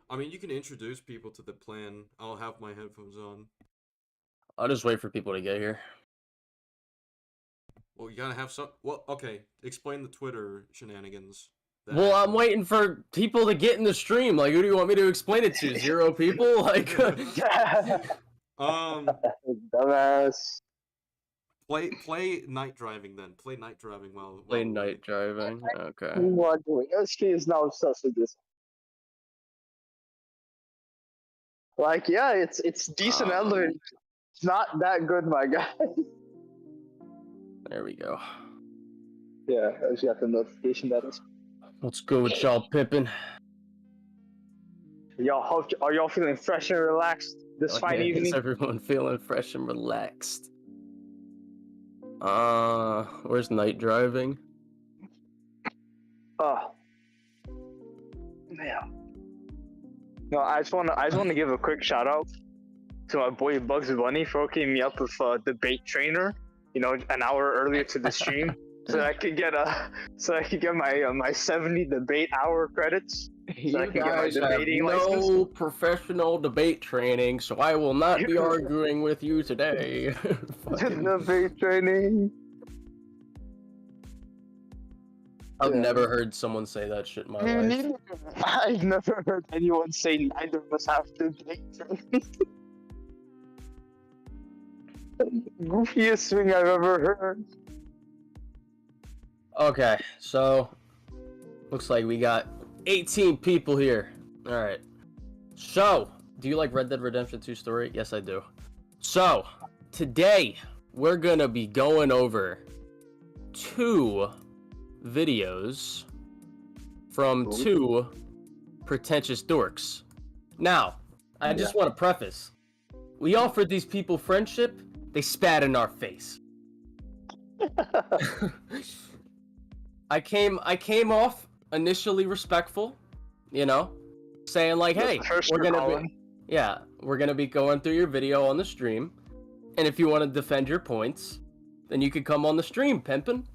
I mean, you can introduce people to the plan. I'll have my headphones on. I'll just wait for people to get here. Well, you gotta have some. Well, okay. Explain the Twitter shenanigans. Well, I'm waiting for people to get in the stream. Like, who do you want me to explain it to? 0 people? Like, Dumbass. Play night driving then. Play night driving while play night driving. Okay. What doing? SK is now obsessed with this. Like, yeah, it's decent elevator. It's not that good, my guy. There we go. Yeah, I just got the notification that is. What's good with y'all pimping? Y'all, are y'all feeling fresh and relaxed this fine evening? Is everyone feeling fresh and relaxed? Where's night driving? Yeah. No, I just want to give a quick shout out to my boy Bugs Bunny for hooking me up with a debate trainer. You know, an hour earlier to the stream, so I could get my 70 debate hour credits. So I can get my debating license. No professional debate training, so I will not be arguing with you today. Debate training. I've never heard someone say that shit in my life. I've never heard anyone say neither of us have debate training. Goofiest thing I've ever heard. Okay, so looks like we got 18 people here. Alright. So, do you like Red Dead Redemption 2 story? Yes, I do. So, today we're gonna be going over 2 videos from 2 pretentious dorks. Now, I just want to preface. We offered these people friendship. They spat in our face. I came off initially respectful, you know, saying like, "Hey, we're gonna be going through your video on the stream, and if you want to defend your points, then you could come on the stream, pimpin'."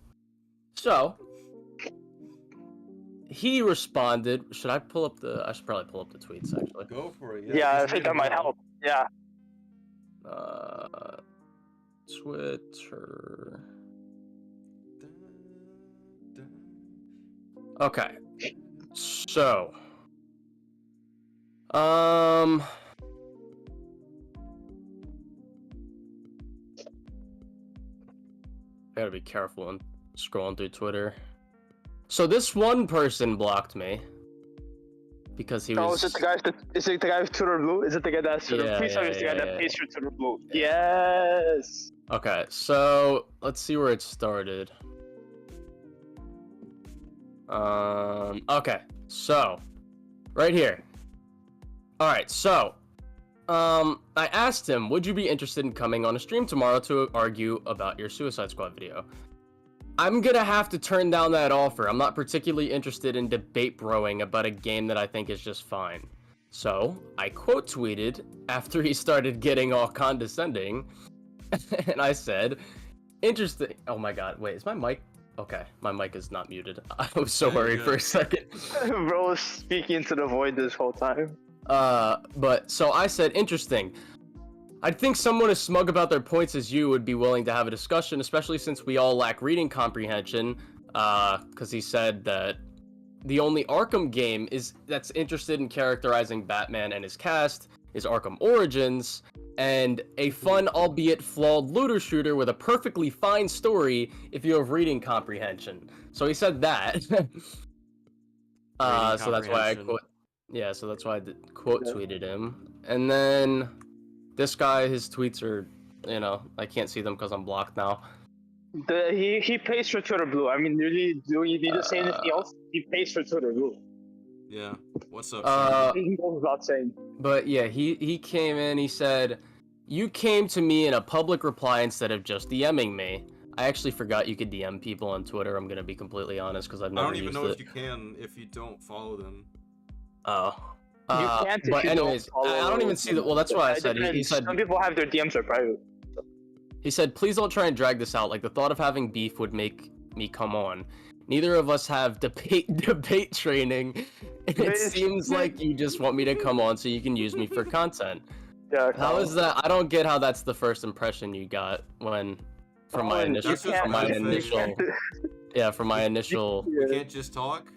So he responded. I should probably pull up the tweets actually. Go for it. Yeah, I think that might help. Yeah. Twitter. Okay. So. I gotta be careful when scrolling through Twitter. So this one person blocked me. Because he was. Oh, is it the guy with Twitter Blue? Is it the guy that's Twitter Blue? Please tell me it's the guy that pays for Twitter Blue. Yes! Okay, so let's see where it started. Okay, so right here. Alright, so I asked him, would you be interested in coming on a stream tomorrow to argue about your Suicide Squad video? I'm gonna have to turn down that offer. I'm not particularly interested in debate broing about a game that I think is just fine. So, I quote tweeted after he started getting all condescending, and I said, interesting. Oh my god, wait, is my mic? Okay, my mic is not muted. I was so worried for a second. Bro was speaking to the void this whole time. But, so I said, interesting. I think someone as smug about their points as you would be willing to have a discussion, especially since we all lack reading comprehension, because he said that the only Arkham game that's interested in characterizing Batman and his cast is Arkham Origins, and a fun, albeit flawed looter shooter with a perfectly fine story if you have reading comprehension. So he said that. So that's why I quote. Yeah, so that's why I quote tweeted him, and then. This guy, his tweets are, you know, I can't see them because I'm blocked now. He pays for Twitter Blue. I mean, really, do you need to say anything else? He pays for Twitter Blue. Yeah. What's up? He goes without saying. But yeah, he came in. He said, "You came to me in a public reply instead of just DMing me." I actually forgot you could DM people on Twitter. I'm gonna be completely honest because I've never used it. I don't even know if you can if you don't follow them. Oh. You can't. But anyways, I don't even see that. Well, that's why I said. He said some people have their DMs are private. He said, "Please don't try and drag this out. Like the thought of having beef would make me come on. Neither of us have debate training, It seems like you just want me to come on so you can use me for content. Yeah, How is that? I don't get how that's the first impression you got when from my Colin, initial That's just my thing. from my initial. We can't just talk.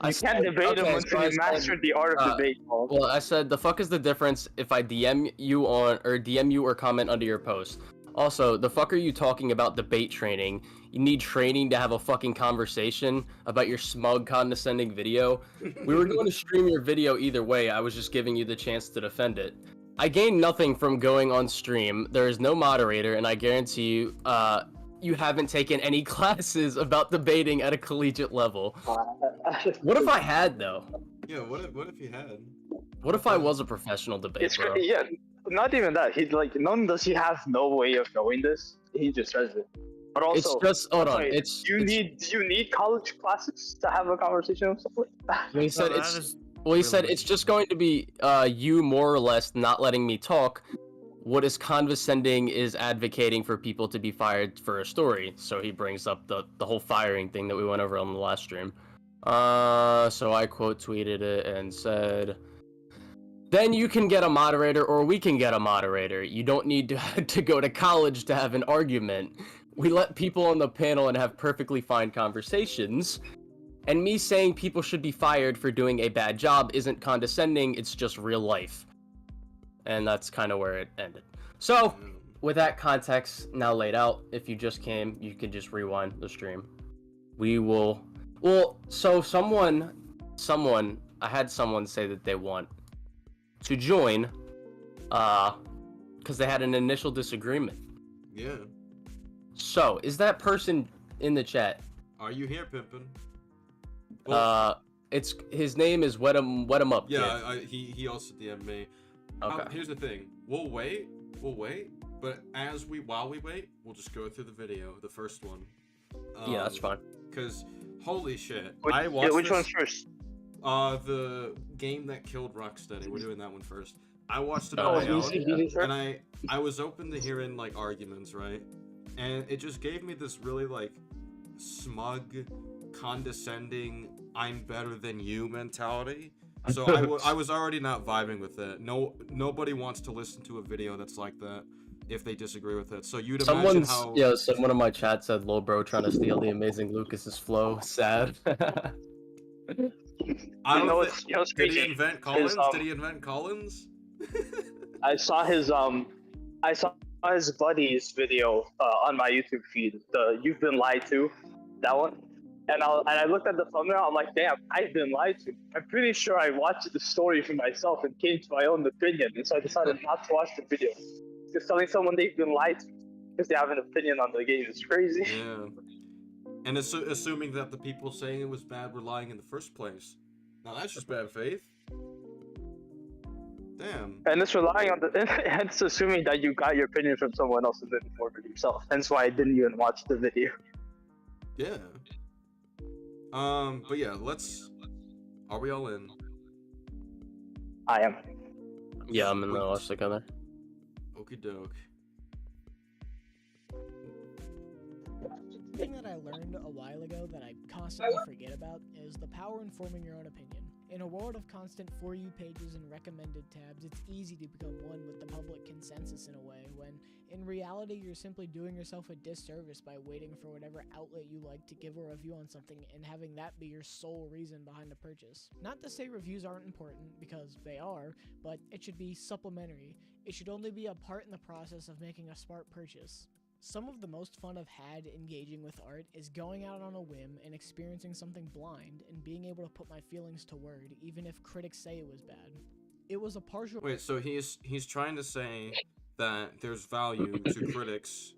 You can't debate him okay, until so I you said, master the art of debate, Paul. Well, I said the fuck is the difference if I DM you or comment under your post. Also, the fuck are you talking about debate training? You need training to have a fucking conversation about your smug, condescending video. We were going to stream your video either way. I was just giving you the chance to defend it. I gained nothing from going on stream. There is no moderator, and I guarantee you, you haven't taken any classes about debating at a collegiate level. What if I had, though? Yeah, what if you had? What if I was a professional debate, bro? Yeah, not even that. He's like, not only does he have no way of knowing this, he just says it. But also, It's just hold on. wait, It's do you need college classes to have a conversation with someone? He said No, it's that is well. He said really- it's just going to be you more or less not letting me talk. What is condescending is advocating for people to be fired for a story. So he brings up the whole firing thing that we went over on the last stream. So I quote tweeted it and said, "Then you can get a moderator, or we can get a moderator. You don't need to go to college to have an argument. We let people on the panel and have perfectly fine conversations. And me saying people should be fired for doing a bad job isn't condescending, it's just real life." And that's kind of where it ended. So, with that context now laid out, if you just came, you could just rewind the stream. We will... Well, so someone... I had someone say that they want to join, because they had an initial disagreement. Yeah. So, is that person in the chat? Are you here, Pimpin? It's his name is Wet 'em Up. Yeah, Kid. he also DM'd me. Okay. Here's the thing. We'll wait, but while we wait, we'll just go through the video, the first one. Yeah, that's fine. Cause holy shit, Which, I watched which this, one's first? the game that killed Rocksteady. We're doing that one first. I watched it Oh, on my own, easy first? and I was open to hearing like arguments, right? And it just gave me this really like smug, condescending, I'm better than you mentality. So I was already not vibing with it. Nobody wants to listen to a video that's like that if they disagree with it. So you'd imagine how... Yeah, someone in my chat said, "Lil bro trying to steal the amazing Lucas's flow." Sad. I You know don't what's- think... you know what's Did he crazy? invent Collins? Is, Did he invent Collins? I saw his buddy's video on my YouTube feed. The "You've Been Lied To," that one. And I looked at the thumbnail. I'm like, damn, I've been lied to. I'm pretty sure I watched the story for myself and came to my own opinion, and so I decided not to watch the video. Just telling someone they've been lied to because they have an opinion on the game is crazy. Yeah. And assuming that the people saying it was bad were lying in the first place. Now that's just bad faith. Damn. And it's relying on and it's assuming that you got your opinion from someone else and didn't form it yourself. Hence why I didn't even watch the video. Yeah. But yeah, are we all in? I am. Yeah, I'm in the last together. Okie doke. The thing that I learned a while ago that I constantly forget about is the power in forming your own opinion. In a world of constant For You pages and recommended tabs, it's easy to become one with the public consensus in a way, when in reality you're simply doing yourself a disservice by waiting for whatever outlet you like to give a review on something and having that be your sole reason behind a purchase. Not to say reviews aren't important, because they are, but it should be supplementary. It should only be a part in the process of making a smart purchase. Some of the most fun I've had engaging with art is going out on a whim and experiencing something blind and being able to put my feelings to word, even if critics say it was bad. It was a partial... Wait, so he's trying to say that there's value to critics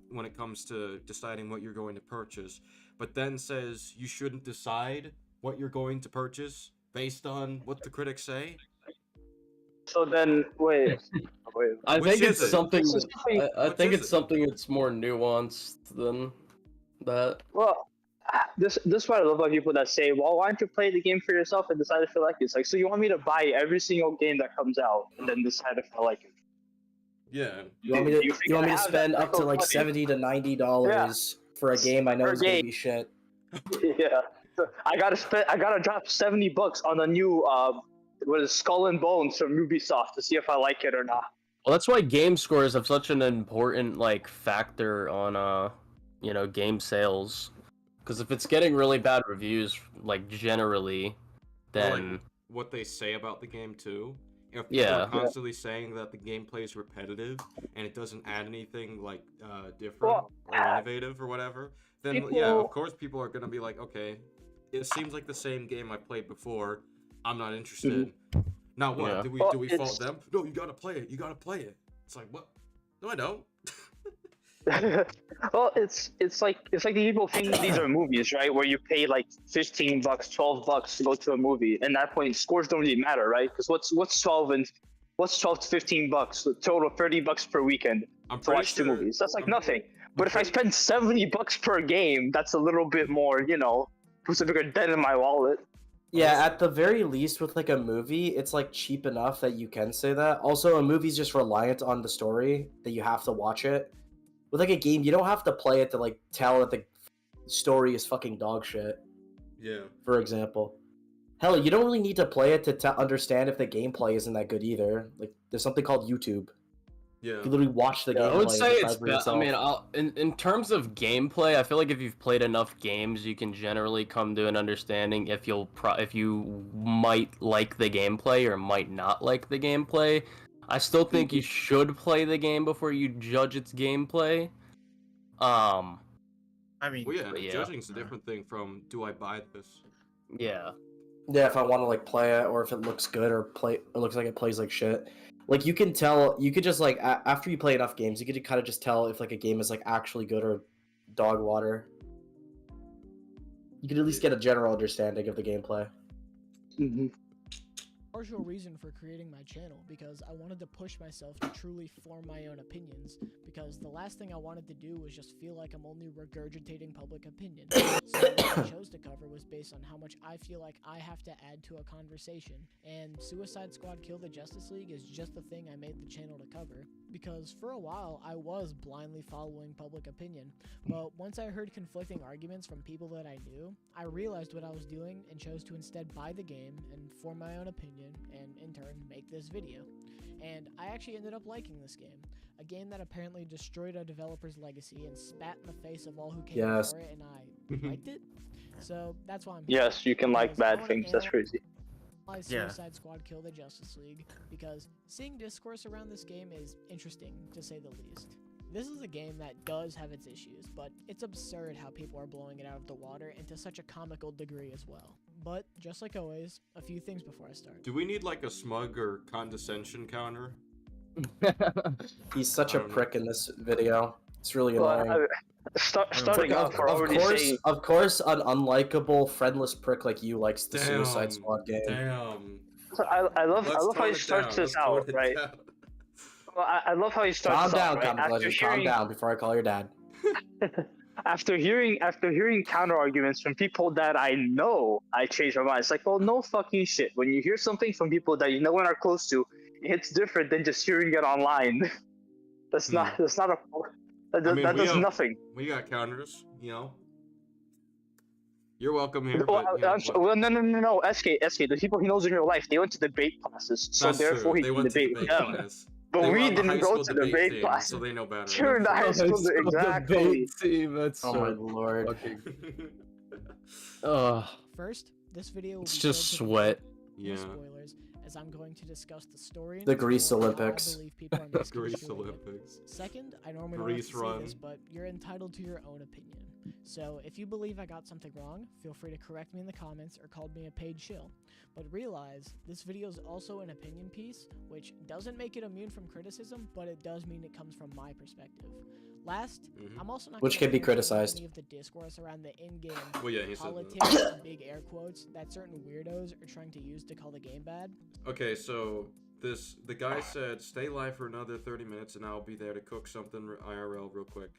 when it comes to deciding what you're going to purchase, but then says you shouldn't decide what you're going to purchase based on what the critics say? So then, wait. I Which think is it's it? something. I Which think is it's it? something that's more nuanced than that. Well, this is what I love about people that say, well, why don't you play the game for yourself and decide if you like it? It's like, so you want me to buy every single game that comes out and then decide if I like it? Yeah. You want me to spend up to like $70 to $90 for a game I know For a is gonna game. be shit? Yeah. I gotta drop $70 on a new what is Skull and Bones from Ubisoft to see if I like it or not. Well, that's why game scores have such an important like factor on game sales. Because if it's getting really bad reviews, like generally, Or, then like, what they say about the game too. If people Yeah. are constantly saying that the gameplay is repetitive and it doesn't add anything like different or innovative or whatever, then yeah, people- of course people are gonna be like, okay, it seems like the same game I played before. I'm not interested. Now what? Yeah. Do we Well, do we it's- fault them? No, you gotta play it. You gotta play it. It's like what? No, I don't. Well, it's like the people think these are movies, right? Where you pay like $15, $12 to go to a movie, and at that point scores don't really matter, right? Because what's 12 to $15? A total of $30 per weekend I'm to pretty watch two sure- movies. That's like I'm- nothing. But if I spend $70 per game, that's a little bit more, puts a bigger dent in my wallet. Yeah, at the very least, with like a movie, it's like cheap enough that you can say that. Also, a movie's just reliant on the story that you have to watch it. With like a game, you don't have to play it to like tell that the story is fucking dog shit. Yeah. For example, hell, you don't really need to play it to understand if the gameplay isn't that good either. Like, there's something called YouTube. Yeah. You literally watch the gameplay. I would and say decide it's for I yourself. mean, in terms of gameplay, I feel like if you've played enough games, you can generally come to an understanding if if you might like the gameplay or might not like the gameplay. I still think you should play the game before you judge its gameplay. I mean, Well, yeah, Yeah. judging's a different thing from do I buy this? Yeah. Yeah, if I want to like play it, or if it looks good, or looks like it plays like shit. Like you can tell, you could just like after you play enough games, you could kind of just tell if like a game is like actually good or dog water. You could at least get a general understanding of the gameplay. Partial reason for creating my channel because I wanted to push myself to truly form my own opinions, because the last thing I wanted to do was just feel like I'm only regurgitating public opinion. So what I chose to cover was based on how much I feel like I have to add to a conversation, and Suicide Squad Kill the Justice League is just the thing I made the channel to cover, because for a while I was blindly following public opinion, but once I heard conflicting arguments from people that I knew, I realized what I was doing and chose to instead buy the game and form my own opinion, and in turn make this video. And I actually ended up liking this game, a game that apparently destroyed a developer's legacy and spat in the face of all who came Yes. before it, and I liked it. So that's why I'm here. Yes, you can like Because I bad wanna things. That's crazy. analyze Yeah. Suicide Squad Kill the Justice League, because seeing discourse around this game is interesting, to say the least. This is a game that does have its issues, but it's absurd how people are blowing it out of the water, and to such a comical degree as well. But, just like always, a few things before I start. Do we need like a smug or condescension counter? He's such I a don't know. prick in this video. It's really Well, annoying. starting off, we're already saying Of course, an unlikable, friendless prick like you likes the Damn. Suicide Squad game. Damn. I love Let's how tone he it starts down. this Let's tone out, it right? down. Well, I love how he starts Calm this down, out, right? Comic Legend. Calm down before I call your dad. After hearing counter arguments from people that I know, I changed my mind. It's like, well, no fucking shit. When you hear something from people that you know and are close to, it's different than just hearing it online. That's Hmm. not a that, I mean, that we does have- nothing. We got counters, you know. You're welcome here, Well, but you know, well, no, SK. The people he knows in real life, they went to debate classes, so that's therefore true. he They can went to debate debate them. class. But They were we on the high didn't go school to debate team, class. so they know better. You're in the high school, exactly. Debate team, that's Oh so my lord. fucking. Ugh. First, this video will It's be just filled with sweat. Yeah. spoilers, as I'm going to discuss the story and The its Grease core and how I Olympics. believe people are Grease misconstruing it. Olympics. Second, I normally Grease don't have to run. say this, but you're entitled to your own opinion. So if you believe I got something wrong, feel free to correct me in the comments or call me a paid shill. But realize, this video is also an opinion piece, which doesn't make it immune from criticism, but it does mean it comes from my perspective. Last, Mhm. I'm also not Which gonna can be comment on criticized. Any of the discourse around the in-game Well, yeah, he said that. politics, and big air quotes, that certain weirdos are trying to use to call the game bad. Okay, so the guy said, "Stay live for another 30 minutes, and I'll be there to cook something IRL real quick."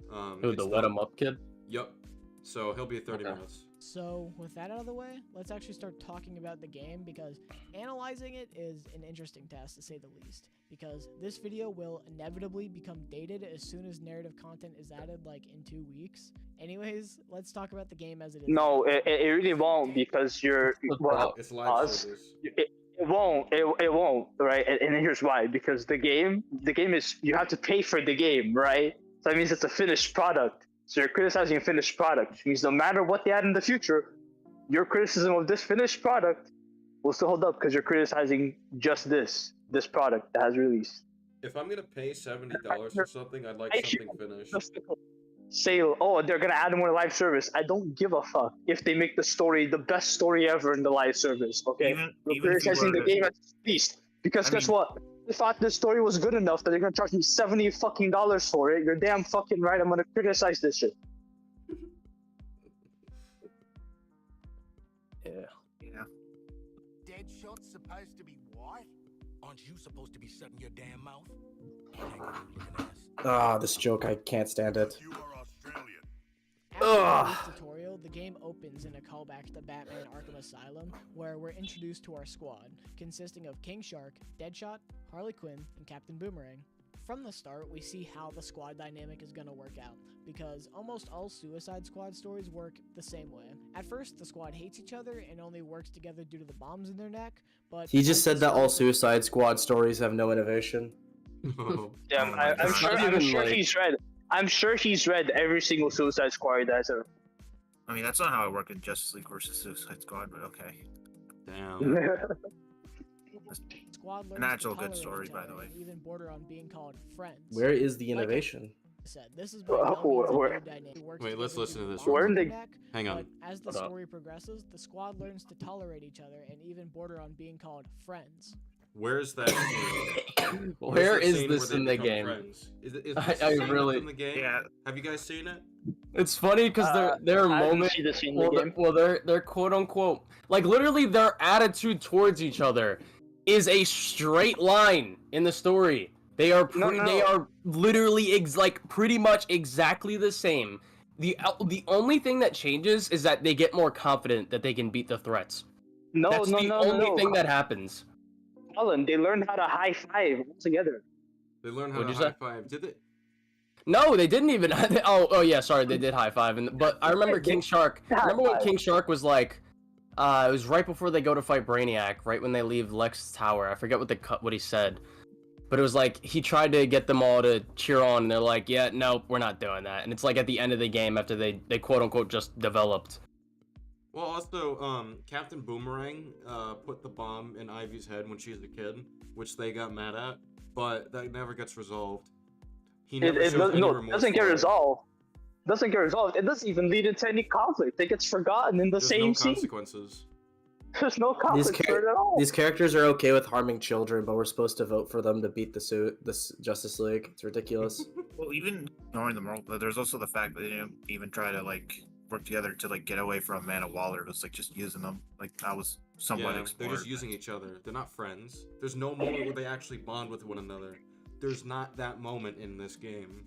Who, it's the wet not- 'em up kid? Yup. So he'll be 30 Okay. minutes. So, with that out of the way, let's actually start talking about the game, because analyzing it is an interesting task to say the least, because this video will inevitably become dated as soon as narrative content is added, like in 2 weeks. Anyways, let's talk about the game as it is. No, it really won't, because well, It's live us. service. It won't, right? And here's why: because the game is, you have to pay for the game, right? So that means it's a finished product. So you're criticizing a finished product, which means no matter what they add in the future, your criticism of this finished product will still hold up, because you're criticizing just this product that has released. If I'm gonna pay $70 for something, I'd like something finished. Say, oh, they're gonna add more live service. I don't give a fuck if they make the story the best story ever in the live service. Okay, we're criticizing the game at least, because guess what? I thought this story was good enough that they're gonna charge me $70 fucking for it. You're damn fucking right. I'm gonna criticize this shit. Yeah. Deadshot's supposed to be white? Aren't you supposed to be shutting your damn mouth? Ah, this joke, I can't stand it. You are Australian. After this tutorial, the game opens in a callback to Batman Arkham Asylum, where we're introduced to our squad, consisting of King Shark, Deadshot, Harley Quinn, and Captain Boomerang. From the start, we see how the squad dynamic is going to work out, because almost all Suicide Squad stories work the same way. At first, the squad hates each other and only works together due to the bombs in their neck, but... He just said that all Suicide Squad stories have no innovation. Yeah, I'm sure he's read. I'm sure he's read every single Suicide Squad that's ever. I mean, that's not how it worked in Justice League versus Suicide Squad, but okay. Damn. Squad learns An actual to good tolerate story, each by other the way. and even border on being called friends. Where is the Like I innovation? said, this is by no means a new dynamic. It works Wait, let's together listen through to this bonds real Where in in their the- neck, Hang on. But as the Hold up. story progresses, the squad learns to tolerate each other and even border on being called friends. Where's that scene? Where Where's is scene this where in they the become game? friends? Is this I scene really- in the game? Yeah. Have you guys seen it? It's funny because there are I didn't moments. see this scene in the game. Well, they're quote unquote like literally their attitude towards each other is a straight line in the story. They are they are literally like pretty much exactly the same. The only thing that changes is that they get more confident that they can beat the threats. That's the only thing that happens. Colin, they learned how to high five all together. They learn how What'd to you high say? five. Did they? No, they didn't even. Oh yeah, sorry, they did high five. But I remember King Shark. Remember what King Shark was like? It was right before they go to fight Brainiac, right when they leave Lex Tower. I forget what he said, but it was like he tried to get them all to cheer on, and they're like, "Yeah, nope, we're not doing that." And it's like at the end of the game after they quote unquote just developed. Well, also, Captain Boomerang put the bomb in Ivy's head when she was a kid, which they got mad at, but that never gets resolved. He never shows any remorse doesn't get for it. resolved. Doesn't get resolved. It doesn't even lead into any conflict. It gets forgotten in the There's same no scene. consequences. There's no conflict for it at all. These characters are okay with harming children, but we're supposed to vote for them to beat the Justice League. It's ridiculous. Well, even ignoring the moral, there's also the fact that they didn't even try to like work together to like get away from Amanda Waller. It was like just using them. Like that was somewhat Yeah, explored. they're just using each other. They're not friends. There's no moment where they actually bond with one another. There's not that moment in this game.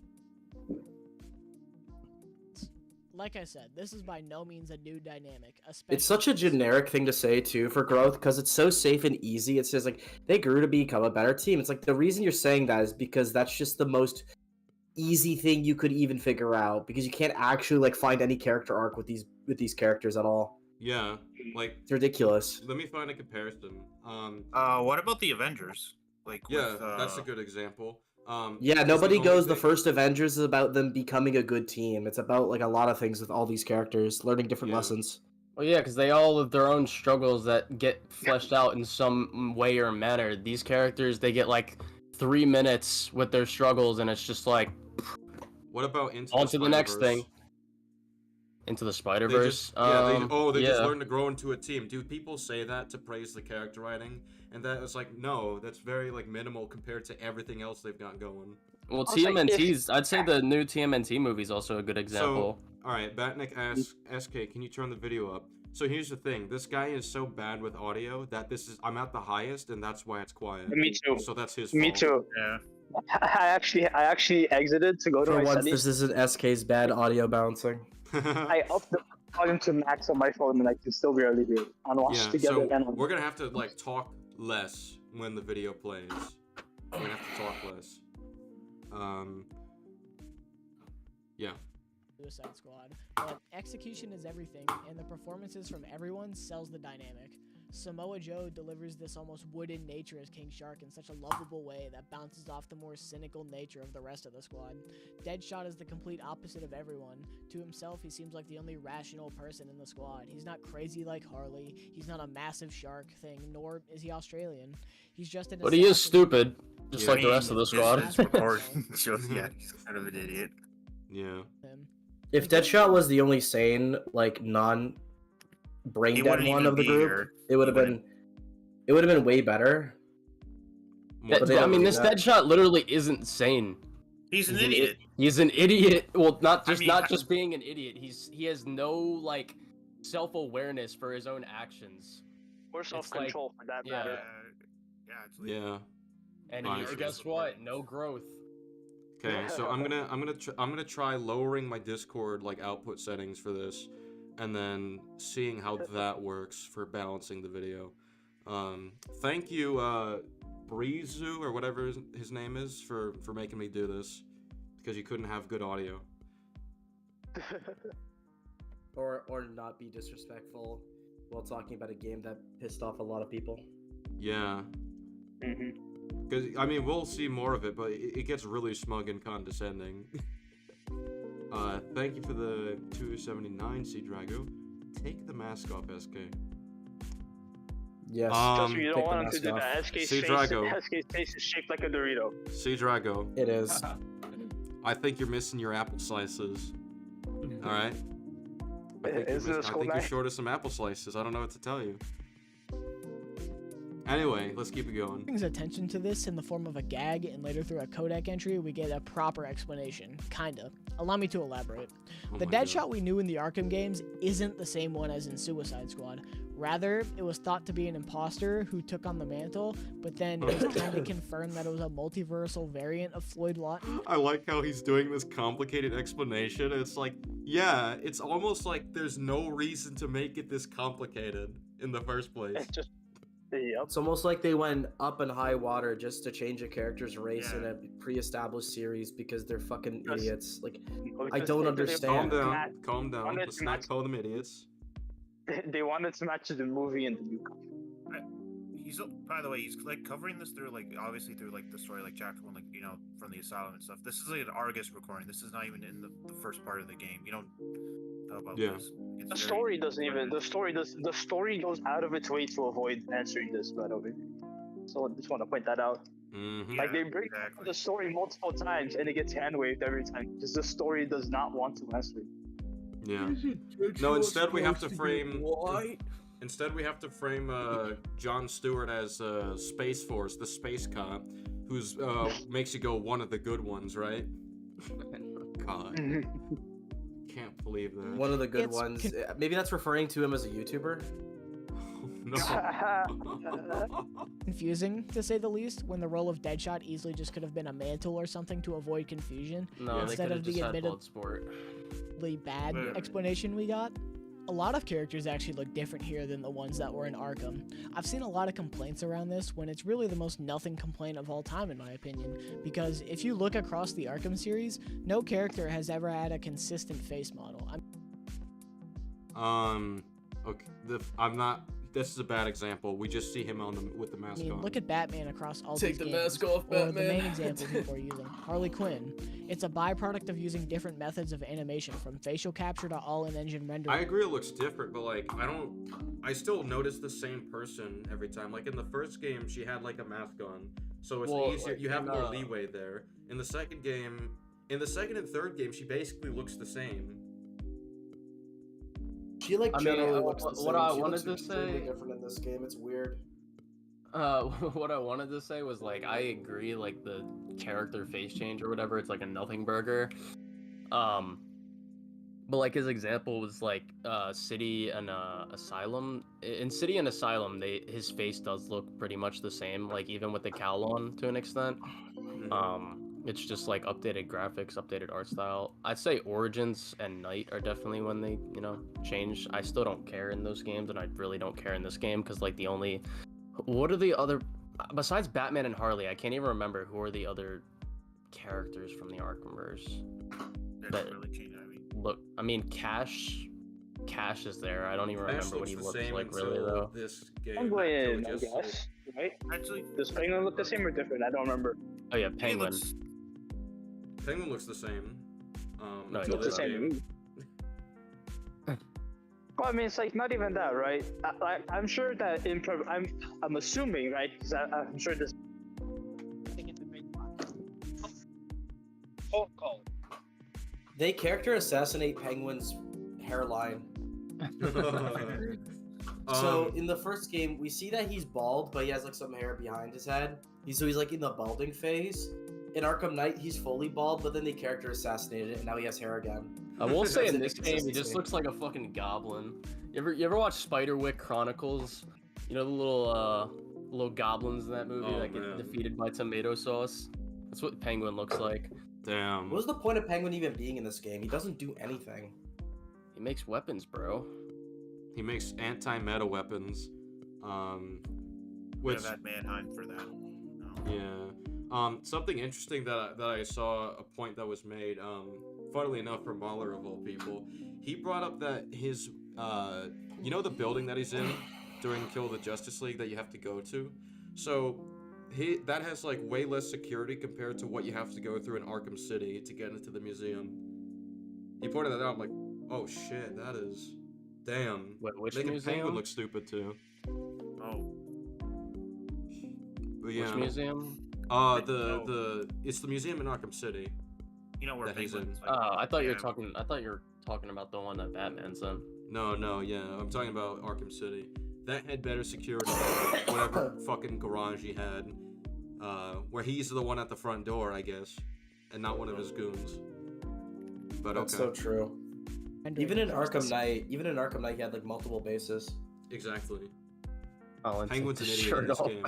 Like I said, this is by no means a new dynamic. It's such a generic thing to say too for growth because it's so safe and easy. It's just like they grew to become a better team. It's like the reason you're saying that is because that's just the most easy thing you could even figure out because you can't actually like find any character arc with these characters at all. Yeah, like It's ridiculous. let me find a comparison. What about the Avengers? Like, Yeah, with, that's a good example. Yeah, this is nobody the only goes the thing- first Avengers is about them becoming a good team. It's about like a lot of things with all these characters, learning different Yeah. lessons. Well, yeah, because they all have their own struggles that get fleshed out in some way or manner. These characters, they get like 3 minutes with their struggles, and it's just like What about Into on to the next Spider-Verse? thing. Into the They Spider Verse. just, they just learned to grow into a team. Do people say that to praise the character writing? And that was like, no, that's very like minimal compared to everything else they've got going. Well, was like, TMNT's. I'd say the new TMNT movie is also a good example. So, all right, Batnik asks, SK, can you turn the video up? So here's the thing: this guy is so bad with audio that I'm at the highest, and that's why it's quiet. Me too. So that's his Me fault. too. Yeah. I actually exited to go to For my once, settings. this isn't SK's bad audio bouncing. I upped the volume to max on my phone, and I can still barely hear it. On watch Yeah, together so and on. we're gonna have to like talk less when the video plays. We're gonna have to talk less. Yeah. Suicide Squad, but execution is everything, and the performances from everyone sells the dynamic. Samoa Joe delivers this almost wooden nature as King Shark in such a lovable way that bounces off the more cynical nature of the rest of the squad. Deadshot is the complete opposite of everyone. To himself, he seems like the only rational person in the squad. He's not crazy like Harley, he's not a massive shark thing, nor is he Australian. He's just an But he is assassin. stupid, just Yeah. like the rest of the squad. His report shows, yeah, he's kind of an idiot. Yeah. Him. If Deadshot was the only sane, like non brain He dead wouldn't one even of the be group, here. it would He have been way better. More But they I don't mean, do this that. Deadshot literally isn't sane. He's an He's an idiot. He's an idiot. Well, not I mean, just being an idiot. He has no like self-awareness for his own actions. Or self-control for that yeah. matter. Yeah, it's like, Yeah. And Nice. guess what? No growth. Okay, so I'm gonna try lowering my Discord like output settings for this, and then seeing how that works for balancing the video. Thank you, Breezu or whatever his name is for making me do this, because you couldn't have good audio. Or not be disrespectful while talking about a game that pissed off a lot of people. Yeah. Mhm. Because, I mean, we'll see more of it, but it gets really smug and condescending. Thank you for the 279, C Drago. Take the mask off, SK. Yes. Trust me, you don't take the want him to mask do off. that. SK's See, face, Drago. SK's face is shaped like a Dorito. C Drago, It is. I think you're missing your apple slices. Alright? I think, Is it a school you're night? short of some apple slices. I don't know what to tell you. Anyway, let's keep it going. Brings attention to this in the form of a gag, and later through a codec entry, we get a proper explanation. Kinda. Allow me to elaborate. Oh The my Deadshot God. we knew in the Arkham games isn't the same one as in Suicide Squad. Rather, it was thought to be an imposter who took on the mantle, but then it was kind of confirmed that it was a multiversal variant of Floyd Lawton. I like how he's doing this complicated explanation. It's like, yeah, it's almost like there's no reason to make it this complicated in the first place. It's just, yep. It's almost like they went up in high water just to change a character's race in Yeah. a pre-established series because they're fucking Yes. idiots. Like, Because I don't they- understand. Calm Matt, down, calm down. wanted Let's to not match- call them idiots. They wanted to match the movie and the new comic. he's by the way, he's like covering this through like obviously through like the story like chapter 1, like from the asylum and stuff. This is like an Argus recording. This is not even in the first part of the game. You don't know about Yeah. this. It's The very story doesn't even. limited. The story goes out of its way to avoid answering this, by the way. So I just want to point that out. Mm-hmm. Like they Yeah, break exactly. the story multiple times and it gets hand waved every time because the story does not want to answer. Yeah. No, instead we have to frame. Instead, we have to frame Jon Stewart as Space Force, the space cop, who's makes you go one of the good ones, right? God, can't believe that. one of the good It's ones. Maybe that's referring to him as a YouTuber. No. Confusing, to say the least, when the role of Deadshot easily just could have been a mantle or something to avoid confusion. No, Yeah. they Instead could have of just the had admitted- Bloodsport. The bad Literally. explanation we got. A lot of characters actually look different here than the ones that were in Arkham. I've seen a lot of complaints around this when it's really the most nothing complaint of all time in my opinion, because if you look across the Arkham series, no character has ever had a consistent face model. Okay. I'm not. This is a bad example. We just see him with the I mask mean, on. look at Batman across all Take these the games, mask off, or the Batman. main example people are using, Harley Quinn. It's a byproduct of using different methods of animation, from facial capture to all-in-engine rendering. I agree it looks different, but like I still notice the same person every time. Like in the first game, she had like a mask on, so it's Well, easier. like, You have in, more leeway there. In the second and third game, she basically looks the same. She like I mean, generally looks the what same. I She wanted looks to extremely say- different in this game. It's weird. What I wanted to say was like I agree, like the character face change or whatever, it's like a nothing burger. But like his example was like City and Asylum. In City and Asylum, his face does look pretty much the same, like even with the cowl on to an extent. It's just like updated graphics, updated art style. I'd say Origins and Night are definitely when they, change. I still don't care in those games, and I really don't care in this game because like what are the other besides Batman and Harley? I can't even remember who are the other characters from the Arkhamverse. That really changed. I mean, Cash is there. I don't even remember what he looks like really though. This game. Penguin, I guess, right? Actually, Does Penguin look the same or different? I don't remember. Oh yeah, Penguin. Penguin looks the same. No, Looks the same to me. Well, I mean, it's like not even that, right? I'm sure that I'm assuming, right? Because I'm sure this. Phone call. They character assassinate Penguin's hairline. So in the first game, we see that he's bald, but he has like some hair behind his head. He's like in the balding phase. In Arkham Knight, he's fully bald, but then the character assassinated it, and now he has hair again. I will say in this game, he just looks like a fucking goblin. You ever watch Spiderwick Chronicles? You know the little goblins in that movie that get defeated by tomato sauce? That's what Penguin looks like. Damn. What was the point of Penguin even being in this game? He doesn't do anything. He makes weapons, bro. He makes anti-meta weapons. Which had Manhunt for that. No. Yeah. Something interesting that I saw a point that was made. Funnily enough, from Mahler of all people, he brought up that his the building that he's in during Kill the Justice League that you have to go to. So that has like way less security compared to what you have to go through in Arkham City to get into the museum. He pointed that out. I'm like, oh shit, that is damn. Which Making museum? Penguin look stupid too. Oh. But yeah. Which museum? It's the museum in Arkham City. You know where that he's in. Penguin's I thought you were talking about the one that Batman's in. No, yeah, I'm talking about Arkham City. That had better security than whatever fucking garage he had, where he's the one at the front door, I guess, and not one of his goons. But That's so true. Even in Arkham Knight, he had like multiple bases. Exactly. Penguin's an idiot in this game.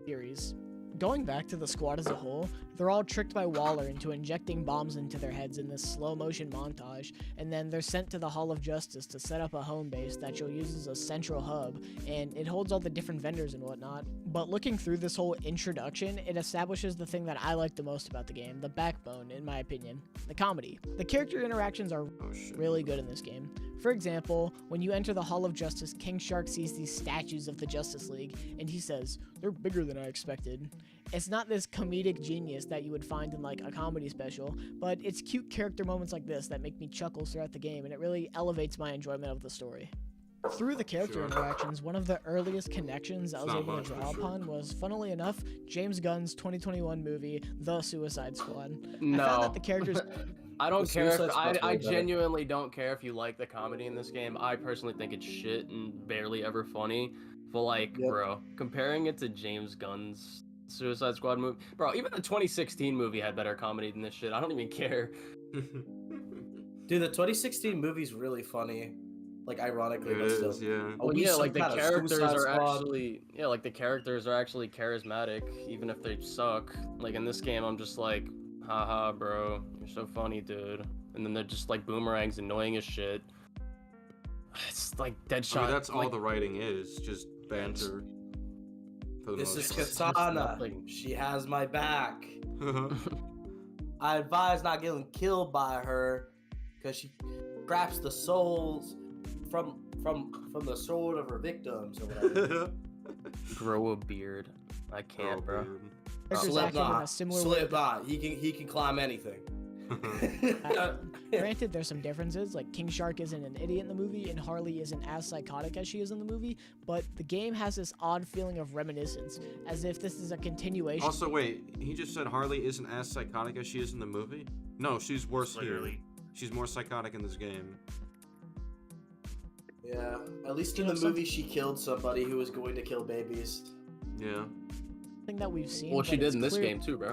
Series. Going back to the squad as a whole, they're all tricked by Waller into injecting bombs into their heads in this slow-motion montage, and then they're sent to the Hall of Justice to set up a home base that you'll use as a central hub, and it holds all the different vendors and whatnot. But looking through this whole introduction, it establishes the thing that I like the most about the game, the backbone, in my opinion, the comedy. The character interactions are really good in this game. For example, when you enter the Hall of Justice, King Shark sees these statues of the Justice League, and he says, "They're bigger than I expected." It's not this comedic genius that you would find in like a comedy special, but it's cute character moments like this that make me chuckle throughout the game, and it really elevates my enjoyment of the story. Through the character interactions, one of the earliest connections I was able to draw upon was, funnily enough, James Gunn's 2021 movie, The Suicide Squad. No. I found that the characters... I don't care. I genuinely don't care if you like the comedy in this game. I personally think it's shit and barely ever funny. But like, bro, comparing it to James Gunn's Suicide Squad movie, bro, even the 2016 movie had better comedy than this shit. I don't even care. Dude, the 2016 movie's really funny. Like, ironically, but still. Yeah. Well, yeah, like the characters are actually, like the characters are actually charismatic, even if they suck. Like in this game, I'm just like, haha, bro, you're so funny, dude. And then they're just like boomerangs, annoying as shit. It's like Deadshot. I mean, that's all the writing is, just banter. This is Katana. She has my back. I advise not getting killed by her, because she grabs the souls from the sword of her victims or whatever. Grow a beard. I can't, bro. Slipknot. He can climb anything. Granted, there's some differences, like King Shark isn't an idiot in the movie, and Harley isn't as psychotic as she is in the movie, but the game has this odd feeling of reminiscence, as if this is a continuation. Also, wait, he just said Harley isn't as psychotic as she is in the movie? No, she's worse here. She's more psychotic in this game. Yeah, at least in the movie she killed somebody who was going to kill babies. Yeah. Something that we've seen. Well, she but did it's in this clear- game too, bro.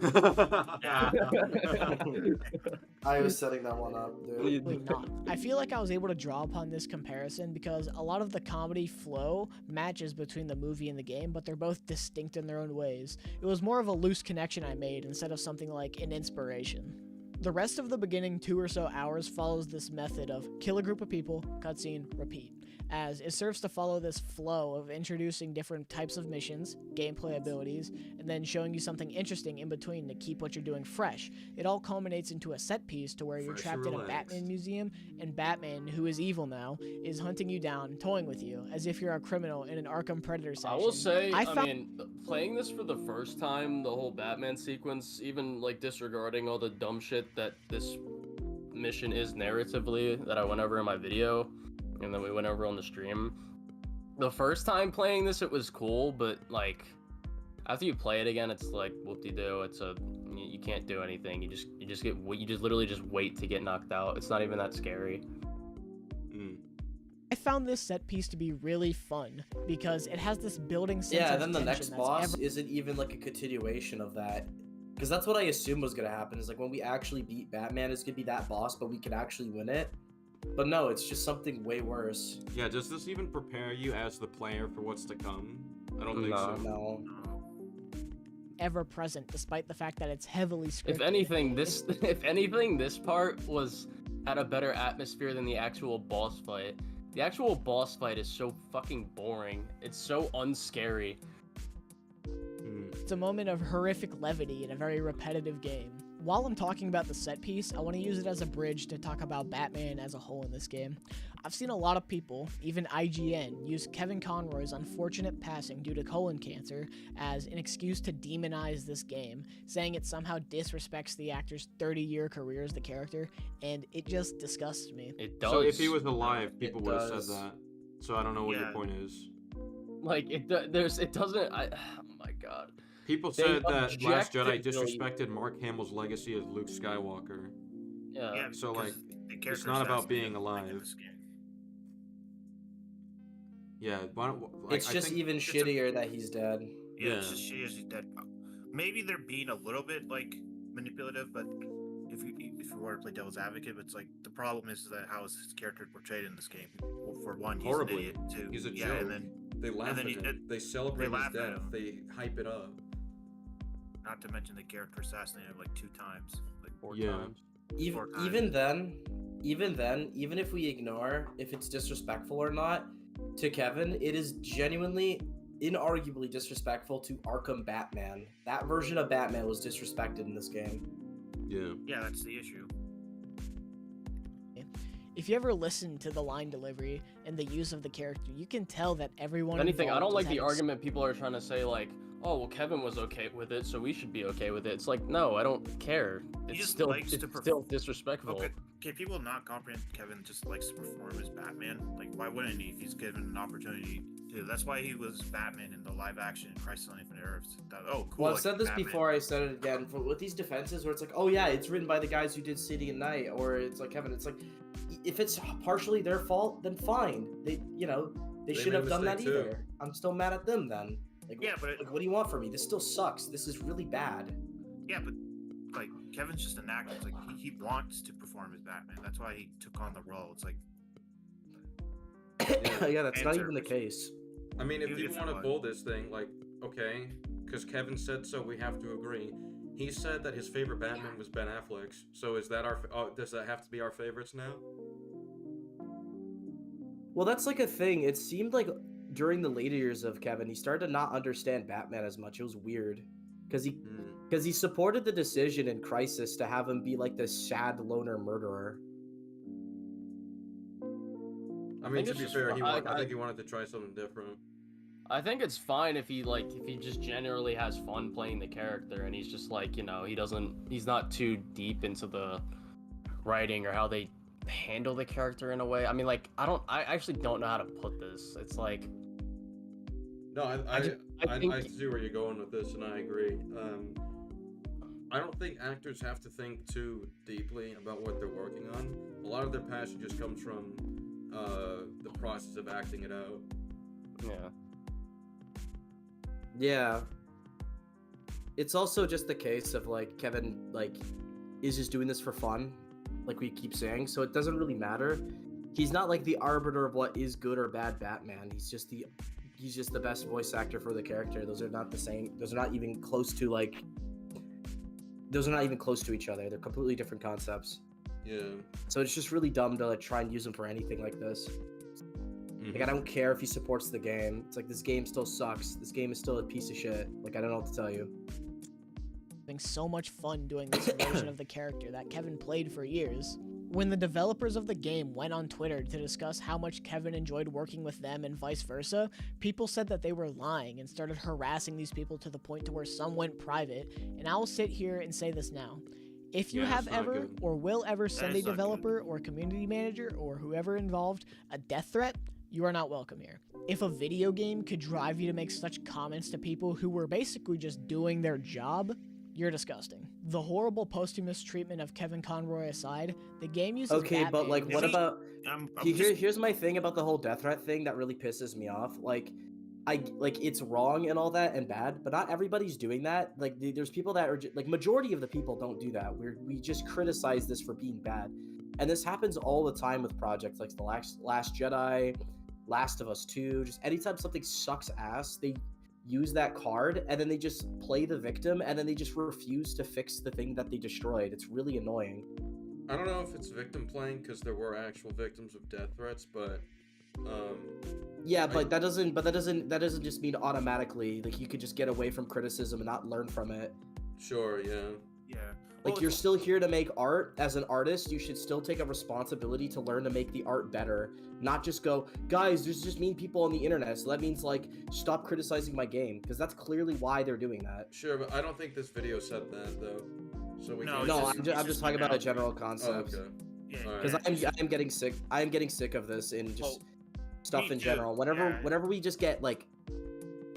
I was setting that one up, dude. Probably not. I feel like I was able to draw upon this comparison because a lot of the comedy flow matches between the movie and the game, but they're both distinct in their own ways. It was more of a loose connection I made instead of something like an inspiration. The rest of the beginning 2 or so hours follows this method of kill a group of people, cutscene, repeat, as it serves to follow this flow of introducing different types of missions, gameplay abilities, and then showing you something interesting in between to keep what you're doing fresh. It all culminates into a set piece to where you're Fresh trapped and in a relaxed. Batman museum, and Batman, who is evil now, is hunting you down, toying with you, as if you're a criminal in an Arkham Predator I session. will say, I found- mean, playing this for the first time, the whole Batman sequence, even like disregarding all the dumb shit that this mission is narratively that I went over in my video, and then we went over on the stream. The first time playing this, it was cool, but like after you play it again, it's like whoop-de-doo. You can't do anything. You just literally just wait to get knocked out. It's not even that scary. I found this set piece to be really fun because it has this building sense Yeah, of then the tension next that's boss isn't even like a continuation of that. Because that's what I assumed was gonna happen. Is like when we actually beat Batman, it's gonna be that boss, but we could actually win it. But no, it's just something way worse. Yeah, does this even prepare you as the player for what's to come? I don't think so. No. ever present, despite the fact that it's heavily scripted. If anything, this part had a better atmosphere than the actual boss fight. The actual boss fight is so fucking boring. It's so unscary. It's a moment of horrific levity in a very repetitive game. While I'm talking about the set piece, I want to use it as a bridge to talk about Batman as a whole in this game. I've seen a lot of people, even IGN, use Kevin Conroy's unfortunate passing due to colon cancer as an excuse to demonize this game, saying it somehow disrespects the actor's 30-year career as the character, and it just disgusts me. It does. So if he was alive, people would have does. said that. So I don't know what your Yeah. point is. Like it doesn't. Oh my god. People They said that Last Jedi objectively- disrespected Mark Hamill's legacy as Luke Skywalker. Yeah. Yeah, so, because like, the character not about assassinated, being like, in alive. this game. Yeah, why don't, like, It's I just think, even it's a- shittier that he's dead. Yeah, it's Yeah. just she is dead. Maybe they're being a little bit like manipulative, but if you were to play devil's advocate, it's like the problem is that how is his character portrayed in this game? Well, for one, he's Horribly. an idiot too. He's a yeah, joke. and then they laugh then at he- him. They celebrate his laugh at death. him. They hype it up. not to mention the character assassinated like 2 times, like 4 Yeah. times. Even 4 times. even if we ignore if it's disrespectful or not to Kevin, it is genuinely, inarguably disrespectful to Arkham Batman. That version of Batman was disrespected in this game. Yeah. Yeah, that's the issue. If you ever listen to the line delivery and the use of the character, you can tell that everyone If anything, I involved don't is like the having argument people are trying to say like, oh well, Kevin was okay with it, so we should be okay with it. It's like, no, I don't care. It's just still likes it's to still disrespectful. Okay, can people not comprehend Kevin just likes to perform as Batman? Like, why wouldn't he if he's given an opportunity to? That's why he was Batman in the live action Crisis on Infinite Earths. Oh, cool. Well, I've like said this Batman. before, I said it again. With these defenses where it's like, oh yeah, it's written by the guys who did City and Night, or it's like Kevin, it's like, if it's partially their fault, then fine. They They shouldn't made a have done that mistake, too. either. I'm still mad at them then. Like, Yeah, but like, what do you want from me? This still sucks. This is really bad. yeah, but like Kevin's just an actor. It's like he wants to perform as Batman. That's why he took on the role. It's like Yeah, that's not Answer. even the case. I mean, if Even you if want to it pull this thing, like, okay, because Kevin said so, we have to agree. He said that his favorite Batman was Ben Affleck's. So is that does that have to be our favorites now? Well, that's like a thing. It seemed like during the later years of Kevin, he started to not understand Batman as much. It was weird because he supported the decision in Crisis to have him be like this sad loner murderer. I mean, think to it's be just fair, fu- I I- think he wanted to try something different. I think it's fine if he just generally has fun playing the character and he's just like, he's not too deep into the writing or how they handle the character in a way. I mean, like, I actually don't know how to put this. It's like, No, I think- I see where you're going with this, and I agree. I don't think actors have to think too deeply about what they're working on. A lot of their passion just comes from the process of acting it out. yeah. Yeah. it's also just the case of like Kevin like is just doing this for fun, like we keep saying. So it doesn't really matter. He's not like the arbiter of what is good or bad Batman. He's just the best voice actor for the character. Those are not the same. Those are not even close to like. Those are not even close to each other. They're completely different concepts. Yeah. So it's just really dumb to like try and use them for anything like this. Like I don't care if he supports the game. It's like this game still sucks. This game is still a piece of shit. Like I don't know what to tell you. Having so much fun doing this version of the character that Kevin played for years. When the developers of the game went on Twitter to discuss how much Kevin enjoyed working with them and vice versa, people said that they were lying and started harassing these people to the point to where some went private, and I will sit here and say this now. If you have ever or will ever send a developer or community manager or whoever involved a death threat, you are not welcome here. If a video game could drive you to make such comments to people who were basically just doing their job, you're disgusting. The horrible posthumous treatment of Kevin Conroy aside, the game uses Okay, Batman but like, what about? Just... Here's my thing about the whole death threat thing that really pisses me off. Like, it's wrong and all that and bad, but not everybody's doing that. Like, there's people that are like majority of the people don't do that. We just criticize this for being bad, and this happens all the time with projects like the Last Jedi, Last of Us 2. Just anytime something sucks ass, they use that card and then they just play the victim and then they just refuse to fix the thing that they destroyed. It's really annoying. I don't know if it's victim playing because there were actual victims of death threats, but yeah, but that doesn't just mean automatically like you could just get away from criticism and not learn from it. Sure, yeah. Yeah. Like Well, you're still here to make art. As an artist, you should still take a responsibility to learn to make the art better. Not just go, guys, there's just mean people on the internet, so that means like stop criticizing my game, because that's clearly why they're doing that. Sure, but I don't think this video said that though. So we No, can't No, it's I'm just talking about a general concept. Oh, okay. yeah, Alright. Because I'm getting sick. I'm getting sick of this and just stuff me in too. general. Yeah. Whenever we just get like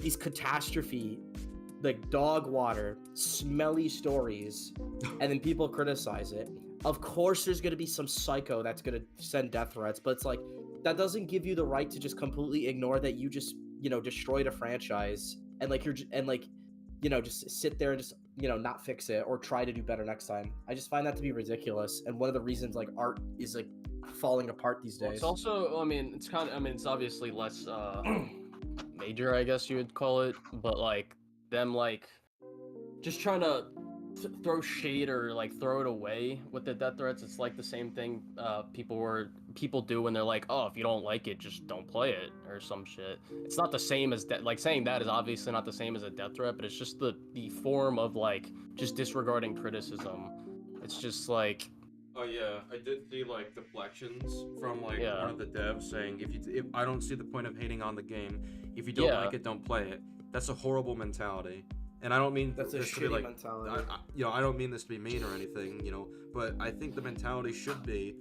these catastrophe, like dog water, smelly stories, and then people criticize it. Of course, there's gonna be some psycho that's gonna send death threats, but it's like that doesn't give you the right to just completely ignore that you just destroyed a franchise and like just sit there and just not fix it or try to do better next time. I just find that to be ridiculous, and one of the reasons like art is like falling apart these days. It's also, I mean, it's obviously less major, I guess you would call it, but like them like just trying to throw shade or like throw it away with the death threats. It's like the same thing people do when they're like, oh, if you don't like it, just don't play it or some shit. It's not the same as like saying that is obviously not the same as a death threat, but it's just the form of like just disregarding criticism. It's just like, Oh yeah, I did see like deflections from like Yeah. one of the devs saying if I don't see the point of hating on the game, if you don't Yeah. like it, don't play it. That's a horrible mentality, and I don't mean That's a this to be shitty like mentality. I don't mean this to be mean or anything, but I think the mentality should be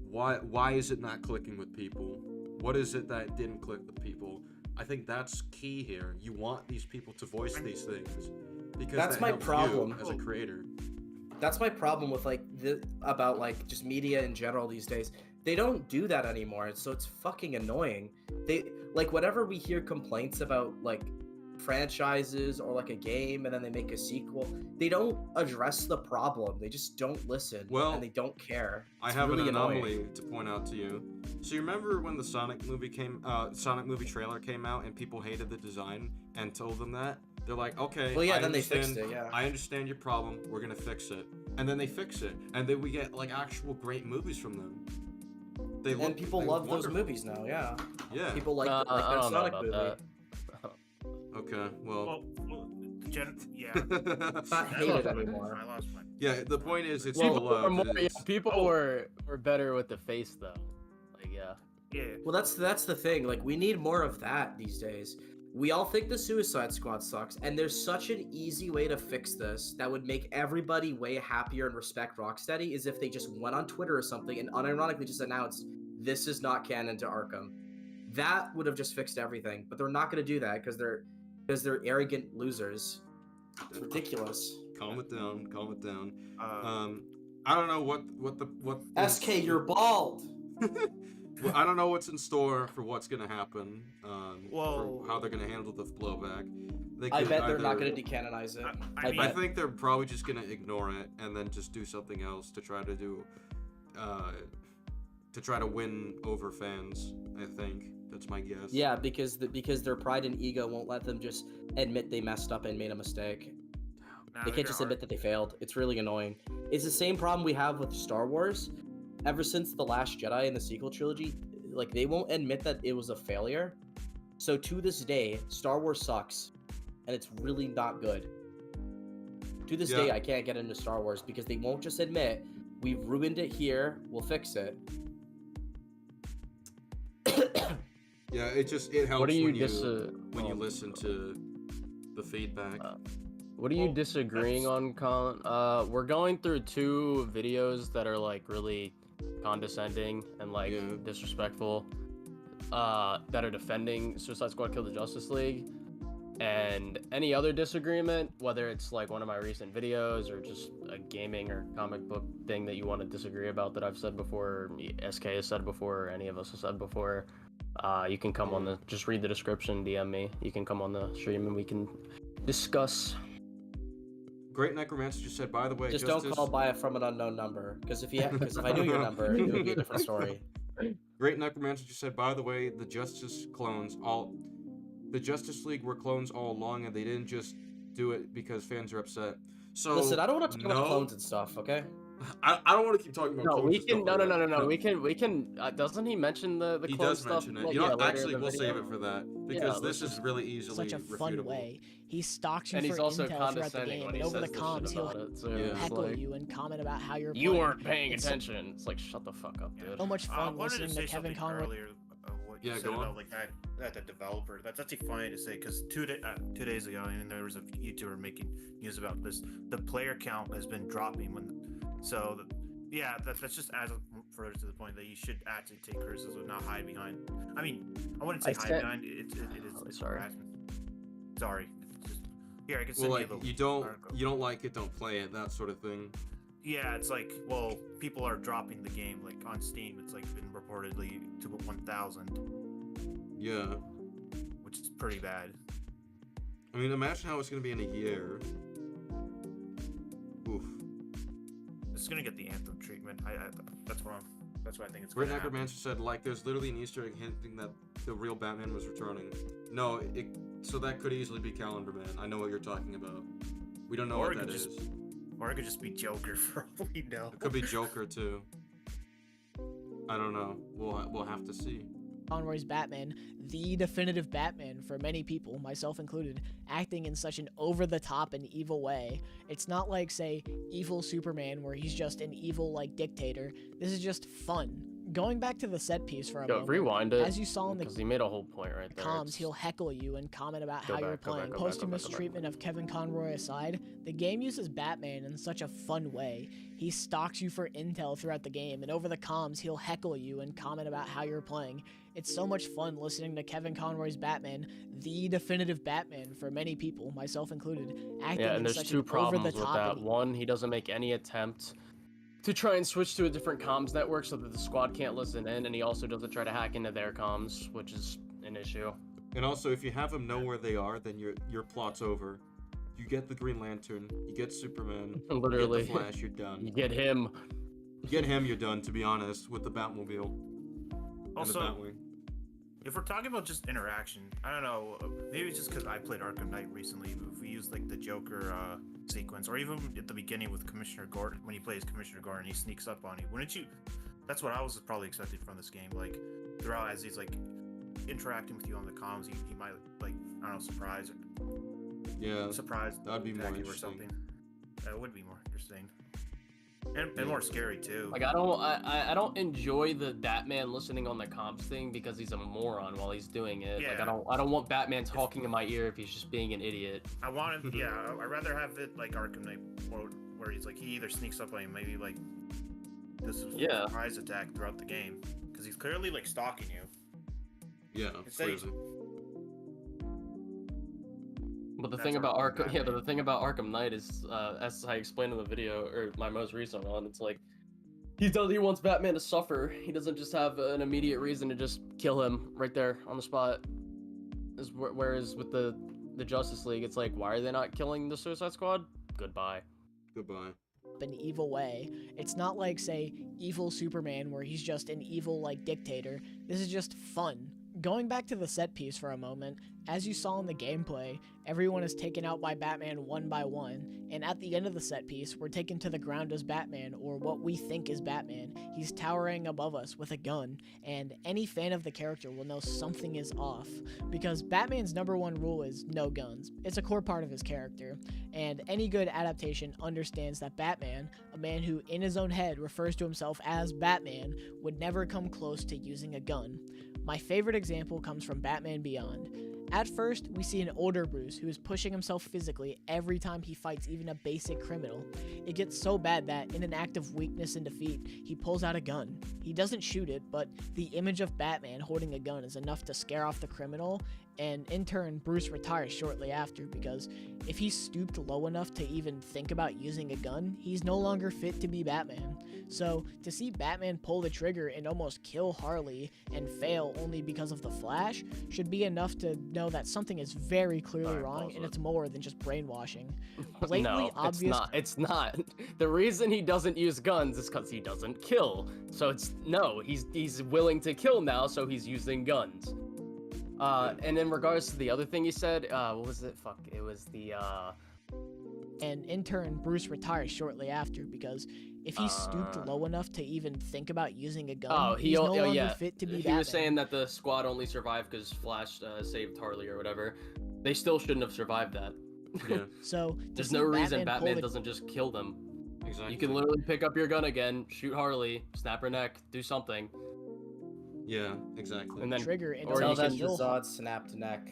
why is it not clicking with people? What is it that didn't click with people? I think that's key here. You want these people to voice these things because That's that my helps problem. you as a creator. That's my problem with like about like just media in general these days. They don't do that anymore, so it's fucking annoying. They like whenever we hear complaints about like franchises or like a game and then they make a sequel, they don't address the problem. They just don't listen. Well, and they don't care. I It's have really an annoying. anomaly to point out to you. So you remember when the Sonic movie trailer came out and people hated the design and told them that? They're like, okay, Well, yeah, I then they understand, fixed it, yeah. I understand your problem, we're gonna fix it. And then they fix it. And then we get like actual great movies from them. They And people they love look those wonderful. movies now, yeah. Yeah. People like I that don't know Sonic about movie. that. Okay, well. yeah. Not hated anymore. I lost my. Yeah, the point is it's People beloved. were more, It yeah, is- people were better with the face though. Like yeah. Yeah. Well, that's the thing. Like, we need more of that these days. We all think the Suicide Squad sucks, and there's such an easy way to fix this that would make everybody way happier and respect Rocksteady is if they just went on Twitter or something and unironically just announced, this is not canon to Arkham. That would have just fixed everything, but they're not going to do that because they're arrogant losers. It's ridiculous. Calm it down, calm it down. I don't know what SK, you're bald! Well, I don't know what's in store for what's gonna happen. Well- for how they're gonna handle the blowback. They I could bet they're not either- going to decanonize it. I mean- I think they're probably just gonna ignore it and then just do something else to try to do, to try to win over fans. I think that's my guess. Yeah, because their pride and ego won't let them just admit they messed up and made a mistake. Nah, They they're can't just gonna admit that they failed. It's really annoying. It's the same problem we have with Star Wars. Ever since The Last Jedi and the sequel trilogy, like they won't admit that it was a failure. So to this day, Star Wars sucks, and it's really not good. To this Yeah. day, I can't get into Star Wars because they won't just admit we've ruined it here. We'll fix it. Yeah, it helps What do you when you listen to the feedback. What are you Well, disagreeing that's- on, Colin? We're going through 2 videos that are like really condescending and like Yeah. disrespectful. That are defending Suicide Squad Kill the Justice League. And any other disagreement, whether it's like one of my recent videos or just a gaming or comic book thing that you want to disagree about that I've said before, or SK has said before, or any of us have said before, you can come on the, just read the description, DM me. You can come on the stream and we can discuss. Great Necromancer just said, by the way, Just Justice... don't call by it from an unknown number, because if I knew your number, it would be a different story. Great Necromancer just said, by the way, the Justice League were clones all along, and they didn't just do it because fans are upset. So Listen, I don't want to talk about no, clones and stuff, okay? I don't want to keep talking about No, clones. we and can. stuff No, like no, that. no, no, no. We can. Doesn't he mention the He clone does stuff? mention it. Well, You know, yeah, later actually, in the we'll video. save it for that because this let's is really easily Such a fun refutable. way. He stalks you And for he's also intel throughout the condescending game, when and he over the says this comms, shit he'll about it. So Yeah. it's heckle like, you and comment about how you're you playing. weren't paying It's attention. It's like, shut the fuck up, dude. so much I fun wanted listening to to say Kevin something Conroy. earlier. What you Yeah, said go on. about like that the developer. That's actually funny to say because 2 days ago, and there was a YouTuber making news about this. The player count has been dropping that's just adds further to the point that you should actually take criticism, not hide behind. I mean, I wouldn't say hide behind. It is. It's sorry. harassment. Sorry. It's just, here, I can Well, send like you the you don't article. like it, don't play it, that sort of thing. Yeah, it's like, well, people are dropping the game. Like on Steam, it's like been reportedly to 1,000, Yeah. which is pretty bad. I mean, imagine how it's gonna be in a year. Oof. It's gonna get the Anthem treatment. That's what I think it's Great gonna happen. Necromancer said, like, there's literally an Easter egg hinting that the real Batman was returning. No, so that could easily be Calendar Man. I know what you're talking about. We don't know Or what it that could is. just- Or it could just be Joker for all we know. It could be Joker too. I don't know. We'll have to see. Conroy's Batman, the definitive Batman for many people, myself included, acting in such an over-the-top and evil way. It's not like, say, evil Superman where he's just an evil, like, dictator. This is just fun. Going back to the set piece for a Yo, moment, rewind it. as you saw in the because he made a whole point right there. comms, It's- he'll heckle you and comment about Go how you're back, go back, playing. go back, go Posthumous back, go back. treatment of Kevin Conroy aside, the game uses Batman in such a fun way. He stalks you for intel throughout the game, and over the comms, he'll heckle you and comment about how you're playing. It's so much fun listening to Kevin Conroy's Batman, the definitive Batman for many people, myself included, acting Yeah, in and there's such 2 an problems with over-the-top that. and One, he doesn't make any attempt to try and switch to a different comms network so that the squad can't listen in, and he also doesn't try to hack into their comms, which is an issue. And also, if you have them know where they are, then your plot's over. You get the Green Lantern, you get Superman, Literally. you get the Flash, you're done. You get him. You get him, you're done. To be honest, with the Batmobile and the Also, Batwing. if we're talking about just interaction, I don't know. Maybe it's just because I played Arkham Knight recently. If we use like the Joker sequence, or even at the beginning with Commissioner Gordon, when he plays Commissioner Gordon, he sneaks up on you. Wouldn't you? That's what I was probably expecting from this game. Like throughout, as he's like interacting with you on the comms, he might like I don't know, surprise Yeah, that'd be more attack you or interesting. something. That would be more interesting. And more scary too. Like I don't enjoy the Batman listening on the comms thing because he's a moron while he's doing it. Like Yeah. I don't want Batman talking in my ear if he's just being an idiot. I want him. Yeah, I'd rather have it like Arkham Knight, where he's like he either sneaks up on you, maybe like this Yeah. surprise attack throughout the game, because he's clearly like stalking you. Yeah, It's like- crazy. But the That's thing about Arkham Arkham, yeah, but Batman. the thing about Arkham Knight is, as I explained in the video or my most recent one, it's like He wants Batman to suffer. He doesn't just have an immediate reason to just kill him right there on the spot. Whereas with the Justice League, it's like, why are they not killing the Suicide Squad? Goodbye. Goodbye. An evil way. It's not like, say, evil Superman where he's just an evil, like, dictator. This is just fun. Going back to the set piece for a moment, as you saw in the gameplay, everyone is taken out by Batman one by one, and at the end of the set piece, we're taken to the ground as Batman, or what we think is Batman. He's towering above us with a gun, and any fan of the character will know something is off, because Batman's #1 rule is no guns. It's a core part of his character, and any good adaptation understands that Batman, a man who in his own head refers to himself as Batman, would never come close to using a gun. My favorite example comes from Batman Beyond. At first, we see an older Bruce who is pushing himself physically every time he fights even a basic criminal. It gets so bad that, in an act of weakness and defeat, he pulls out a gun. He doesn't shoot it, but the image of Batman holding a gun is enough to scare off the criminal, and in turn, Bruce retires shortly after, because if he stooped low enough to even think about using a gun, he's no longer fit to be Batman. So, to see Batman pull the trigger and almost kill Harley and fail only because of the Flash should be enough to know that something is very clearly wrong, and it's more than just brainwashing. Blatantly No, obvious. it's not. The reason he doesn't use guns is because he doesn't kill. So he's willing to kill now, so he's using guns. And in regards to the other thing he said, what was it? Fuck, it was the And in turn, Bruce retires shortly after, because if he stooped low enough to even think about using a gun, he's no longer fit to be Batman. He was saying that the squad only survived because Flash saved Harley or whatever. They still shouldn't have survived that. Yeah. So there's no reason Batman doesn't just kill them. Exactly. You can literally pick up your gun again, shoot Harley, snap her neck, do something. Yeah, exactly. And then trigger and Tell that kill the Zod snapped neck.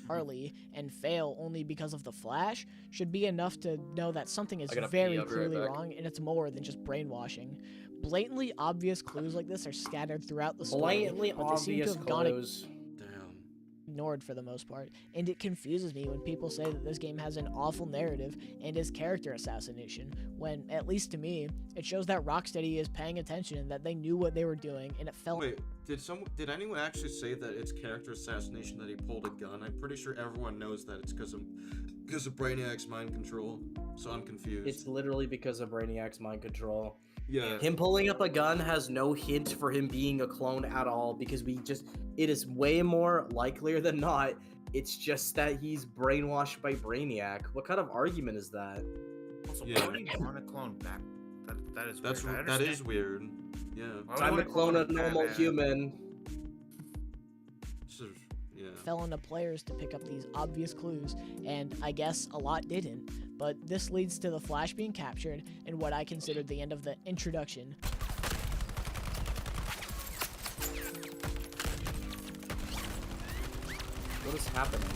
Harley and fail only because of the Flash should be enough to know that something is I gotta very pee, I'll be right clearly back. wrong, and it's more than just brainwashing. Blatantly obvious clues like this are scattered throughout the story, Blatantly but they seem to obvious have gone clues. Damn. ignored for the most part, and it confuses me when people say that this game has an awful narrative and is character assassination, when, at least to me, it shows that Rocksteady is paying attention and that they knew what they were doing, and it felt... Wait, did anyone actually say that it's character assassination that he pulled a gun? I'm pretty sure everyone knows that it's because of Brainiac's mind control, so I'm confused. It's literally because of Brainiac's mind control. Yeah. Him pulling up a gun has no hint for him being a clone at all, because it is way more likelier than not. It's just that he's brainwashed by Brainiac. What kind of argument is that? Also, Yeah. why would he want to clone back? That is That's weird. that is weird. Yeah. Why would he Time to wanna clone a Batman? normal human. This is- yeah. fell into players to pick up these obvious clues, and I guess a lot didn't. But this leads to the Flash being captured, and what I consider the end of the introduction. What is happening?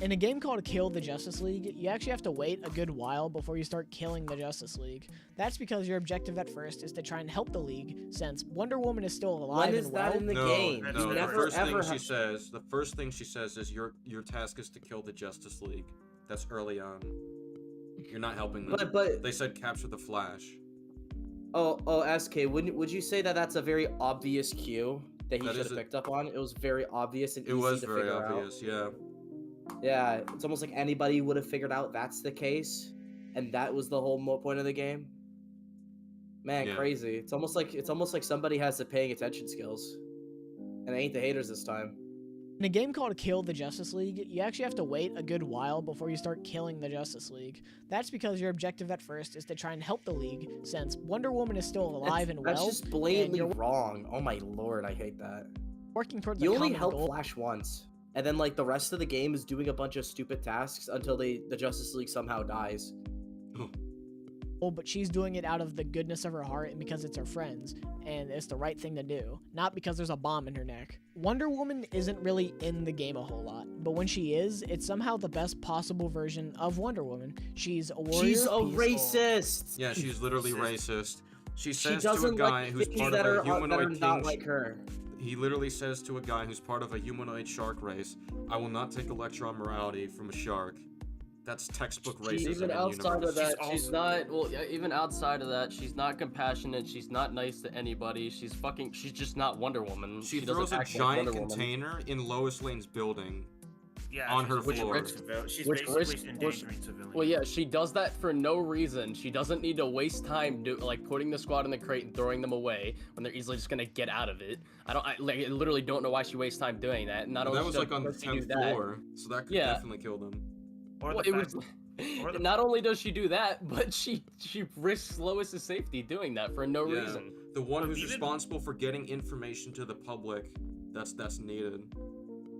In a game called Kill the Justice League, you actually have to wait a good while before you start killing the Justice League. That's because your objective at first is to try and help the League, since Wonder Woman is still alive When is and that well. in the No, game? That's no. You The never first ever thing she says is your task is to kill the Justice League. That's early on. You're not helping them. But They said capture the Flash. SK, would you say that that's a very obvious cue that he That should is have a- picked up on? It was very obvious and It easy was to very figure obvious, yeah. out. Yeah, it's almost like anybody would have figured out that's the case, and that was the whole point of the game. Man, Yeah. crazy. It's almost like somebody has the paying attention skills, and it ain't the haters this time. In a game called Kill the Justice League, you actually have to wait a good while before you start killing the Justice League. That's because your objective at first is to try and help the League, since Wonder Woman is still alive and well. That's just blatantly you're wrong. Oh my lord, I hate that. working towards You the only common help goal. Flash once, and then like the rest of the game is doing a bunch of stupid tasks until the Justice League somehow dies. But she's doing it out of the goodness of her heart and because it's her friends, and it's the right thing to do, not because there's a bomb in her neck. Wonder Woman isn't really in the game a whole lot, but when she is, it's somehow the best possible version of Wonder Woman. She's a warrior. She's a peaceful- racist. Yeah, she's literally racist. She She says to a doesn't guy like who's things part that of a are humanoid not king. like her. He literally says to a guy who's part of a humanoid shark race, I will not take a lecture on morality from a shark. That's textbook She's racism even in outside universe. of that, She's she's also- not. Well, yeah, even outside of that, she's not compassionate. She's not nice to anybody. She's fucking. She's just not Wonder Woman. She doesn't throws a act like giant Wonder Woman. container in Lois Lane's building. Yeah, On she's her a floor. She's Which basically risk- endangering civilians. Well, yeah, she does that for no reason. She doesn't need to waste time like putting the squad in the crate and throwing them away when they're easily just gonna get out of it. I literally don't know why she wastes time doing that. Not But only that was like on the does she do 10th that, floor, so that could Yeah. definitely kill them. Or well, the it fact, was. or the- Not only does she do that, but she risks Lois's safety doing that for no Yeah. reason. The one who's Even- responsible for getting information to the public, that's needed.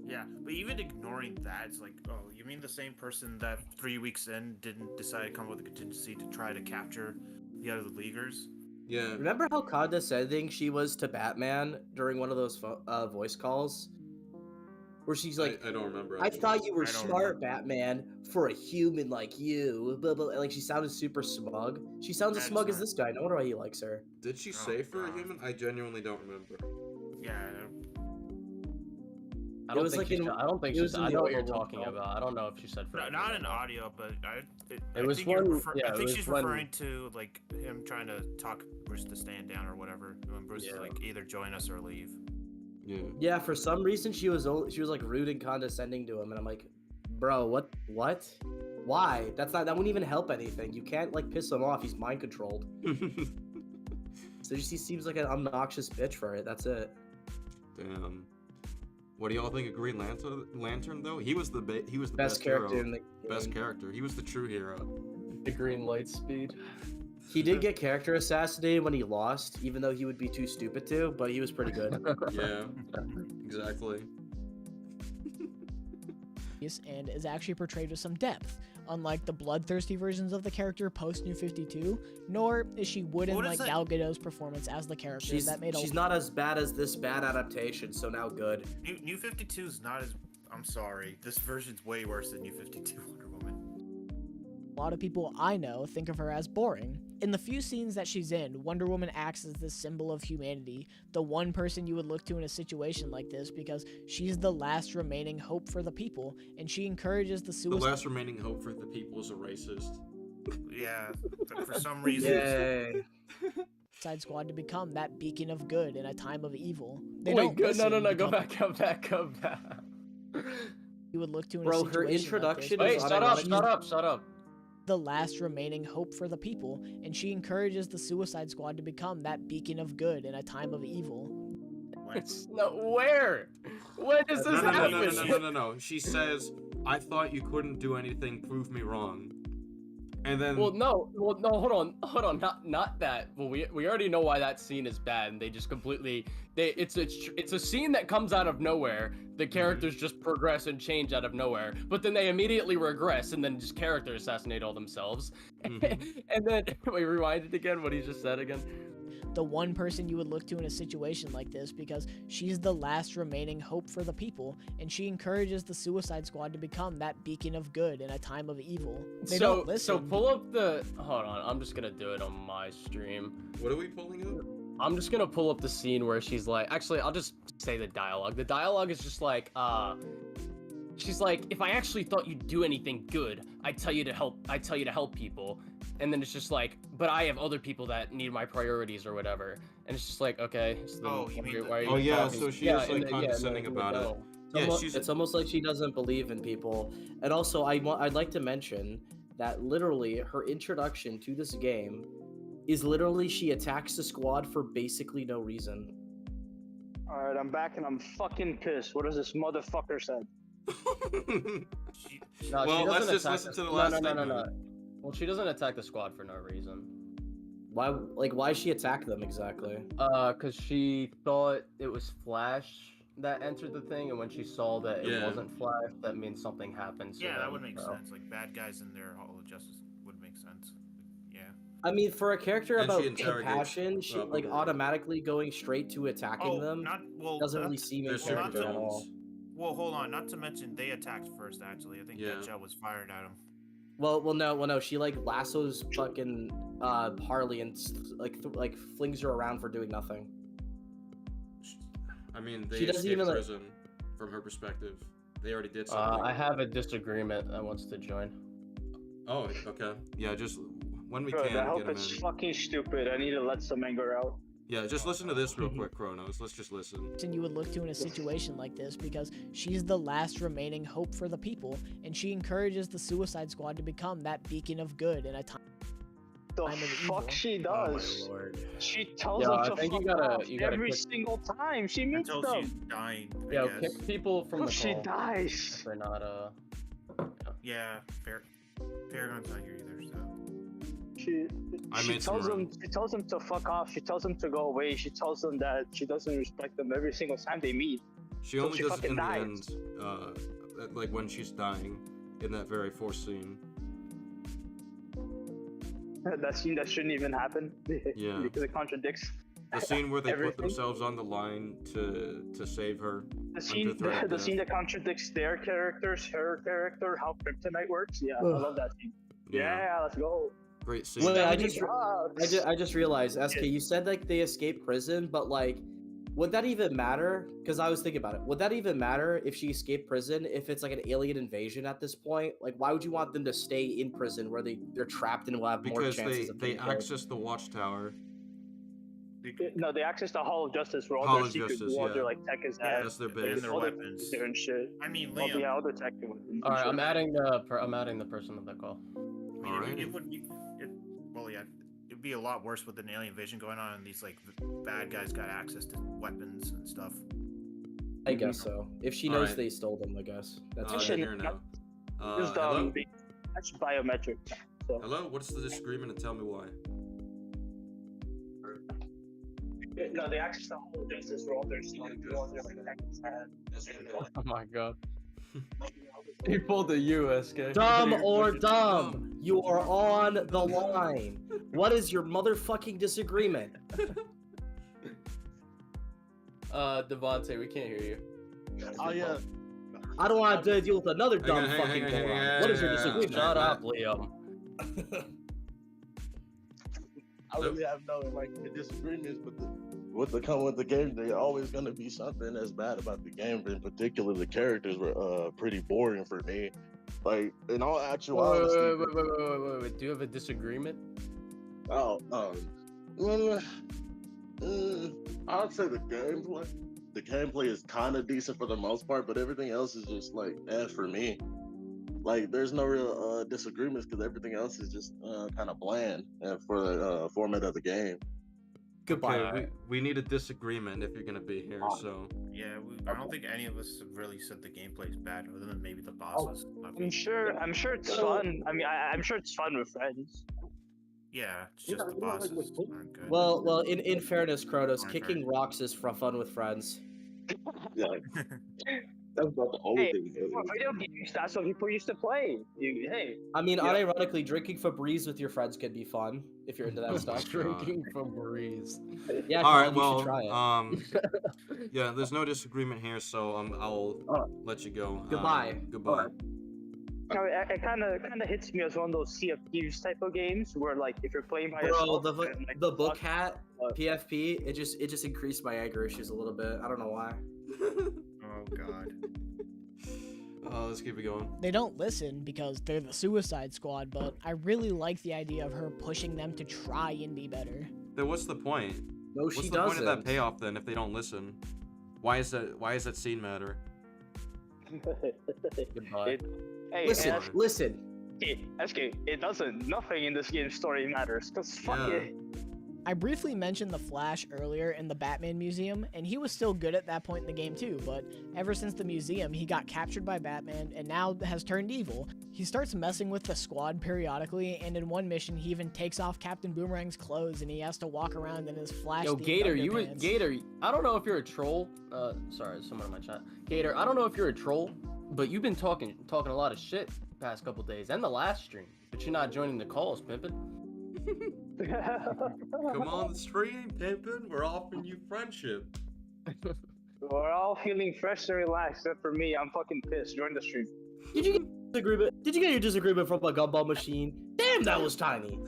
yeah, but even ignoring that, it's like, oh, you mean the same person that 3 weeks in didn't decide to come up with a contingency to try to capture the other Leaguers? Yeah. Remember how condescending she was to Batman during one of those voice calls? Where she's like, I don't remember. I actually. thought you were I don't smart, Batman, for a human like you. Blah, blah. Like, she sounded super smug. She sounds as That's smug as not- this guy. No wonder why he likes her. Did she Oh, say for a God. human? I genuinely don't remember. Yeah, I don't was think like she in- said- I don't think it she was said. in I the know what you're Overlord talking call. about. I don't know if she said for. not in audio, but I was think you're when- yeah, I it think was she's when- referring to like him trying to talk Bruce to stand down or whatever. When Bruce is Yeah. like either join us or leave. Yeah. Yeah, for some reason she was like rude and condescending to him, and I'm like, bro, what? Why? That wouldn't even help anything. You can't like piss him off. He's mind controlled. So he seems like an obnoxious bitch for it. That's it. Damn. What do y'all think of Green Lantern though? He was the Best character hero. in the Best game. character. He was the true hero. The green light speed. He did get character assassinated when he lost, even though he would be too stupid to. But he was pretty good. Yeah. Exactly. And is actually portrayed with some depth, unlike the bloodthirsty versions of the character post New 52, nor is she wooden What is like that? Gal Gadot's performance as the character She's that made a not as bad as this bad adaptation, so now good. New 52 is not as. I'm sorry, this version's way worse than New 52 Wonder Woman. lot of people I know think of her as boring. In the few scenes that she's in, Wonder Woman acts as this symbol of humanity, the one person you would look to in a situation like this because she's the last remaining hope for the people, and she encourages the The suicide last remaining hope for the people is a racist. Yeah, for some reason. Yay. Squad to become that beacon of good in a time of evil. They Wait, don't go, no, listen no, go because back, go back. You would look to in Bro, a her situation introduction like Wait, this, shut up, unironically- shut up. the last remaining hope for the people, and she encourages the Suicide Squad to become that beacon of good in a time of evil. It's no where? When does this No, no, no, happen? no, no, no, no, no. She says, "I thought you couldn't do anything. Prove me wrong." And then, Well, no, hold on, not that. Well, we already know why that scene is bad, and they just completely it's a scene that comes out of nowhere. The characters just progress and change out of nowhere, but then they immediately regress and then just character assassinate all themselves. Mhm. And then wait, rewind it again. What he just said again? The one person you would look to in a situation like this because she's the last remaining hope for the people, and she encourages the Suicide Squad to become that beacon of good in a time of evil. They don't listen. So pull up the. Hold on, I'm just gonna do it on my stream. what are we pulling up? I'm just gonna pull up the scene where she's like, actually, I'll just say the dialogue. The dialogue is just like, she's like, if I actually thought you'd do anything good, I'd tell you to help people. And then it's just like, but I have other people that need my priorities or whatever. And it's just like, okay. So then Oh, you mean why are Oh, you yeah, talking? so she is, like, in the- condescending in the about it. middle. Yeah, she's It's almost like she doesn't believe in people. And also, I'd like to mention that literally her introduction to this game is literally she attacks the squad for basically no reason. Alright, I'm back and I'm fucking pissed. What does this motherfucker say? She, No, Well, she let's doesn't just attack listen the- to the no, last no, no, no, statement. no. Well, she doesn't attack the squad for no reason. Why she attack them exactly? Cause she thought it was Flash that entered the thing, and when she saw that it Yeah. wasn't Flash, that means something happened. To yeah, that them, would make so. sense. Like bad guys in their Hall of Justice would make sense. Yeah. I mean, for a character And she about interrogates, compassion, she like Wolverine. automatically going straight to attacking Oh, them not well. doesn't not- really seem in They're super character at all. villains. Well, hold on. Not to mention they attacked first. Actually, I think Yeah. that shot was fired at him. Well, no. She like lassos fucking Harley and like flings her around for doing nothing. I mean, they She doesn't escaped even, like- prison from her perspective. They already did something. I have a disagreement that wants to join. Oh, okay. Yeah, just when we Bro, can the get help him is in. fucking stupid. I need to let some anger out. Yeah, just listen to this real quick, Kronos. Let's just listen. You would look to in a situation like this because she's the last remaining hope for the people, and she encourages the Suicide Squad to become that beacon of good in a time The of fuck evil. she Oh my does. lord. She tells Yeah, them I to think fuck you gotta- off you gotta every click- single time she meets Until them. she's dying, I Yo, guess. kick people from the Until she call dies. if they're not Yeah, Paragon's not here either, so. She I she made some tells them room. she tells them to fuck off. She tells them to go away. She tells them that she doesn't respect them every single time they meet. She So only she does it in the fucking end, like when she's dying, in that very forced scene. That scene that shouldn't even happen. Yeah. Because it contradicts. The scene where they put Everything. themselves on the line to save her. The scene, Under threat of the death. scene that contradicts their characters, her character, how Kryptonite works. Yeah, I love that scene. Yeah, let's go. Great scene. Wait, I 70 just bucks. I just realized, SK, you said like they escaped prison, but like, would that even matter? Because I was thinking about it. Would that even matter if she escaped prison? If it's like an alien invasion at this point, like why would you want them to stay in prison where they're trapped and will have more Because chances of they getting killed? access the watchtower. No, they access the Hall of Justice where all Hall their of secret, Justice, all yeah. their like tech is Yeah, at. That's their and base. their All their weapons. and shit. I mean, All, Liam. yeah, all their tech and weapons. All right, and I'm adding the person of that call. I mean, Alright. Well, yeah, it'd be a lot worse with an alien invasion going on, and these like bad guys got access to weapons and stuff. I guess so. If she knows Alright. they stole them, I guess that's They're shit. here now. Just Hello? that's biometric. So Hello? What's the disagreement and tell me why? no, they access the Hall of Justice where all their secret, all their like tech is at. Oh my god. He pulled the USK. dumb or dumb. You are on the line. What is your motherfucking disagreement? Devontae, we can't hear you. Oh yeah. I don't want to deal with another dumb Hang on, fucking hang on, moron. hang on, What is your hang on. disagreement? Shut up, Liam. I really have no like disagreements with the game. There's always gonna be something that's bad about the game. But in particular, the characters were pretty boring for me. Like in all actuality, Wait. Do you have a disagreement? I'd say the gameplay. The gameplay is kind of decent for the most part, but everything else is just like for me. Like there's no real disagreements because everything else is just kind of bland for the format of the game. Goodbye. Okay, we need a disagreement if you're gonna be here, so. Yeah, I don't think any of us have really said the gameplay is bad, other than maybe the bosses. not I'm being- sure it's fun. I mean, I'm sure it's fun with friends. Yeah, it's just the bosses aren't good. Well, in fairness, Kronos, Alright, kicking rocks is for fun with friends. Yeah, that's about the only Hey, thing. for video games, that's what people used to play. Hey, I mean, Yeah. unironically, drinking Febreze with your friends could be fun if you're into that stuff. Drinking from Breeze. Yeah, All right, Colin, you should well, try it. yeah, there's no disagreement here, so I'll let you go. Goodbye. Goodbye. it kind of hits me as one of those Sea of Thieves type of games where like if you're playing by Bro, yourself, the and, like, the book fuck- hat PFP, it just increased my anger issues a little bit. I don't know why. Oh god. Let's keep it going. They don't listen because they're the Suicide Squad, but I really like the idea of her pushing them to try and be better. Then what's the point? No, What's she the point doesn't. of that payoff then if they don't listen? Why is that scene matter? Goodbye. Hey, Listen, and listen. SK, it doesn't. Nothing in this game's story matters. Cause fuck Yeah. it. I briefly mentioned the Flash earlier in the Batman Museum, and he was still good at that point in the game too, but ever since the museum, he got captured by Batman and now has turned evil. He starts messing with the squad periodically, and in one mission, he even takes off Captain Boomerang's clothes and he has to walk around in his Flash. Yo, Gator, Gator, I don't know if you're a troll. Sorry, someone in my chat. Gator, I don't know if you're a troll, but you've been talking a lot of shit the past couple days and the last stream, but you're not joining the calls, pimpin'. Come on the stream, pimpin'. We're offering you friendship. We're all feeling fresh and relaxed, except for me. I'm fucking pissed. Join the stream. Did you get disagreement? Did you get your disagreement from a gumball machine? Damn, that was tiny.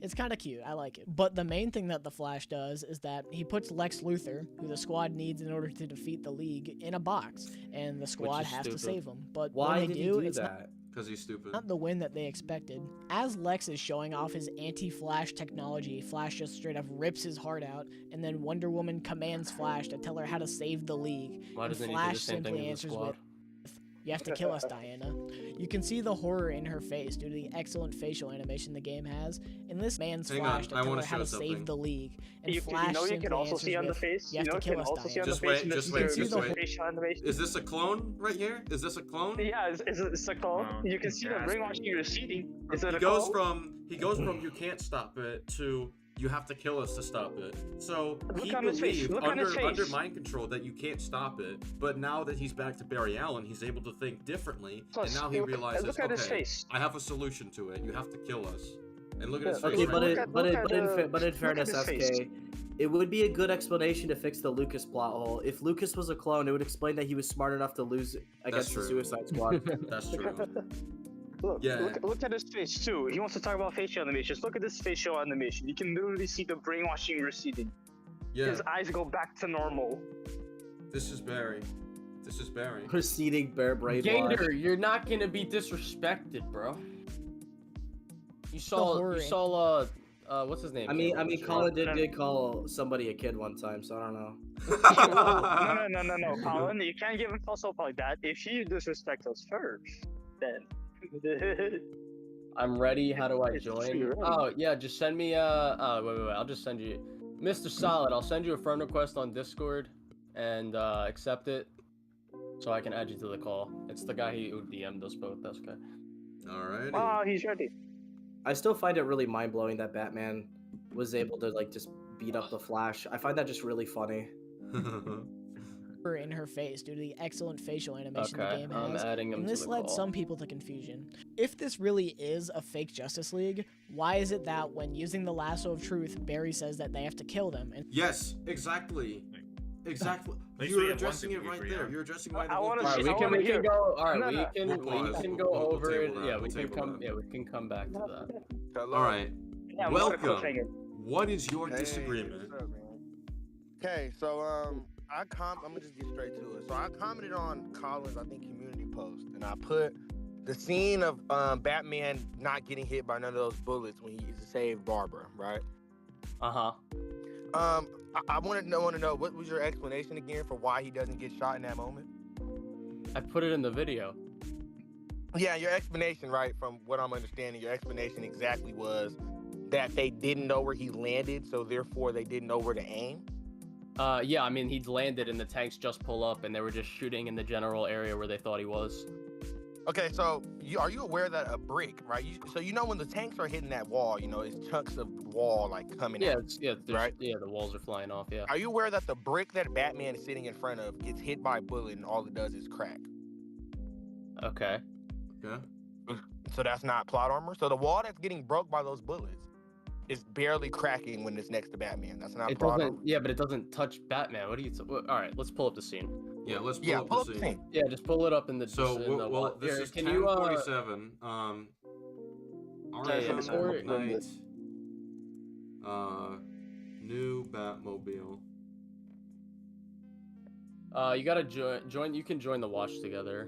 It's kind of cute, I like it. But the main thing that the Flash does is that he puts Lex Luthor, who the squad needs in order to defeat the League, in a box, and the squad is has to stupid. save him. But Why when they did do, he do it's not that? Because he's stupid. Not the win that they expected. As Lex is showing off his anti-Flash technology, Flash just straight up rips his heart out, and then Wonder Woman commands Flash to tell her how to save the League. Why And doesn't he do the Flash same thing simply in the answers squad? with, "You have to kill us, Diana." You can see the horror in her face due to the excellent facial animation the game has. In this man's Hang Flash on, to I tell wanna her how show to something. save the League. And You Flash know you simply can also answers see on the with, face. "You have You know to you kill can us, also see on Diana." the Just face. wait, in just this wait, video, just the wait. facial animation. Is this a clone right here? Is this a clone? Yeah, it's a clone. You can see the brainwashing receding. Is it He a goes clone? from you can't stop it to you have to kill us to stop it. So Look he on his face, believed look on his under face. mind control that you can't stop it. But now that he's back to Barry Allen, he's able to think differently, and now he realizes, look at his okay, face. I have a solution to it. You have to kill us. And look at his Yeah, face. Okay, right but here. in fairness, his face. SK, it would be a good explanation to fix the Lucas plot hole. If Lucas was a clone, it would explain that he was smart enough to lose against the true. Suicide Squad. That's true. Look, Yeah. look at his face too. He wants to talk about facial animations. Look at this facial animation. You can literally see the brainwashing receding. Yeah, His eyes go back to normal. this is Barry. This is Barry. Proceeding bear brainwash. Gator, you're not gonna be disrespected, bro. You saw, what's his name? I mean, Colin did call somebody a kid one time, so I don't know. No, Colin, you can't give him false hope like that. If you disrespect us first, then. I'm ready. How do I It's join? true, right? Oh yeah, just send me wait. I'll just send you, Mr. Solid. I'll send you a friend request on Discord, and accept it, so I can add you to the call. It's the guy who DM'd us both. That's okay. Alrighty. Oh, he's ready. I still find it really mind blowing that Batman was able to like just beat up the Flash. I find that just really funny. In her face due to the excellent facial animation the Okay, game I'm has. adding him And to this the led call. some people to confusion. If this really is a fake Justice League, why is it that when using the lasso of truth, Barry says that they have to kill them? And Yes, exactly. Exactly. least we You're had one addressing thing it we right agree there. on. You're addressing why I wanna Alright, see- we I can wanna hear- go. Alright, No, we no. can We'll pause. go We'll over it. table that. Yeah, We'll we can table come. that. Yeah, we can come back to that. Hello? All right. Yeah, what a Welcome. cliffhanger. What is your Hey, disagreement? what's up, man? Okay, so I'm gonna just get straight to it. So I commented on Colin's, I think, community post, and I put the scene of Batman not getting hit by none of those bullets when he saved Barbara, right? I want to know what was your explanation again for why he doesn't get shot in that moment? I put it in the video. Yeah, your explanation, right? From what I'm understanding, your explanation exactly was that they didn't know where he landed, so therefore they didn't know where to aim. Yeah, I mean, he'd landed and the tanks just pull up and they were just shooting in the general area where they thought he was. Okay, so are you aware that a brick, right? So you know when the tanks are hitting that wall, it's chunks of wall like coming Yeah, out. Right? Yeah, the walls are flying off, yeah. Are you aware that the brick that Batman is sitting in front of gets hit by a bullet and all it does is crack? Okay. Yeah. So that's not plot armor. So the wall that's getting broke by those bullets is barely cracking when it's next to Batman. That's not It plot doesn't, armor. yeah, but it doesn't touch Batman. What are you, alright, let's pull up the scene. Yeah, let's pull Yeah, up pull the up the scene. scene. Yeah, just pull it up in the, So, just in the well, this here, is can you, 10:47. yeah, Arkham or- Knight. New Batmobile. You gotta join, you can join the watch together.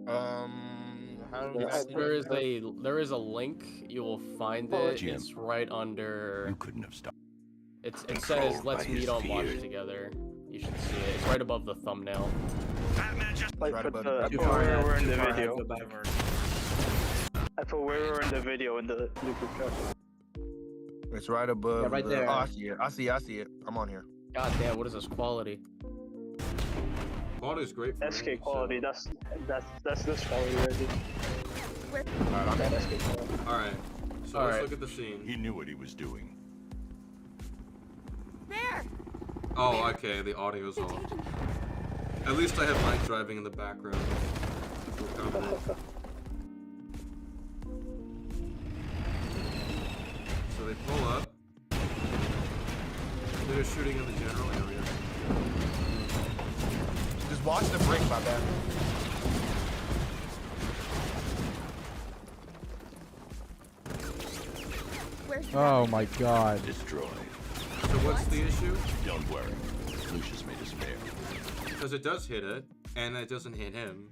How do we There is a link. You will find Oh, it. Jim. It's right under. You couldn't have stopped. It Controlled says "Let's by meet his on watch fears." together." You should see it. It's right above the thumbnail. Like, Right put above the, the- I Too put far where ahead, we were in too the far ahead, video. go back. I put where we were in the video in the group chat. It's right above. Yeah, right the- there. Oh, I see it. I'm on here. God damn, what is this quality? Quality is great for SK me, quality. so- That's this quality right here. Alright, I'm That SK quality. All right. So All let's right. look at the scene. He knew what he was doing. Oh, okay. The audio's off. At least I have Mike driving in the background. We're comfortable. So they pull up. They're shooting in the general area. Just watch the brick, my bad. Oh my god. Destroyed. So what's the issue? Don't worry. Lucius made us fair. Because it does hit it, and it doesn't hit him.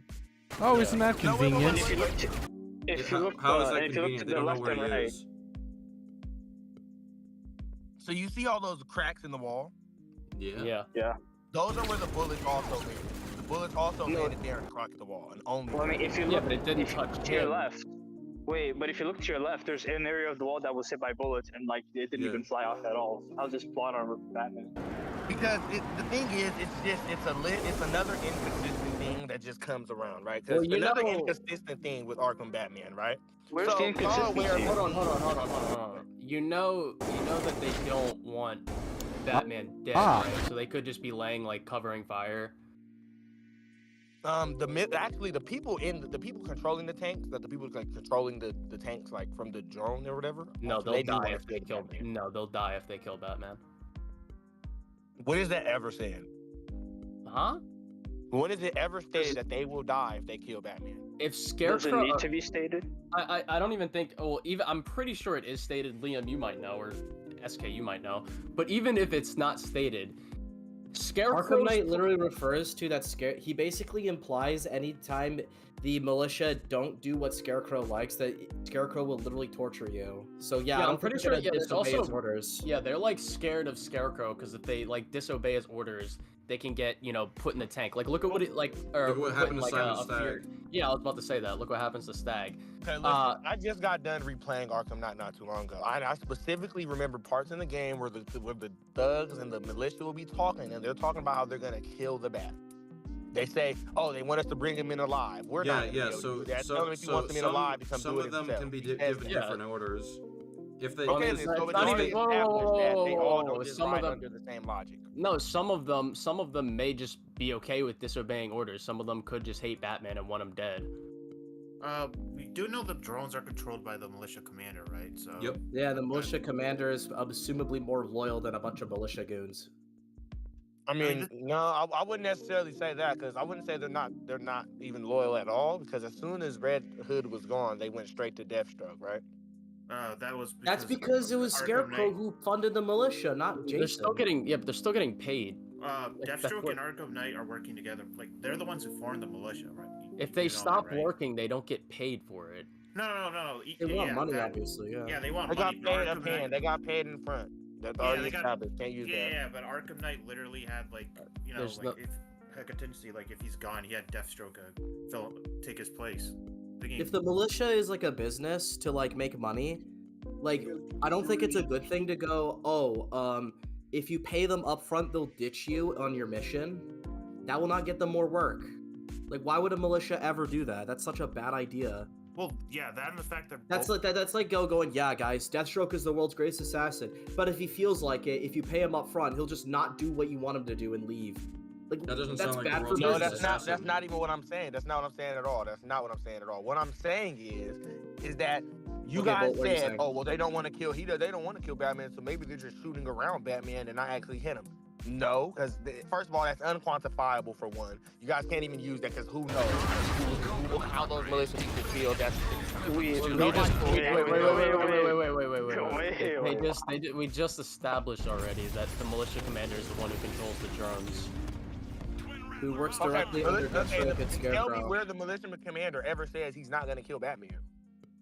Oh, isn't that No, wait, wait, convenient? wait, wait, wait. if you look, How is that if you look convenient? to They the don't know left where and he right, is. So you see all those cracks in the wall? Yeah. Yeah. Those are where the bullets also landed. The bullets also No. landed there and cracked the wall, and only. well, I mean, if you Yeah, look, but it didn't if you touch look to your him. left. Wait, but if you look to your left, there's an area of the wall that was hit by bullets, and like it didn't Yeah. even fly off at all. How's this plot armor for Batman? Because the thing is, it's another inconsistent thing that just comes around, right? Well, Because you another know- inconsistent thing with Arkham Batman, right? Where's So, the y'all inconsistency? aware- Hold on. You know that they don't want Batman dead, Ah. right? So they could just be laying like covering fire. The people controlling the tanks, the people like controlling the tanks like from the drone or whatever. No, so they'll do die wanna if they kill. Batman. No, they'll die if they kill Batman. What is that ever saying? Huh? When is it ever stated that they will die if they kill Batman? If Does it Scarecrow, need to be stated? I don't even think. Well, even I'm pretty sure it is stated. Liam, you might know, or SK, you might know. But even if it's not stated, Scarecrow. Arkham Knight literally refers to that he basically implies anytime the militia don't do what Scarecrow likes, that Scarecrow will literally torture you. So yeah, Yeah, I I'm don't pretty think sure. they're Yeah, gonna there's disobey also his orders. Yeah, they're like scared of Scarecrow because if they like disobey his orders, they can get put in the tank. Like look at what it like. Or Look what put happened in, to like, Simon a fear- Stagg. Yeah, I was about to say that. Look what happens to Stag. Okay, listen, I just got done replaying Arkham Knight not too long ago. I specifically remember parts in the game where the thugs and the militia will be talking, and they're talking about how they're gonna kill the Bat. They say, "Oh, they want us to bring him in alive. We're not gonna kill you. Tell him if he wants him in alive, he come some do it of them himself." can be He says given that. different orders. If they, Okay, I mean, then, so it's it's not already even- whoa, established that they all whoa, don't just some of ride them- under the same logic. No, some of them may just be okay with disobeying orders. Some of them could just hate Batman and want him dead. We do know the drones are controlled by the militia commander, right? So. Yep. Yeah, the militia commander is assumably more loyal than a bunch of militia goons. I mean, no, I wouldn't necessarily say that because I wouldn't say they're not even loyal at all. Because as soon as Red Hood was gone, they went straight to Deathstroke, right? That was. That's because it was Arkham Scarecrow Knight- who funded the militia, not Jason. They're still getting but they're still getting paid. that's Deathstroke what- and Arkham Knight are working together. Like they're the ones who formed the militia, right? If they You know that, stop right? working, they don't get paid for it. No. They want yeah, money, that- obviously. Yeah. Yeah, they want They got money. paid but up Arkham Knight- hand. They got paid in front. That's Yeah, already they got- established. Can't use that. Yeah, but Arkham Knight literally had like There's like if a contingency, like if he's gone, he had Deathstroke take his place. If the militia is like a business to like make money, like I don't think it's a good thing to go, if you pay them up front, they'll ditch you on your mission. That will not get them more work. Like, why would a militia ever do that? That's such a bad idea. Well, yeah, that and the fact that That's like going, yeah, guys, Deathstroke is the world's greatest assassin. But if he feels like it, if you pay him up front, he'll just not do what you want him to do and leave. Like That doesn't that's sound like bad the for world's No, business. that's not even what I'm saying. That's not what I'm saying at all. That's not what I'm saying at all. What I'm saying is that you Okay, guys but what are you said, saying? oh well, they don't want to kill. They don't want to kill Batman, so maybe they're just shooting around Batman and not actually hit him. No, because first of all, that's unquantifiable for one. You guys can't even use that because who knows how those militia people feel. That's We just established already that the militia commander is the one who controls the drones. Who works Okay, directly under Deathstroke and tell me Scarecrow. where the militia commander ever says he's not going to kill Batman.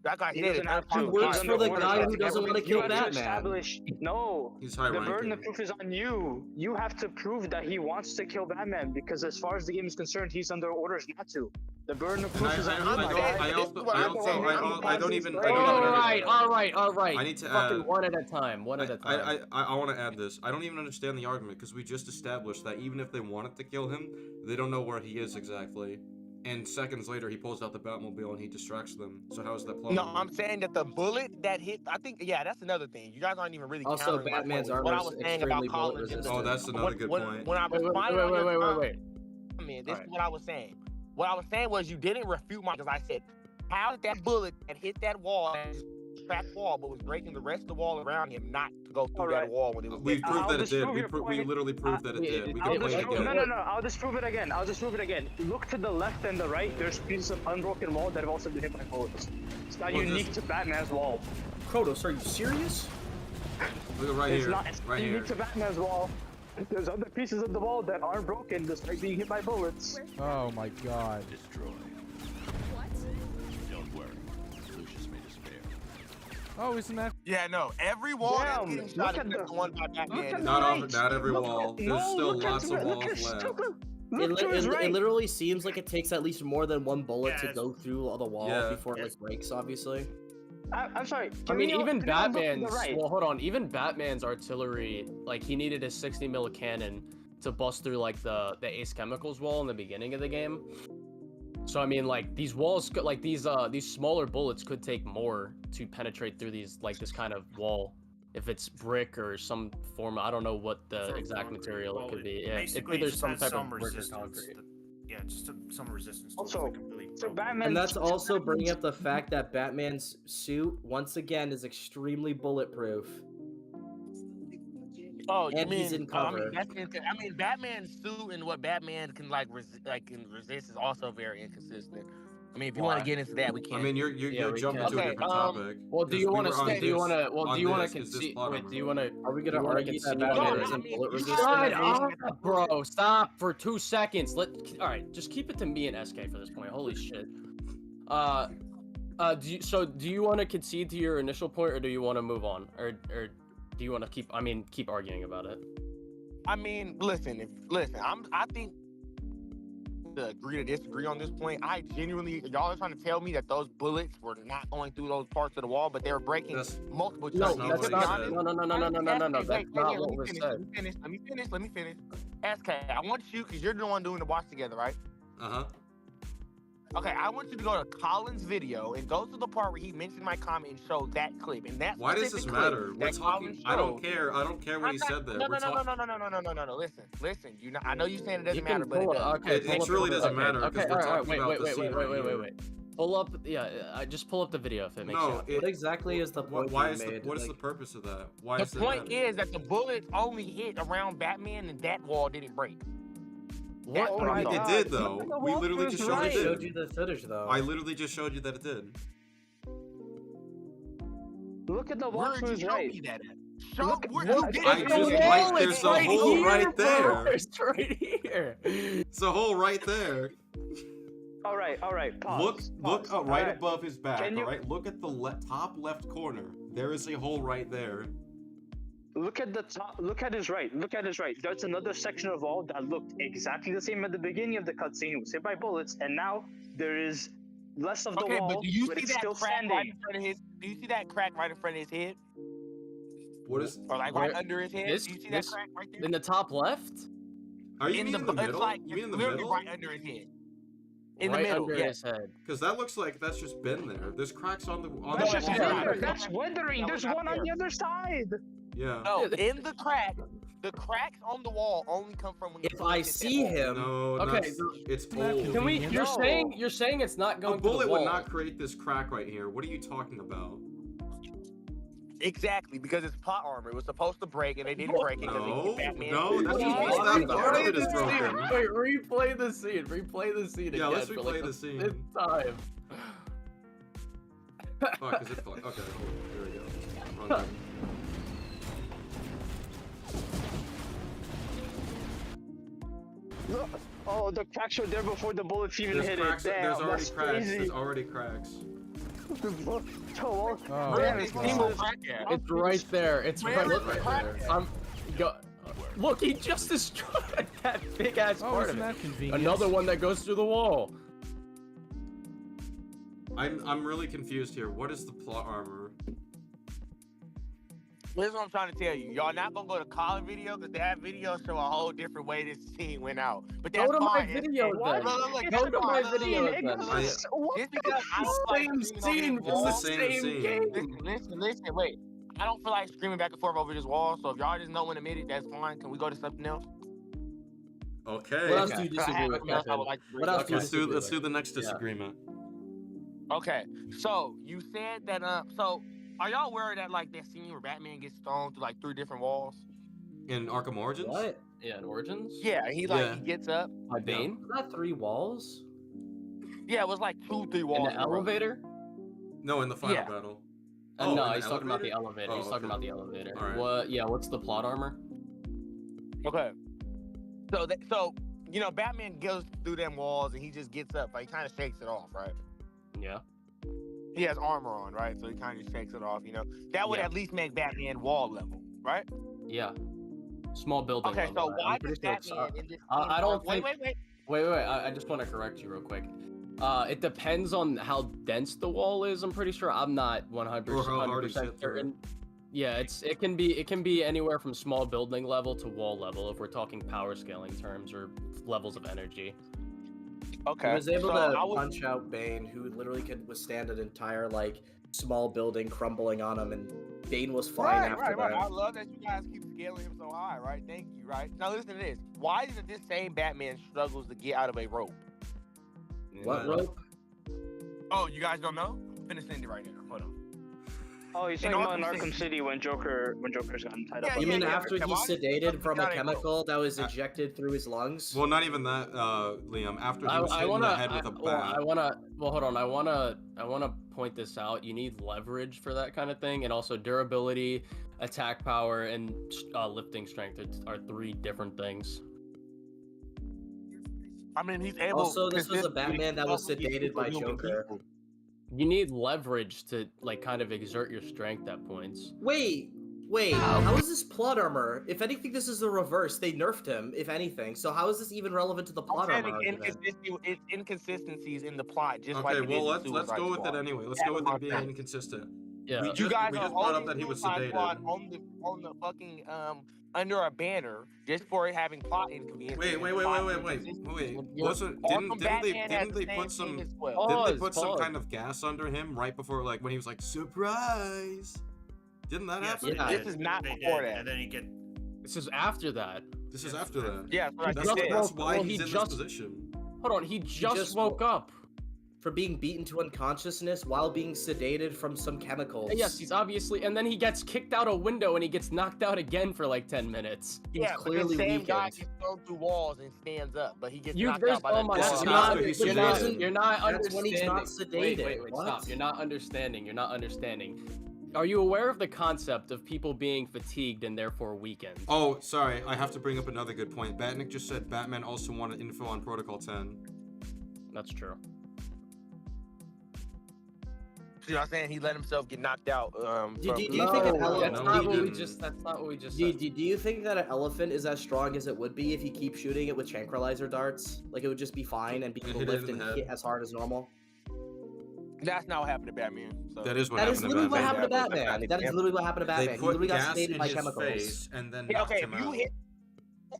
That guy He said doesn't it's have to. He works He's for under the orders. guy who You doesn't want to kill have to Batman. establish. No. He's high The burden of ranking. proof is on you. You have to prove that he wants to kill Batman because, as far as the game is concerned, he's under orders not to. The burden of And proof is on you. my guy. I don't even. All right. I need to Fucking add. one at a time. One at a time. I want to add this. I don't even understand the argument because we just established that even if they wanted to kill him, they don't know where he is exactly. And seconds later, he pulls out the Batmobile and he distracts them. So how is that plausible? No, I'm saying that the bullet that hit, I think, yeah, that's another thing. You guys aren't even really Also, countering my Batman's point. What I armor was is saying about extremely Collins bullet and the- Oh, that's another good point. When I was Wait, fighting on your wait. comment, this Alright. is what I was saying. What I was saying was you didn't refute my, because I said, how did that bullet that hit that wall and just cracked the wall, but was breaking the rest of the wall around him, not to go through that Alright. wall when it was We've proved I'll that it did. disprove We, your we point. literally proved that it yeah, did. We I'll can play it disprove- again. No. I'll disprove it again. Look to the left and the right. There's pieces of unbroken wall that have also been hit by bullets. It's not Well, unique to Batman's wall. Kronos, are you serious? Look at right It's here. not Right unique here. to Batman's wall. There's other pieces of the wall that aren't broken despite being hit by bullets. Oh my god. Destroyed. What? Don't worry. Oh, isn't that? Yeah, no. Every wall that's Damn, getting shot look is at the one by Batman. Not every wall. There's still lots of walls left. It literally seems like it takes at least more than one bullet Yeah, to go through all the wall Yeah. before it like breaks, obviously. I'm sorry. I mean, even can we all look to the Batman's. right? Well, hold on. Even Batman's artillery, like he needed a 60 mil cannon to bust through like the Ace Chemicals wall in the beginning of the game. So I mean, like these walls, like these smaller bullets could take more to penetrate through these like this kind of wall. If it's brick or some form, I don't know what the From exact concrete. material Well, it could be. Yeah, it basically, could be it just some has type some of brick or resistance. concrete. Yeah, just some resistance. To Also, it, like a really so low Batman- And that's also bringing up the fact that Batman's suit, once again, is extremely bulletproof. Oh, you And he's mean? in I cover. mean, Batman's suit and what Batman can can resist is also very inconsistent. I mean, if you want Why? to get into that, we I can. mean, you're Yeah, we jumping can. to a Okay, different topic. Well, do 'cause you we want to were on stay? Do you this- want to? Well, on do you want to this, is this concede? plot Wait, armor. do you want to? Are we Do gonna you want to argue that concede Batman on isn't it? bullet you resistant? gotta Shut admit up, bro! Stop for 2 seconds. All right, just keep it to me and SK for this point. Holy shit. Do you want to concede to your initial point, or do you want to move on, or do you want to keep arguing about it? I mean, listen. I think to agree to disagree on this point. I genuinely, y'all are trying to tell me that those bullets were not going through those parts of the wall, but they were breaking multiple No, chunks. not that's what he not. said. No. That's not what was said. Let me finish. SK, I want you, because you're the one doing the watch together, right? Uh-huh. Okay, I want you to go to Colin's video and go to the part where he mentioned my comment and show that clip. And that Why does this specific clip matter? We're that talking. Colin I don't showed- care. I don't care when he said that. No. We're talking. No. Listen. You know, I know you're saying it doesn't You matter, can but it pull does. Okay, It pull up really the- doesn't okay, matter, 'cause Okay, we're all right, talking about the scene right here. wait. Pull up. Yeah, just pull up the video if it makes No, sense. it, What exactly is the point why being is made? what is Like, the purpose of that? Why The is it point matter? is that the bullets only hit around Batman and that wall didn't break. What? Oh my It God. did though. Look at the We literally walkthroughs just showed I it showed did. you the footage though. I literally just showed you that it did. Look at the Where did you walkthroughs show right. me that at? Show Look, where look, you did I it. just wall, there's it's a right hole here, right bro. there. It's right here. It's a hole right there. All right. Pause. Look pause. right All above his back. Can you- All right. Look at the top left corner. There is a hole right there. Look at the top. Look at his right. There's another section of wall that looked exactly the same at the beginning of the cutscene. It was hit by bullets, and now there is less of the Okay, wall, but do you see it's that still crack standing. right in front of his? Do you see that crack right in front of his head, What is? or like Where- right under his head? this- Do you see this- that crack right there? In the top left? Are you in the It's middle? like You mean in the literally middle? right under his head. In Right the middle, under yeah. his head. Because that looks like that's just been there. There's cracks on the That's No, just it's wall. not. weathering. That's weathering. No, There's it's not one on there. the other side. Yeah. No, in the cracks on the wall only come from when you if I hit that see wall. him, No, Okay, it's not old. Can we? Convenient. You're saying it's not A going through the bullet wall. would not create this crack right here. What are you talking about? Exactly, because it's plot armor. It was supposed to break, and they didn't break it because No, they hit Batman. no, that's Wait, just that part of it is broken. Wait, replay the scene. Replay the scene Yeah, again. let's for, like, replay the scene. fifth time. Fuck, is it fuck? Okay, hold on. There we go. Wrong button. Look. Oh, the cracks were there before the bullets even There's hit cracks. it. Damn, There's already that's cracks. crazy. There's already cracks. Oh, Oh, it's my close. God. It's right there. It's Where right is the crack there. Look, he just destroyed that big ass Oh, part isn't of it. that convenient? Another one that goes through the wall. I'm really confused here. What is the plot armor? This is what I'm trying to tell you. Y'all not gonna go to Colin video because that video show a whole different way this scene went out. But that's Go to my fine. video Look, then. look, Go to my look, video look, It then. goes- what Just because I don't like Same screaming scene. on It's this the wall. same scene. game. Listen, wait. I don't feel like screaming back and forth over this wall, so if y'all just know in a minute, that's fine. Can we go to something else? Okay. what else Okay. do you I have disagree with, something else I Kevin? would like to bring What else up. do you Let's do disagree let's do with? the next disagreement. Okay, so you said that so are y'all aware of that like that scene where Batman gets thrown through like 3 different walls? In Arkham Origins? What? Yeah, in Origins. Yeah, he Yeah. he gets up. By Bane. Is that 3 walls? Yeah, it was like 2-3 In walls. the elevator. No, in the final Yeah. battle. No, in the he's talking about the elevator? elevator. He's Oh, talking okay. about the elevator. All right. What? Yeah. What's the plot armor? Okay. So you know, Batman goes through them walls and he just gets up. Like he kind of shakes it off, right? Yeah. He has armor on, right? So he kind of just takes it off. That would Yeah. at least make Batman wall level, right? Yeah. Small building. Okay, level. so why I'm pretty does sure it's, Batman in this? I don't wait, think. wait. Wait. I just want to correct you real quick. It depends on how dense the wall is. I'm pretty sure. I'm not 100% Or how hard it's hit through. certain. Yeah, it can be anywhere from small building level to wall level if we're talking power scaling terms or levels of energy. Okay. He was able so to I would- punch out Bane, who literally could withstand an entire like small building crumbling on him, and Bane was fine after that. I love that you guys keep scaling him so high, right? Thank you, right? Now listen to this. Why is it this same Batman struggles to get out of a rope? What rope? Oh, you guys don't know? I'm finna send it right now. Hold on. Oh, he's In talking about in Arkham Arkham City when Joker's gotten tied up. Yeah, You mean yeah, after yeah. he's Why does he sedated from a gotta go? chemical that was injected through his lungs? Well, not even that, Liam. After he was hit in the head with a bat. Hold on. I wanna point this out. You need leverage for that kind of thing, and also durability, attack power, and lifting strength are 3 different things. I mean, he's able. Also, this was a consistently Batman that was struggle to get sedated by superhuman Joker. people. You need leverage to like kind of exert your strength at points. Wait, how is this plot armor? If anything, this is the reverse. They nerfed him, if anything. So how is this even relevant to the plot I'm armor saying argument? inconsistencies in the plot, just like Okay, it well is in let's Suicide go with it Squad. anyway. Let's go with it being inconsistent. Yeah. We You just guys are brought up holding that he was Suicide Squad sedated. on the fucking under a banner just for having plot inconvenience. Wait. Wasn't didn't they put some Pause. kind of gas under him right before, like, when he was like, surprise? Didn't that Yes, happen? Yeah. This is not they before did, that. and then he get. This is after that. This is after that. Yeah, That's why Well, he's he in just- this position. Hold on, he just woke up. For being beaten to unconsciousness while being sedated from some chemicals. Yes, he's obviously, and then he gets kicked out a window and he gets knocked out again for like 10 minutes. He's yeah, but the clearly same guy weakened. gets thrown through walls and stands up, but he gets You, knocked there's, out by oh the my This door. is god, after he's you're not sedated. That's when he's understanding. not sedated. Wait, What? stop. You're not understanding. Are you aware of the concept of people being fatigued and therefore weakened? Oh, sorry, I have to bring up another good point. Batnick just said Batman also wanted info on Protocol 10. That's true. You know what I'm saying? He let himself get knocked out. Do you No, think an that's elephant? no, not he what we didn't. just. That's not what we just Do said. you think that an elephant is as strong as it would be if you keep shooting it with tranquilizer darts? Like it would just be fine and be able to Hit it lift in the and head. hit as hard as normal? That's not what happened to Batman. So. That is what That is happened to literally what Batman. happened to Batman. Batman. That is literally what happened to They Batman. He put literally got gas sedated in by his chemicals. face and then Yeah, knocked okay, him out.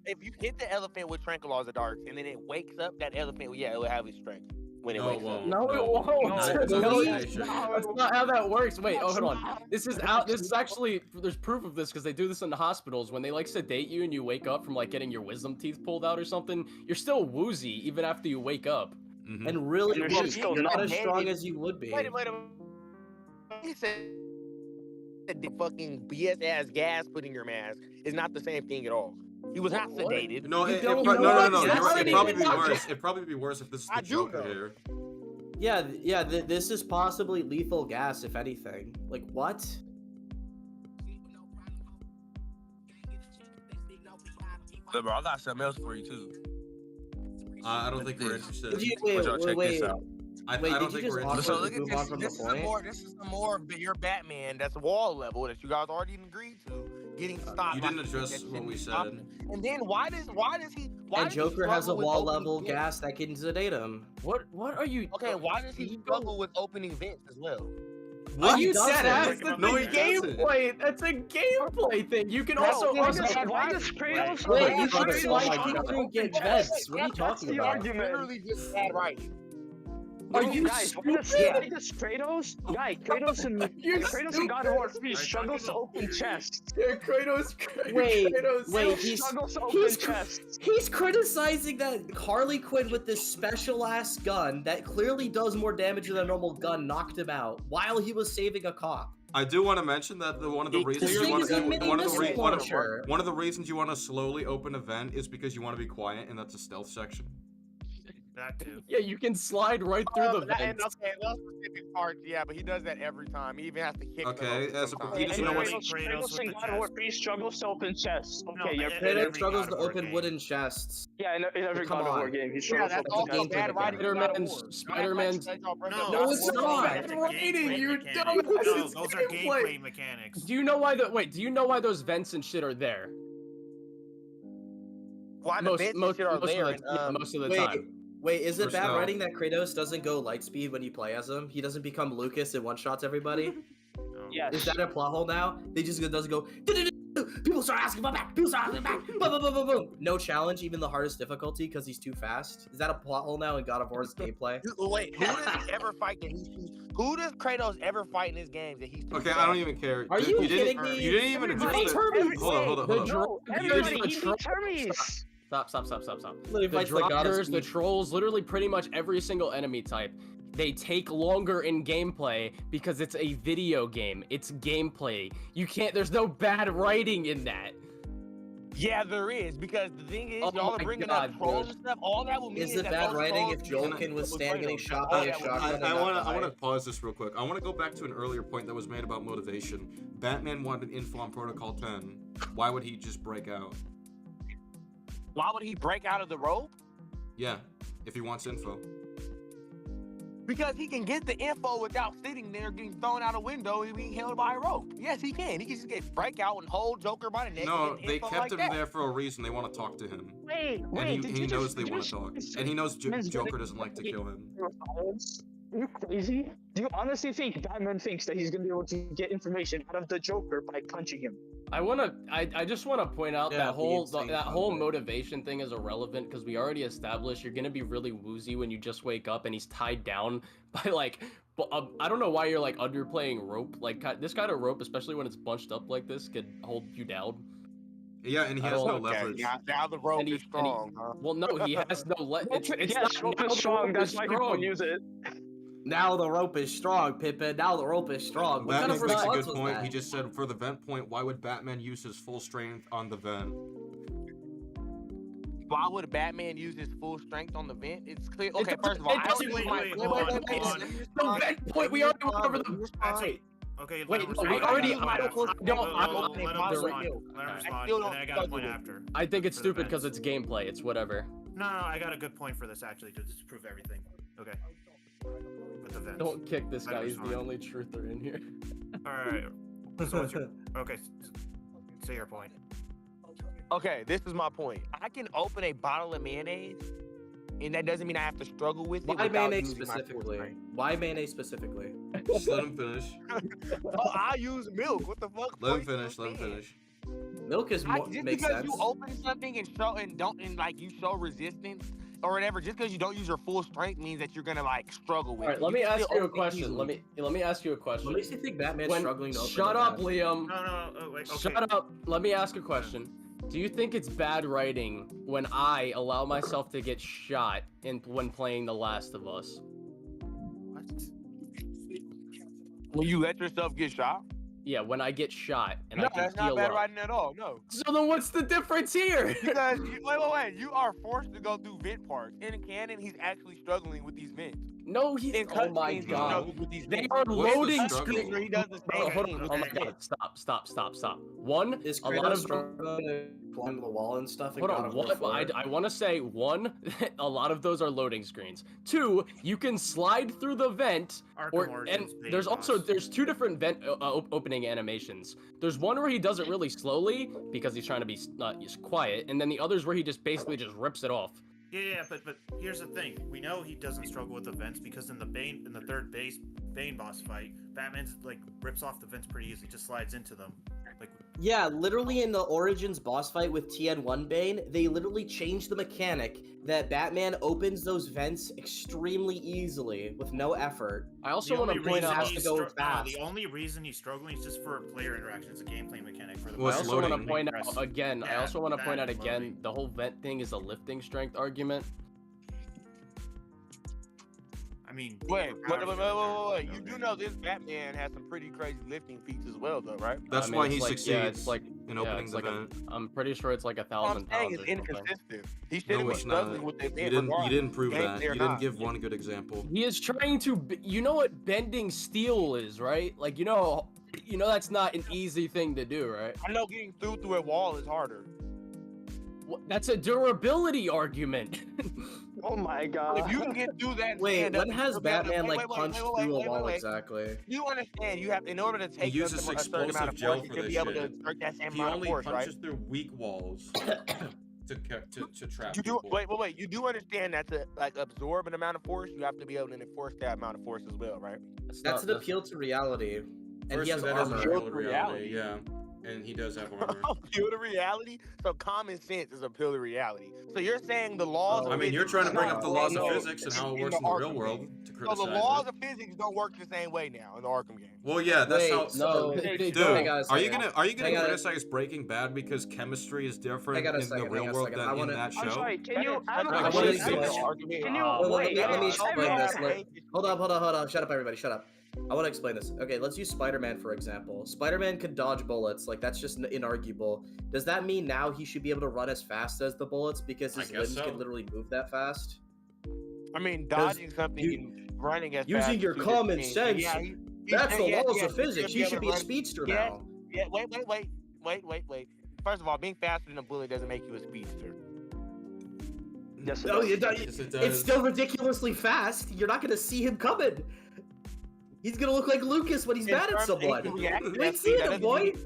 if you hit the elephant with tranquilizer darts and then it wakes up, that elephant, yeah, it will have its strength when it No, wakes well, up. No, it No, won't. not No, in this it's situation. not. That's not how that works. Wait, hold on. This is actually, there's proof of this because they do this in the hospitals. When they like sedate you and you wake up from like getting your wisdom teeth pulled out or something, you're still woozy even after you wake up. Mhm. And really, You're look, just still you're not not as strong as you would be. Wait a minute. He said that the fucking BS ass gas put in your mask is not the same thing at all. He was not What? sedated. No, You it, don't no, know no, what no, gas you're right. it It'd probably is. be worse. It'd probably be worse if this is I the do Joker know. here. Yeah, this is possibly lethal gas, if anything. Like, what? But bro, I got something else for you too. I don't think we're interested. Did you, Would y'all check this out? I wait, don't did you think we're just offer interested. So look at move this. on from the point? This is some more of your Batman. That's wall level that you guys already agreed to getting stopped. You by didn't people address that what shouldn't we be said. stopping. And then why does he? Why And does he Joker has a struggle with wall opening level vents? gas that can sedate him. What are you? Okay, why does he struggle with opening vents as well? What? You does said that? that's No, the he doesn't. gameplay. That's a gameplay thing. You can Bro, also. why does Kratos? Wait, why you does can Kratos slide have kick to through and get open vents. chests? What are you That's talking the about? argument. Literally just bad writing. Are No, you guys? Why does Kratos? Guy, Kratos and God of War 3 struggles to open chests. Yeah, Kratos. Wait, Kratos. wait, Struggles to open chests. He's criticizing that Harley Quinn with this special ass gun that clearly does more damage than a normal gun knocked him out while he was saving a cop. I do want to mention that one of the reasons thing you want is a mini missile launcher. one of the reasons you want to slowly open a vent is because you want to be quiet, and that's a stealth section. That too. Yeah, you can slide right through the And vents. okay, those specific parts, yeah, but he does that every time. He even has to kick them Okay, over as a sometimes. he doesn't know what's. Kratos in God of War 3 struggles to open chests. No, Okay, you're in Kratos every struggles God to of War open game. wooden chests. Yeah, in every Come God of War on. game, he Yeah, struggles that's to also open bad chests. writing. in God of Spider-Man's- War. Spider-Man's- No, it's those are not. gameplay Writing, you mechanics. dumbass, No, it's those are gameplay. gameplay mechanics. Do you know why do you know why those vents and shit are there? Why the vents and shit are there? Most of the Wait, time. wait, is it For bad stealth. writing that Kratos doesn't go light speed when you play as him? He doesn't become Lucas and one-shots everybody? Yes. Is that a plot hole now? They just doesn't go. People start asking about back. People start asking back. Boom, boom, boom, boom, boom. No challenge, even the hardest difficulty, because he's too fast. Is that a plot hole now in God of War's gameplay? Wait, who does he ever fight that he's too? Who does Kratos ever fight in his games that he's too? Okay, fast? I don't even care. Are Dude, you didn't, kidding me? You didn't even address it. Hermes. Hold on, hold on, The hold on. No, There's everybody, the he tro- beats Hermes. Stop. Literally The fights the god of droppers, the speed. trolls, literally pretty much every single enemy type. They take longer in gameplay because it's a video game. It's gameplay. There's no bad writing in that. Yeah, there is, because the thing is, Oh y'all are my bringing God, up trolls dude. and stuff. All that will mean Is is it that bad those writing trolls if Joel will can be withstand getting Kratos. shot That's by all a that will mean. shotgun? I want to pause this real quick. I want to go back to an earlier point that was made about motivation. Batman wanted info on Protocol 10. Why would he just break out? Why would he break out of the rope? Yeah, if he wants info. Because he can get the info without sitting there getting thrown out a window and being held by a rope. Yes, he can. He can just get break out and hold Joker by the neck. No, and get they info kept like him that. there for a reason. They want to talk to him. Wait, And did he you knows just- they did want you to talk. just- And he knows Man's Joker gonna- doesn't like to kill him. Are you crazy? Do you honestly think Batman thinks that he's gonna be able to get information out of the Joker by punching him? I just wanna point out Yeah, that whole the insane that whole combat. motivation thing is irrelevant because we already established you're gonna be really woozy when you just wake up and he's tied down by like. I don't know why you're like underplaying rope. Like this kind of rope, especially when it's bunched up like this, could hold you down. Yeah, and he I has no don't- leverage. Now the rope And he- is strong, huh? Well, no, he has no it's Yes, not rope now is the strong. rope That's is why people strong. use it. Now the rope is strong, Pippin. Now the rope is strong. What kind Batman of makes a response good was point. that? He just said for the vent point, why would Batman use his full strength on the vent? Why would Batman use his full strength on the vent? It's clear. Okay, It first of all, doesn't- I always wait, use my wait, wait, hold wait, on, wait, hold wait, The vent point we already went over the. That's it. Okay, Wait, let him no, we respond. already- I got a point I don't- after. I don't- Let him I don't- respond. Okay. Let him I respond, still and don't then I got a point struggle. after. I think it's For the stupid because vents. it's gameplay. It's whatever. No, I got a good point for this actually to just prove everything. Okay. With the vents. Don't kick this Let him guy. He's respond. the only truther in here. Alright. So what's your... Okay, say your point. Okay, this is my point. I can open a bottle of mayonnaise, and that doesn't mean I have to struggle with it. Why without mayonnaise using my full specifically? strength. Why mayonnaise specifically? Just let him finish. Oh, I use milk. What the fuck? Let him Point you finish. Let him saying? finish. Milk is I, more just makes because sense. you open something and show and don't and like you show resistance or whatever, just because you don't use your full strength means that you're gonna like struggle with All right, it. let me can ask still you a open it question. easily. Let me ask you a question. What makes you think Batman's struggling to open Shut the up, vent? Liam. No, wait, okay. Shut up. Let me ask a question. Do you think it's bad writing when I allow myself to get shot when playing The Last of Us? What? When you let yourself get shot? Yeah, when I get shot and I No, can that's not heal bad up. writing at all. No. So then what's the difference here? Because wait, you are forced to go through vent parts. In canon, he's actually struggling with these vents. No, he's. In Oh my cutscenes, he god. struggles with these They vents. are What's the loading struggle? screens. Where he does the same Oh, hold thing. on. Oh my Okay. god. Stop. One, Is a lot Kratos of struggling to climb the wall and stuff? in Hold God on, of War what? 4? I want to say, one, a lot of those are loading screens. Two, you can slide through the vent, Arkham and Origins paid there's also, boss. there's two different vent opening animations. There's one where he does it really slowly, because he's trying to be just quiet, and then the others where he just basically just rips it off. Yeah, but here's the thing. We know he doesn't struggle with the vents because in the third Bane boss fight, Batman's like rips off the vents pretty easily, just slides into them. Like Yeah, literally in the Origins boss fight with TN1 Bane, they literally changed the mechanic that Batman opens those vents extremely easily with no effort. I also the want only to point reason out, has to he's go stru- no, fast. the only reason he's struggling is just for player interaction. It's a gameplay mechanic for the. Well, I it's also want to loading. point Press. out again, I Yeah, also want to point out that again, loading. the whole vent thing is a lifting strength argument. I mean, Wait. powers You do know this Batman has some pretty crazy lifting feats as well, though, right? That's I mean, why it's he like, succeeds. Yeah, it's like in Yeah, opening it's the like event. I'm pretty sure it's like What 1,000 I'm saying pounds is or something. inconsistent. He should No, have been it's not. struggling with the You event didn't. You regardless, didn't prove that. gameplay or You didn't not. give one good example. He is trying to. You know what bending steel is, right? Like you know that's not an easy thing to do, right? I know getting through a wall is harder. That's a durability argument. Oh my If god. you can get through that, and Wait, stand up when and has still be able to- Batman wait, like wait, wait, punched wait, wait, through a wait, wall wait. exactly? You understand? You have in order to take uses a certain amount explosive of gel force, for you should this be able to shit. exert that same He amount of only force, right? punches through weak walls to trap You do people. wait. You do understand that to like absorb an amount of force, you have to be able to enforce that amount of force as well, right? That's an appeal to reality, and he has that is an armor. appeal to Reality. reality, yeah. And he does have armor. Appeal to reality. So common sense is appeal to reality. So you're saying the laws. Oh, I of mean, you're physics trying to do bring not up the work laws of no, physics and how it works in the real Arkham world game. to So criticize the laws it. of physics don't work the same way now in the Arkham game. Well, yeah, that's Wait, how. no, They Dude, hang on a are you second. gonna Hang on a- criticize Breaking Bad because chemistry is different Hang on a in the second, real hang on a world second. than I in wanna- that show? I'm sorry, can you? I have a I wanna question. explain- Can you Wait, wait? let me explain everyone- this. Hold on. Shut up, everybody. Shut up. I want to explain this. Okay, let's use Spider-Man for example. Spider-Man could dodge bullets, like that's just inarguable. Does that mean now he should be able to run as fast as the bullets because I his guess limbs so. can literally move that fast? I mean, dodging something you- and running as using fast your are two common different things. sense, Yeah, That's the laws yeah, of physics. should He should be a able to run- speedster yeah, now. Yeah, wait. First of all, being faster than a bullet doesn't make you a speedster. Yes, it No, does. Yes, it it's does. still ridiculously fast. You're not gonna see him coming. He's gonna look like Lucas when he's In mad at terms- someone. it can react to You that ain't speed, seen that him, doesn't boy. mean-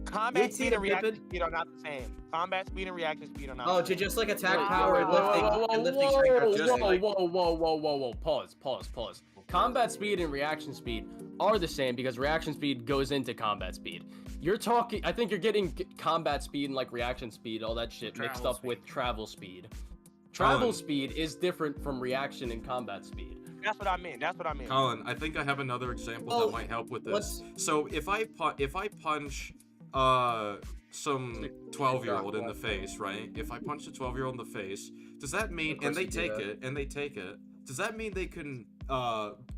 Combat ain't seen speed and it, reaction Pippin. speed are not the same. Combat speed and reaction speed are not Oh, the same. just like attack Wait, power and lifting strength are just like. Whoa. Pause. Combat speed and reaction speed are the same because reaction speed goes into combat speed. You're talking. I think you're getting combat speed and like reaction speed, all that shit mixed Travel up with speed. travel speed. Travel Colin. speed is different from reaction and combat speed. That's what I meant. Colin, I think I have another example Well, that might help with this. what's- So if I punch some 12-year-old in the face, right? If I punch a 12-year-old in the face, does that mean Of course and you do they take it? Does that mean they can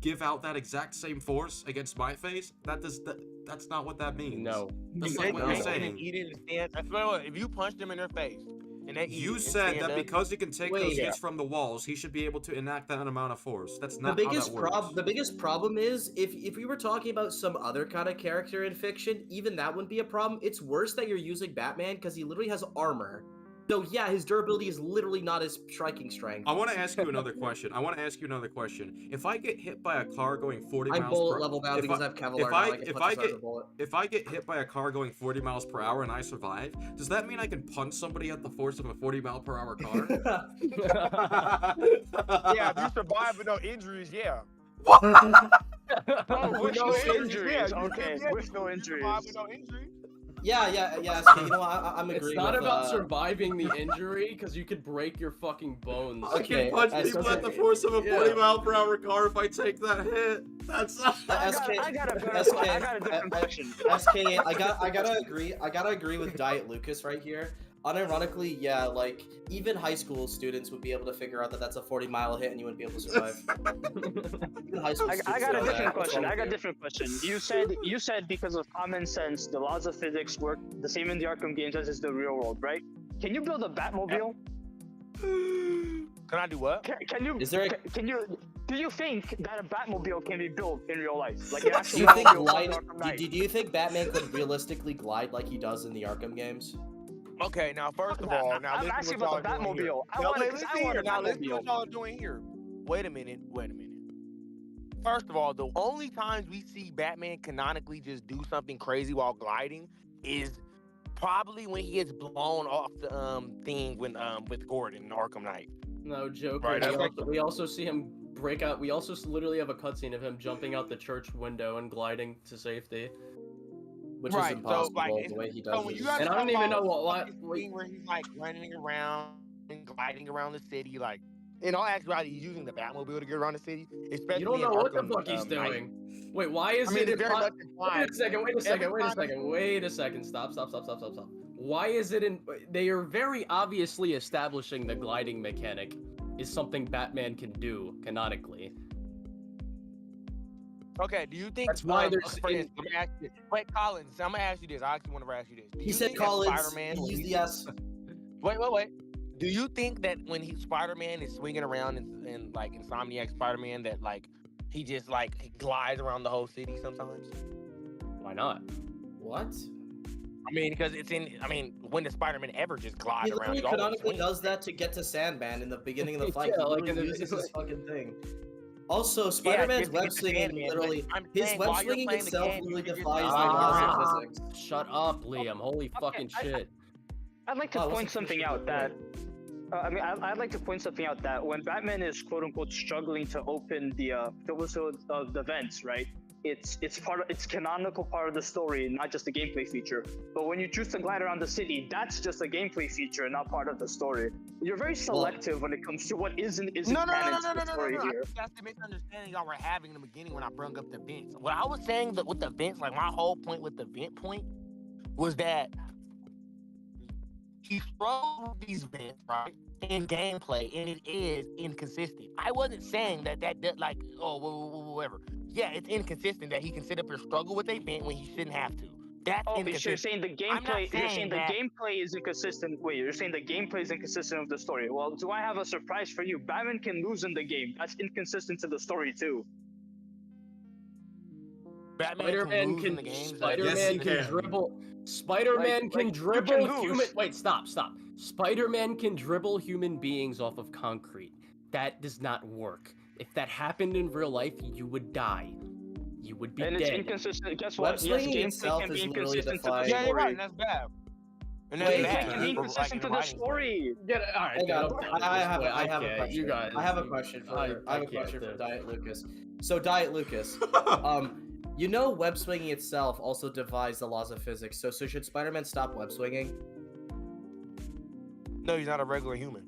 give out that exact same force against my face? That's not what that means. No. That's They not what you're can saying. eat it and stand. If you punch them in their face and they eat You it and said stand that up, because he can take Wait, those yeah. hits from the walls, he should be able to enact that amount of force. That's not The how biggest that works. the biggest problem is if we were talking about some other kind of character in fiction, even that wouldn't be a problem. It's worse that you're using Batman because he literally has armor. So yeah, his durability is literally not his striking strength. I want to ask you another question. If I get hit by a car going 40 I'm miles bullet per level now if because I- I have Kevlar if now. I- I can if punch I a get- sergeant bullet. If I get hit by a car going 40 miles per hour and I survive, does that mean I can punch somebody at the force of a 40-mile-per-hour car? yeah, if you survive with no injuries, yeah. Oh, with with no no injuries, injuries. yeah, you Okay, can- with no you injuries. survive with no injuries. Yeah. So, you know what? I'm agreeing. It's not with, about surviving the injury because you could break your fucking bones. I Okay, can punch as- people as- at the force of a yeah. 40-mile-per-hour car if I take that hit. That's I got a different question. SK, I gotta agree with Diet Lucas right here. Unironically, yeah, like even high school students would be able to figure out that that's a 40-mile hit and you wouldn't be able to survive. Even high school I students got a know that. different What's question. wrong I got a with different question. You said because of common sense, the laws of physics work the same in the Arkham games as is the real world, right? Can you build a Batmobile? Can I do what? Can you? Is there a- Can you? Do you think that a Batmobile can be built in real life? Like an Do actual you think Batmobile from Arkham Knight? do you think Batman could realistically glide like he does in the Arkham games? Okay, now first of all, now I'm listen asking what about y'all the doing here. Batmobile. I Now, want listen a here. Now listen to Batmobile. what y'all are doing here. Wait a minute. First of all, the only times we see Batman canonically just do something crazy while gliding is probably when he gets blown off the thing when with Gordon in Arkham Knight. No, Joker. Right, that's like- We also see him break out. We also literally have a cutscene of him jumping out the church window and gliding to safety. Which Right, is so, impossible like, the way he So does when it. you guys And I talk don't even about know what- this thing where he's like running around and gliding around the city, like in all actuality, he's using the Batmobile to get around the city. Especially You don't know in what the Arkham, fuck he's Knight. doing. Wait, why is I mean, it? it's very impo- much implied. Wait a second. Every Wait a second. Stop. Why is it in? They are very obviously establishing the gliding mechanic is something Batman can do canonically. Okay, do you think That's why there's for instance, let me ask you, wait, Collins, I'm gonna ask you this. I actually want to ask you this. Do He you said think that Collins. Spider-Man, He when used he- the S. Wait. Do you think that when Spider-Man is swinging around in like Insomniac Spider-Man that like he just like he glides around the whole city sometimes? Why not? What? I mean, because it's in. I mean, when does Spider-Man ever just glide He around? literally He always canonically swings. does that to get to Sandman in the beginning of the fight. Yeah, He like, literally in the- uses his fucking thing. Also, Yeah, Spider-Man's just to web get to swinging Sandman, literally, but I'm his saying web while you're swinging playing the itself game, you literally can just defies the glide laws around. of physics. Shut up, Liam. Holy fucking shit. I'd like to Oh, what's point the something question? out that. I'd like to point something out that when Batman is quote unquote struggling to open the vents, right? It's canonical part of the story, not just a gameplay feature. But when you choose to glide around the city, that's just a gameplay feature, not part of the story. You're very selective when it comes to what isn't No. canon to the story I here. think that's the misunderstanding y'all were having in the beginning when I brought up the vents. What I was saying that with the vents, like my whole point with the vent point, was that he struggles with these vents, right? In gameplay, and it is inconsistent. I wasn't saying that like, whatever. Yeah, it's inconsistent that he can sit up and struggle with a vent when he shouldn't have to. That's Oh, but inconsistent. you're saying the I'm not gameplay. You're saying saying the that- gameplay is inconsistent. Wait, you're saying the gameplay is inconsistent with the story. Well, do I have a surprise for you? Batman can lose in the game. That's inconsistent to the story too. Batman Spider-Man lose in can the games. Spider-Man Yes, he can can. dribble. Spider-Man can you dribble can lose. human. Wait, stop. Spider-Man can dribble human beings off of concrete. That does not work. If that happened in real life, you would die. You would be And dead. it's inconsistent. Guess Web what? Yes, swinging gameplay itself can be is literally inconsistent to the defined- Yeah, you're right. story. And that's bad. And that's Wait, bad. Gameplay can be Like, inconsistent to the writing stuff. story. Get it. All right, Hold dude, on, I'm done with I this. have Wait, a can't. question. You guys. I have a question for I I have a can't, question for dude. Diet Lucas. So Diet Lucas, you know web swinging itself also defies the laws of physics. So should Spider-Man stop web swinging? No, he's not a regular human.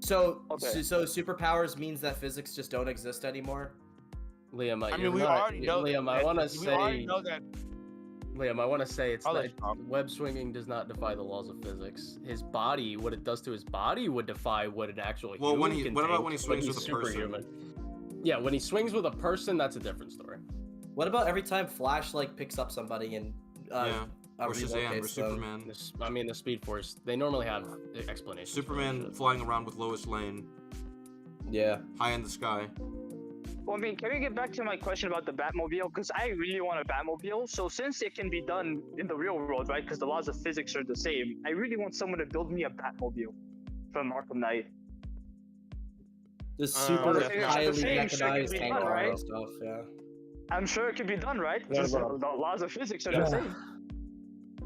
So Okay. so superpowers means that physics just don't exist anymore? Liam, I you're mean, we not- already know. Liam, I that- want to we already say. know that. Liam, I want to say it's I'll not, let you talk. web swinging does not defy the laws of physics. His body, what it does to his body, would defy what an actual Well, human when he- can what about take, when he but swings he's with a person? superhuman. Yeah, when he swings with a person, that's a different story. What about every time Flash like picks up somebody and Yeah. Or Shazam or relocates them? Superman. The Speed Force, they normally have explanations. for that Superman shit. flying around with Lois Lane, Yeah. high in the sky. Well, I mean, can we get back to my question about the Batmobile? Because I really want a Batmobile. So since it can be done in the real world, right? Because the laws of physics are the same, I really want someone to build me a Batmobile from Arkham Knight. The super that's not highly the same. mechanized Shit can be tank done, car right? and stuff. Yeah. I'm sure it could be done, right? Yeah, Just bro. the laws of physics are the same.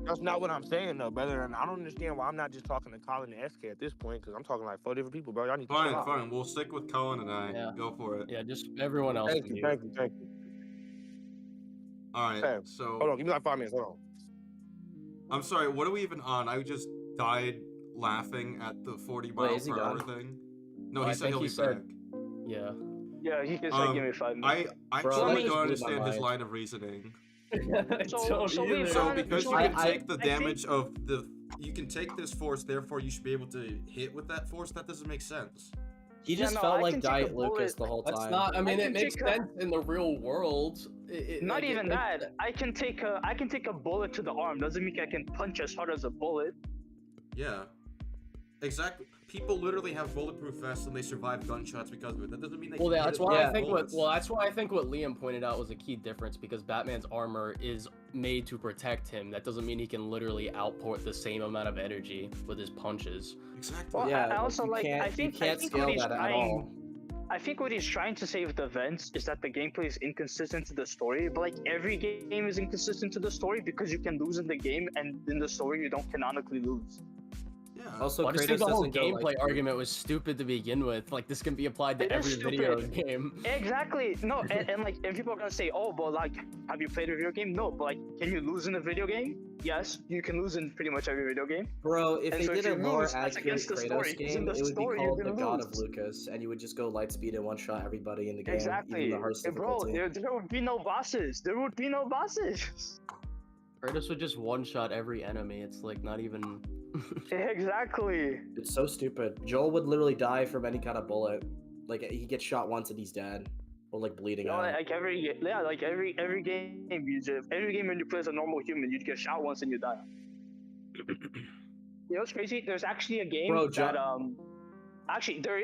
That's not what I'm saying, though, brother. And I don't understand why I'm not just talking to Colin and SK at this point, because I'm talking like 4 different people, bro. Y'all need to chill out. Fine. We'll stick with Colin and I. Yeah. Go for it. Yeah, just everyone else. Thank can you, mute. thank you. All right. Okay, So Hold on, give me like 5 minutes. Hold on. I'm sorry. What are we even on? I just died laughing at the 40 Wait, mile is he per hour done? thing. No, I he said think he'll he be said- back. Yeah. Yeah, he can say, Um, give me 5 minutes. I Bro, truly that don't just blew my understand his mind. line of reasoning. So we've So done- because you I- can take the damage of the, you can take this force, therefore you should be able to hit with that force. That doesn't make sense. He Yeah, just no, felt I like can take a Diet bullet. Lucas the whole That's time. not. I mean, I it can makes take a- sense in the real world. Not like, even it makes that. I can take a bullet to the arm. Doesn't mean I can punch as hard as a bullet. Yeah. Exactly. People literally have bulletproof vests and they survive gunshots because of it. That doesn't mean they Well, can that's hit it why with I think bullets. that's why I think what Liam pointed out was a key difference, because Batman's armor is made to protect him. That doesn't mean he can literally output the same amount of energy with his punches. Exactly. Well, Yeah, I also you like. can't, I think you can't I think scale what he's that at trying. all. I think what he's trying to say with the events is that the gameplay is inconsistent to the story, but like every game is inconsistent to the story because you can lose in the game and in the story you don't canonically lose. Yeah. Also, Well, I just Kratos think the whole doesn't go gameplay like argument was stupid to begin with. Like, this can be applied to It is every video stupid. game. Exactly. No, and like, and people are gonna say, oh, but like, have you played a video game? No, but like, can you lose in a video game? Yes, you can lose in pretty much every video game. Bro, if And they so did if a you more lose, that's accurate against the story, Kratos 'cause in game, the it would be story, you're called The gonna God lose. of Lucas, and you would just go lightspeed and one-shot everybody in the game, Exactly. even the hardest And bro, difficulty. there would be no bosses. There would be no bosses. Kratos would just one-shot every enemy. It's like not even. Exactly. It's so stupid. Joel would literally die from any kind of bullet. Like, he gets shot once and he's dead. or like bleeding You know, out. like every game every game when you play as a normal human, you get shot once and you die. You know what's crazy? There's actually a game Bro, that actually there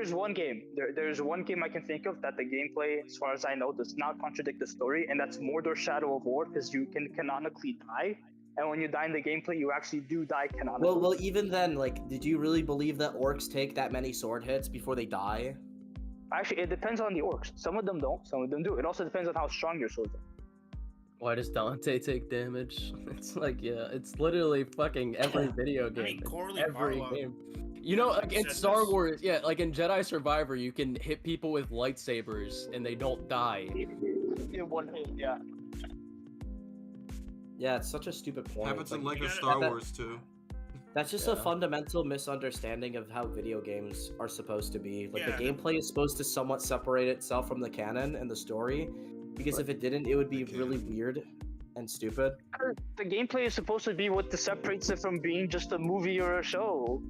is one game. There's one game I can think of that the gameplay, as far as I know, does not contradict the story, and that's Mordor Shadow of War, because you can canonically die, and when you die in the gameplay, you actually do die canonically. Well, even then, like, did you really believe that orcs take that many sword hits before they die? Actually, it depends on the orcs. Some of them don't, some of them do. It also depends on how strong your swords are. Why does Dante take damage? It's like, yeah, it's literally fucking every video game. I mean, Corley Every Barlow game. You know, like in said Star this. Wars, yeah, like in Jedi Survivor, you can hit people with lightsabers and they don't die. In one hit, yeah. Yeah, it's such a stupid point. Happens in Like, Lego gotta- Star Wars too. that's just Yeah. a fundamental misunderstanding of how video games are supposed to be. Like, Yeah. the gameplay is supposed to somewhat separate itself from the canon and the story, because if it didn't, it would be The really canon. weird and stupid. The gameplay is supposed to be what separates it from being just a movie or a show.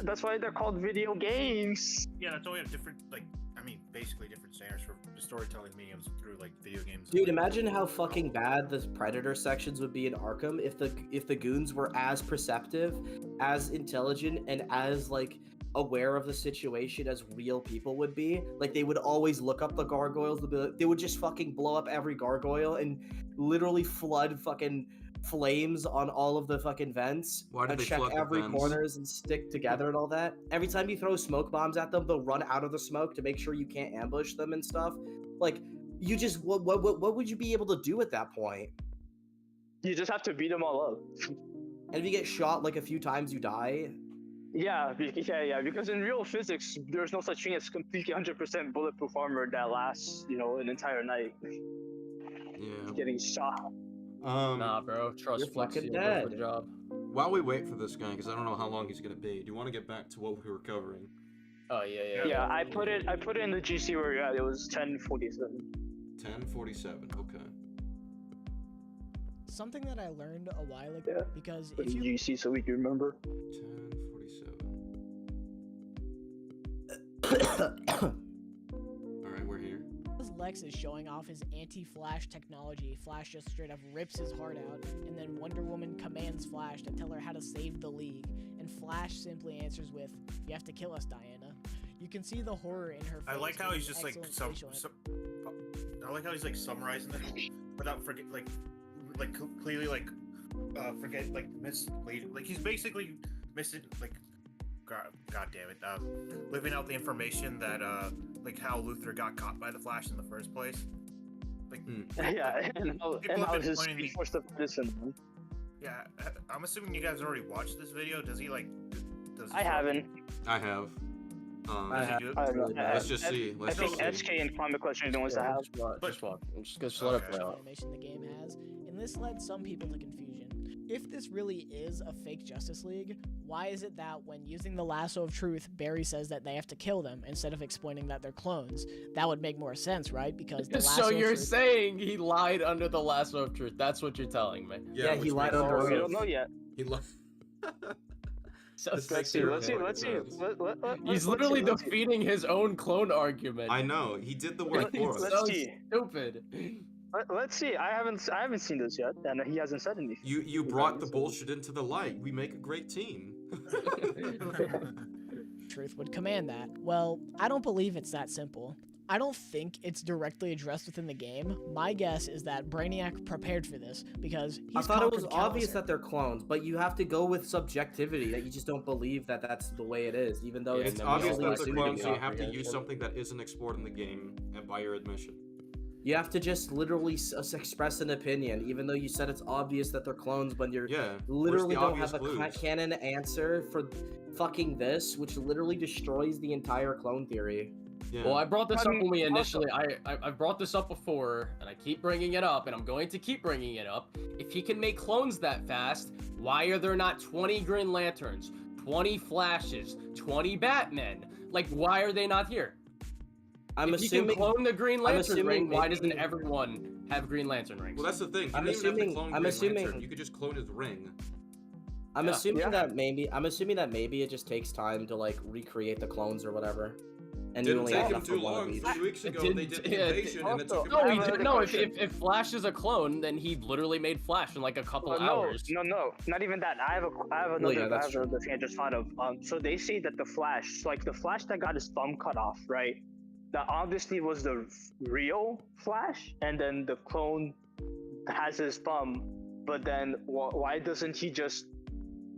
That's why they're called video games. Yeah, that's why we have different, like, I mean, basically different standards for the storytelling mediums through like video games. Dude, imagine how fucking bad the Predator sections would be in Arkham if the goons were as perceptive, as intelligent, and as like aware of the situation as real people would be. Like, they would always look up the gargoyles. They would just fucking blow up every gargoyle and literally flood fucking flames on all of the fucking vents. Why did and they check flood the every vents? corners and stick together and all that. Every time you throw smoke bombs at them, they'll run out of the smoke to make sure you can't ambush them and stuff. Like, you just what would you be able to do at that point? You just have to beat them all up. And if you get shot like a few times, you die. Yeah, because in real physics, there's no such thing as completely 100% bulletproof armor that lasts, an entire night. Yeah. Getting shot. Nah, bro. Trust You're Flux, fucking you'll go for dead. the job. While we wait for this guy, because I don't know how long he's gonna be, do you want to get back to what we were covering? Oh yeah. Yeah, I put it in the GC where you're at. It was 10:47. 10:47. Okay. Something that I learned a while ago, Yeah. because Put if in you GC so we can remember. 10:47. All right, we're here. as Lex is showing off his anti-Flash technology, Flash just straight up rips his heart out, and then Wonder Woman commands Flash to tell her how to save the League, and Flash simply answers with, "You have to kill us, Diana." You can see the horror in her face. I like how with he's his just like excellent facial I like how he's like summarizing this without forget clearly forget misleading. Like he's basically missing God damn it, living out the information that like how Luthor got caught by the Flash in the first place. Like Yeah, and how People have been his pointing Speed Force medicine. yeah, I'm assuming you guys already watched this video. Does he like? Does I haven't. I have. Does he do it? I really bad. Let's just see. I Let's think just see. SK and Comic Collection are the ones that have. Just watch. Just let it play out. animation the game has, and this led some people to confusion. If this really is a fake Justice League, why is it that when using the lasso of truth, Barry says that they have to kill them instead of explaining that they're clones? That would make more sense, right? Because the lasso So of you're truth, saying he lied under the lasso of truth? That's what you're telling me. Yeah, he which lied makes under sense. We don't know yet. He lied. So This Let's makes see. zero Let's see. fucking Let's see. sense. Let's he's see, literally let's see. defeating his own clone argument. I know. He did the work for It's us. so see. stupid. Let's see. I haven't seen this yet, and he hasn't said anything. You brought the bullshit into the light. We make a great team. truth would command that. Well, I don't believe it's that simple. I don't think it's directly addressed within the game. My guess is that Brainiac prepared for this because he's I thought it was conquered obvious countless- that they're clones, but you have to go with subjectivity, that you just don't believe that that's the way it is, even though Yeah, It's and obvious we that all they're assume clones, so you it have to is. use something that isn't explored in the game, and by your admission. you have to just literally express an opinion, even though you said it's obvious that they're clones, but you're Yeah. literally where's the don't have a obvious clues? canon answer for fucking this, which literally destroys the entire clone theory. Yeah. Well, I brought this I up mean, when we also- initially. I've brought this up before, and I keep bringing it up, and I'm going to keep bringing it up. If he can make clones that fast, why are there not 20 Green Lanterns, 20 Flashes, 20 Batmen? Like, why are they not here? I'm if he assuming. can clone the Green Lantern assuming ring, why maybe- doesn't everyone have Green Lantern rings? Well, that's the thing. You I'm didn't even have assuming- to clone I'm Green assuming- Lantern. You could just clone his ring. I'm Yeah. assuming Yeah. that maybe. I'm assuming that maybe it just takes time to like recreate the clones or whatever, and you Didn't only take have him enough too for one of long. each. 3 weeks It ago, they didn't- did the yeah, it- invasion, and it took him Also- No, I have another question. if Flash is a clone, then he literally made Flash in like a couple Well, hours. No, not even that. I have another, Well, yeah, I that's have true. another thing I just thought of. So they say that the Flash, like the Flash that got his thumb cut off, right? That obviously was the real Flash, and then the clone has his thumb. But then why doesn't he just?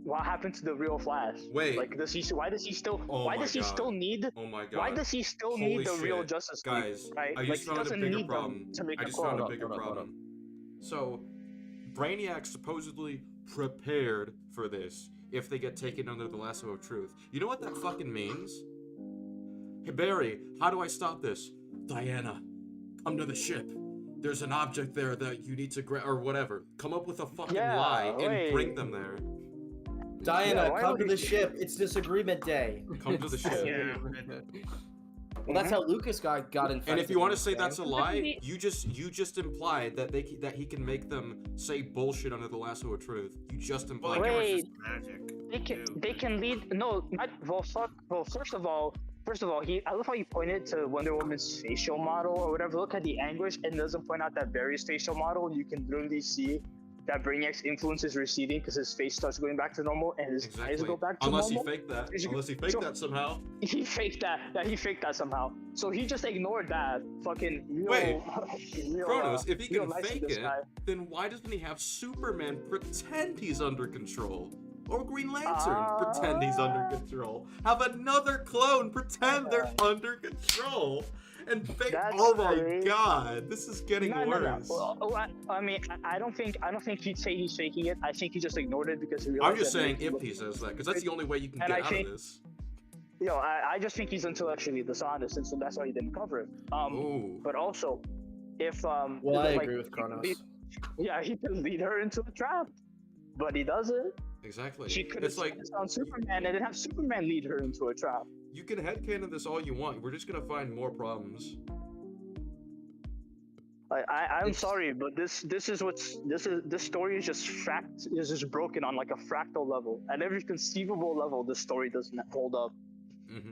What happened to the real Flash? Wait. Like, does he? Why does he still? Oh why my does he God. still need? Oh my god. Why does he still Holy need the real shit. Justice League? Guys, Right? I Like, just he found a doesn't bigger need problem. them to make I a just found clone. a bigger Hold up. problem. So, Brainiac supposedly prepared for this if they get taken under the lasso of truth. You know what that fucking means? Hey Barry, how do I stop this? Diana, come to the ship. There's an object there that you need to grab, or whatever. Come up with a fucking lie and wait. bring them there. Diana, Yeah, why come would to he- the ship. It's disagreement day. Come to the ship. Yeah. Well, that's how Lucas got infected. And if you want to in say this that's a game. lie, you just implied that that he can make them say bullshit under the lasso of truth. You just Well, implied. like, it was Wait. just magic. They can lead. No, not well. Fuck. Well, first of all, I love how you pointed to Wonder Woman's facial model or whatever. Look at the anguish, and it doesn't point out that Barry's facial model. You can literally see that Brainiac's influence is receding because his face starts going back to normal and his eyes Exactly. go back to Unless normal. he faked that. Is you- Unless he faked so- that somehow. He faked that. Yeah, he faked that somehow. So he just ignored that. Fucking real. Wait, real, Kronos, if he real can nice of fake this it, guy. then why doesn't he have Superman pretend he's under control? Or Green Lantern pretend he's under control? Have another clone pretend they're under control and fake. That's Oh my crazy. god, this is getting No. worse. Well, I mean, I don't think he'd say he's faking it. I think he just ignored it because he realized. I'm just that saying it- if he says that, because that's the only way you can And get I out think- of this. I just think he's intellectually dishonest, and so that's why he didn't cover it. Ooh. But also, if Well, I like, agree with Kronos. he can lead her into a trap, but he doesn't. Exactly. She could have It's like on Superman and then have Superman lead her into a trap. you can headcanon this all you want. We're just gonna find more problems. I'm sorry, but this story is just broken on like a fractal level. At every conceivable level, this story doesn't hold up. Mm-hmm.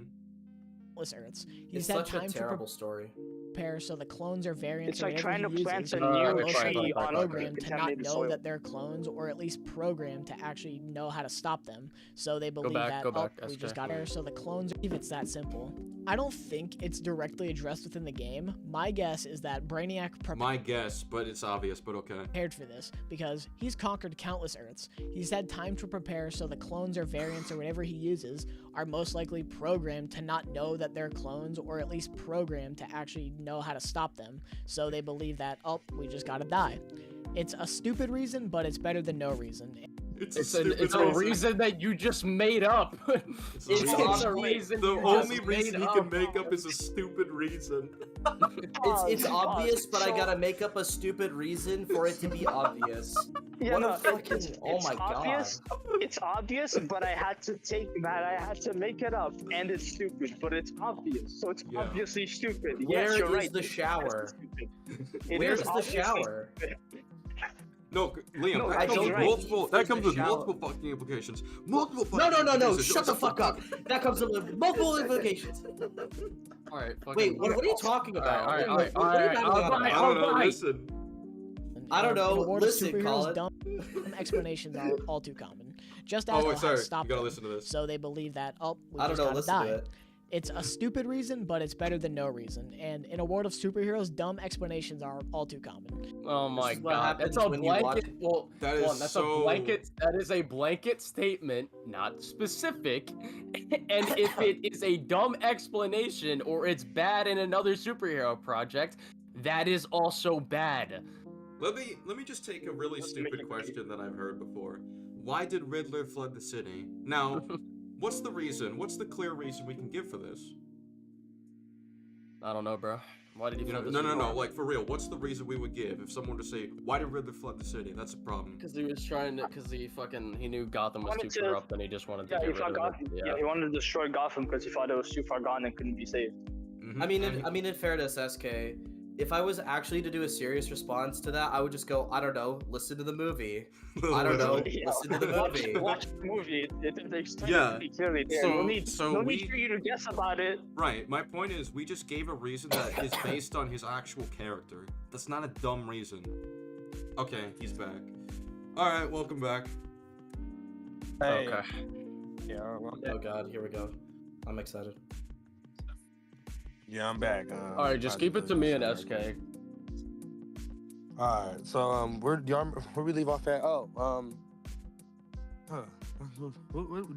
Earths. It's He's had such a time to terrible story. prepare so the clones are variants. It's like or trying to whatever he plant uses a Uh, new I are could most try tree likely that, on programmed to not contaminated know soil. that they're clones, or at least programmed to actually know how to stop them. So they believe back, that go back, we SJ. just got her. So the clones, if it's that simple. I don't think it's directly addressed within the game. My guess is that Brainiac My guess, but it's obvious, but okay. prepared for this because he's conquered countless Earths. He's had time to prepare so the clones or variants or whatever he uses are most likely programmed to not know that they're clones, or at least programmed to actually know how to stop them. So they believe that, we just gotta die. It's a stupid reason, but it's better than no reason. It's It's a reason that you just made up. It's It's a not reason. a reason. The you only just reason made he can up. make up is a stupid reason. It's obvious, but I gotta make up a stupid reason for it to be obvious. What a fucking- oh my obvious, It's obvious, but I had to make it up, and it's stupid, but it's obvious, so it's Yeah. obviously stupid. Where Yes, you're is right. the shower? It Where's is the obviously shower? No, Liam, No, that I comes with don't- multiple. That Where's comes the with shower? multiple fucking implications. Multiple. No, Fucking no. implications. Shut the fuck up. That comes with multiple implications. All right. Wait, what are you talking about? All right. What are you babbling on I about? don't know. Alright. Listen. I don't In know. a world of Listen, superheroes, Colin. dumb explanations are all too common. Just Oh, ask wait, how to sorry. stop You gotta them. listen to this. So they believe that, we I don't just know. gotta Listen die. to it. It's a stupid reason, but it's better than no reason. And in a world of superheroes, dumb explanations are all too common. Oh my is what god, happens that's a when you watch- blanket. Well, That hold is on, that's so- a blanket. That is a blanket statement, not specific. And if it is a dumb explanation or it's bad in another superhero project, that is also bad. Let me just take a really stupid question that I've heard before. Why did Riddler flood the city? Now, what's the reason? What's the clear reason we can give for this? I don't know, bro. Why did he? You know, flood no, the city? like for real. What's the reason we would give if someone were to say, "Why did Riddler flood the city?" That's a problem. Because he was trying to. Because he knew Gotham was too Wanted to- corrupt, and he just wanted to Yeah, get he rid thought of Gotham. it. Yeah, he wanted to destroy Gotham because he thought it was too far gone and couldn't be saved. Mhm. I mean, And in fairness, SK, if I was actually to do a serious response to that, I would just go, I don't know, listen to the movie. I don't know, Literally. listen to the movie. Watch the movie. They explain Yeah. it pretty clearly there. So- no need, so no we- need for you to guess about it. Right, my point is, we just gave a reason that is based on his actual character. That's not a dumb reason. Okay, he's back. Alright, welcome back. Hey. Okay. Yeah, well, Oh god, here we go. I'm excited. yeah, I'm back. All right, just keep it to me and SK. All right, so where we leave off at? Oh, do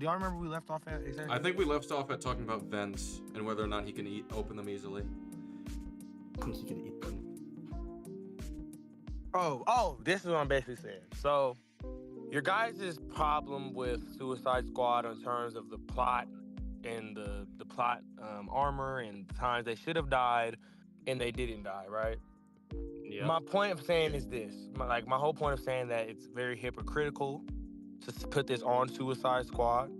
y'all remember we left off at exactly? I think we left off at talking about vents and whether or not he can open them easily. He can eat them. Oh, this is what I'm basically saying. So, your guys' problem with Suicide Squad in terms of the plot and the plot armor and the times they should have died and they didn't die, right? Yeah. My point of saying is this. My whole point of saying that it's very hypocritical to put this on Suicide Squad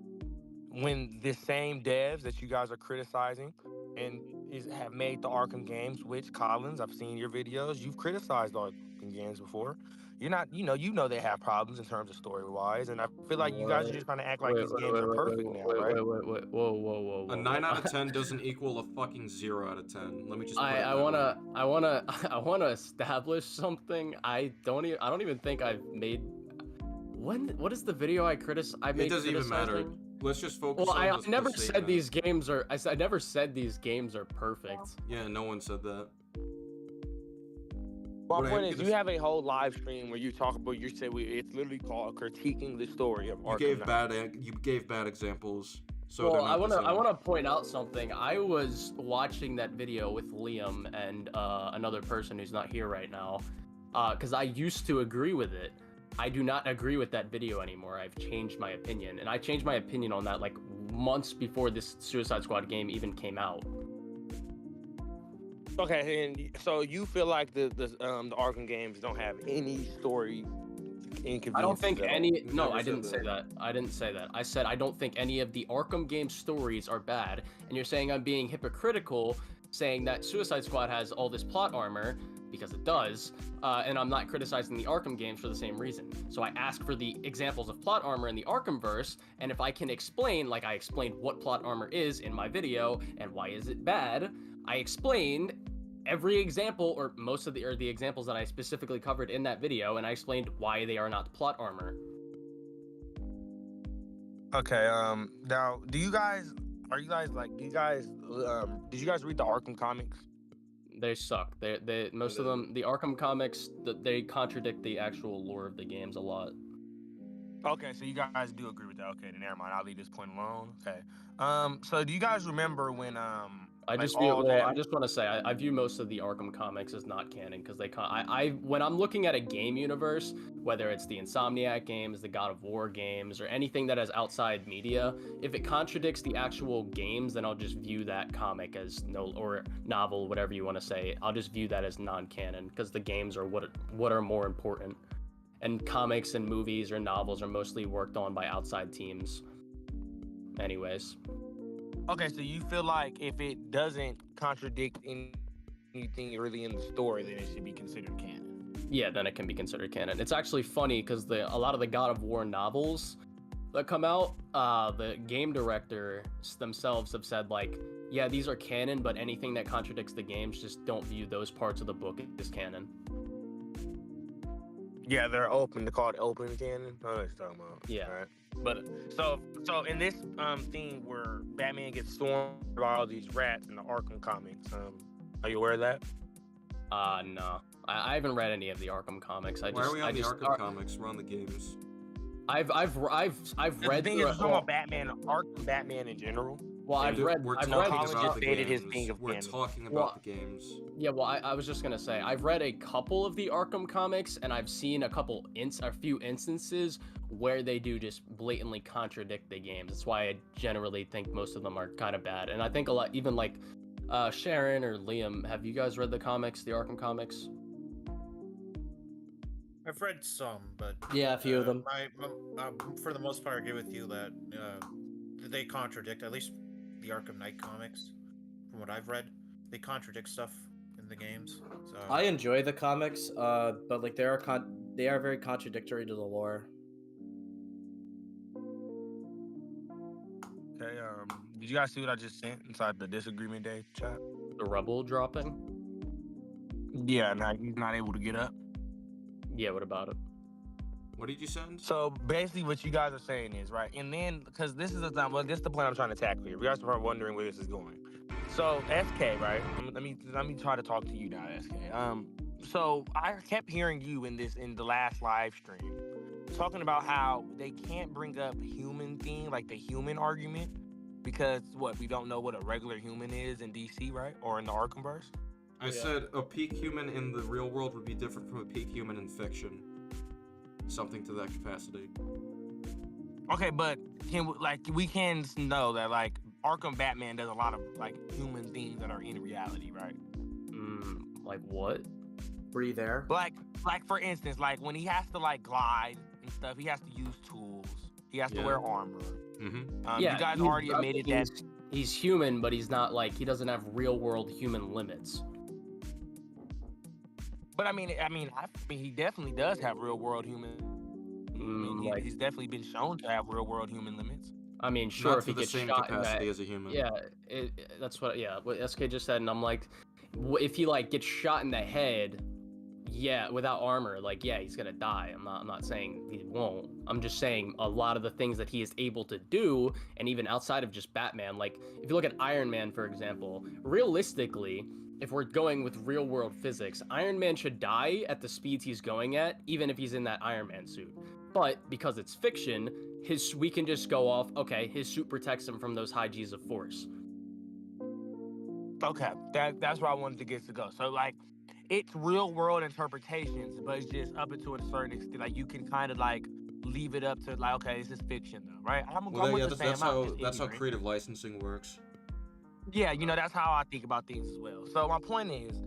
when the same devs that you guys are criticizing and have made the Arkham games, which, Collins, I've seen your videos. You've criticized Arkham games before. You're not, you know they have problems in terms of story-wise, and I feel like you guys are just trying to act like these games are perfect now, right? Wait, whoa. A 9 out of 10 doesn't equal a fucking 0 out of 10. Let me just put it I that way. wanna establish something. I don't even think I've made. What is the video I made? It doesn't even matter. criticizing? Let's just focus Well, on I this never the said statement. these games are. I never said these games are perfect. Yeah, no one said that. My What I point am is, gonna you s- have a whole live stream where you talk about. It's literally called critiquing the story of You Arkham gave Knight. you gave bad examples. So Well, they're not the I same. wanna point out something. I was watching that video with Liam and another person who's not here right now, because I used to agree with it. I do not agree with that video anymore. I've changed my opinion, and I changed my opinion on that like months before this Suicide Squad game even came out. Okay, and so you feel like the Arkham games don't have any story inconveniences? I don't think at all? any. You No, never I said didn't say that. I didn't say that. I said I don't think any of the Arkham game stories are bad. And you're saying I'm being hypocritical, saying that Suicide Squad has all this plot armor because it does, and I'm not criticizing the Arkham games for the same reason. So I ask for the examples of plot armor in the Arkhamverse, and if I can explain, like I explained what plot armor is in my video and why is it bad, I explained every example or most of the examples that I specifically covered in that video, and I explained why they are not plot armor. Okay. Now, did you guys read the Arkham comics? They suck. They most of them, the Arkham comics, they contradict the actual lore of the games a lot. Okay, so you guys do agree with that. Okay, then never mind. I'll leave this point alone. Okay. So do you guys remember when I like just view all well. that- I just want to say I view most of the Arkham comics as not canon because I when I'm looking at a game universe, whether it's the Insomniac games, the God of War games, or anything that has outside media, if it contradicts the actual games, then I'll just view that comic as or novel, whatever you want to say. I'll just view that as non-canon because the games are what are more important, and comics and movies or novels are mostly worked on by outside teams. Anyways. Okay, so you feel like if it doesn't contradict anything really in the story, then it should be considered canon. Yeah, then it can be considered canon. It's actually funny because a lot of the God of War novels that come out, the game directors themselves have said like, yeah, these are canon, but anything that contradicts the games, just don't view those parts of the book as canon. Yeah, they're open. They're called open canon. I know what you're talking about. Yeah. Right. But so in this thing where Batman gets stormed by all these rats in the Arkham comics, are you aware of that? No. I haven't read any of the Arkham comics. Why are we on the Arkham comics? We're on the games. I've read The thing is, we're talking about Batman, Arkham Batman in general. Well, I've Dude, read. We're I've talking read. Collins about just the stated his games. thing of We're canon. talking about Well, the games. Yeah, well, I was just gonna say I've read a couple of the Arkham comics, and I've seen a few instances where they do just blatantly contradict the games. That's why I generally think most of them are kind of bad. And I think a lot, even like Sharon or Liam, have you guys read the comics, the Arkham comics? I've read some, but Yeah, a few of them. For the most part, I agree with you that they contradict at least the Arkham Knight comics. From what I've read, they contradict stuff the games. So I enjoy the comics, but like they are very contradictory to the lore. Okay. Did you guys see what I just sent inside the disagreement day chat? The rebel dropping. Yeah, and he's not able to get up. Yeah, what about it? What did you send? So basically, what you guys are saying is right, and then because this is the time, well, this is the point I'm trying to tackle here. You guys are wondering where this is going. So SK, right? Let me try to talk to you now, SK. So I kept hearing you in the last live stream talking about how they can't bring up human thing, like the human argument, because we don't know what a regular human is in DC, right, or in the Arkhamverse. I said a peak human in the real world would be different from a peak human in fiction. Something to that capacity. Okay, but we can know that like Arkham Batman does a lot of like human things that are in reality, right? Like what? Were you there? Like for instance, like when he has to like glide and stuff, he has to use tools. He has to wear armor. Mm-hmm. You guys already admitted that he's human, but he's not like he doesn't have real world human limits. But I mean, he definitely does have real world human. He's definitely been shown to have real world human limits. I mean, sure, Not if he the gets same shot capacity in that, as a human. Yeah, that's what SK just said, and I'm like, if he like gets shot in the head, without armor, like he's gonna die. I'm not saying he won't. I'm just saying a lot of the things that he is able to do, and even outside of just Batman, like if you look at Iron Man, for example, realistically, if we're going with real world physics, Iron Man should die at the speeds he's going at, even if he's in that Iron Man suit. But because it's fiction, we can just go off, okay, his suit protects him from those high G's of force. Okay, that's where I wanted to get to go. So like, it's real world interpretations, but it's just up to a certain extent. Like you can kind of like leave it up to like, okay, this is fiction though, right? That's how creative licensing works. Yeah, that's how I think about things as well. So my point is,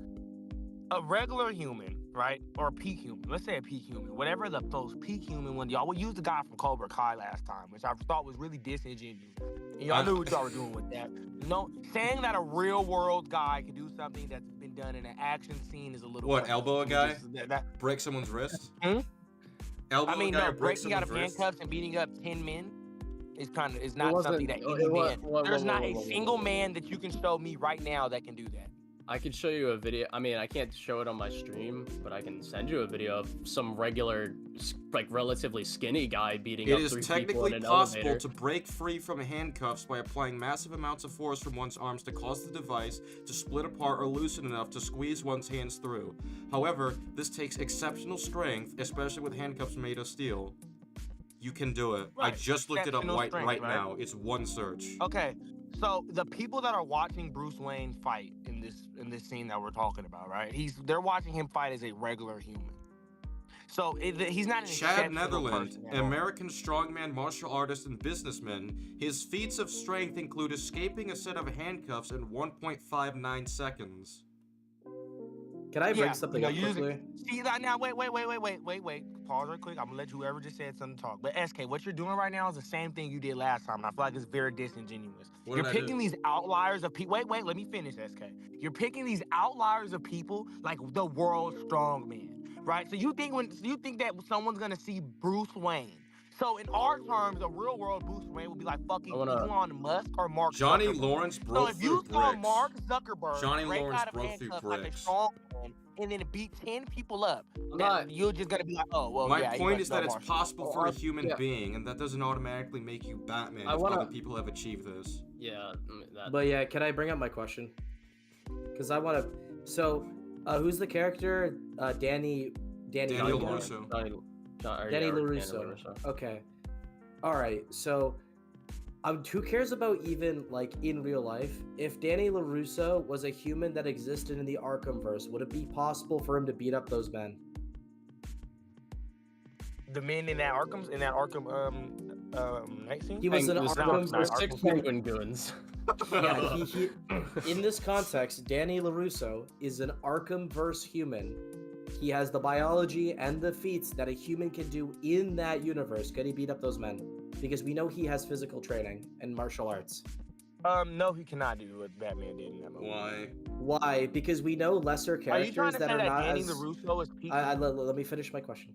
a regular human, right, or a peak human, let's say a peak human, whatever those peak human one, y'all would use the guy from Cobra Kai last time, which I thought was really disingenuous. And y'all knew what y'all were doing with that. Saying that a real world guy can do something that's been done in an action scene is a little... What, elbow a guy? Break someone's wrist? Breaking out of handcuffs and beating up 10 men is not something that any man... There's not a single man that you can show me right now that can do that. I could show you a video. I mean, I can't show it on my stream, but I can send you a video of some regular, like, relatively skinny guy beating up 3 people in an elevator. It is technically possible to break free from handcuffs by applying massive amounts of force from one's arms to cause the device to split apart or loosen enough to squeeze one's hands through. However, this takes exceptional strength, especially with handcuffs made of steel. You can do it. Right. I just looked it up right now. It's one search. Okay. So the people that are watching Bruce Wayne fight in this scene that we're talking about, right? They're watching him fight as a regular human. So he's not an Chad Netherland, an American strongman, martial artist, and businessman. His feats of strength include escaping a set of handcuffs in 1.59 seconds. Can I bring something up quickly? See that now? Wait. Pause real quick. I'm gonna let whoever just said something talk. But SK, what you're doing right now is the same thing you did last time. And I feel like it's very disingenuous. You're picking these outliers of people. Wait, let me finish, SK. You're picking these outliers of people like the world's strongman, right? So you think that someone's gonna see Bruce Wayne? So in our terms, a real world Bruce Wayne would be like fucking Elon Musk or Mark Johnny Zuckerberg. Lawrence broke So if you saw bricks. Mark Zuckerberg Johnny break Lawrence out of broke handcuffs through like a bricks. strong man and then beat 10 people up, then you're just gonna be like, oh, well, My yeah. point is that it's possible for a human being, and that doesn't automatically make you Batman if other people have achieved this. Yeah. But yeah, can I bring up my question? Because I want to... So, who's the character? Danny LaRusso. Danny LaRusso. Okay. All right. So, who cares about even like in real life? If Danny LaRusso was a human that existed in the Arkhamverse, would it be possible for him to beat up those men? The men in that Arkham night scene? He was an Arkhamverse 6 penguin goons. Yeah, he in this context, Danny LaRusso is an Arkhamverse human. He has the biology and the feats that a human can do in that universe. Could he beat up those men? Because we know he has physical training and martial arts. No, he cannot do what Batman did in that movie. Why? Why? Because we know lesser Are you trying characters to that say are that not Danny as. LaRusso is peak? Let me finish my question.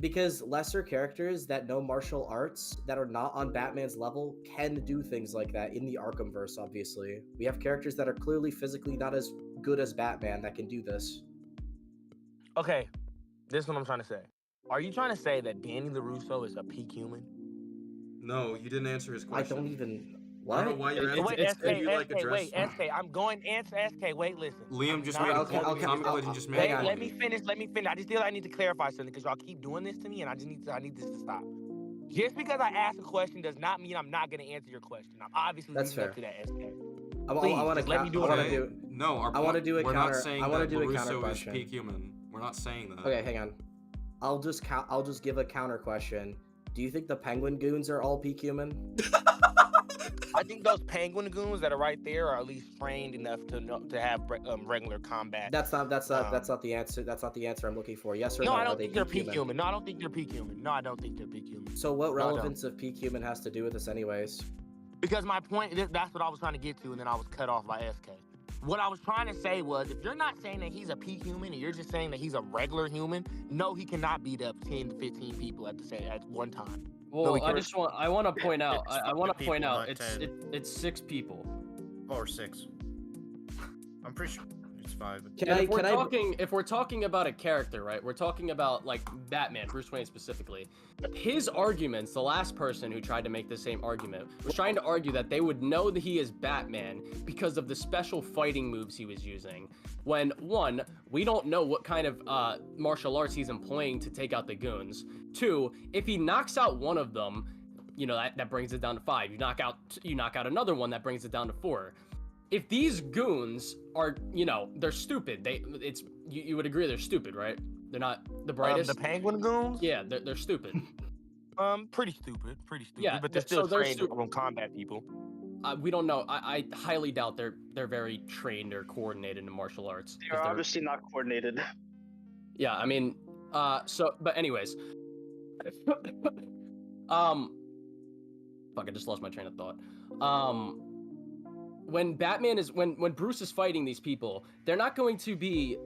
Because lesser characters that know martial arts that are not on Batman's level can do things like that in the Arkhamverse, obviously. We have characters that are clearly physically not as good as Batman that can do this. Okay, this is what I'm trying to say. Are you trying to say that Danny LaRusso is a peak human? No, you didn't answer his I question. don't even. I don't know What? why you're asking. Wait, Could you like SK, address? wait, SK, I'm going answer SK. Wait, listen. Liam I'm just not made a Okay, point. okay, Comic I'll- Legend just made hang a on. point. Let me finish. I just feel I need to clarify something because y'all keep doing this to me, and I need this to stop. Just because I ask a question does not mean I'm not going to answer your question. I'm obviously That's leaving up fair. to that, SK. I Please, want to just let me do I it. want Okay. to do. No, our I wanna point- do a we're counter- not saying I wanna that do a counter LaRusso is question. peak human. We're not saying that. Okay, hang on. I'll just give a counter question. Do you think the Penguin Goons are all peak human? I think those penguin goons that are right there are at least trained enough to know to have regular combat. That's not the answer. That's not the answer I'm looking for. Yes or No, no? I Are don't they think they're peak human. No, I don't think they're peak human. No, I don't think they're peak human. So what No, I don't. relevance of peak human has to do with this, anyways? Because my point, that's what I was trying to get to, and then I was cut off by SK. What I was trying to say was, if you're not saying that he's a peak human, and you're just saying that he's a regular human, no, he cannot beat up 10 to 15 people at one time. Well, we I want to point out. I want to people, point out. not 10. It's 6 people. Or 6. I'm pretty sure it's 5. But... If we're talking about a character, right? We're talking about like Batman, Bruce Wayne specifically. His arguments, the last person who tried to make the same argument, was trying to argue that they would know that he is Batman because of the special fighting moves he was using. When one, we don't know what kind of martial arts he's employing to take out the goons. 2, if he knocks out one of them, you know, that brings it down to 5. You knock out another one, that brings it down to 4. If these goons are, you know, they're stupid. You would agree they're stupid, right? They're not the brightest. The penguin goons? Yeah, they're stupid. Pretty stupid. Yeah, but they're still so they're trained on combat people. We don't know. I highly doubt they're very trained or coordinated in martial arts. 'cause They're obviously not coordinated. Yeah, I mean, but anyways, fuck, I just lost my train of thought. When Bruce is fighting these people, they're not going to be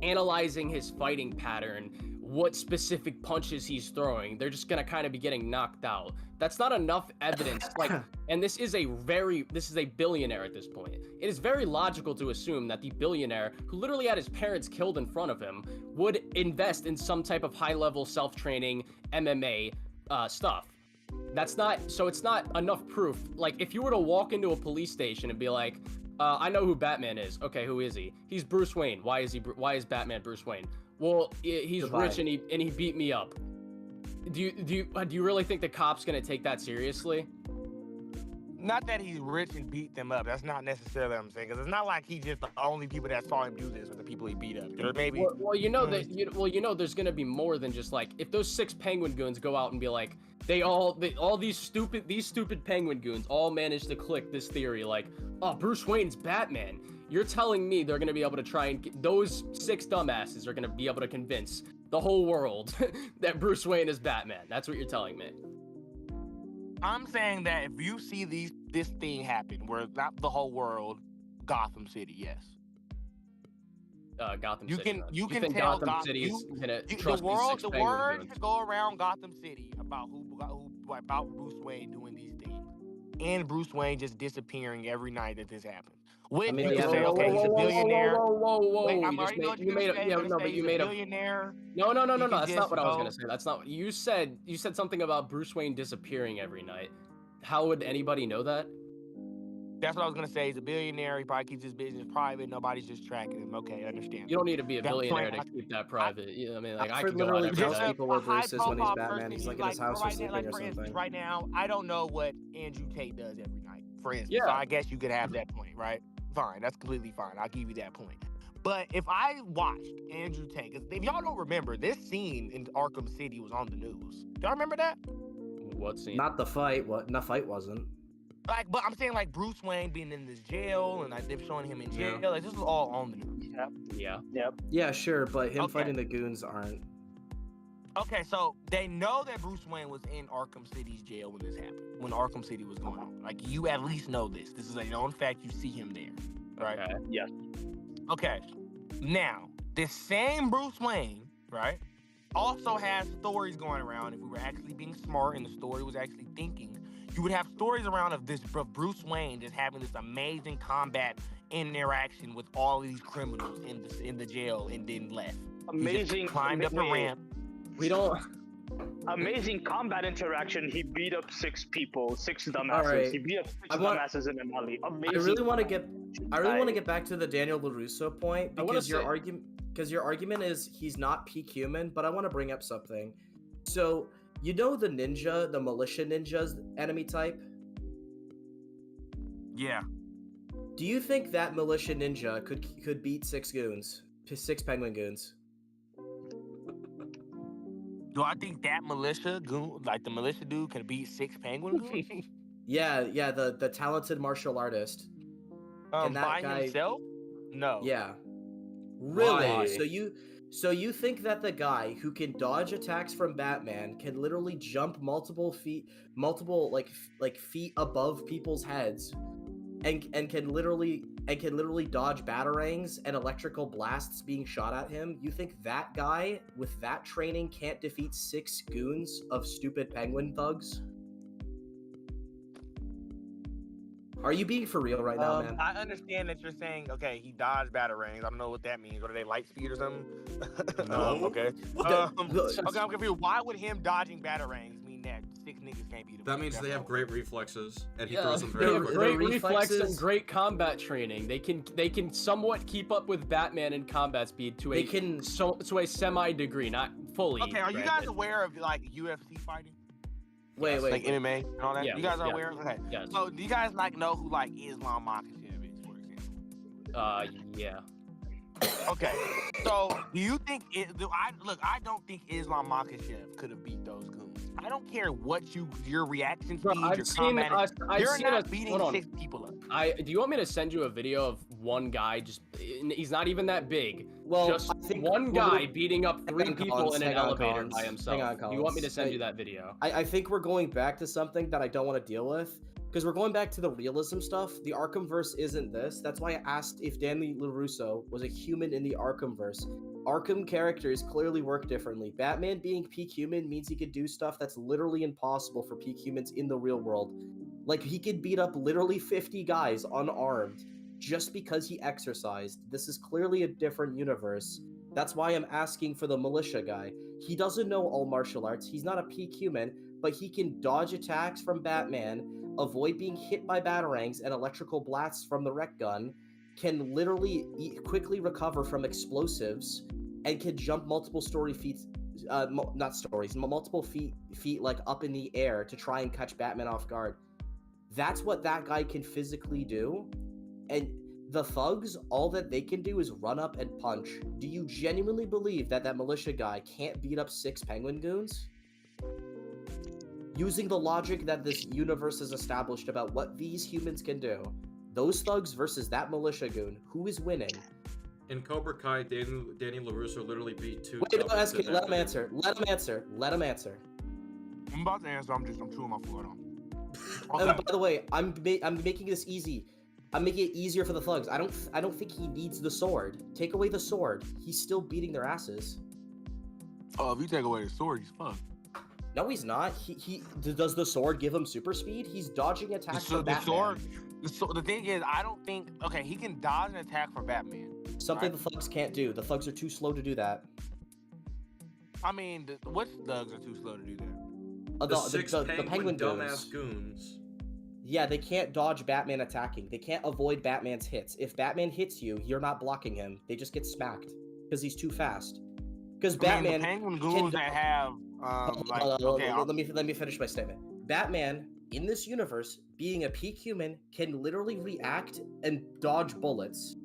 analyzing his fighting pattern, what specific punches he's throwing. They're just gonna kind of be getting knocked out. That's not enough evidence. Like, and this is a billionaire at this point. It is very logical to assume that the billionaire, who literally had his parents killed in front of him, would invest in some type of high-level self-training MMA stuff. It's not enough proof. Like, if you were to walk into a police station and be like, I know who Batman is. Okay, who is he? He's Bruce Wayne. Why is Batman Bruce Wayne? Well, he's rich and he beat me up. Do you really think the cop's gonna take that seriously? Not that he's rich and beat them up. That's not necessarily what I'm saying. Because it's not like he's just the only people that saw him do this are the people he beat up. Or maybe. Well, you know there's gonna be more than just like, if those 6 penguin goons go out and be like, these stupid penguin goons all managed to click this theory, like, oh, Bruce Wayne's Batman. You're telling me they're gonna be able to try and those 6 dumbasses are gonna be able to convince the whole world that Bruce Wayne is Batman? That's what you're telling me. I'm saying that if you see this thing happen, where not the whole world, Gotham City, yes. Gotham You City. can think tell Gotham City is gonna trust the these world, 6 the penguin word goons? should go around Gotham City about about Bruce Wayne doing these things, and Bruce Wayne just disappearing every night that this happens. Which you can say, okay, he's a billionaire. Whoa! Wait, I'm You already know what you're gonna say. yeah, You're no, gonna but say you he's made a a billionaire. no. You That's can not just what I was go- gonna say. That's not. You said something about Bruce Wayne disappearing every night. How would anybody know that? That's what I was gonna say. He's a billionaire. He probably keeps his business private. Nobody's just tracking him. Okay, understand. You don't need to be a That's billionaire point. to keep that private. I mean, like, I Alfred could go out literally every tells day. people where Bruce is when he's high-profile Batman. person, He's like in his house or right now, sleeping like, or for instance, something. right now, I don't know what Andrew Tate does every night, for instance. Yeah. So I guess you could have that point, right? Fine, that's completely fine. I'll give you that point. But if I watched Andrew Tate, 'cause if y'all don't remember, this scene in Arkham City was on the news. Y'all remember that? What scene? Not the fight. What? The fight wasn't. Like, but I'm saying like Bruce Wayne being in this jail and like they're showing him in jail. Yeah. Like this was all on the news. Yeah. Yeah, sure, but him Okay. fighting the goons aren't. Okay, so they know that Bruce Wayne was in Arkham City's jail when this happened, when Arkham City was going on. Like, you at least know this. This is a known fact. You see him there. right? Okay. Yes. Okay. Now, this same Bruce Wayne, right, also has stories going around. If we were actually being smart and the story was actually thinking, you would have stories around of Bruce Wayne just having this amazing combat interaction with all of these criminals in the jail and then left. He just Amazing. climbed up a ramp. We don't. Amazing combat interaction. He beat up 6 people, 6 dumbasses. Alright. He beat up 6 I want- dumbasses in an alley. Amazing. I really want to combat. get back to the Daniel LaRusso point I wanna because your say- argument is he's not peak human, but I want to bring up something. So you know the ninja, the militia ninjas enemy type. Yeah. Do you think that militia ninja could beat 6 goons, 6 penguin goons? Do I think that militia goon, like the militia dude, can beat 6 penguin goons? Yeah, the talented martial artist. Can that By guy- himself? No. Yeah. Really? Why? So you think that the guy who can dodge attacks from Batman can literally jump multiple feet above people's heads and can literally dodge batarangs and electrical blasts being shot at him? You think that guy with that training can't defeat 6 goons of stupid penguin thugs? Are you being for real right now, man? I understand that you're saying, okay, he dodged batarangs. I don't know what that means. What are they, light speed or something? No. Okay. The- Okay, I'm confused. Why would him dodging batarangs mean that 6 niggas can't beat him? That means That's they have all. great reflexes, and he Yeah, throws them they very have quickly. great The reflexes reflexes- and great combat training. They can somewhat keep up with Batman in combat speed to They a can- to a semi degree, not fully. Okay, are you guys granted. aware of like UFC fighting? Wait, Like MMA and all that? Yeah, you guys are yeah. aware? Okay. Yes. So do you guys like know who like Islam Makhachev is, for example? Yeah. Okay. So do you think I don't think Islam Makhachev could have beat those goons. I don't care what your reaction Bro, speed, your I've seen combat. I've You're seen not a, beating hold on. 6 people up. Do you want me to send you a video of one guy he's not even that big. Well, Just I think one we're- guy beating up 3 on, people Collins, in an hang on, elevator Collins. by Hang himself. on, Do you want me to Collins. send you that video? I think we're going back to something that I don't want to deal with because we're going back to the realism stuff. The Arkhamverse isn't this. That's why I asked if Danny LaRusso was a human in the Arkhamverse. Arkham characters clearly work differently. Batman being peak human means he could do stuff that's literally impossible for peak humans in the real world. Like, he could beat up literally 50 guys unarmed just because he exercised. This is clearly a different universe. That's why I'm asking for the militia guy. He doesn't know all martial arts. He's not a peak human, but he can dodge attacks from Batman, avoid being hit by batarangs and electrical blasts from the rec gun, can literally quickly recover from explosives, and can jump multiple feet like up in the air to try and catch Batman off guard. That's what that guy can physically do. And the thugs, all that they can do is run up and punch. Do you genuinely believe that militia guy can't beat up 6 penguin goons? Using the logic that this universe has established about what these humans can do, those thugs versus that militia goon, who is winning? In Cobra Kai, Danny LaRusso literally beat 2. Wait, no, thugs SK, to let him death. answer. Let him answer. I'm about to answer. I'm chewing my foot on. By the way, I'm making this easy. I'm making it easier for the thugs. I don't think he needs the sword. Take away the sword. He's still beating their asses. Oh, if you take away the sword, he's fucked. No, he's not. He does the sword give him super speed? He's dodging attacks from Batman. The thing is, I don't think. Okay, he can dodge an attack from Batman. Something right? the thugs can't do. The thugs are too slow to do that. I mean, what thugs are too slow to do that? The 6 penguin dumbass goons. goons. Yeah, they can't dodge Batman attacking. They can't avoid Batman's hits. If Batman hits you, you're not blocking him. They just get smacked because he's too fast. Because Batman. the penguin goons that have let me finish my statement. Batman in this universe, being a peak human, can literally react and dodge bullets.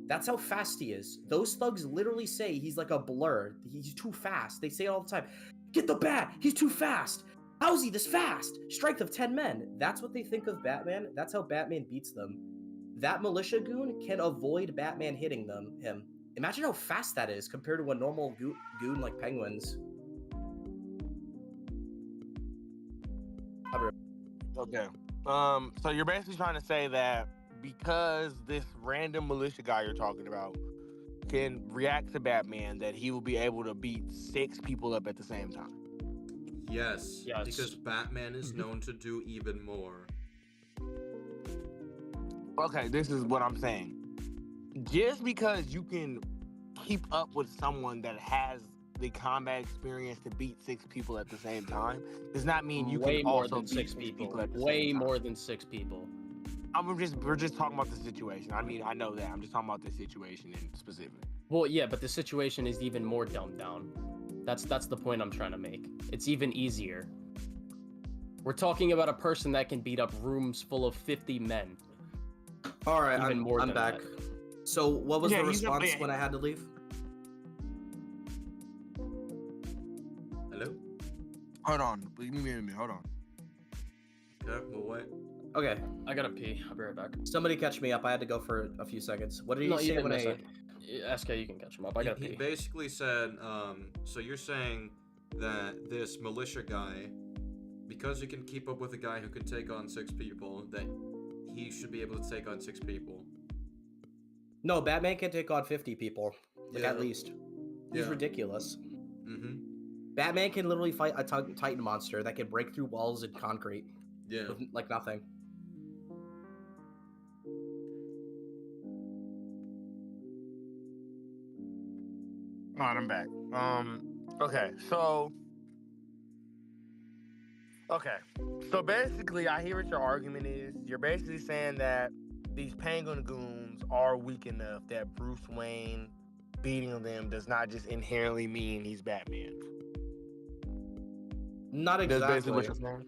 That's how fast he is. Those thugs literally say he's like a blur. He's too fast. They say it all the time. Get the bat! He's too fast! How's he this fast? Strength of 10 men. That's what they think of Batman. That's how Batman beats them. That militia goon can avoid Batman hitting him. Imagine how fast that is compared to a normal goon like penguins. Okay. So you're basically trying to say that because this random militia guy you're talking about can react to Batman, that he will be able to beat 6 people up at the same time. Yes, Yes. because Batman is known to do even more. Okay, this is what I'm saying. Just because you can keep up with someone that has the combat experience to beat 6 people at the same time does not mean you Way can more also than beat 6 6 people. at the Way same time. more than 6 people. We're just talking about the situation. I mean, I know that. I'm just talking about the situation in specific. Well, yeah, but the situation is even more dumbed down. That's the point I'm trying to make. It's even easier. We're talking about a person that can beat up rooms full of 50 men. All right, Even more I'm than back. that. So, what was Yeah, the he's a response man. when I had to leave? Hello? Hold on. Give me a minute. Hold on. Okay, well, wait. Okay, I gotta pee. I'll be right back. somebody catch me up. I had to go for a few seconds. What did No, he you say didn't when miss I? it. SK, you can catch him up. I gotta He pee. basically said, so you're saying that this militia guy, because he can keep up with a guy who can take on 6 people, that he should be able to take on 6 people. No, Batman can take on 50 people, like Yeah. at least. He's Yeah. ridiculous. Mm-hmm. Batman can literally fight a Titan monster that can break through walls and concrete Yeah. with like nothing. All right, I'm back. Okay, so basically, I hear what your argument is. You're basically saying that these Penguin goons are weak enough that Bruce Wayne beating them does not just inherently mean he's Batman. Not That's exactly. basically what you're saying.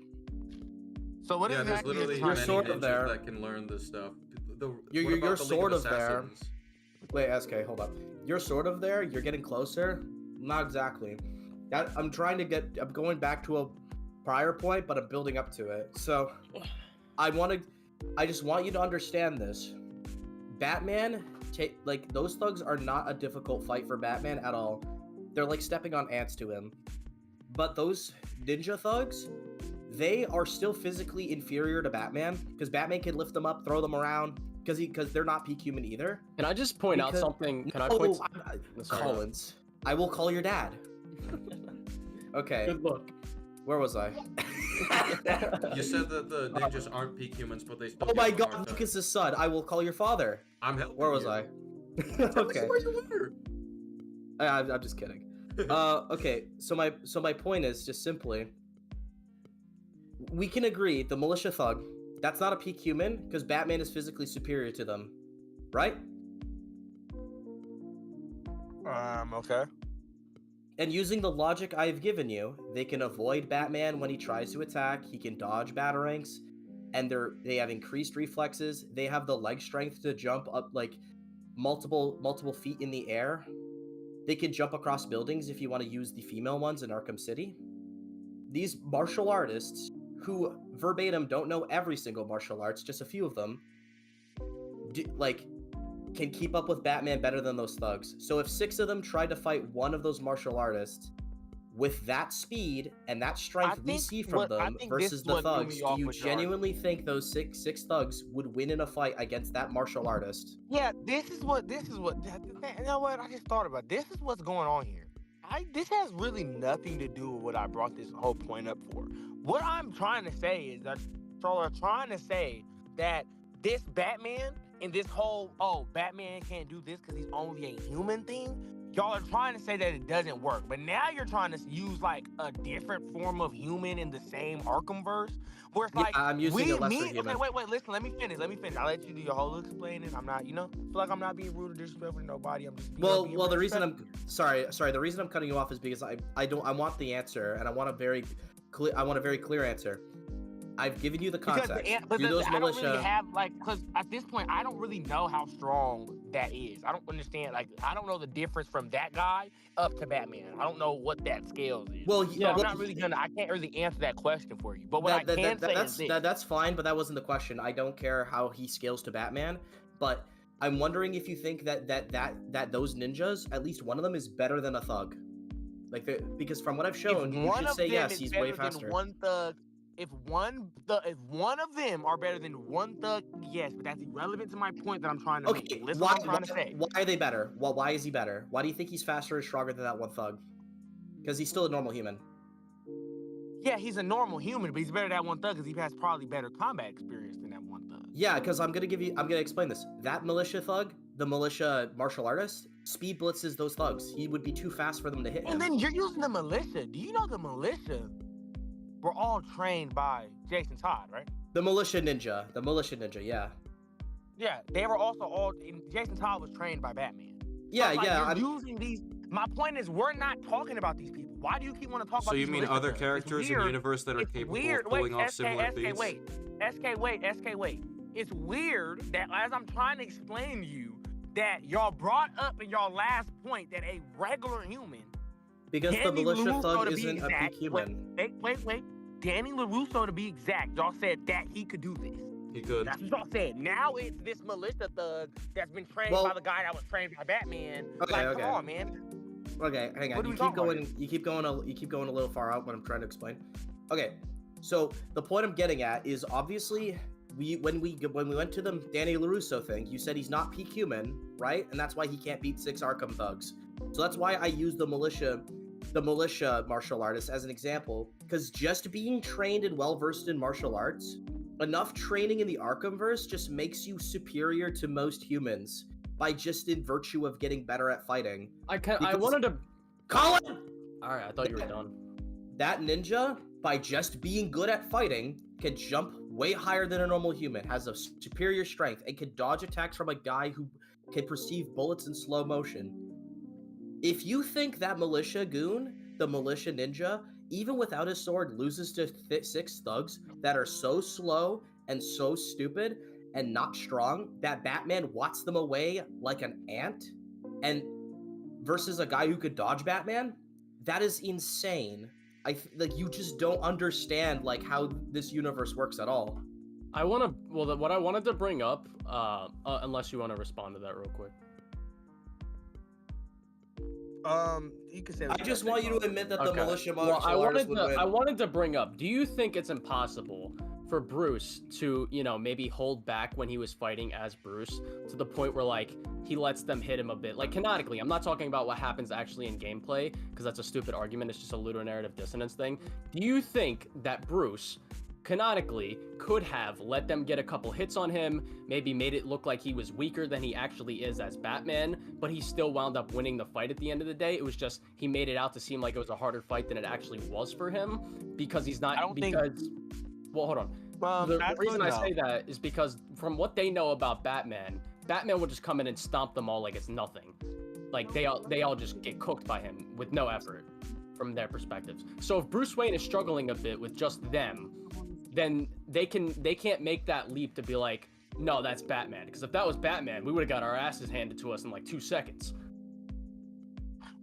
So what Yeah, there's exactly literally is You're many sort of ninjas there. that can learn this stuff. What You're about the League sort of there. Assassins? Wait, SK, hold up. You're sort of there. You're getting closer. Not exactly. I'm going back to a prior point, but I'm building up to it. So, I just want you to understand this. Batman, like those thugs are not a difficult fight for Batman at all. They're like stepping on ants to him. But those ninja thugs, they are still physically inferior to Batman because Batman can lift them up, throw them around because they're not peak human either. Can I just point out Because- something? Can I No, point? Sorry. Collins, I will call your dad. Okay, Good luck. where was I? You said that the ninjas aren't peak humans, but they still Oh my give them a god, hard time. Lucas's son. I will call your father. I'm helping Where was you. I? Tell me Okay. where you were. I'm just kidding. Okay. So my point is just simply, we can agree the militia thug, that's not a peak human because Batman is physically superior to them, right? Okay. And using the logic I've given you, they can avoid Batman when he tries to attack. He can dodge batarangs, and they have increased reflexes. They have the leg strength to jump up like multiple feet in the air. They can jump across buildings if you want to use the female ones in Arkham City. These martial artists, who verbatim don't know every single martial arts, just a few of them, can keep up with Batman better than those thugs. So if 6 of them tried to fight one of those martial artists with that speed and that strength we see from them versus the thugs, do you genuinely think those six thugs would win in a fight against that martial artist? Yeah, this is what, you know what, I just thought about, this is what's going on here. This has really nothing to do with what I brought this whole point up for. What I'm trying to say is that y'all are trying to say that this Batman and this whole, Batman can't do this because he's only a human thing, y'all are trying to say that it doesn't work. But now you're trying to use like a different form of human in the same Arkhamverse, where it's like, I'm using a lesser human. Okay, wait, listen, let me finish. I'll let you do your whole explaining. I'm not, feel like I'm not being rude or disrespectful to nobody. I'm just being the reason I'm sorry, the reason I'm cutting you off is because I want the answer, and I want a very clear answer. I've given you the context. But Do those I don't militia really have, because at this point, I don't really know how strong that is. I don't understand, I don't know the difference from that guy up to Batman. I don't know what that scales is. Well, so I'm not really I can't really answer that question for you. But what I can say is this. That's fine, but that wasn't the question. I don't care how he scales to Batman, but I'm wondering if you think that those ninjas, at least one of them, is better than a thug. Because from what I've shown, you should say yes, he's way faster. One thug, if one of them are better than one thug, yes, but that's irrelevant to my point that I'm trying to make. Listen what I'm trying to say. Why are they better? Well, why is he better? Why do you think he's faster and stronger than that one thug? Because he's still a normal human. Yeah, he's a normal human, but he's better than that one thug because he has probably better combat experience than that one thug. Yeah, because I'm gonna explain this. That militia thug, the militia martial artist, speed blitzes those thugs. He would be too fast for them to hit him. And then you're using the militia. Do you know the militia were all trained by Jason Todd, right? The militia ninja, yeah. Yeah, they were also all. Jason Todd was trained by Batman. Yeah, so yeah. You're using these. My point is, we're not talking about these people. Why do you keep wanting to talk about? So you these mean militia other thugs? characters in the universe that are capable of pulling off similar feats? Wait. It's weird that as I'm trying to explain to you that y'all brought up in y'all last point that a regular human. Because the militia thug isn't a peak human. Wait. Danny LaRusso, to be exact, y'all said that he could do this. He could. That's what y'all said. Now it's this militia thug that's been trained by the guy that was trained by Batman. Okay. Come on, man. Okay, hang on. You keep going a little far out when I'm trying to explain. Okay, so the point I'm getting at is obviously when we went to the Danny LaRusso thing, you said he's not peak human, right? And that's why he can't beat 6 Arkham thugs. So that's why I use the militia martial artist as an example, because just being trained and well versed in martial arts, enough training in the Arkhamverse just makes you superior to most humans by just in virtue of getting better at fighting. I wanted to. Colin! Alright, I thought you were done. That ninja, by just being good at fighting, can jump way higher than a normal human, has a superior strength, and can dodge attacks from a guy who can perceive bullets in slow motion. If you think that militia goon, the militia ninja, even without his sword, loses to 6 thugs that are so slow and so stupid and not strong that Batman wats them away like an ant, and versus a guy who could dodge Batman, that is insane. You just don't understand how this universe works at all. What I wanted to bring up, unless you want to respond to that real quick. You can say. I just want you to admit that the militia martial artist would win. I wanted to bring up, do you think it's impossible for Bruce to, maybe hold back when he was fighting as Bruce to the point where, he lets them hit him a bit? Canonically, I'm not talking about what happens actually in gameplay, because that's a stupid argument. It's just a ludonarrative dissonance thing. Do you think that Bruce, canonically, could have let them get a couple hits on him, maybe made it look like he was weaker than he actually is as Batman, but he still wound up winning the fight at the end of the day? It was just, he made it out to seem like it was a harder fight than it actually was for him, because he's not, well, hold on. The reason I say that is because from what they know about Batman will just come in and stomp them all like it's nothing. They all just get cooked by him with no effort from their perspectives. So if Bruce Wayne is struggling a bit with just them, then they can't make that leap to be like, no, that's Batman. Because if that was Batman, we would have got our asses handed to us in 2 seconds.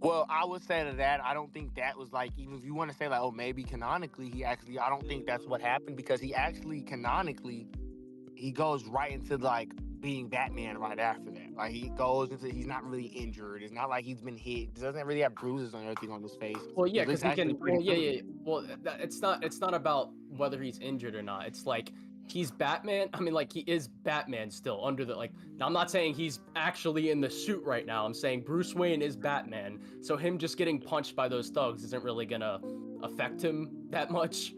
Well, I would say to that, I don't think that was even if you want to say maybe canonically, I don't think that's what happened, because he actually canonically, he goes right into being Batman right after that. He goes into, he's not really injured. It's not like he's been hit. He doesn't really have bruises on everything on his face. Well, yeah, because he can. Well, yeah. Well, it's not about whether he's injured or not. It's he's Batman. I mean, he is Batman still under the I'm not saying he's actually in the suit right now. I'm saying Bruce Wayne is Batman. So him just getting punched by those thugs isn't really gonna affect him that much.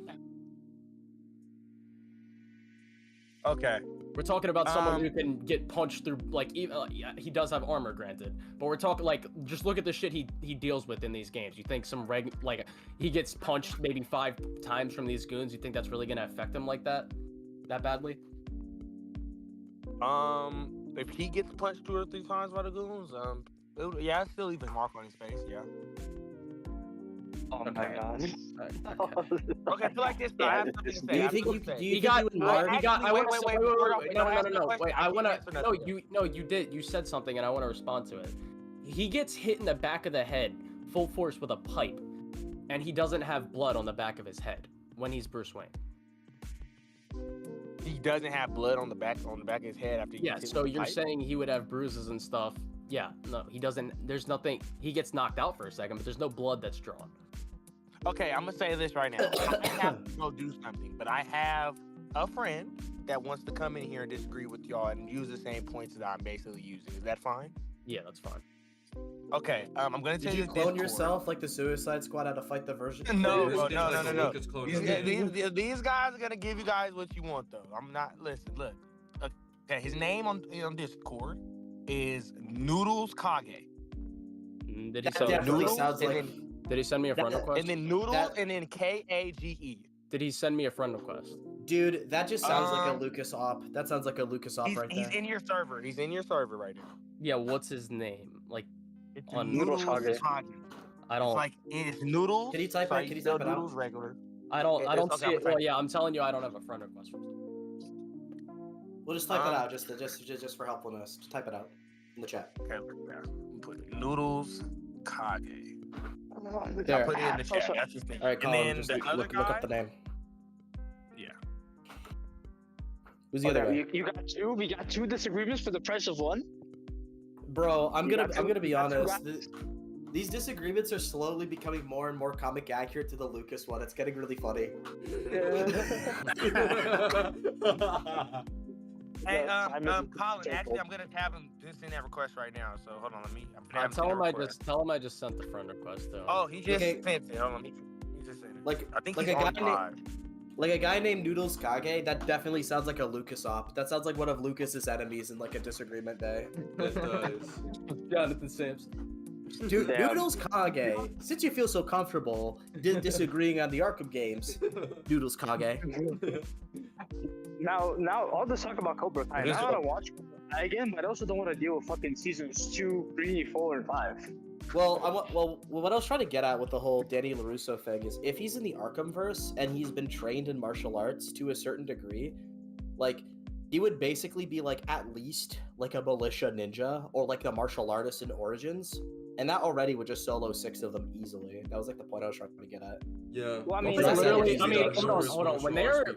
Okay. We're talking about someone who can get punched through, he does have armor, granted, but we're talking, just look at the shit he deals with in these games. You think he gets punched maybe 5 times from these goons, you think that's really gonna affect him like that badly? If he gets punched 2 or 3 times by the goons, I'd still leave a mark on his face, yeah. Oh my god. Okay, feel like this. I have something to say. Do you think you you did. You said something, and I want to respond to it. He gets hit in the back of the head, full force with a pipe, and he doesn't have blood on the back of his head when he's Bruce Wayne. He doesn't have blood on the back of his head after he gets hit so with a you're pipe? saying he would have bruises and stuff. Yeah, no, he doesn't. There's nothing. He gets knocked out for a second, but there's no blood that's drawn. Okay, I'm gonna say this right now. I have to go do something, but I have a friend that wants to come in here and disagree with y'all and use the same points that I'm basically using. Is that fine? Yeah, that's fine. Okay, I'm gonna tell Did you you clone Discord. yourself like the Suicide Squad had to fight the version? No, It is bro, just like no. a Lucas clone These, game. these guys are gonna give you guys what you want, though. I'm not. Listen, look. Okay, his name on Discord is Noodles Kage. Did he That send me a friend definitely request? sounds and like. then, Did he send me a friend request? and then Noodles, That- and then Kage. Did he send me a friend request? Dude, that just sounds like a Um, Lucas op. That sounds like a Lucas op right He's there. in your server. He's in your server right now. Yeah, what's his name? Like, It's On- Noodles Noodles Kage. I It's don't, like it's Noodles. Can you type so it? you Can you spell type it out? Noodles regular. I don't Okay, see I'm it. Well, typing. yeah, I'm telling you, I don't have a friend request from him. We'll just type it Um, out, just for helpfulness. Just type it out in the chat. Okay, yeah. Put Noodles Kage. There. I put it in the chat. That's his name. All right, And Colin, then just the other look guy. up the name. Yeah. Who's the other guy? You got two. We got two disagreements for the price of one. Bro, I'm You gonna got I'm two- gonna be you got two honest. These disagreements are slowly becoming more and more comic accurate to the Lucas one. It's getting really funny. Hey, Simon- Colin. Actually, I'm gonna have him just in that request right now. So hold on, let me. I'm gonna have him Tell send him a I request. just sent the friend request though. Oh, he just Okay. sent it. Hold on, he just sent it. Like I think like he's a guy on live. like a guy named Noodles Kage. That definitely sounds like a Lucas op. That sounds like one of Lucas's enemies in like a disagreement day. It does. Jonathan Sampson. Dude, Damn. Noodles Kage. Since you feel so comfortable disagreeing on the Arkham games, Noodles Kage. Now, all this talk about Cobra Kai. It is Now I want to watch Cobra Kai again, but I also don't want to deal with fucking seasons 2, 3, 4, and 5. Well, what I was trying to get at with the whole Danny LaRusso thing is if he's in the Arkhamverse and he's been trained in martial arts to a certain degree, like he would basically be like at least like a militia ninja or like the martial artist in Origins, and that already would just solo 6 of them easily. That was like the point I was trying to get at. Yeah. Well, I mean, They that's literally, not I mean, easy. hold on.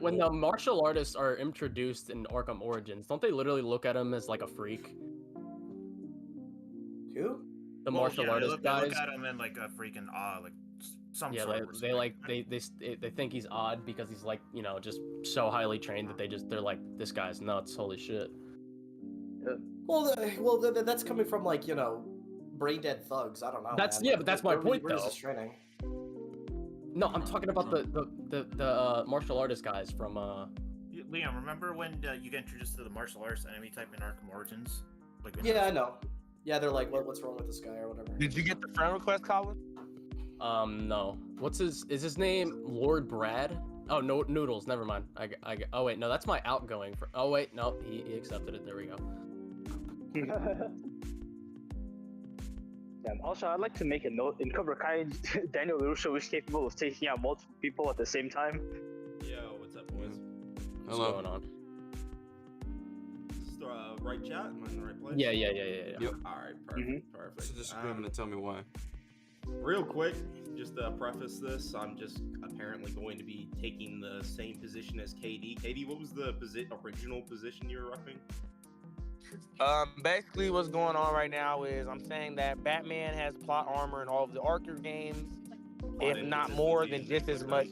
When the martial artists are introduced in Arkham Origins, don't they literally look at him as like a freak? Who? The Well, martial yeah, artist they guys. look at him in like a freaking awe, like some Yeah, sort of they like respect. they think he's odd because he's like, you know, just so highly trained that they're like, this guy's nuts. Holy shit. Well, that's coming from like brain dead thugs. I don't know. That's- man. yeah, Like, but that's where- my where- point, where's though. this training? No, I'm talking about the martial artist guys from Liam, remember when you get introduced to the martial arts enemy type in Arkham Origins? Like in Yeah, I know. Yeah, they're like, what's wrong with this guy or whatever. Did you get the friend request, Colin? no. Is his name Lord Brad? Oh, no, Noodles. Never mind. Oh wait, no, that's my outgoing. Oh wait, no, he accepted it. There we go. Also, I'd like to make a note. In Cobra Kai, Daniel LaRusso is capable of taking out multiple people at the same time. Yo, what's up, boys? What's Hello. going on? Just, right chat? Am I in the right place? Yeah. Yep. Alright, perfect, perfect. It's a disagreement and tell me why. Real quick, just to preface this, I'm just apparently going to be taking the same position as KD. KD, what was the original position you were roughing? Basically what's going on right now is I'm saying that Batman has plot armor in all of the Arkham games, if not more than just as much.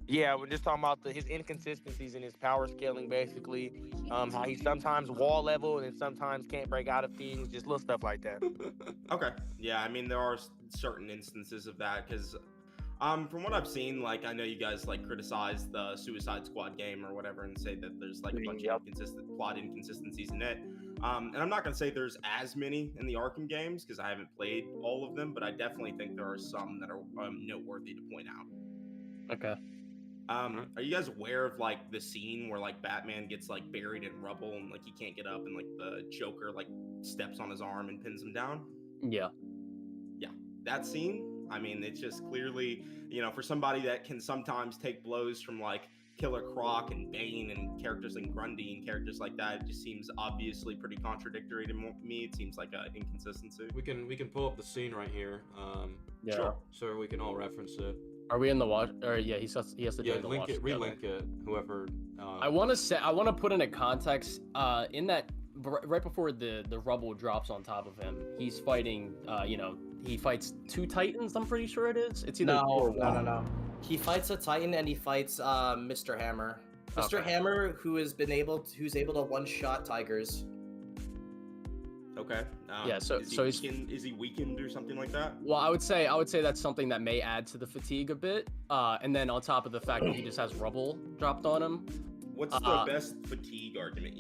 Yeah, we're just talking about his inconsistencies in his power scaling, basically. How he sometimes wall level and then sometimes can't break out of things, just little stuff like that. Okay. Yeah, I mean, there are certain instances of that, because from what I've seen, like, I know you guys, like, criticize the Suicide Squad game or whatever and say that there's, like, a bunch of plot inconsistencies in it. And I'm not going to say there's as many in the Arkham games, because I haven't played all of them, but I definitely think there are some that are noteworthy to point out. Okay. Are you guys aware of, like, the scene where, like, Batman gets, like, buried in rubble and, like, he can't get up and, like, the Joker, like, steps on his arm and pins him down? Yeah. Yeah. That scene, I mean, it's just clearly, for somebody that can sometimes take blows from, like, Killer Croc and Bane and characters like Grundy and characters like that, it just seems obviously pretty contradictory to me. It seems like an inconsistency. We can pull up the scene right here. Yeah. Sure. So we can all reference it. Are we in the watch? Or yeah, he has to Yeah, join the link watch it, together. relink it. Whoever. I want to put in a context. In that right before the rubble drops on top of him, he's fighting he fights 2 Titans. I'm pretty sure it is. It's either 2 or 1. No. He fights a Titan and he fights Mr. Hammer. Mr. Okay. Hammer, who's able to one-shot tigers. Okay. Yeah, so he's is he weakened or something like that? Well, I would say that's something that may add to the fatigue a bit. And then on top of the fact that he just has rubble dropped on him. What's the best fatigue argument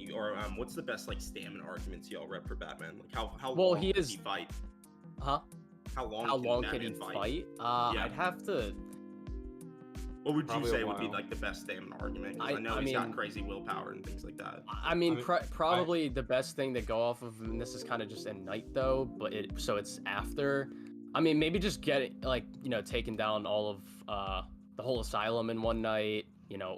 what's the best like stamina arguments y'all rep for Batman? Like how Well, long can he fight? Huh? How long can he Batman fight? Yeah. I'd have to. What would you Probably a say would be while. like the best stamina argument? 'Cause I know I he's got mean- crazy willpower and things like that. I mean, probably the best thing to go off of, and this is kind of just at night though, but it's after. I mean, maybe just get it, like, taking down all of the whole asylum in one night,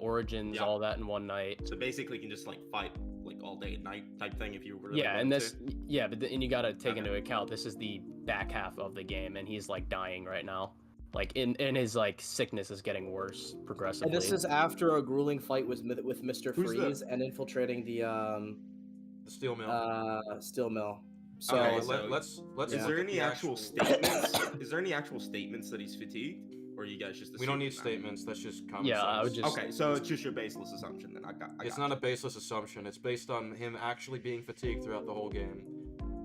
Origins, all that in one night. So basically, you can just like fight like all day and night type thing if you were. Yeah, and and you gotta take into account this is the back half of the game, and he's like dying right now. Like in his like sickness is getting worse progressively. And this is after a grueling fight with Mr. Who's Freeze and infiltrating the steel mill. Steel mill. So, Okay, let's. Is look there at any the actual statements? Is there any actual statements that he's fatigued, or are you guys just? We don't need assuming that? statements. That's just common Yeah, sense. I would just. Okay, so it's just your baseless assumption then. It's not a baseless assumption. It's based on him actually being fatigued throughout the whole game.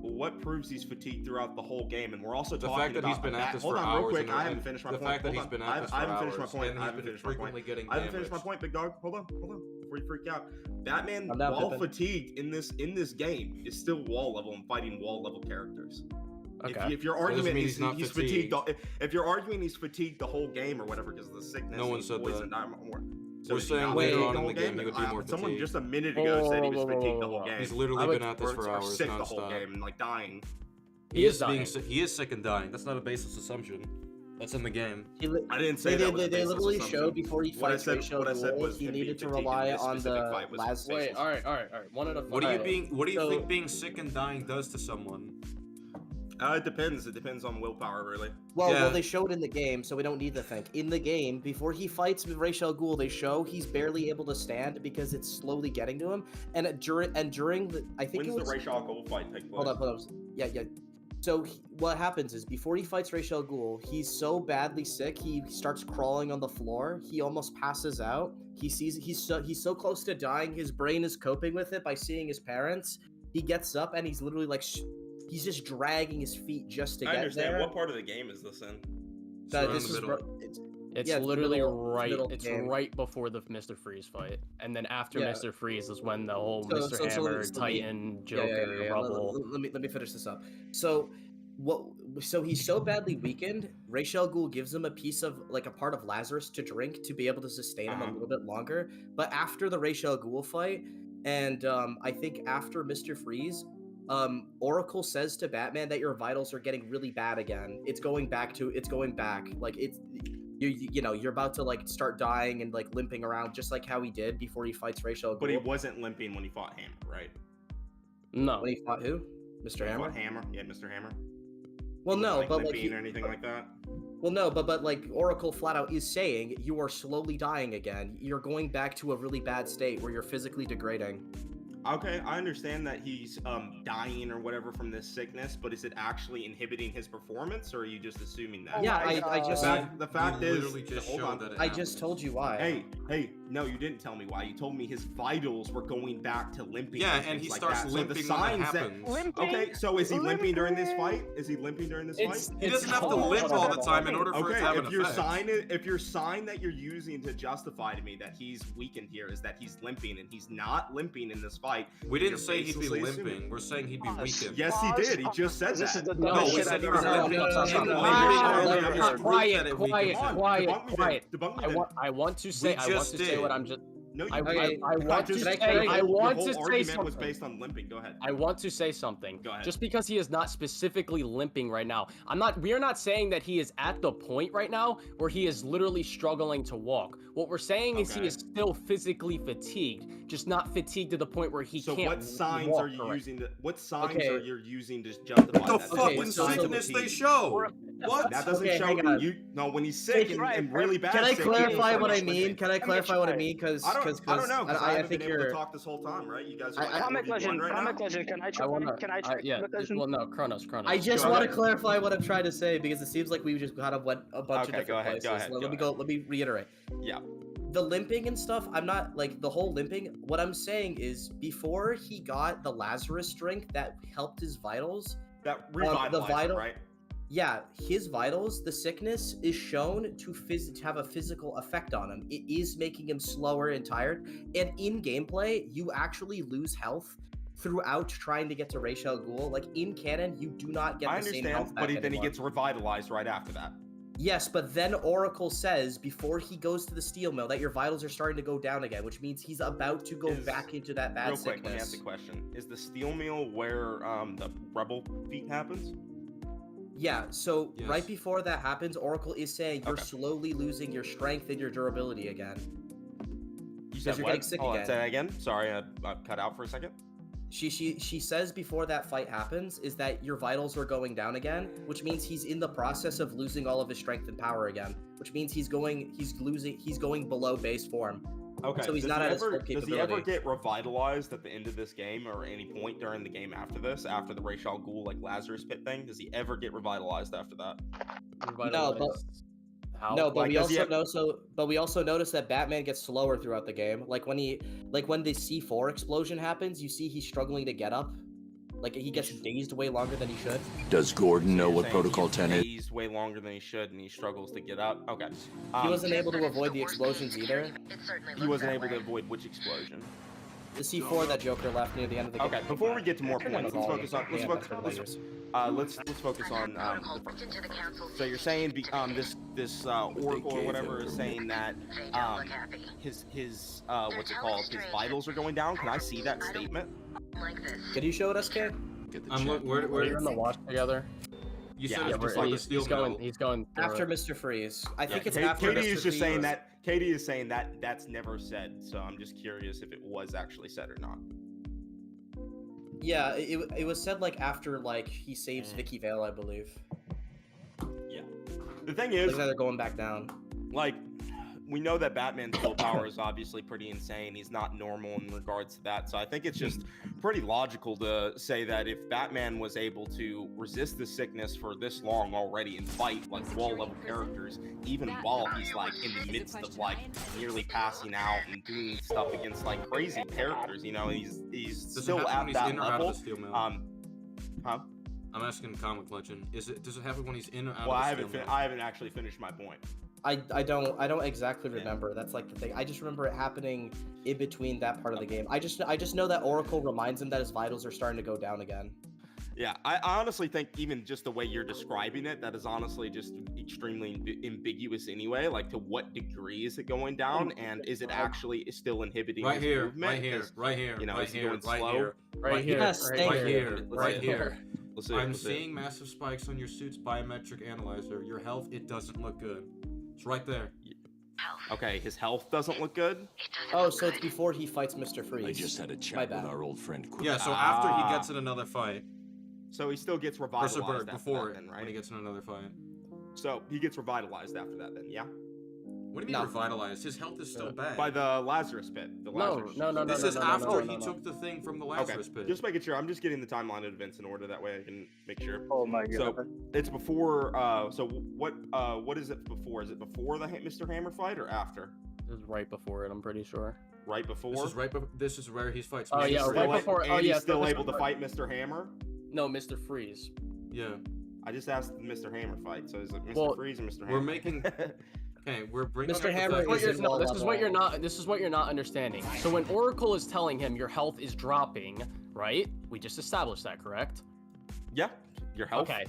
Well, what proves he's fatigued throughout the whole game? And we're also The talking fact that about he's been at this Hold for on, hours. real quick. and- I haven't finished my the point. fact that Hold he's on. been at this for I haven't hours. finished my point. And I he's haven't been finished my point. frequently getting I haven't finished my damaged. point, big dog. Hold on. Before you freak out, Batman, I'm not while Pippin. fatigued in this game, is still wall level and fighting wall level characters. Okay. If your So it doesn't argument mean is he's not he's fatigued. fatigued, if you're arguing he's fatigued the whole game or whatever because of the sickness, No one and said poison, that. So We're is he saying not later fatigued on in whole the game he would be more Someone fatigued. just a minute ago said he was Whoa, fatigued the whoa, whole whoa. game. He's literally I would- been at this Or for hours sick the whole nonstop. game and like dying. He is being dying. sick. He is sick and dying. That's not a baseless assumption. That's in the game. I didn't say that was a They baseless literally assumption. showed before he What I fights said- Rachel what I said Gould, was he him being needed to fatigued in rely this on specific the fight was Laz. Wait, all right. One at a What do you time. What do you So- think being sick and dying does to someone? It depends. It depends on willpower, really. Well, they showed in the game, so we don't need to think. In the game, before he fights with Rachel Gould, they show he's barely able to stand because it's slowly getting to him. And during the, I think When's it was. the Ra's al Ghul fight take place? Hold up. Yeah. So what happens is before he fights Rachel Gould, he's so badly sick he starts crawling on the floor. He almost passes out. He's so close to dying. His brain is coping with it by seeing his parents. He gets up and he's literally like. He's just dragging his feet just to I get understand. there. What part of the game is this in? This in the is middle. It's yeah, literally right. middle It's game. right before the Mr. Freeze fight, and then after Yeah. Mr. Freeze is when the whole So- Mr. so- so Hammer, let me- Titan, Joker, Yeah. Rubble. Let me finish this up. So he's so badly weakened. Rachel Gould gives him a piece of like a part of Lazarus to drink to be able to sustain him a little bit longer. But after the Rachel Gould fight, and I think after Mr. Freeze, Oracle says to Batman that your vitals are getting really bad again. It's going back. Like you're about to like start dying and like limping around just like how he did before he fights Rachel Gould. But he wasn't limping when he fought Hammer, right? No. When he fought who? Mr. When he Hammer? fought Hammer? Yeah, Mr. Hammer. Well, He no, wasn't, but like limping or anything like that. well, no, but like Oracle flat out is saying you are slowly dying again. You're going back to a really bad state where you're physically degrading. Okay, I understand that he's dying or whatever from this sickness, but is it actually inhibiting his performance, or are you just assuming that? Yeah, I just The fact You is, literally just hold showed on. that it I just told you why. Hey, no, you didn't tell me why. You told me his vitals were going back to limping. Yeah, and things he like starts that. limping so the when that signs happens. Okay, so is he limping during this fight? Is he limping during this fight? He doesn't have to limp all the time in order for it to have an if your effect. if your sign that you're using to justify to me that he's weakened here is that he's limping and he's not limping in this fight. We didn't you're say he'd be baselessly limping. assuming. We're saying he'd be weakened. Yes, he did. He just said This is that. the No, dumbest we shit said I've he ever was heard. limping. Quiet. Come on, Quiet. debunk me I then. want to say. I want just to say did. what I'm just. No, you I didn't. want to Just- say. your I whole- want your to whole say argument was something. based on limping. Go ahead. I want to say something. Go ahead. Just because he is not specifically limping right now, we are not saying that he is at the point right now where he is literally struggling to walk. What we're saying is he Okay. is still physically fatigued, just not fatigued to the point where he So can't what signs walk are you correct. using? What signs Okay. are you using to justify What the that? fucking What signs of sickness they fatigue? show? What? That doesn't Okay, show hang on. you. No, when he's sick and really bad. Can I sick, clarify he's what I limping. mean? Can I clarify what I mean? Because I don't know. 'Cause I haven't think been able to you're. talk this whole time, right? You guys are like Comment 4v1 legend. right Comment now. legend. Can I try? Can I try? yeah. Comment legend? Well, no, Chronos. I just Go want to ahead. clarify what I'm trying to say because it seems like we just kind of went a bunch of Okay, different go ahead, places. go ahead, Let go me ahead. Let me reiterate. Yeah. The limping and stuff, I'm not like the whole limping. What I'm saying is before he got the Lazarus drink that helped his vitals, That revitalized, right? yeah, his vitals, the sickness is shown to have a physical effect on him. It is making him slower and tired. And in gameplay, you actually lose health throughout trying to get to Ra's al Ghul. Like in canon, you do not get I the same health understand, back but then he anymore. gets revitalized right after that. Yes, but then Oracle says before he goes to the steel mill that your vitals are starting to go down again, which means he's about to go back into that bad Real quick, let me sickness. ask the question: is the steel mill where the rebel feat happens? Yeah, so Yes. right before that happens, Oracle is saying you're Okay. slowly losing your strength and your durability again. You said you're what? getting sick Hold on, again. say that again. Sorry, I cut out for a second. She says before that fight happens is that your vitals are going down again, which means he's in the process of losing all of his strength and power again, which means he's going below base form. Okay. So he's does not he at his ever, full Does he capability. ever get revitalized at the end of this game or any point during the game after this, after the Ra's al Ghul like Lazarus pit thing? Does he ever get revitalized after that? No, but How? no, but Like, we does he also notice that Batman gets slower throughout the game. Like when the C4 explosion happens, you see he's struggling to get up. Like he gets dazed way longer than he should. Does Gordon know You're what saying Protocol he's 10 is? dazed way longer than he should, and he struggles to get up. Okay. He wasn't able to avoid the explosions either. He wasn't able to avoid which explosion? The C4 that Joker left near the end of the game. Okay. Before we get to more Turn down points, the let's volume. focus on Yeah, that's what it is. let's focus on the first. So you're saying this Oracle or whatever is saying that his what's it called, his vitals are going down. Can I see that statement? Could you show it, SK? I'm look. Where? We're in the watch together. You said Yeah, it's just like a steel mill. He's going through After it. Mr. Freeze. I think it's Katie after Mr. is just Freeze. saying that. Katie is saying that that's never said. So I'm just curious if it was actually said or not. Yeah, it was said like after like he saves Vicky Vale, I believe. Yeah. The thing is, Like they're going back down. like, we know that Batman's willpower is obviously pretty insane. He's not normal in regards to that. So I think it's just pretty logical to say that if Batman was able to resist the sickness for this long already and fight like wall level characters, even while he's like in the midst of like nearly passing out and doing stuff against like crazy characters, you know, he's Does it still happen at when he's that in or out of level. the steel mill? Huh? I'm asking Comic Legend. Does it happen when he's in or out Well, of the steel mill? I haven't actually finished my point. I don't exactly remember. That's like the thing. I just remember it happening in between that part of the game. I just know that Oracle reminds him that his vitals are starting to go down again. Yeah, I honestly think even just the way you're describing it, that is honestly just extremely ambiguous anyway. Like, to what degree is it going down, and is it actually still inhibiting Right his here, movement? right here, 'Cause, right here, you know, right is he here, going right slow? here, Right here. Yes, right thank right you. here, Let's right see. here. Let's see, I'm let's see. seeing massive spikes on your suit's biometric analyzer. Your health, it doesn't look good. It's right there. Okay, his health doesn't look good. Oh, so it's before he fights Mr. I Freeze. just had a My chat bad. with our old friend Quill. Yeah, so after he Ah. gets in another fight, So he still gets or revitalized Bird, after before that, it, then, when he right? gets in another fight. So he gets revitalized after that, then, yeah. What do you mean No. revitalized? His health is still bad. By the Lazarus pit. The No, Lazarus no, no, This no, is no, after no, he no, no. took the thing from the Okay, Lazarus pit. just making sure. I'm just getting the timeline of events in order. That way I can make sure. Oh my So god. it's before. So what is it before? Is it before the Mr. Hammer fight or after? This is right before it, I'm pretty sure. Right before. This is right. This is where he fights. Oh, Mr. yeah, Freeze. right before- And oh, yeah, he's still so this able to is- fight Mr. Hammer. No, Mr. Freeze. Yeah, I just asked the Mr. Hammer fight. So is it Mr. Well, Freeze or Mr. Hammer? we're making. Okay, we're bringing. Mr. up the Hammer fact What is that- in no, wall this is what level. you're not. This is what you're not understanding. So when Oracle is telling him your health is dropping, right? We just established that, correct? Yeah, your health. Okay.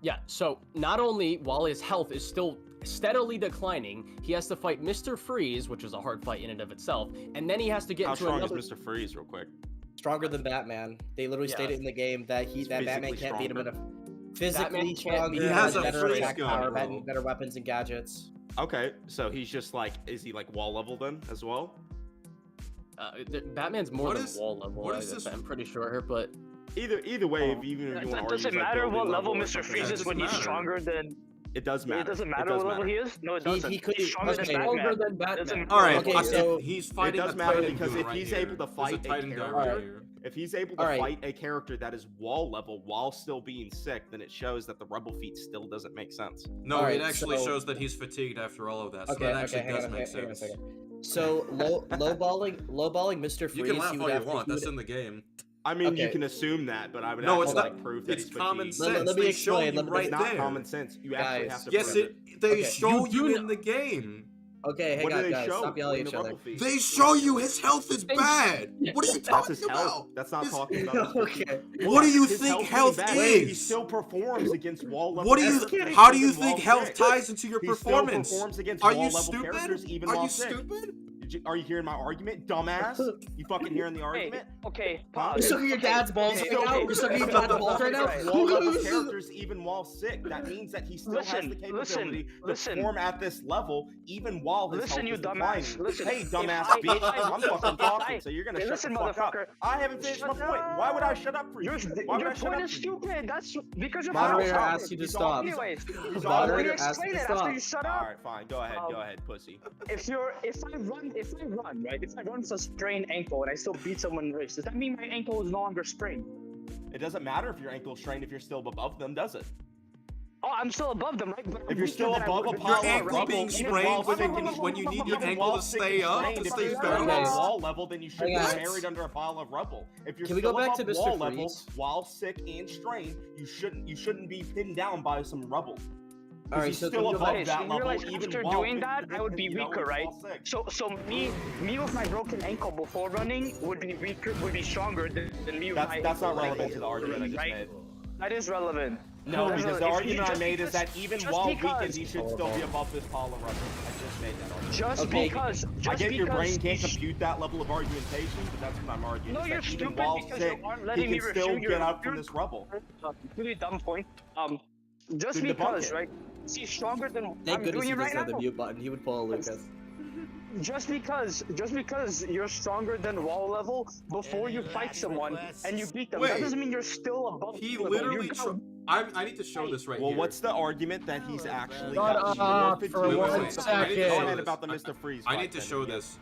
Yeah. So not only while his health is still steadily declining, he has to fight Mr. Freeze, which is a hard fight in and of itself, and then he has to get How into strong another. is Mr. Freeze, real quick? Stronger than Batman. They literally Yeah. stated in the game that He's Batman physically can't beat him in stronger. a physically Batman can't stronger. beat He has a better freeze attack gun, power, bro. better weapons and gadgets. Okay, so he's just like, is he like wall level then as well? Batman's more What than is- wall level. what is this- I'm pretty sure, but Either way, if even if you want That to doesn't argue, matter like, what building level or Mr. something Freeze like is that, when it he's doesn't matter. stronger than. It does matter. It doesn't It matter does what level matter. he is. No, it doesn't. He could He's be stronger than stronger Batman. than Batman. Doesn't All right, Okay, so- if he's fighting does a matter Titan because goon if right he's here, able to there's fight a a Titan character, right here. if he's able to Alright. fight a character that is wall level while still being sick, then it shows that the rebel feat still doesn't make sense. No, Alright, it actually so- shows that he's fatigued after all of that. So Okay, that actually hang does on, make hang on a sense. second. So lowballing Mr. Freeze. You can laugh he all would you have to- want. he That's would- in the game. I mean, you Okay. can assume that, but I would No, have it's to not. like prove that It's he's common fatigued. sense. Let me They explain, show you let me- right It's not there. common sense. You actually Guys. have to Yes, prove it. they Okay. show You you do in the game. Okay, hang What do on, they guys. show Stop yelling in at the each other. rebel feat? They show you his health is bad. What are you That's talking his health. about? That's not His- talking about. his Okay. fatigue. What do you His think being health bad, He is? still performs against wall level. What do you? characters How do you even while think health sick. ties into your He still performance? performs against Are wall you level stupid? characters even Are while you sick. stupid? Are you hearing my argument, dumbass? You fucking hearing the Hey, argument? okay, Huh? pause. You're sucking your dad's balls Okay, right now? okay. You're sucking your dad's balls right now? Right. Wall level characters even while sick. That means that he still has Listen, the capability listen. to perform at this level even while his Listen, health you is dumbass. declining. Listen, Hey, if dumbass I- bitch, if I- I'm fucking if talking, I- so you're gonna Hey, shut listen, the fuck up. motherfucker. I haven't finished my point. Why would I shut up for you? Why would Your I shut point up is for you? stupid. That's because you're Moderator Stop. asked you to He's stop. all- Anyways, He's when Moderator you asked you explain to it after stop. you shut All up. right, fine. Go ahead, pussy. If I run, right? If I run with a sprained ankle and I still beat someone in the race, does that mean my ankle is no longer sprained? It doesn't matter if your ankle's strained if you're still above them, does it? Oh, I'm still above them, right? But If you're still above a Your pile of ankle rubble, being even sprained while when sick you and- when you need your even ankle while to sick stay and up, strained, to if stay you're better. still Okay. above wall level, then you shouldn't be What? buried under a pile of rubble. If you're Can we still go back above to Mr. wall level Freeze? while sick and strained, you shouldn't be pinned down by some rubble. All right, He's so still can we go above Okay, that so you level, realize even after while doing that, I would be you know, weaker, even right? while sick. So me with my broken ankle before running would be weaker, would be stronger than me with my That's not ankle relevant to the before argument I running, just right? made. That is relevant. No, That's because the relevant. If you- argument I just made is that because- even just while because- weakened, he should still be above this pile of rubble. I just made that argument. Just Okay. because. I get your brain can't you- compute that level of argumentation, but that's what I'm arguing. No, is you're that even stupid while because sick, you aren't he letting me can still refute your- get up from your- this rubble. Really dumb point. Just Then debunk because, it. right? He's stronger than. Thank I'm goodness doing he it right doesn't have the now. mute button. He would pull a Lucas. Just because you're stronger than wall level before you fight someone and you beat them, that Wait. doesn't mean you're still above. He level. literally. You're down. I need to show this right Well, here. what's the argument that he's actually Shut got up more for fatigue? one Go second. ahead about the Mr. Freeze. I fight need to then, show yeah. this.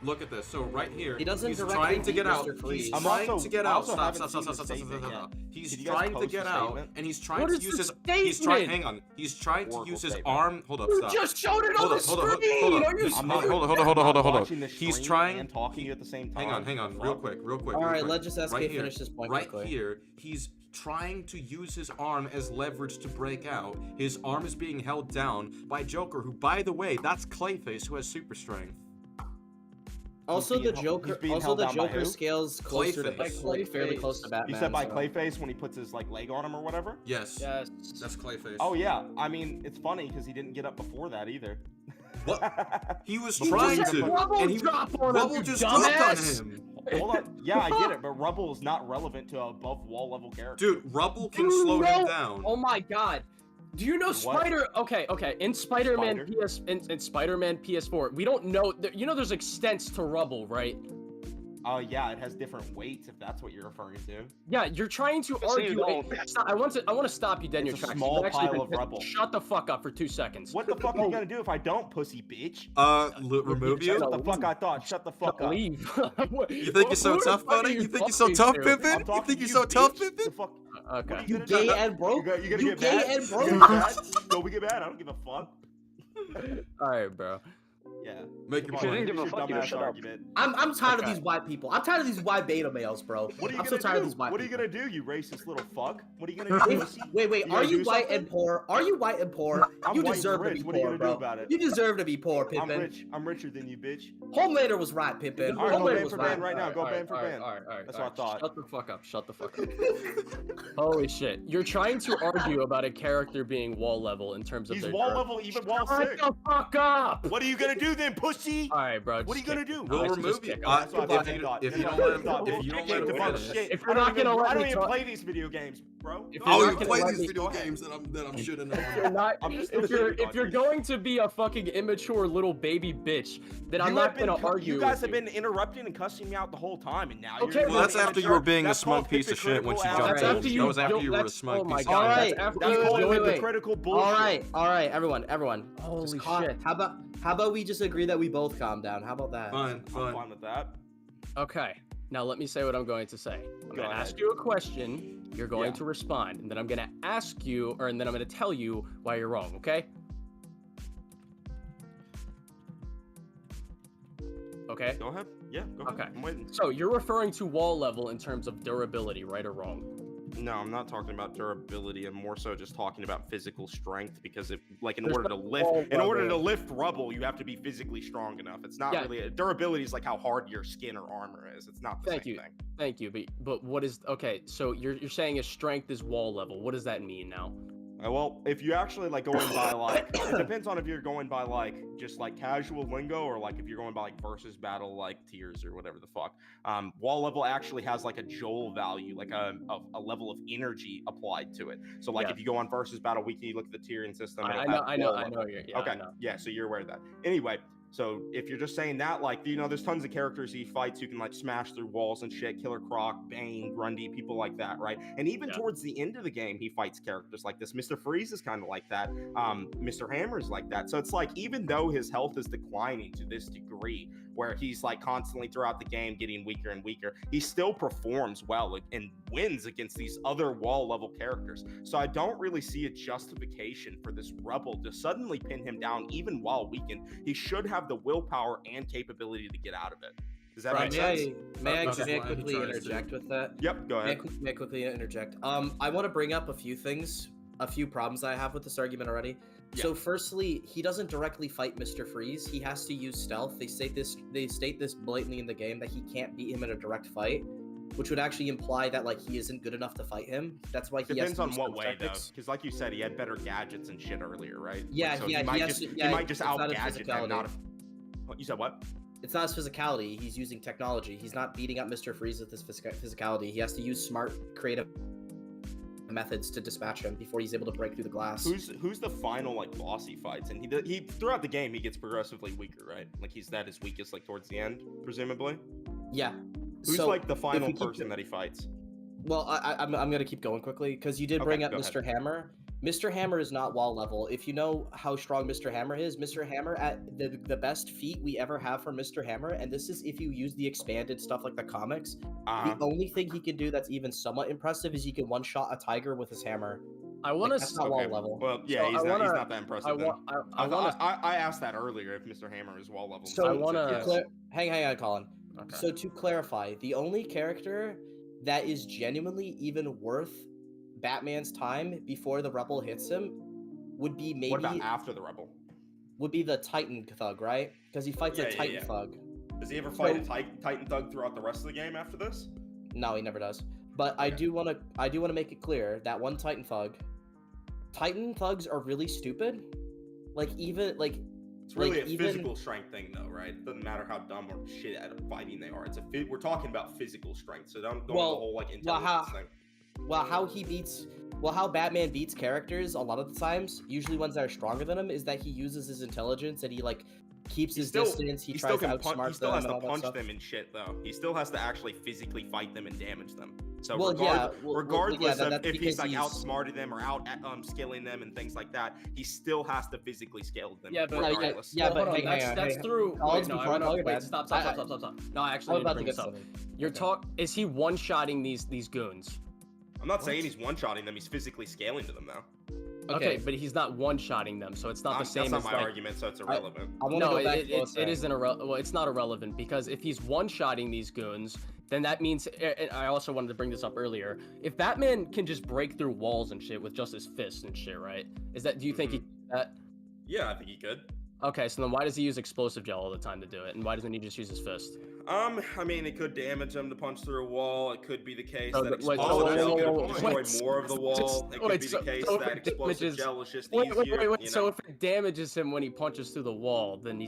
Look at this. So right here, He doesn't he's directly trying to beat get out. Mr. Freeze. He's I'm trying also- to get I out. also Stop, haven't stop, seen stop, the stop, stop, statement stop, stop. yet. He's Could you guys trying to post get the out, statement? and he's trying What to is use the his. He's trying. statement? Hang on. He's trying to Oracle use his statement. arm. Hold up. You Stop. just showed it on Hold the up, hold up, screen! hold up. Are you I'm not- serious? hold on, hold on. Watching the He's stream trying. and talking at the same time. Hang on. Real quick. All right, real quick. let's just ask Right you to here. finish this point Right quickly. here, he's trying to use his arm as leverage to break out. His arm is being held down by Joker, who, by the way, that's Clayface, who has super strength. Also, the he's Joker. being Also, held the down by Joker who? scales closer to Clayface. like fairly close to Batman. You said by so- Clayface when he puts his like leg on him or whatever? Yes. Yes. That's Clayface. Oh yeah, I mean it's funny because he didn't get up before that either. What? He was He trying just to, said Rubble and he drop on him, Rubble you just dropped on dumbass! him. Hold on, yeah, I get it, but Rubble is not relevant to a above wall level character. Dude, Rubble can slow him down. Oh my god. Do you know What? Spider? Okay. In Spider-Man Spider? in Spider-Man PS4, we don't know. You know, there's extents to Rubble, right? Oh yeah, it has different weights if that's what you're referring to. Yeah, you're trying to So you argue. don't. Stop, I want to stop you dead in your It's a tracks. small You've actually pile been of pissed. rubble. Shut the fuck up for 2 seconds. What the fuck are you gonna do if I don't, pussy bitch? Remove you? Shut the fuck I thought. Shut the fuck up. Leave. You think you're so tough, buddy? You think you're so tough, Pippin? I'm You talking think to you're so bitch. tough, The Pippin? fuck? Okay. What are You gonna gay do? and broke. You gonna You get gay mad? and You broke. gonna get mad? Go, we get mad. I don't give a fuck. All right, bro. Yeah. Make your If you didn't point. give a Here's your fuck, you dumbass shut up. argument. I'm tired Okay. of these white people. I'm tired of these white beta males, bro. What are you I'm so gonna tired of do? these white What are you people. gonna do, you racist little fuck? What are you gonna do? pussy? Wait, You are gonna you do white something? and poor? Are you white and poor? I'm You white and deserve to rich. be What are you poor, gonna bro. do about it? You deserve to be poor, I'm Pippin. rich. I'm richer than you, bitch. Homelander was right, Pippin. All right, go Homelander ban was for right. ban right now. Go Alright, ban for ban. alright, That's what I thought. Shut the fuck up. Shut the fuck up. Holy shit. You're trying to argue about a character being wall level in terms of He's their wall nerf. level even while Shut sick. the fuck up! What are you gonna do do then, pussy? All right, bro. What are you just gonna kick do? him. We'll Let's just remove kick you. him. That's what I If think. you That's don't what I let thought. him, if you don't let him Debunked finish, shit. If I you're don't not even, gonna let I don't me even talk- play these video games, bro. If oh, you're you not play gonna these let me- video games that I'm shit in. If you're not, I'm just if shitting you're on you. going to be a fucking immature little baby bitch, then I'm not gonna argue. You guys with have been interrupting and cussing me out the whole time, and now Okay, you're. Well, that's after you were being a That's smug called piece of shit when she hypocritical jumped That's in. after you. That was after you were a that's- smug oh my piece of god. All shit. right, That's after That's you called wait, wait, wait. hypocritical bullshit. All right, everyone. Holy Just shit. How about we just agree that we both calm down? How about that? Fine, I'm fine. fine with that. Okay. Now let me say what I'm going to say. I'm Go going to ahead. ask you a question. You're going Yeah. to respond, and then I'm going to ask you, and then I'm going to tell you why you're wrong. Okay? Okay. Go ahead. Yeah, go ahead. Okay. I'm waiting. So you're referring to wall level in terms of durability, right or wrong? No, I'm not talking about durability. I'm more so just talking about physical strength because if, like, in There's order to no lift, wall in order to level. lift rubble, you have to be physically strong enough. It's not Yeah. really durability is like how hard your skin or armor is. It's not the Thank same you. thing. Thank you. But what is okay? So you're saying his strength is wall level. What does that mean now? Well, if you actually like going by like, it depends on if you're going by like just like casual lingo or like if you're going by like versus battle like tiers or whatever the fuck. Wall level actually has like a joule value, like a level of energy applied to it. So like Yeah. if you go on versus battle wiki, you look at the tiering system. I it'll know. have I know. wall I level. know. Yeah. Okay. I know. Yeah. So you're aware of that. Anyway. So if you're just saying that, like, you know, there's tons of characters he fights who can like smash through walls and shit, Killer Croc, Bane, Grundy, people like that, right? And even Yeah. towards the end of the game, he fights characters like this. Mr. Freeze is kind of like that. Mr. Hammer's like that. So it's like, even though his health is declining to this degree, where he's like constantly throughout the game getting weaker and weaker, he still performs well and wins against these other wall level characters. So I don't really see a justification for this rebel to suddenly pin him down even while weakened. He should have the willpower and capability to get out of it. Does that make sense? May I Which is why he quickly tries to- interject with that? Yep, go ahead. May I quickly interject? I want to bring up a few things, a few problems I have with this argument already. Yeah. So, firstly, he doesn't directly fight Mr. Freeze. He has to use stealth. They state this blatantly in the game that he can't beat him in a direct fight, which would actually imply that like he isn't good enough to fight him. That's why he Depends has to on use what stealth way tactics. though, because like you said, he had better gadgets and shit earlier, right? Yeah, Like, so yeah, he might has just to- he yeah, might just it's not out his gadget him. Not you said what? It's not his physicality. He's using technology. He's not beating up Mr. Freeze with his physicality. He has to use smart, creative methods to dispatch him before he's able to break through the glass. Who's the final like boss he fights? And he throughout the game he gets progressively weaker, right? Like he's at his weakest like towards the end, presumably. Yeah. Who's So, like the if final we keep- person that he fights? Well, I'm gonna keep going quickly because you did bring up go Mr. Hammer. Mr. Hammer is not wall level. If you know how strong Mr. Hammer is, Mr. Hammer at the best feat we ever have for Mr. Hammer, and this is if you use the expanded stuff like the comics. The only thing he can do that's even somewhat impressive is he can one-shot a tiger with his hammer. I want to. That's not wall level. Well, yeah, So he's I not wanna- that impressive. I then. want. I want to. I asked that earlier if Mr. Hammer is wall level. So I wanna- hang on, Colin. Okay. So to clarify, the only character that is genuinely even worth Batman's time before the rebel hits him would be maybe What about after the rebel? would be the Titan thug, right? Because he fights a Titan thug. Does he ever fight a Titan thug throughout the rest of the game after this? No, he never does. But I do want to make it clear that one Titan thugs are really stupid. Like even like It's really like, a even- physical strength thing, though, right? It doesn't matter how dumb or shit at fighting they are. We're talking about physical strength, so don't go into the whole like intelligence thing. how Batman beats characters a lot of the times, usually ones that are stronger than him, is that he uses his intelligence and he like keeps his distance. He tries to outsmart He still them has and to all that punch stuff. them and shit, though. He still has to actually physically fight them and damage them. So Well, yeah, regardless of that's if he's because like he's- outsmarted them or out scaling them and things like that, he still has to physically scale them. Yeah, but regardless. yeah, Well, but hold on, hang on, that's hang on. through. Collins, Wait, no, I before I wanna, call your wait, dad, stop. No, I actually I'm need to about to bring get this up. something. You're is he one-shotting these goons? I'm not saying he's one-shotting them. He's physically scaling to them, though. Okay, but he's not one-shotting them, so it's not the same That's as not my like. argument, so it's irrelevant. I wanna No, go back it to what I was it saying. isn't well, it's not irrelevant because if he's one-shotting these goons, then that means. And I also wanted to bring this up earlier. If Batman can just break through walls and shit with just his fists and shit, right? Do you think he can do that? Yeah, I think he could. Okay, so then why does he use explosive gel all the time to do it, and why doesn't he just use his fist? I mean, it could damage him to punch through a wall. It could be the case So that the- wait, explosive so- gel wait, could wait, destroy wait, more of the wall. just- It could wait, be so- the case so if that it explosive damages- gel is just Wait, easier. wait. You So know? if it damages him when he punches through the wall, then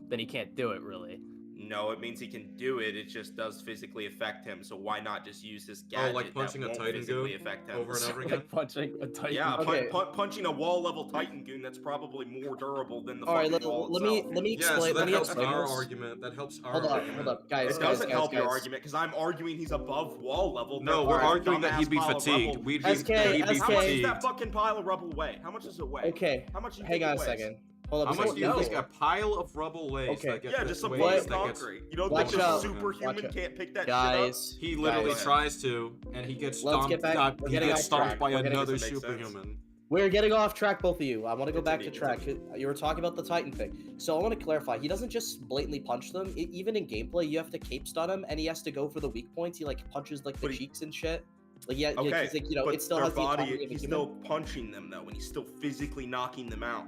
then he can't do it really. No, it means he can do it. It just does physically affect him. So why not just use this gadget like punching that a won't Titan physically goon affect him? over and over again? Like punching a Titan. Yeah, Okay. punching a wall level Titan goon that's probably more durable than the All right, fucking wall let itself. me Yeah, so explain. that Let me helps explain our this. argument. That helps our Hold up, argument. hold up, guys. It doesn't help your guys. argument because I'm arguing he's above wall level. No, therefore we're his arguing that dumbass he'd be pile of fatigued. rubble- We'd SK, be, he'd be How much does fatigued. that fucking pile of rubble weigh? How much does it weigh? Okay, How much do you hang think on it a weighs? second. Hold up How a much second. do you No. think a pile of rubble weighs? Okay. That gets, Yeah, just some weighs, fucking that gets- concrete. You don't Watch think this out. superhuman Watch out. can't pick that Guys, He literally guys. tries to, and he gets Let's stomped. get back- we're he getting gets off stomped track. by We're getting- another Doesn't make sense. superhuman. We're getting off track, both of you. I want to go back to Continue, track. You were talking about the Titan thing. So I want to clarify. He doesn't just blatantly punch them. Even in gameplay, you have to cape stun him, and he has to go for the weak points. He like punches like the But he- cheeks and shit. Like yeah, Okay, yeah, 'cause, like, you know, but it still their has the body, autonomy of a he's human. still punching them though, and he's still physically knocking them out.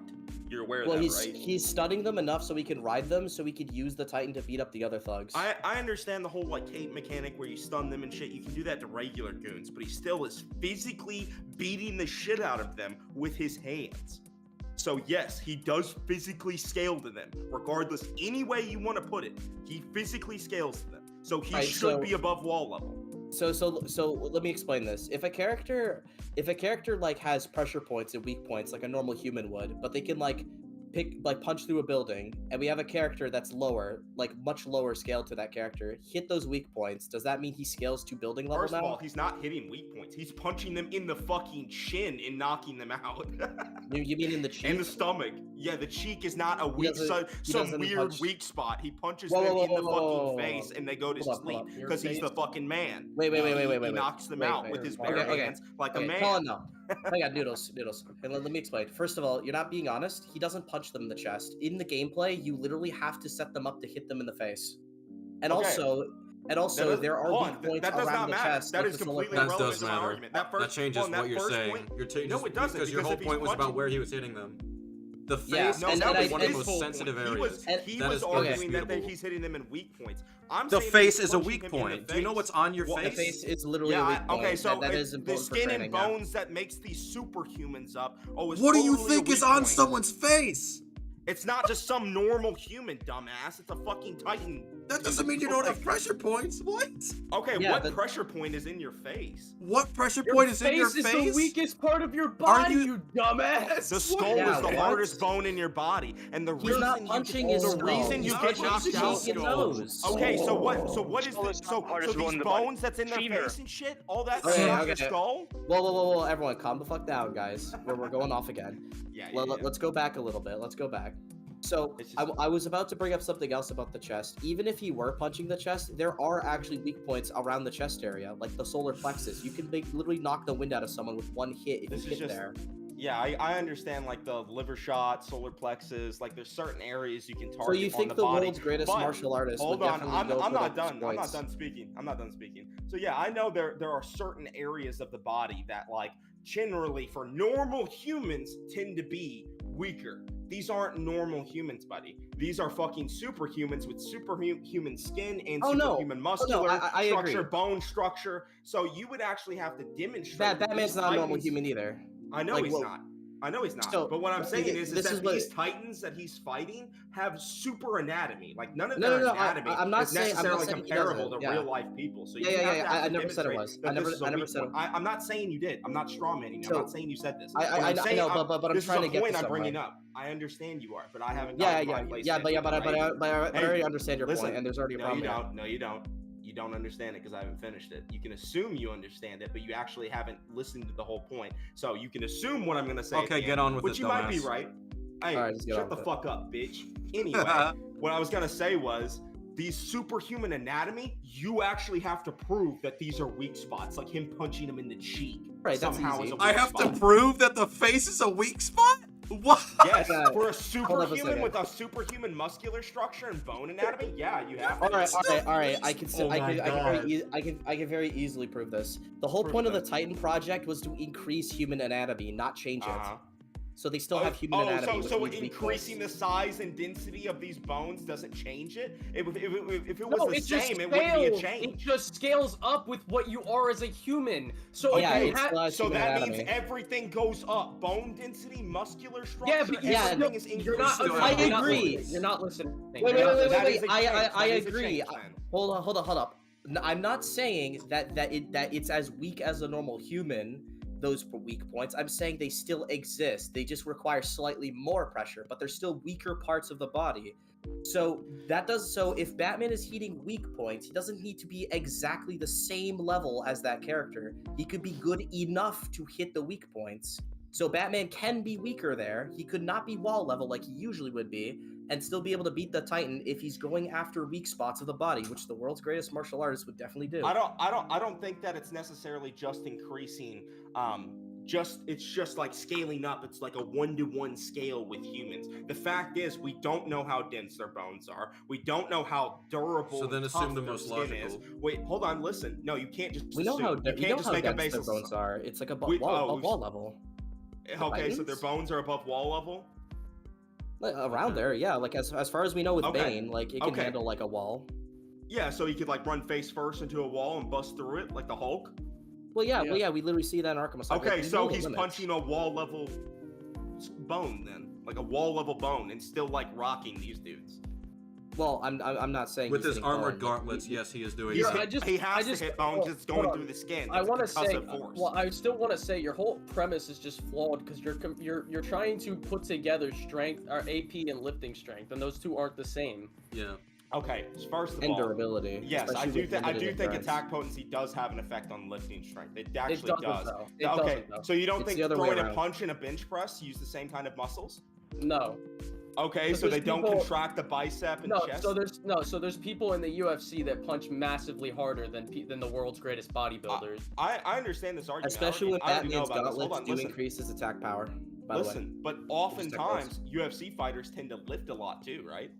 You're aware Well, of that, he's right? he's stunning them enough so he can ride them, so he could use the Titan to beat up the other thugs. I understand the whole like cape mechanic where you stun them and shit. You can do that to regular goons, but he still is physically beating the shit out of them with his hands. So yes, he does physically scale to them, regardless any way you want to put it. He physically scales to them, so he Right, should so- be above wall level. So let me explain this. If a character like has pressure points and weak points like a normal human would, but they can like punch through a building, and we have a character that's lower, like much lower scale to that character, hit those weak points, does that mean he scales to building level First now? of all, he's not hitting weak points. He's punching them in the fucking chin and knocking them out. You mean in the cheek? In the stomach. Yeah, the cheek is not a weak, doesn't- he some doesn't weird punch- weak spot. He punches Whoa, them whoa, in the whoa, fucking whoa, whoa, face, and they go to Hold up, sleep hold up. Your because he's the face- fucking man. Wait, He knocks them out wait, with his okay, bare okay, hands like okay, a man. Colin, no. Hang on, noodles. And let me explain. First of all, you're not being honest. He doesn't punch them in the chest. In the gameplay, you literally have to set them up to hit them in the face. And Okay. also, there are hold weak on, points that does around not the matter. chest. That like is the solar completely That irrelevant does to my matter. argument. That changes what you're saying. Point, You're changing no, it doesn't. because your because whole if he's point was about punching- where he was hitting them. The face Yeah, is No, and that probably was one of the his most whole sensitive point. areas. He That was is arguing that indisputable. he's hitting them in weak points. I'm The saying that he's face is a punching weak him in the point. Do you know face. what's on your Well, The face? face is literally a Yeah, weak point. okay, so that is the important for skin training, and yeah. bones that makes these superhumans up. Oh, is What do you totally a think is weak on point. someone's face? It's not just some normal human, dumbass. It's a fucking Titan. That doesn't mean you don't have pressure points. What? Okay, Yeah, what but- pressure point is in your face? What pressure point is in your face face? is the weakest part of your body, you- you dumbass. The skull Yeah, is the what? hardest bone in your body, and the He's reason not punching his the skull. reason you He's get punching knocked his out. cheek and nose. Okay, so what is Skull this? is not the hardest So bone these in the body. bones that's in their Femur. face and shit, all that Okay, stuff, your okay. skull? Whoa, everyone, calm the fuck down, guys. We're going off again. Yeah, Let's go back a little bit. Let's go back. So It's just- I was about to bring up something else about the chest. Even if he were punching the chest, there are actually weak points around the chest area, like the solar plexus. You can literally knock the wind out of someone with one hit if This you is hit just- there. Yeah, I understand like the liver shot, solar plexus, like there's certain areas you can target So you on think the the body. world's greatest but- martial artist Hold would on, definitely go I'm for not those done. I'm not points? done speaking. I'm not done speaking. So yeah, I know there are certain areas of the body that like generally for normal humans tend to be weaker. These aren't normal humans, buddy. These are fucking superhumans with superhuman skin and Oh, no. superhuman Oh, muscular no, I structure, agree. bone structure. So you would actually have to demonstrate. Batman's these not a normal Titans- human either. I know Like, he's well- not. I know he's not. So, but what I'm saying is this that is what- these Titans that he's fighting have super anatomy. Like none of No, their no, anatomy I'm not is saying- I'm not necessarily saying he comparable doesn't, to yeah. real life people. So Yeah, you yeah, have yeah, to have I to never said it demonstrate was. that I never- this is a I never weak said point. I'm not saying you did. I'm not strawmanning you. So- I'm not saying you said this. I What I'm know, saying, but I'm this trying is to a get point to I'm bringing somewhere. up. I understand you are, but I haven't Yeah, gotten yeah, my place yeah, yet, but right? I already understand your Listen, point, and there's already a no, problem. you here. don't. No, you don't. You don't understand it because I haven't finished it. You can assume you understand it, but you actually haven't listened to the whole point. So you can assume what I'm going to say. at Okay, the get end, on with which it, you might be dumbass. right. Hey, All right, just get shut on the with it. fuck up, bitch. Anyway, what I was going to say was these superhuman anatomy, you actually have to prove that these are weak spots, like him punching him in the cheek. Right, that's somehow easy. is a weak I have spot. to prove that the face is a weak spot? What? Yes, Okay. for a Hold up a superhuman second. with a superhuman muscular structure and bone anatomy, yeah, you have to. All right. I can, Oh my God. I can very easily prove this. The whole Prove point of it the Titan project was to increase human anatomy, not change it. Uh-huh. So they still have human anatomy. So which needs weak increasing the points. size and density of these bones doesn't change it? If it was No, the it just same, it wouldn't be a scales. change. It just scales up with what you are as a human. So Yeah, if you it's have, less So human that anatomy. means everything goes up. Bone density, muscular structure, yeah, but everything is you're not. Still I have agree. You're not listening. Wait, You're wait, not wait, listening. wait, wait. I That is a agree. change, then. Hold up. I'm not saying that it's as weak as a normal human. Those weak points. I'm saying they still exist. They just require slightly more pressure, but they're still weaker parts of the body. So if Batman is hitting weak points, he doesn't need to be exactly the same level as that character. He could be good enough to hit the weak points. So Batman can be weaker there. He could not be wall level like he usually would be, and still be able to beat the Titan if he's going after weak spots of the body, which the world's greatest martial artist would definitely do. I don't think that it's necessarily just increasing. It's just like scaling up. It's like a 1-to-1 scale with humans. The fact is, we don't know how dense their bones are. We don't know how durable. So then and assume tough the their most skin is. logical. Wait, hold on. Listen. No, you can't just. We know assume. how You can't just make a dense their basis. bones are. It's like a We- wall oh, level. Okay, so their Titans? bones are above wall level. Like, around there, yeah. Like as far as we know with Okay. Bane, like it can Okay. handle like a wall. Yeah, so he could like run face first into a wall and bust through it like the Hulk. Well, yeah. We literally see that in Arkham Asylum. Okay, We so know the he's limits. punching a wall level bone then, like a wall level bone, and still like rocking these dudes. Well, I'm not saying With he's his hitting armored bone, like, gauntlets, yes, he is doing He's that. hit- he has to hit bones. It's going through the skin. I It's want a to say, concussive force. well, I still want to say your whole premise is just flawed because you're trying to put together strength, or AP and lifting strength, and those two aren't the same. Yeah. Okay, first of and all, durability. yes, I especially do. with I limited do think endurance. attack potency does have an effect on lifting strength. It It actually doesn't does. though. It Okay, doesn't though. so you don't It's think the other way throwing a around. punch and a bench press use the same kind of muscles? No. Okay, But so they there's don't people- contract the bicep and No, chest. so there's people in the UFC that punch massively harder than the world's greatest bodybuilders. I understand this argument. Especially when I already know Batman's about this. Hold gauntlets on, do listen. increase his attack power. By the way. Listen, but oftentimes UFC fighters tend to lift a lot too, right?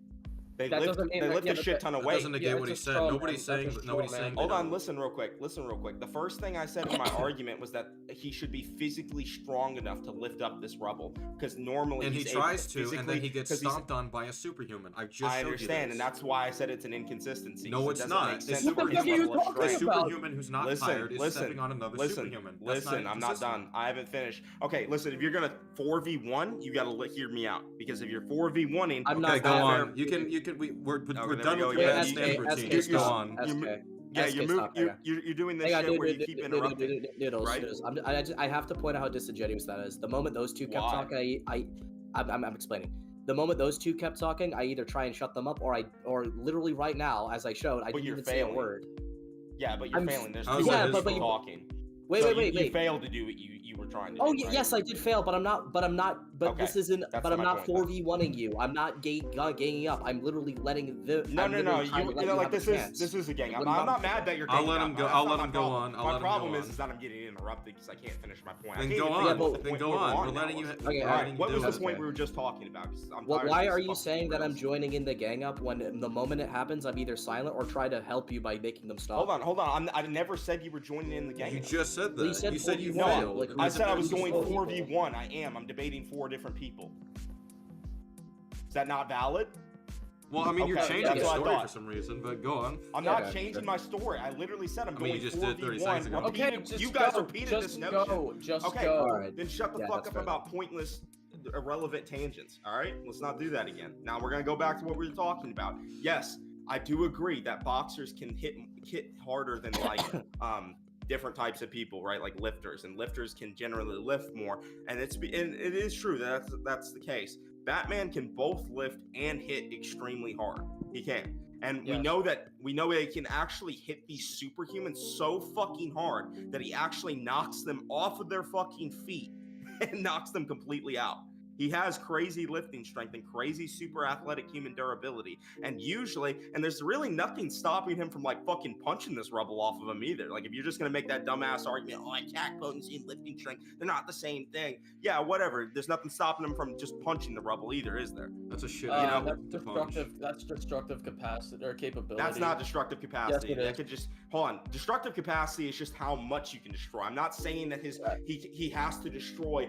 They That lift, doesn't mean they that- lift yeah, a but shit that- ton of That weight. doesn't negate Yeah, what he it's a said. straw man. Nobody's That's a saying. straw Nobody's man. saying. Hold they on, don't. listen real quick. The first thing I said in my argument was that he should be physically strong enough to lift up this rubble, because normally And he he's able tries to, and then physically- he gets 'cause he's- stomped on by a superhuman. I've just I showed you understand, this. and that's why I said it's an inconsistency. No, 'cause it it's doesn't not. make It's sense super- for his What the fuck are you level of talking A strength. about? superhuman who's not Listen, tired is listen, stepping on another listen, superhuman. That's listen, I'm not consistent. done. I haven't finished. Okay, listen, if you're gonna 4v1, you gotta hear me out, because if you're 4v1ing, I'm Okay, not go fair. on. You can. We're Okay, we're there done we with go. your Yeah, handstand SK, routine. SK, Just go stop. on. SK. yeah, SK, you're stop, you're doing this Hang on, shit where you keep dude, interrupting. Noodles, right? noodles. I have to point out how disingenuous that is. The moment those two kept Why? talking, I'm explaining. The moment those two kept talking, I either try and shut them up, or literally right now, as I showed, I But didn't you're even say a failing. word. Yeah, but you're I'm- failing. There's Oh, two yeah, ways but for you- talking. Wait, So wait. You failed to do what you were trying to do. Oh, right? yes, I did fail, but I'm not. But Okay, this isn't. that's But I'm my not point 4v1ing you. I'm not ganging up. I'm literally letting the. No, I'm no. literally You trying to let know, like have a chance. this is a gang. I'm What about- not mad that you're. I'll ganging let up. him go- That's I'll not let my him go problem. on. I'll My let him go problem on. is that I'm getting interrupted because I can't finish my point. I Then can't go even on. finish the Then point go we're on. We're now. letting you. Okay, we're all All letting right, you what do was the this. point we were just talking about? 'Cause I'm Well, tired of why this are you fucking saying that I'm rails. joining in the gang up when the moment it happens, I'm either silent or try to help you by making them stop? Hold on. I never said you were joining in the gang. You just said Well, you that. said You said you 4v1, failed. like, I said I was Who's going the 4v1. I am. I'm debating 4 different people. Is that not valid? Well, I mean, you're Okay, changing that's the what I story thought. for some reason, but go on. I'm Yeah, not okay, changing sure. my story. I literally said I'm I mean, going you just did 30 seconds ago. Okay, Repeated- just you guys go. repeated Just this notion. go. Just Okay, go. Alright. Then shut the Yeah, fuck that's up fair. about pointless, irrelevant tangents. All right, let's not do that again. Now we're gonna go back to what we were talking about. Yes, I do agree that boxers can hit harder than like different types of people, right? Like lifters, and lifters can generally lift more. And it is true that that's the case. Batman can both lift and hit extremely hard. He can. And Yes. we know that he can actually hit these superhumans so fucking hard that he actually knocks them off of their fucking feet and knocks them completely out. He has crazy lifting strength and crazy super athletic human durability. And there's really nothing stopping him from like fucking punching this rubble off of him either. Like if you're just gonna make that dumbass argument, oh, attack potency and lifting strength, they're not the same thing. Yeah, whatever. There's nothing stopping him from just punching the rubble either, is there? That's a shit. That's destructive. That's destructive capacity or capability. That's not destructive capacity. Yes, it That is. could just hold on. Destructive capacity is just how much you can destroy. I'm not saying that he has to destroy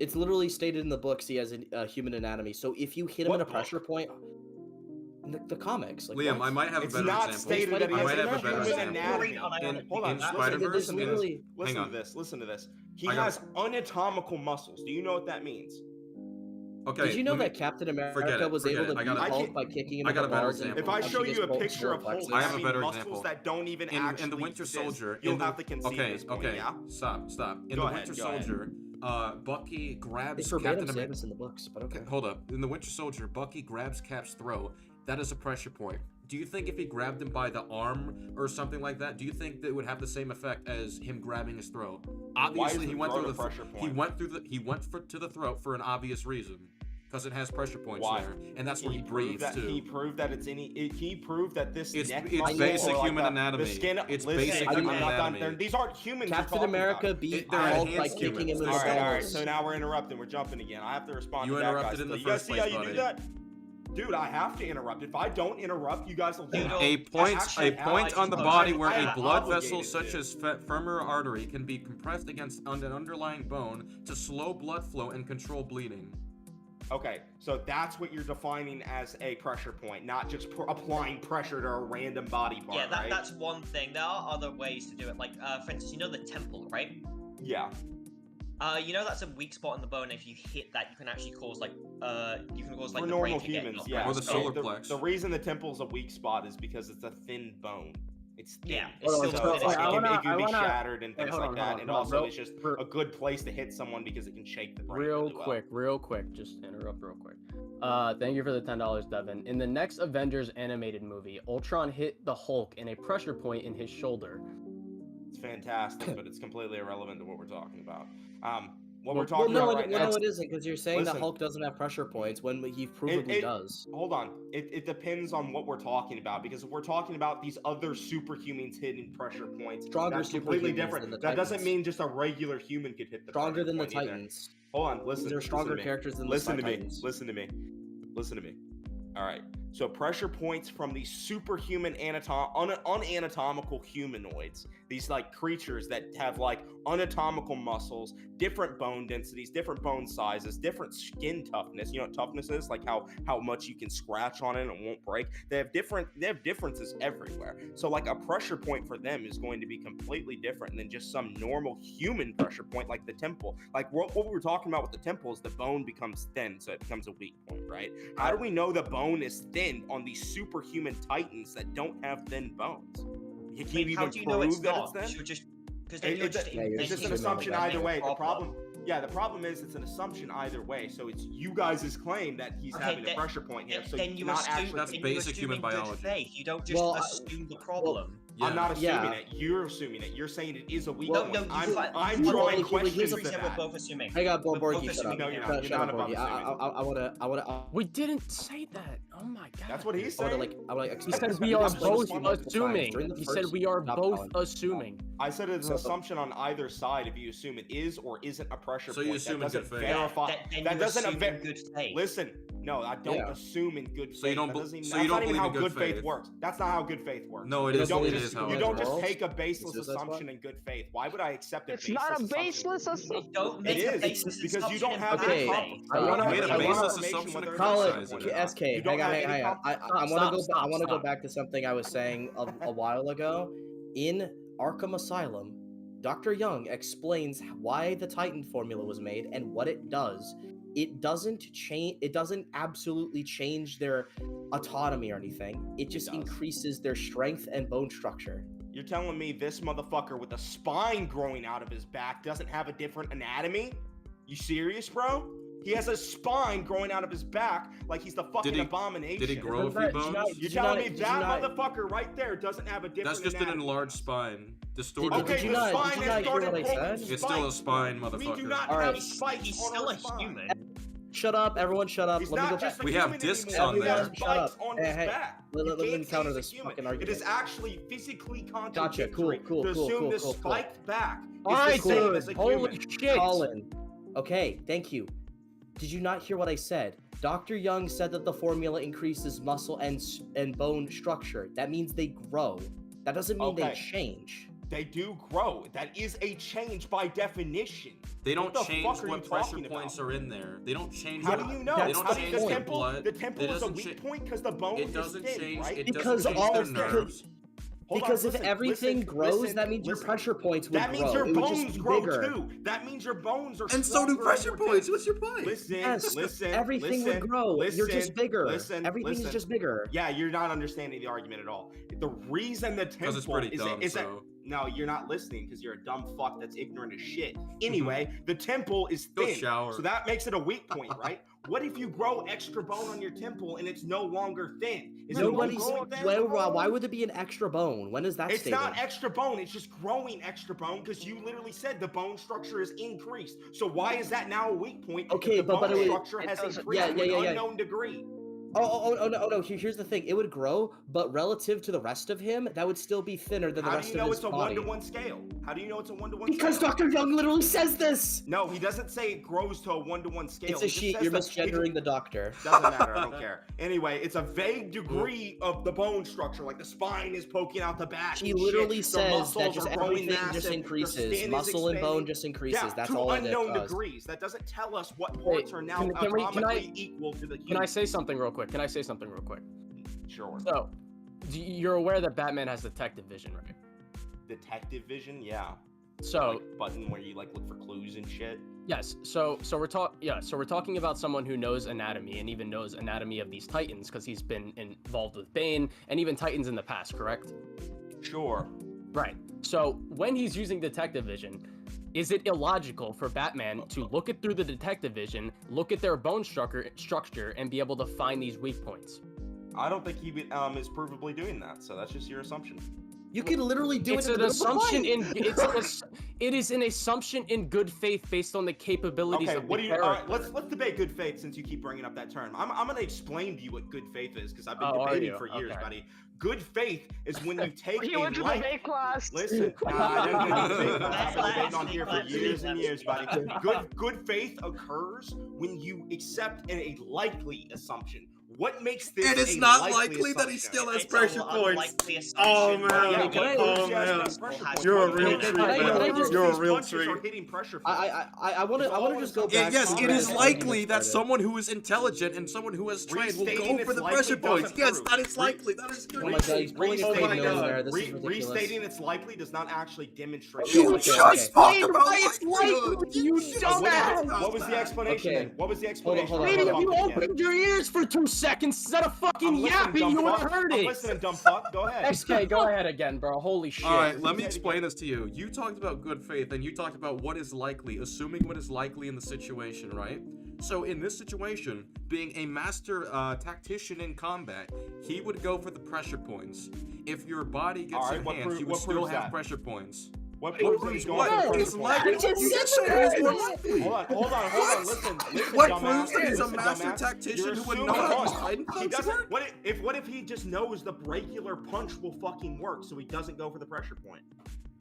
It's literally stated in the books he has a human anatomy. So if you hit him What in a book? pressure point, the comics. Like, Liam, what? I might have a It's better not example. stated that he I has might a have a better human example. anatomy. Hold on, In listen, Spider-Verse, There's and literally- listen hang to on. this. Listen to this. He I got- has unatomical muscles. Do you know what that means? Okay. Did you know let me- that Captain America forget it, was forget able it. to I beat got a- Hulk by kicking him I in got the a better balls? and example. If I punching show his you a full picture solar of Hulk, plexus? I have a having better muscles example. that don't even in actually the Winter exist, Soldier, you'll in the, have to concede okay, this point, okay, yeah? stop. In Go the ahead, Winter go ahead. Soldier, Bucky grabs They verbatim Captain say America. this in the books, but okay. Hold up. In the Winter Soldier, Bucky grabs Cap's throat. That is a pressure point. Do you think if he grabbed him by the arm or something like that, do you think that it would have the same effect as him grabbing his throat? Obviously, he went through the pressure he point? went through the he went to the throat for an obvious reason, because it has pressure points Why? there, and that's where he proved breathes that, too. He proved that it's any. He proved that this It's neck it's muscle basic or like human the anatomy. skin. It's listen, basic I'm human not done. anatomy. These aren't humans. we're Captain talking America about. beat They're Hulk by enhanced kicking him in the humans. All right. balls. So now we're interrupting. We're jumping again. I have to respond You to that interrupted guy. in the You guys first see place, how you buddy. do that? Dude, I have to interrupt. If I don't interrupt, you guys will lose. A point on the body where I a am blood vessel obligated such to. as femoral artery can be compressed against an underlying bone to slow blood flow and control bleeding. Okay, so that's what you're defining as a pressure point, not just applying pressure to a random body part, Yeah, right? that's one thing. There are other ways to do it. Like, for instance, you know the temple, right? Yeah. You know that's a weak spot in the bone. If you hit that, you can actually cause like For the normal brain to get humans, knocked yeah. out. Or the So solar plex. The reason the temple's a weak spot is because it's a thin bone. It's thin. Yeah, it's Hold on, still so, thin. it can be wanna- shattered and Wait, things hold like on, that. hold on, And hold on. also, Real- it's just real- a good place to hit someone because it can shake the brain Real really well. quick, just interrupt real quick. Thank you for the $10, Devin. In the next Avengers animated movie, Ultron hit the Hulk in a pressure point in his shoulder. It's fantastic, but it's completely irrelevant to what we're talking about. What Well, we're talking about right now. No, it isn't, because you're saying Listen. the Hulk doesn't have pressure points when he provably does. Hold on. It depends on what we're talking about, because if we're talking about these other superhumans hitting pressure points, Stronger that's completely superhumans different. than the That doesn't Titans. mean just a regular human could hit the Stronger pressure than the point either. Titans. Hold on, listen. These are stronger listen to me. characters than listen the to me. Titans. Listen to me. Listen to me. All right. So pressure points from these superhuman unanatomical humanoids, these like creatures that have like unanatomical muscles, different bone densities, different bone sizes, different skin toughness. You know what toughness is? Like how much you can scratch on it and it won't break. They have differences everywhere. So like a pressure point for them is going to be completely different than just some normal human pressure point like the temple. Like what we were talking about with the temple is the bone becomes thin, so it becomes a weak point, right? How do we know the bone is thin on these superhuman titans that don't have thin bones? Can you even How do you know it's prove that not? it's thin? You're just because then you're It's just it's just an inventing assumption a either way. The problem. problem is it's an assumption either way. So it's you guys' claim that he's Okay, having a then- pressure point here. So then you not assume, actually. That's then basic you human assume in good biology. faith. You don't just Well, assume the problem. I'm not assuming Yeah. it. You're assuming it. You're saying it is a weak No, point. no, I'm you- drawing Borgie, questions here's to the- We're that. both assuming. Hang on, We're both Borgie, shut assuming up. No, you're not. Shut You're up, not above Borgie. I wanna. We didn't say that. Oh my god. That's what he's I wanna saying. He said we I are explained this both multiple times assuming. during the He said first- we are Stop, both Colin. assuming. I said it's an So- assumption on either side if you assume it is or isn't a pressure So point. you assume in that doesn't good faith. verify. Then that you doesn't assume ver- in good faith. Listen, no, I don't Yeah. assume in good faith. So you don't That be- doesn't- so that's you don't not even believe how in good faith faith? works. That's not how good faith works. No, it You is. don't It just, is how you it don't works. just take a baseless Suicide Squad? assumption in good faith. Why would I accept a It's baseless not a assumption? baseless assumption. Don't It make a is baseless because you don't assumption have in Okay, bad any faith. I wanna- You made a I wanna- baseless confirmation assumption whether to it's Colin, criticize it. or not. SK, You don't hang on. have any I want to Stop, go stop. back to something I was saying a while ago. In Arkham Asylum, Dr. Young explains why the Titan formula was made and what it does. It doesn't change. It doesn't absolutely change their autonomy or anything. It just does. increases their strength and bone structure. You're telling me this motherfucker with a spine growing out of his back doesn't have a different anatomy? You serious, bro? He has a spine growing out of his back like he's the fucking abomination. Did he grow a Did few you bones? not- You're Did you telling not- me did you that not- motherfucker right there doesn't have a different That's just an anatomy? enlarged spine. Distorted. Did Okay, you the not- spine did you has not hear started what I growing said? spikes. It's still a spine, We do motherfucker. not All have right. spikes He's on still our a spine. human. Shut up, everyone! Shut up. He's Let me go not just back. a We have human discs anymore. on He there. has Shut up. spikes on Hey, his hey, back. let You me can't say counter he's a this human. fucking It argument. is actually physically Gotcha. contradictory Cool. to assume this Cool. spiked back is All the right, same dude. as a Holy human. shit. Colin. Okay, thank you. Did you not hear what I said? Dr. Young said that the formula increases muscle and bone structure. That means they grow. That doesn't mean they Okay. change. They do grow. That is a change by definition. They don't What the change fuck are you what pressure talking points about? are in there. They don't change. How do you know? They don't How do you, change the their temple, blood. the temple It is a doesn't weak cha- point because the bone It doesn't is thin, change. right? It Because doesn't change all their because nerves. Hold on, because if listen, everything listen, grows, listen, that means your listen. pressure points would That grow. means your It would just bones be grow bigger. too. That means your bones are And so do stronger pressure and more points. dense. What's your point? Listen, Yes, listen, everything listen, would grow. You're just listen, bigger. Listen, Everything's listen. just bigger. Yeah, you're not understanding the argument at all. The reason the temple it's pretty is, dumb, is so- no, you're not listening because you're a dumb fuck that's ignorant as shit. Anyway, the temple is Go thin, shower. so that makes it a weak point, right? What if you grow extra bone on your temple and it's no longer thin? Is Nobody's. it a weak point then? Why would there be an extra bone? When is that It's stated? not extra bone, it's just growing extra bone because you literally said the bone structure is increased. So why is that now a weak point? Okay, if the but bone it- structure it has doesn't- increased yeah, to yeah, an yeah. unknown degree. Oh no! Here's the thing. It would grow, but relative to the rest of him, that would still be thinner than the How do rest you know of his it's a body. 1-to-1 scale? How do you know it's a 1-to-1 Because scale? Dr. Young literally says this. No, he doesn't say it grows to a 1-to-1 scale. It's a He just sheet. says You're that- misgendering the doctor. Doesn't matter. I don't care. Anyway, it's a vague degree of the bone structure, like the spine is poking out the back. He and shit. literally The says muscles that just are growing everything massive, just their increases. skin is Muscle and bone expanding. just increases. Yeah, That's to all it unknown does. degrees. That doesn't tell us what Wait, parts are now can I- atomically equal to the human. Can I say something real quick? Sure. Sure. So, you're aware that Batman has detective vision, right? Detective vision, yeah. So, Like button where you like look for clues and shit. yes. So we're talking about someone who knows anatomy and even knows anatomy of these Titans because he's been involved with Bane and even Titans in the past, correct? Sure. Right. So when he's using detective vision, is it illogical for Batman to look it through the detective vision, look at their bone structure, and be able to find these weak points? I don't think he is provably doing that, so that's just your assumption. You can literally do It's it. an assumption it is an assumption in good faith based on the capabilities Okay, of what the do you? character. Let's debate good faith since you keep bringing up that term. I'm gonna explain to you what good faith is because I've been Oh, are debating you? for years, Okay. buddy. Good faith is when you take You a went to light. debate class. Listen, I didn't do debate class. I've been debating on here for Let's years and leave years, buddy. Good faith occurs when you accept a likely assumption. What makes this? And it's a not likely likely that he assumption? still has It's pressure an points. unlikely Oh assumption. man, Yeah, can I- what oh proves he has man, pressure points? you're a What real proves treat, can I- man. can I just- You're a these real punches are treat. hitting pressure points? I want to just go back. Yes, to it the is argument likely that started. someone who is intelligent and someone who has trained will Restating go for it's the likely pressure points. doesn't Yes, prove. that is likely. That is Oh true. my god, he's pulling his Oh fake my nose God. there. This is ridiculous. Restating it's likely does not actually demonstrate. Okay, You okay, just okay. talked about It's likelihood. likely, you just dumbass. talked What was the about explanation? Okay. Then? What was the Hold on, explanation? hold on, Maybe hold if on. you opened your ears for 2 seconds instead of fucking I'm listening, yapping, dumb you would fuck. have heard I'm it. listening, dumb fuck. Go ahead. XK, go ahead again, bro. Holy shit. All right, let me explain this to you. You talked about good faith, and you talked about what is likely, assuming what is likely in the situation, right? So in this situation, being a master tactician in combat, he would go for the pressure points. If your body gets All right, what enhanced, you would what still proves have that? pressure points. What What proves he's proves going what? for It's pressure likely. points? You just said it is more likely. Hold on. Listen, What dumbass. proves that he's a Listen, master dumbass. tactician You're who would assuming know how punch. these hiding He punches doesn't. work? What if he just knows the regular punch will fucking work, so he doesn't go for the pressure point?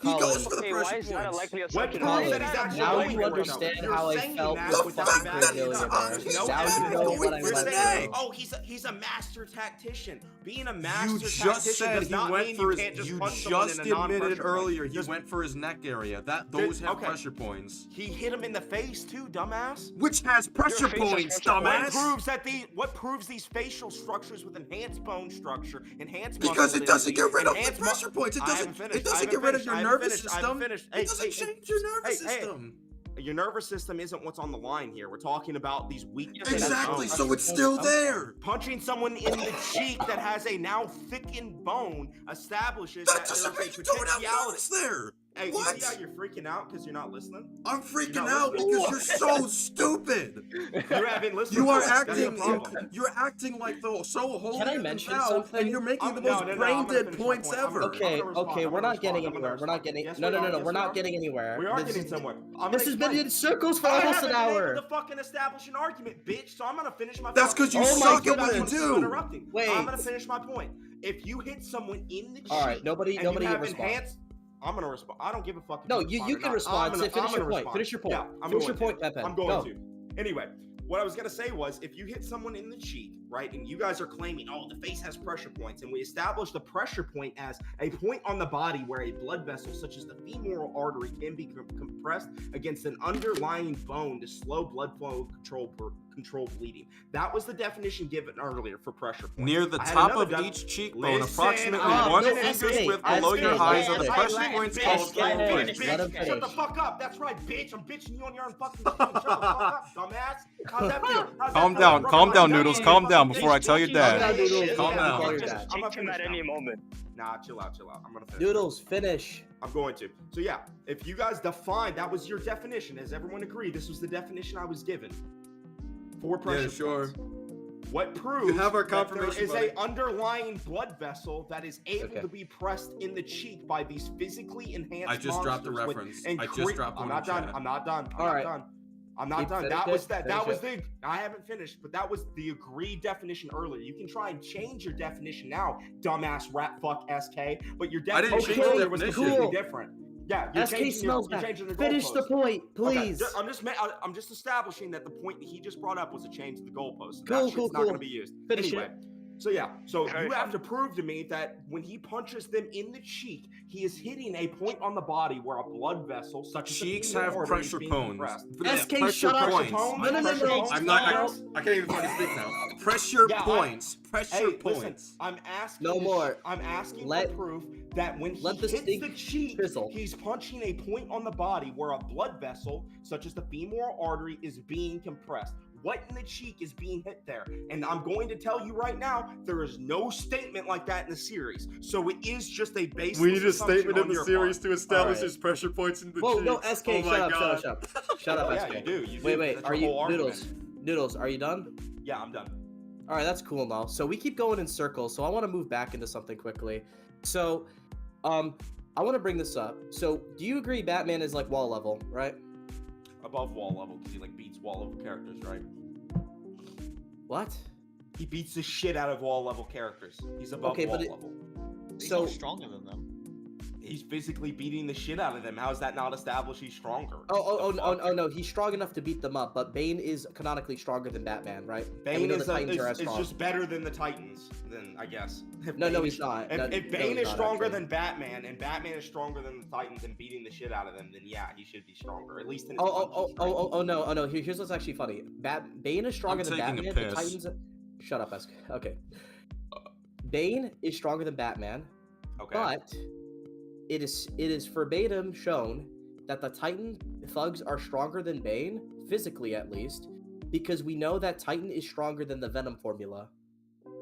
He goes Colin. for the Okay, why pressure is that a points. likely What assumption? proves Colin, that he's actually now going you for it, understand though? how I You're saying felt that The without fact backing that it he's up. on There's his no Now you side evidence. know going what for I'm his about to neck. do. Oh, he's a master tactician. Being a master You tactician just said does he not went mean for you his. can't just You punch someone just in a non-pressure admitted point. earlier he Just- went for his neck area. Those have okay. pressure points. He hit him in the face too, dumbass. Which has pressure face has points, pressure dumbass. What proves these facial structures with enhanced bone structure, enhanced Because muscle it doesn't density, get rid of the enhanced pressure points. It I haven't doesn't. finished. It doesn't I get rid of haven't your finished. nervous I haven't system. finished. It doesn't change your nervous system. Your nervous system isn't what's on the line here. We're talking about these weak. Exactly. bones. So it's still there. Punching someone in the cheek that has a now thickened bone establishes That that doesn't there's mean a you don't have potentiality. nerves there. Hey, What? you see how you're freaking out because you're not listening? I'm freaking You're not out listening. because you're so stupid. You haven't listened. You to are us. That's your acting. problem. You're acting like the so holy Can I and mention thou, something? and you're making the No, most no, I'm brain gonna dead finish my points point. I'm ever. gonna- Okay, I'm gonna okay, respond. we're I'm not gonna getting respond. anywhere. We're not getting. Yes, No, we no, are. no, no. Yes, We're we not are. getting anywhere. We are This getting is- somewhere. I'm This gonna has been explain. in circles for I almost haven't an been hour. able to fucking establish an argument, bitch. So I'm gonna finish my. That's fucking 'cause you point. suck at what you That's do. Interrupting. Wait. I'm gonna finish my point. If you hit someone in the cheek, All right, nobody and you have respond. enhanced. I'm gonna respond. I don't give a fuck. If No, you you respond or can not. respond. I'm gonna Finish your point. respond. Finish your point. Yeah, I'm Finish going your point, to. Pepe. I'm going Go. to. Anyway, what I was gonna say was, if you hit someone in the cheek, right, and you guys are claiming, oh, the face has pressure points, and we established the pressure point as a point on the body where a blood vessel, such as the femoral artery, can be compressed against an underlying bone to slow blood flow, control bleeding. That was the definition given earlier for pressure point. Near the top of each cheekbone, approximately one finger's width below your eyes, are the pressure points called Bitch, shut the fuck up. That's right, bitch. I'm bitching you on your own fucking screen. Shut the fuck up, dumbass. How's that feel? Calm down, Noodles. Calm down before I tell your dad. Calm down. I'm up at any moment. Nah, chill out. I'm gonna finish. Noodles, finish. I'm going to. So yeah, if you guys define, that was your definition. As everyone agreed, this was the definition I was given for pressure points. Sure. What proves You have our that there confirmation, is buddy. a underlying blood vessel that is able to be pressed in the cheek by these physically enhanced I just dropped the monsters with reference. I just dropped I'm one not in done. chat. I'm not done. All right. I'm not done. Finish That it. was that. That was Finish the. I haven't finished, but that was the agreed definition earlier. You can try and change your definition now, dumbass rat fuck SK. But your I didn't definition change the earlier was definition. completely different. Yeah, you're SK changing smells you're bad. changing the Finish the goalpost. point, please. Okay, I'm just establishing that the point that he just brought up was a change to the goalpost. Cool, That shit's not going to be used. Finish anyway, it. so yeah, so you have to prove to me that when he punches them in the cheek, he is hitting a point on the body where a blood vessel, such as Cheeks the have artery, pressure is being pones. compressed. SK, shut up. Points. No. I'm not. I can't even fucking speak now. Pressure points. Pressure points. Listen, I'm asking. No more. I'm asking Let- for proof that when he let the hits stink the cheek, fizzle. he's punching a point on the body where a blood vessel, such as the femoral artery, is being compressed. What in the cheek is being hit there? And I'm going to tell you right now, there is no statement like that in the series. So it is just a baseless We need a assumption statement on in the your series part. to establish Alright. his pressure points in the Whoa, cheeks. no, SK, Oh my shut God. up. Shut up, Yeah, SK. you do. Wait, That's are your you whole Noodles? argument. Noodles, are you done? Yeah, I'm done. All right, that's cool now. So we keep going in circles. So I want to move back into something quickly. So, I want to bring this up. So, do you agree Batman is like wall level, right? Above wall level, because he like beats wall level characters, right? What? He beats the shit out of wall level characters. He's above Okay, wall but level. He's So- not stronger than them. He's physically beating the shit out of them. How is that not established he's stronger? Oh no, he's strong enough to beat them up, but Bane is canonically stronger than Batman, right? And we Bane know is, the Titans are as is strong. just better than the Titans, then I guess. If No, Bane he's is- not. If, No, if no, Bane he's is not, stronger actually. than Batman, and Batman is stronger than the Titans and beating the shit out of them, then yeah, he should be stronger. At least in his punches, right? Oh no. Here's what's actually funny. Bane is stronger than taking a Batman. The piss. Titans. Shut up, SK. Okay. Bane is stronger than Batman, Okay. but it is verbatim shown that the Titan thugs are stronger than Bane, physically at least, because we know that Titan is stronger than the Venom formula.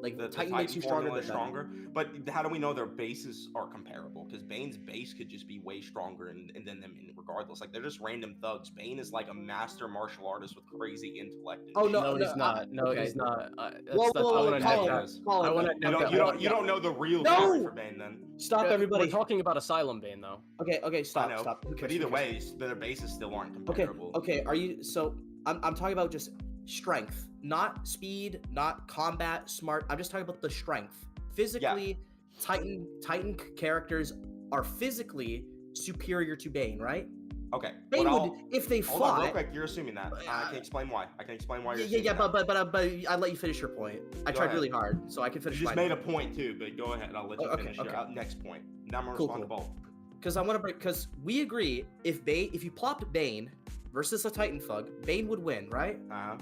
Like The Titan makes you stronger formula than is Venom. stronger, but how do we know their bases are comparable? Because Bane's base could just be way stronger, and then them regardless. Like they're just random thugs. Bane is like a master martial artist with crazy intellect. And Oh, shit. no, he's not. No, okay. he's not. Whoa, I want to Colin, know. Colin, I want no, to You don't know the real No! story for Bane then. Stop, everybody. We're talking about Asylum Bane, though. Okay, stop, I know, stop. Who but cares, either who cares? way, their bases still aren't Okay, comparable. okay. Are you so? I'm talking about just strength, not speed, not combat, smart. I'm just talking about the strength. Physically, Titan characters are physically superior to Bane, right? Okay. Bane what would, if they Hold on, real fought. quick. You're assuming that. I can explain why. I can explain why you're Yeah, assuming that. but I let you finish your point. I Go tried ahead. really hard, so I can finish. You just mine. made a point too, but go ahead. I'll let you Okay, finish your okay. next point. Now I'm gonna Cool, respond to both. Because I want to break. Because we agree, if you plopped Bane versus a Titan thug, Bane would win, right? Uh-huh.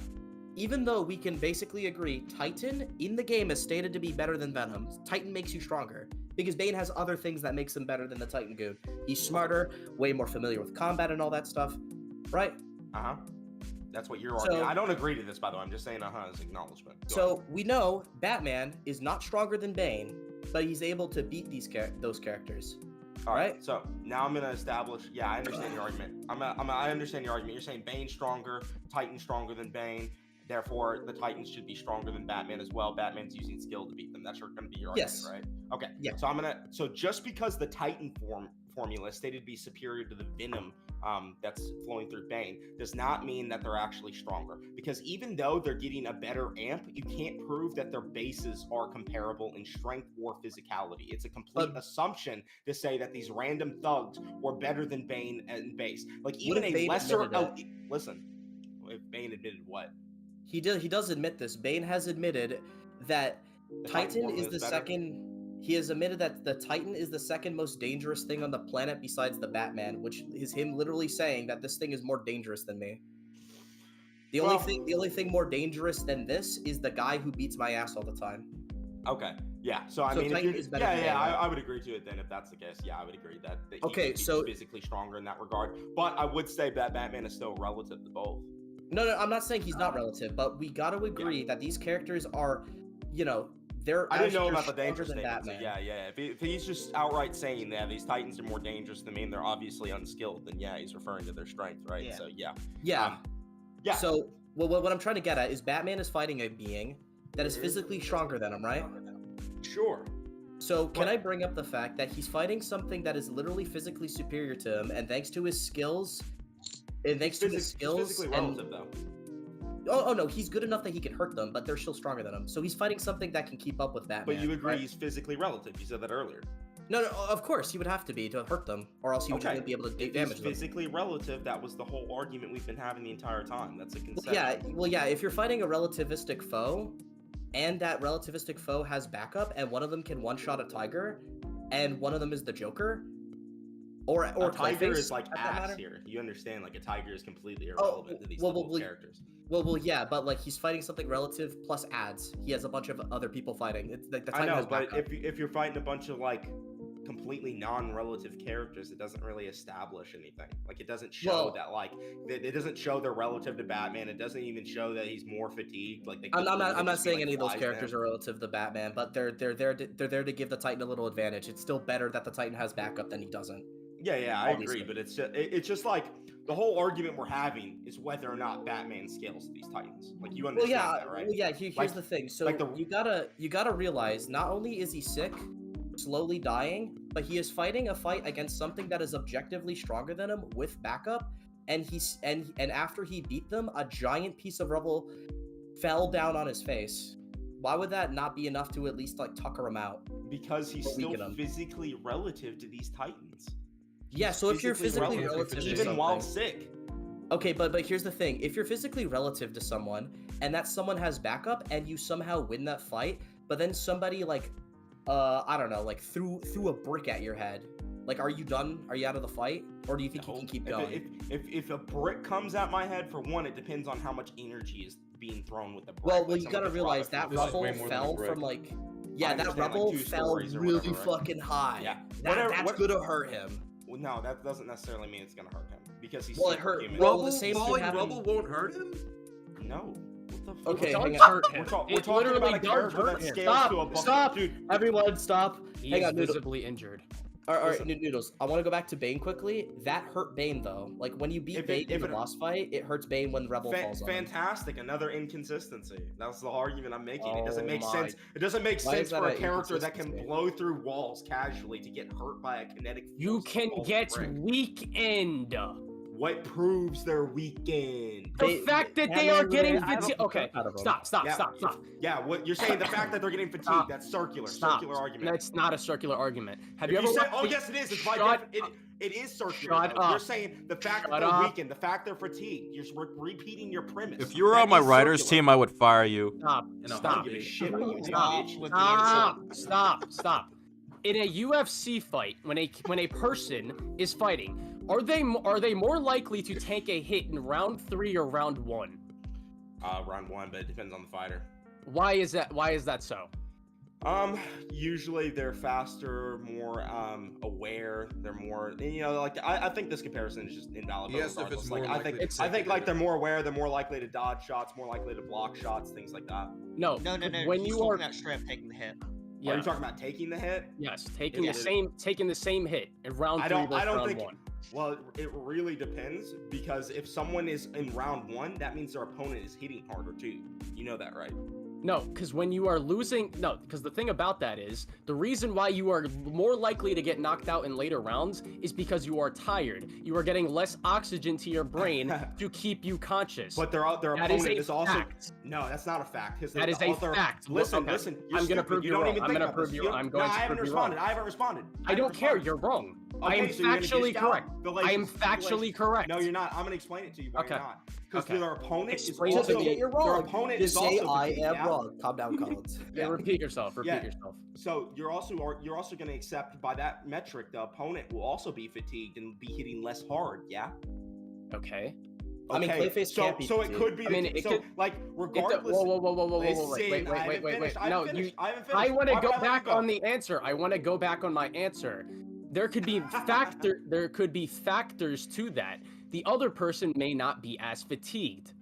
Even though we can basically agree, Titan in the game is stated to be better than Venom. Titan makes you stronger because Bane has other things that makes him better than the Titan goon. He's smarter, way more familiar with combat and all that stuff, right? Uh-huh. That's what you're So- arguing. I don't agree to this, by the way. I'm just saying as acknowledgement. Go So we know Batman is not stronger than Bane, but he's able to beat those characters. All right. So now I'm gonna establish. Yeah, I understand your argument. I understand your argument. You're saying Bane's stronger, Titan's stronger than Bane. Therefore, the Titans should be stronger than Batman as well. Batman's using skill to beat them. That's going to be your argument, Yes. right? Okay. Yeah. So just because the Titan formula is stated to be superior to the Venom that's flowing through Bane does not mean that they're actually stronger. Because even though they're getting a better amp, you can't prove that their bases are comparable in strength or physicality. It's a complete assumption to say that these random thugs were better than Bane and base. Like even if a Bane lesser. admitted it? Listen, if Bane admitted what? he does admit this. Bane has admitted that The Titan form is the better. second. He has admitted that the Titan is the second most dangerous thing on the planet besides the Batman, which is him literally saying that this thing is more dangerous than me. The only thing more dangerous than this is the guy who beats my ass all the time. Okay. Yeah. So I So mean, if Titan you're, is better than Bane, right? I would agree to it then if that's the case. Yeah, I would agree that he Okay, could be so- physically stronger in that regard. But I would say that Batman is still relative to both. No, I'm not saying he's not relative, but we got to agree that these characters are, you know, they're. I didn't know actually about the stronger dangerous than statement. So Batman. yeah. If he's just outright saying that these Titans are more dangerous than me and they're obviously unskilled, then yeah, he's referring to their strength, right? Yeah. So yeah. Yeah. Yeah. So, what I'm trying to get at is Batman is fighting a being that is physically stronger than him, right? Sure. So, can I bring up the fact that he's fighting something that is literally physically superior to him, and thanks to his skills, and thanks to his skills, He's physically and relative though. oh no, he's good enough that he can hurt them, but they're still stronger than him. So he's fighting something that can keep up with Batman. But you agree right? he's physically relative. You said that earlier. No, of course he would have to be to hurt them, or else he Okay. wouldn't be able to If damage he's them. physically relative, that was the whole argument we've been having the entire time. That's a concession. Yeah, if you're fighting a relativistic foe, and that relativistic foe has backup, and one of them can one-shot a tiger, and one of them is the Joker, or a tiger Clayface, is like for that ass matter. here. You understand? Like a tiger is completely Oh, irrelevant to these well, little well, characters. Well, yeah, but like he's fighting something relative plus adds. He has a bunch of other people fighting. It's like the I tiger know, has but backup. if you're fighting a bunch of like completely non-relative characters, it doesn't really establish anything. Like it doesn't show Well- that like it doesn't show they're relative to Batman. It doesn't even show that he's more fatigued. Like they I'm could literally not just be, saying like, any of those flies to characters him. are relative to Batman, but they're there to give the Titan a little advantage. It's still better that the Titan has backup than he doesn't. Yeah, I Obviously. agree, but it's just like the whole argument we're having is whether or not Batman scales to these Titans. Like you Well, understand yeah, that, right? well, yeah. Here's Like- the thing. So like the- you gotta realize not only is he sick, slowly dying, but he is fighting a fight against something that is objectively stronger than him with backup. And and after he beat them, a giant piece of rubble fell down on his face. Why would that not be enough to at least like tucker him out? Because he's Or still weaken him. physically relative to these Titans. Yeah. So if you're physically relative relative, to even while something- sick. Okay, but here's the thing. If you're physically relative to someone and that someone has backup and you somehow win that fight, but then somebody like I don't know, like threw a brick at your head. Like are you done? Are you out of the fight? Or do you think you can keep going? If a brick comes at my head, for one, it depends on how much energy is being thrown with the brick. Well, Like, you someone gotta could realize throw it that from the rubble way more than a fell brick. from like I that understand, like, rubble 2 fell stories or really whatever, right? fucking high. Yeah. That's What- gonna hurt him. Well, no, that doesn't necessarily mean it's gonna hurt him because he's Well, it hurt- superhuman. well, Rubble, the same could falling happen- rubble won't hurt him? No. What the fuck? Okay, It does hang on. hurt him. We're It talking about literally a does character hurt that him. scales to a bucket. Stop! Dude, Everyone, stop! He Hang is on, Noodle. visibly injured. All right, Listen. Noodles. I want to go back to Bane quickly. That hurt Bane though. Like when you beat If it- Bane in if the it- boss fight, it hurts Bane when Rebel falls on him. fantastic. Another inconsistency. That's the argument I'm making. It doesn't Oh make my- sense. It doesn't make Why is sense that for a an character that can inconsistency? blow through walls casually to get hurt by a kinetic. You force that can falls get brick. weakened. What proves they're weakened? The fact that they are getting I don't fatigued. think Okay, out of them. stop. Yeah, what you're saying? The fact that they're getting fatigued. Stop. That's circular. Stop. Circular argument. That's not a circular argument. Have If you ever? said, watched oh the- yes, it is. It's by Shut it is circular. Shut though. You're up. saying the fact Shut that they're up. weakened, the fact they're fatigued. You're repeating your premise. If you were That on my is writer's circular. team, I would fire you. Stop. And I don't Stop. give a shit what you do, Stop. bitch. Stop. In a UFC fight, when a person is fighting, are they more likely to take a hit in round 3 or round 1? Round 1, but it depends on the fighter. Why is that so? Usually they're faster, more aware. They're more, like I think this comparison is just invalid. Yes, if regardless. it's like more I think likely to I think take like it. they're more aware. They're more likely to dodge shots, more likely to block shots, things like that. No. No. When he's you talking are about straight up taking the hit. Are you talking about taking the hit? Yes, taking Yeah, the same hit in round 3 I don't versus round think. 1. Well, it really depends because if someone is in round 1, that means their opponent is hitting harder too. You know that, right? No, because when you are losing, because the thing about that is, the reason why you are more likely to get knocked out in later rounds is because you are tired. You are getting less oxygen to your brain to keep you conscious. But their That is opponent a is also fact. No, that's not a fact. That is a fact. Listen, Okay. listen. I'm gonna prove you you're don't wrong. even I'm think gonna about prove this. you- You don't- I'm going no, to I haven't prove you responded. wrong. I haven't responded. I don't care. You're wrong. I am Okay, so you're gonna factually dish out correct. Galatians- I am factually Galatians- correct. No, you're not. I'm gonna explain it to you, but Okay. you're not. Because Okay. their opponent Explain is it also to me. You're their wrong. opponent Just is say also I fatigued, am yeah? wrong. Calm down, Collins. Yeah, repeat yourself. Repeat Yeah. yourself. So you're also going to accept by that metric the opponent will also be fatigued and be hitting less hard. Yeah. Okay. I mean, Clayface so, can't be so it fatigued. could be. I mean, the, it so could- like regardless. Whoa, Listen, wait. I haven't finished. No, I haven't I finished. want to Why go would I let back you go? on the answer. I want to go back on my answer. There could be factors to that. The other person may not be as fatigued.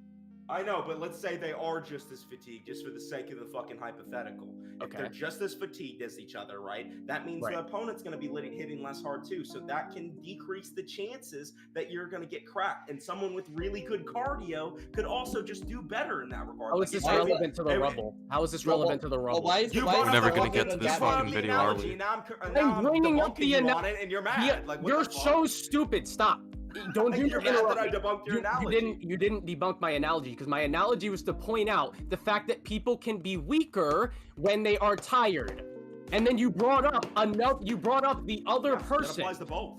I know, but let's say they are just as fatigued, just for the sake of the fucking hypothetical. If Okay. they're just as fatigued as each other, right? That means Right. the opponent's going to be hitting less hard too. So that can decrease the chances that you're going to get cracked. And someone with really good cardio could also just do better in that regard. How Like, is this it might be- relevant to the it- rubble? How is this relevant to the rubble? why is You why brought is We're never up gonna the get to this brought up fucking the video, are analogy, we? and now I'm I'm bringing up debunking the you on analogy. it, and you're mad. Like, what You're the fuck? so stupid. Stop. Don't You're mad interrupt that I me. debunked your You analogy. didn't debunk my analogy because my analogy was to point out the fact that people can be weaker when they are tired. And then you brought up the other That person. applies to both.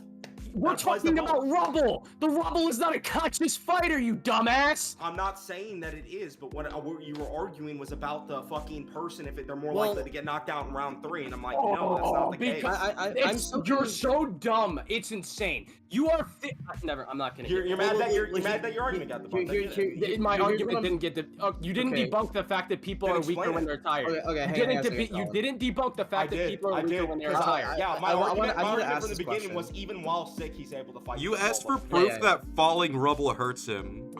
We're That applies to talking about both. rubble. The rubble is not a conscious fighter, you dumbass. I'm not saying that it is, but what you were arguing was about the fucking person if they're more Well- likely to get knocked out in round 3, and I'm like, no, that's not the case. Because you're so dumb. It's insane. You are fit. Never. I'm not gonna. You're mad that your argument got debunked. I get it. My here's what argument I'm- didn't get the. You didn't Okay. debunk the fact that people Then are weaker explain when it. they're tired. Okay, You hang on a didn't second, you didn't debunk the fact that people are weaker when they're because tired. Yeah, my I wanna- argument, I need to from ask the this beginning question. was even while sick, he's able to fight. You people, asked for but- proof yeah. that falling rubble hurts him.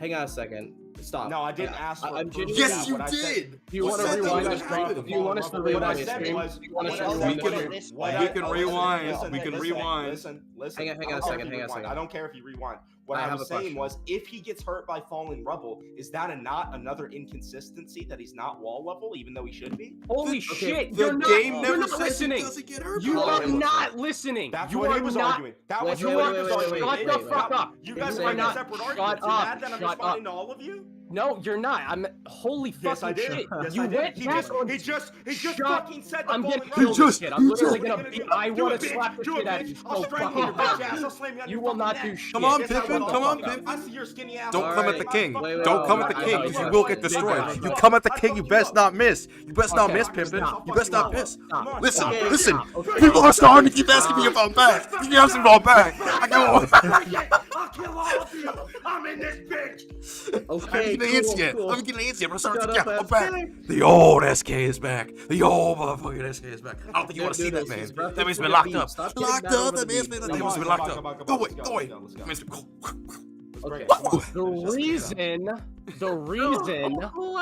Hang on a second. Stop. No, I didn't ask for I'm proof. genuinely- Yes, Yeah, you what I said- did. Do you What want to said that rewind was this? happening? Do you want us to What I rewind the said stream? was, Do you want us what to I rewind said the was- stream? what We I- can listen, rewind. listen, We can listen, rewind. Listen. Hang on I don't a care second, if you hang on a rewind. second. I don't care if you rewind. What I I have was a saying question. was, if he gets hurt by falling rubble, is that not another inconsistency that he's not wall level, even though he should be? Holy shit! The You're not. game You're never not says he listening. doesn't get hurt. You by are it. not listening. That's You what are he was not. arguing. That Wait, was wait, your wait, argument. wait, wait, Shut wait, the wait. fuck up. You guys You are are making not. separate Shut arguments. You're up. mad that I'm Shut responding up. to all of you? No, you're not. I'm holy Yes, I fucking did. shit. Yes, You I did. went back on. He just Shut- fucking said the I'm falling gonna rubble. kill this kid. I'm you literally just- gonna. I Do want it, to bitch. slap the Do shit it, out of you. bitch. I'll strangle your bitch ass. I'll slam you on You your will fucking not neck. do shit. Come on, Yes, I Pippin. will. Come on, I Pippin. see your skinny ass. Don't All come at right. the king. Wait, wait, Don't wait, come wait, at the I king, know, because I you know. will get Big destroyed. guy. You come at the I'll king, you fuck best you not up. miss. You best not Okay, miss, Pippin. stop. You best not Stop. miss. Stop. Listen, Okay, listen. stop. Okay. People are starting to keep asking me about back. You keep asking me about back. I go. I'll kill all of you. I'm in this bitch. I Okay, haven't getting an answer yet. cool. I haven't getting an answer yet, but I'm starting Shut to up, get. I'm SK. back. The old SK is back. The old motherfucking SK is back. I don't think you want to see Dude, that this man. is rough That man's for been the locked beat. up. Stop getting Locked mad over up. the That man's beat. been Come on, been come locked on, up. come on, come Go on, away. let's Go away. go, let's go. Man's been- The reason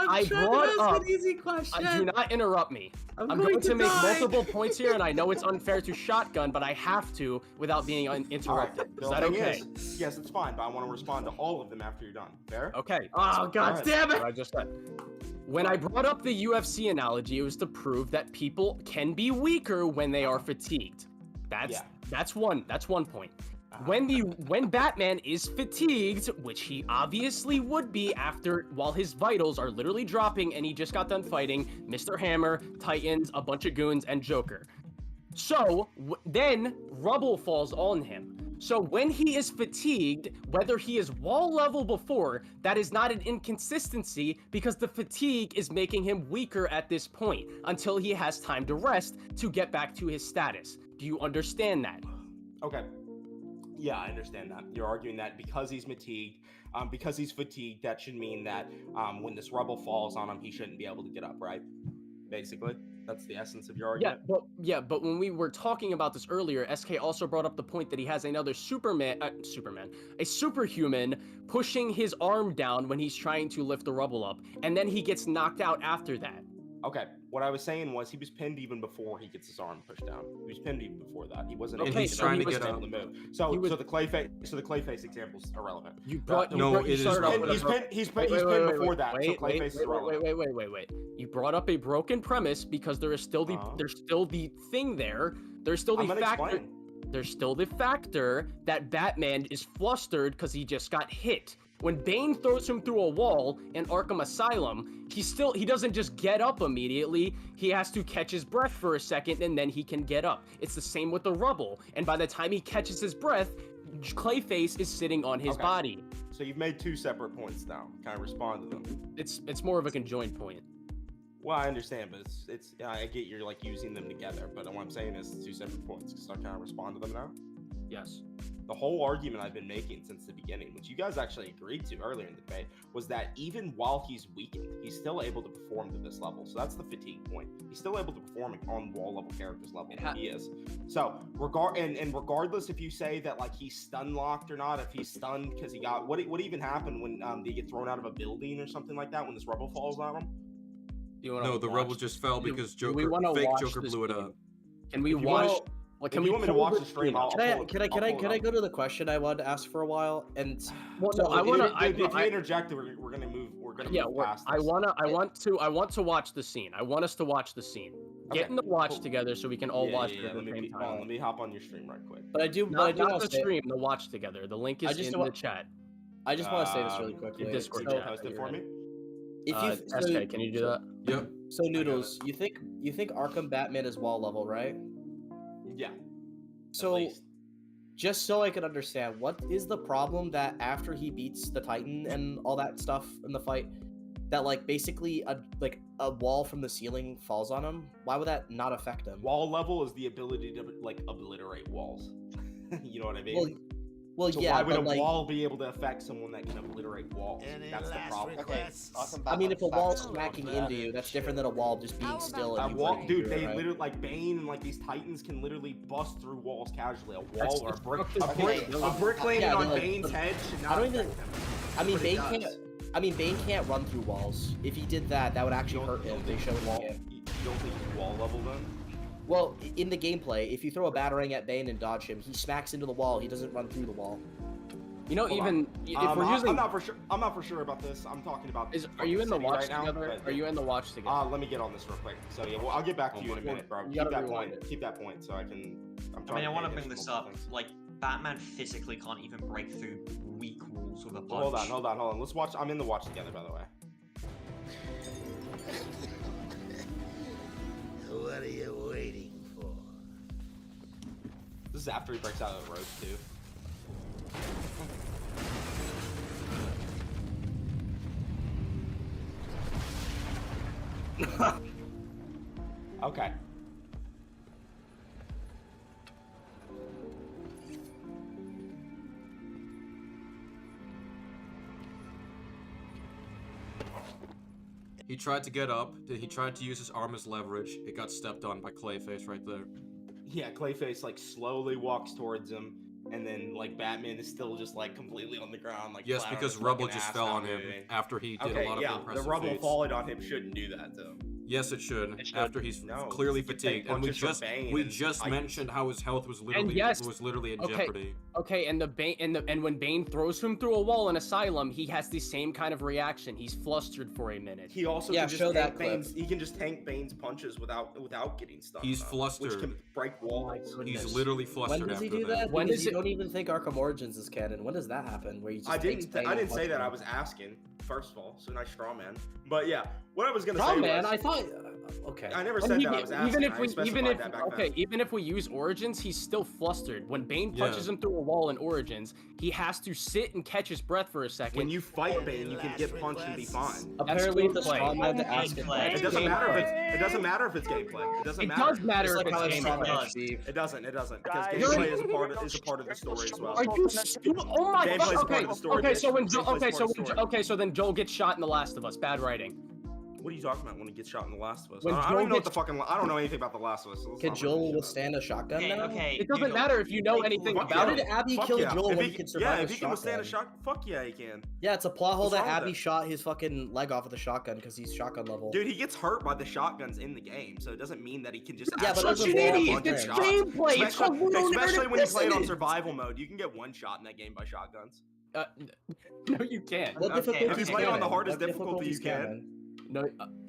I brought up. an easy question. Do not interrupt me. I'm going to make multiple points here, and I know it's unfair to shotgun, but I have to without being interrupted. Is that okay? Yes, it's fine, but I want to respond to all of them after you're done. Fair? Okay. Oh, god damn it! What I just said. When I brought up the UFC analogy, it was to prove that people can be weaker when they are fatigued. That's one point. When Batman is fatigued, which he obviously would be while his vitals are literally dropping and he just got done fighting Mr. Hammer, Titans, a bunch of goons, and Joker. So then rubble falls on him. So when he is fatigued, whether he is wall level before, that is not an inconsistency because the fatigue is making him weaker at this point until he has time to rest to get back to his status. Do you understand that? Okay. Yeah, I understand that. You're arguing that because he's fatigued, that should mean that when this rubble falls on him, he shouldn't be able to get up, right? Basically, that's the essence of your argument. But when we were talking about this earlier, SK also brought up the point that he has another a superhuman pushing his arm down when he's trying to lift the rubble up, and then he gets knocked out after that. Okay, what I was saying was he was pinned even before he gets his arm pushed down. He was pinned even before that. He wasn't. And able he's to trying he to was get able up. to move. So the Clayface example is irrelevant. He's pinned before that. So Clayface is irrelevant. Wait. You brought up a broken premise because there is still the thing there. There's still the factor. Explain. There's still the factor that Batman is flustered because he just got hit. When Bane throws him through a wall in Arkham Asylum, he doesn't just get up immediately. He has to catch his breath for a second, and then he can get up. It's the same with the rubble. And by the time he catches his breath, Clayface is sitting on his body. So you've made 2 separate points now. Can I respond to them? It's more of a conjoined point. Well, I understand, but it's I get you're like using them together, but what I'm saying is 2 separate points. So can I respond to them now? Yes. The whole argument I've been making since the beginning, which you guys actually agreed to earlier in the debate, was that even while he's weakened, he's still able to perform to this level. So that's the fatigue point. He's still able to perform on wall level characters level. He is. So regardless if you say that like he's stun locked or not, if he's stunned because he got what even happened when they get thrown out of a building or something like that when this rubble falls on him? No, the rubble just fell because fake Joker blew it up. Can we watch? Like, can we want me to watch the stream? Can I go to the question I wanted to ask for a while? And well, no, I want to. If you interject, we're gonna move. We're gonna move past this. I want to watch the scene. I want us to watch the scene. Get in the watch together so we can all watch it at the same time. Let me hop on your stream right quick. But I do. Not the stream. The watch together. The link is in the chat. I just want to say this really quickly. Discord chat. Post it for me. If you SK, can you do that? Yep. So Noodles, you think Arkham Batman is wall level, right? Yeah. So, just so I can understand, what is the problem that after he beats the Titan and all that stuff in the fight, that like basically a wall from the ceiling falls on him? Why would that not affect him? Wall level is the ability to like obliterate walls. You know what I mean? Well, so yeah. Why would a wall be able to affect someone that can obliterate walls? That's the problem. Okay. I mean, if a wall's smacking into you, that's different than a wall just being still. A wall, dude, they literally like Bane and like these Titans can literally bust through walls casually. A wall or a brick landing on Bane's head should not affect him. I mean, Bane can't run through walls. If he did that, that would actually hurt him. They showed him. You don't think he's wall level then? Well, in the gameplay, if you throw a batarang at Bane and dodge him, he smacks into the wall. He doesn't run through the wall. You know, if we're using, I'm not for sure about this. I'm talking about. Are you in the watch together? Are you in the watch together? Let me get on this real quick. So yeah, well, I'll get back to you in a minute, bro. Keep that point, so I can. I want to bring this up. Like, Batman physically can't even break through weak walls with a punch. Hold on. Let's watch. I'm in the watch together, by the way. What are you waiting for? This is after he breaks out of the rope too. Okay. He tried to get up. He tried to use his arm as leverage. It got stepped on by Clayface right there. Yeah, Clayface like slowly walks towards him, and then like Batman is still just like completely on the ground. Like yes, because rubble just fell on him after he did a lot of impressive the rubble feats. falling on him shouldn't do that though. Yes, it should. After he's clearly fatigued, and we just mentioned how his health was literally in jeopardy. Okay, and when Bane throws him through a wall in Asylum, he has the same kind of reaction. He's flustered for a minute. He also can just tank Bane's. He can just tank Bane's punches without getting stunned. He's flustered. Which can break walls. He's literally flustered. When does he do that? When does you don't even think Arkham Origins is canon? When does that happen? Where you just I didn't say that. I was asking. First of all, so nice straw man. But yeah, what I was gonna say was, man, I thought. Okay. I never said that. I was asking. Even if we use Origins, he's still flustered. When Bane punches him through a wall in Origins, he has to sit and catch his breath for a second. When you fight Bane, you can get punched and be fine. Apparently, the straw man to ask it. It doesn't matter if it's gameplay. It doesn't matter. It does matter if it's gameplay. It doesn't. Because gameplay is a part of the story as well. Are you stupid? Oh my god. Okay, so then Joel gets shot in The Last of Us. Bad writing. What are you talking about when he gets shot in The Last of Us? I don't even know what the fucking. I don't know anything about The Last of Us. So can Joel withstand a shotgun now? Okay. It doesn't matter if you know anything about it. How did Abby kill Joel when he can survive a shotgun? Yeah, if he can withstand a shot, fuck yeah, he can. Yeah, it's a plot hole that Abby shot his fucking leg off with a shotgun because he's shotgun level. Dude, he gets hurt by the shotguns in the game, so it doesn't mean that he can just. Yeah, but it's an idiot. It's gameplay. Especially when you play it on survival mode, you can get one shot in that game by shotguns. No, you can't. If you play on the hardest difficulty, you can. No.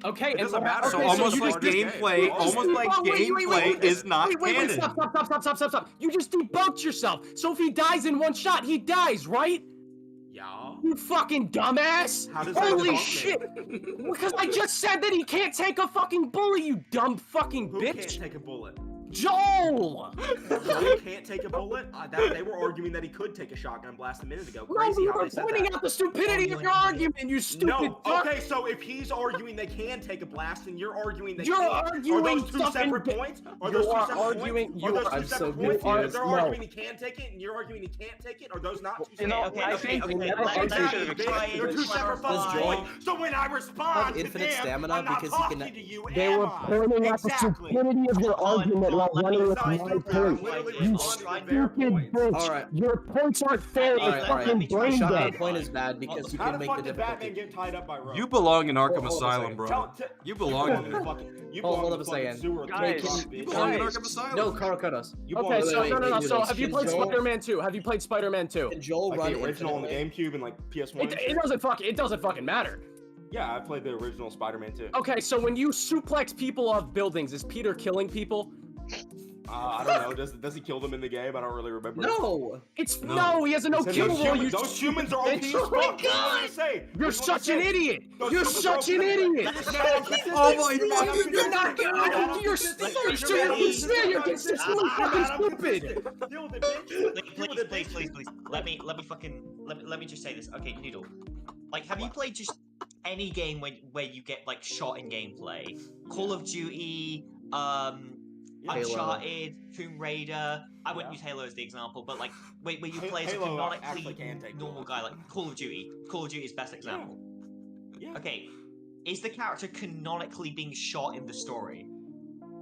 Okay. It doesn't matter. So almost like gameplay is not canon. Stop. You just debunked yourself. So if he dies in one shot, he dies, right? Yeah. You fucking dumbass! How does that Holy debunk me? shit! Because I just said that he can't take a fucking bullet, you dumb fucking Who bitch! can't take a bullet? Joel! Joel can't take a bullet? They were arguing that he could take a shotgun blast a minute ago. No, Crazy we how were they said pointing that. out the stupidity of your argument, you stupid No, fuck! okay, so if he's arguing they can take a blast and you're arguing they You're can't, arguing are those two something separate di- points? Are You those two are separate arguing- points? you Are those are- two I'm so separate points? confused. If they're No. arguing he can take it and you're arguing he can't take it, are those not two You know, separate I points? think okay, never let- Exactly, let- bitch. They're two separate fucking Joel points. So when I respond have to infinite them, stamina I'm not because he talking can- to you, They am were I? pointing out the Exactly. stupidity of your argument while let running me- with It's not my stupid. I'm point. literally You responding to their Stupid points. bitch! All right. Your points aren't fair, All you're right, all fucking right. brain Shut dead. up. Point is bad because you How can the make fuck the did Batman difficulty. get tied up by rope? You belong in Arkham Hold on a Asylum, second. bro. You belong in there. You Hold belong on in a the fucking second. sewer. Guys, You belong in Guys. Arkham Asylum. No, Carl Kodos. You belong Okay, in the so wait, no, wait, so wait, have you can played Joel- Spider-Man 2? Have you played Spider-Man 2? Can Joel like run the original on the infinitely? GameCube and like PS1. and It shit? doesn't fucking matter. Yeah, I played the original Spider-Man too. Okay, so when you suplex people off buildings, is Peter killing people? I don't know. Does he kill them in the game? I don't really remember. No. It's No. no, he has a no Those kill rule. humans, You those humans are OP as bitch. fuck. Oh my That's what I God. say. You're That's what I such an say. idiot. Those You're humans are such OP. an idiot. You're just mad I'm consistent. Oh my You're mad I'm God, consistent. You're not You're mad I'm you're consistent. stupid. You're You're mad I'm consistent. You're consistently You're fucking mad I'm stupid. consistent. Deal with it, bitch. Deal with it, bitch. Please. Let me fucking let me just say this. Okay, Noodle. Like, have you played just any game where you get like shot in gameplay? Call of Duty, Uncharted, Tomb Raider. I wouldn't use Halo as the example, but like where you play as a Halo actually canonically can take normal bullets. guy, like Call of Duty. Call of Duty is best example. Yeah. Okay, is the character canonically being shot in the story?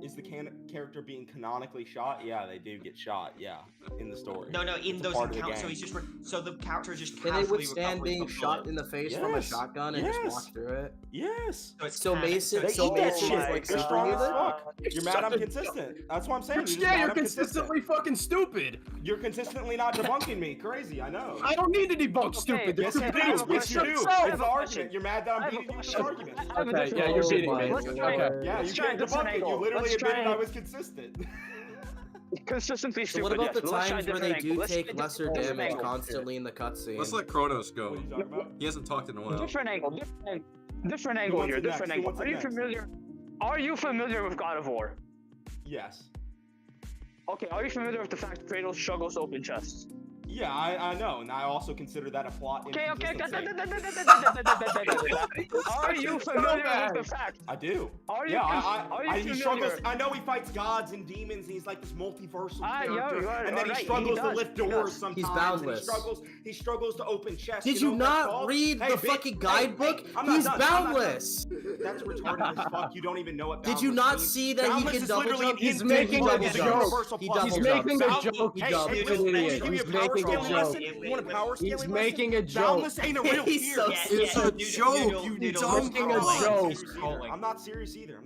Is the character being canonically shot? Yeah, they do get shot. Yeah, in the story. No, in It's a those part of the encounters, so game. he's just so the character is just Can they casually withstand recovering being from shot bullet. in the face from a Yes. shotgun and just walk through it? Yes. So it's So canon- Mason- it's so They eat that Mason shit. is, like, They're strong as stupid. fuck. You're mad I'm consistent. That's what I'm saying. You're just Yeah, mad you're I'm consistent. consistently fucking stupid. You're consistently not debunking me. Crazy, I know. I don't need to debunk stupid. Yes, you do. I have a Yes, you question. do. I It's have the a argument. question. You're mad that I I'm have a beating you with this question. argument. I have a Okay, different yeah, you're angle. beating me. Let's try- Okay. Yeah, you let's try a can't different debunk it. You angle. literally Let's try admitted I and- was consistent. Consistently So stupid. what about yes, the but let's try a times where they different do angle. Let's take try a lesser different damage angle. constantly in the cutscene? Let's let Kronos go. What are you talking about? He hasn't talked in a while. Different angle. Different angle wants here. it next? Different Who angle. wants it Are you next? familiar? Are you familiar with God of War? Yes. Okay. Are you familiar with the fact that Kratos struggles to open chests? Yeah, I know, and I also consider that a plot Okay. inconsistency. Are you familiar with the fact? I do. Are you? Yeah, Are you he familiar? struggles. I know he fights gods and demons, and he's like this multiversal character. you are and then he right, struggles he to does, lift he doors does. sometimes. He's and boundless. He struggles to open chests. Did know you what that's not called? read Hey, the bitch, fucking guidebook? I'm not He's done, I'm not done. boundless. That's retarded as fuck. You don't even know what Did you boundless not means. see that he Boundless can is double literally jump? an He's infinite making part a of the joke. universal He plot. double He's jumps. making a Bound- joke, you Hey, dumb hey, idiot. listen, man, He's give me a power making a scaling joke. lesson. You want a power He's scaling making a lesson? joke. Boundless ain't a real He's tier. so It's a joke, you dumb making a fuck. joke. I'm not serious either.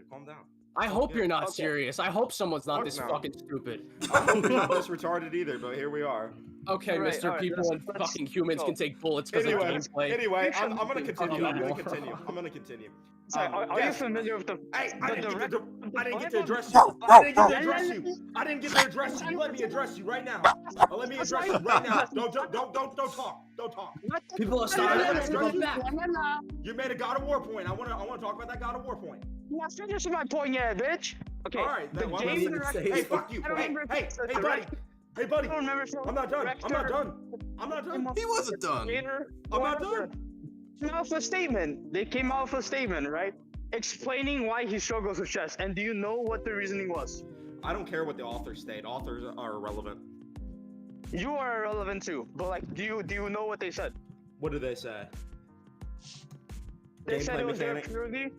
Calm down. I hope you're not Okay. serious. I hope someone's not Fuck this no. fucking stupid. I hope you're not this retarded either, but here we are. Okay, Alright, Mr. alright, People and let's fucking humans go. can take bullets because of gameplay. Anyway, I'm gonna continue. Okay. I'm gonna continue. Sorry, are you yes. familiar with the? Hey, I didn't get to address No, you. I didn't get to address you. I didn't get to address you. You let me address you right now. Let me address you right now. Don't talk. Don't talk. People are You made a God of War point. I wanna talk about that God of War point. Yeah, finish my point, yeah, bitch. Okay. All right. The Then what? game Hey, fuck you. I don't remember Hey, if it's buddy. Hey, buddy. I don't remember if it's I'm not done. director- I'm not done. He wasn't done. creator, I'm not whatever. done. Came out with a statement. They came out with a statement, right? Explaining why he struggles with chess. And do you know what the reasoning was? I don't care what the authors state. Authors are irrelevant. You are irrelevant too. But like, do you know what they said? What do they say? They said Gameplay it was there mechanic? purely.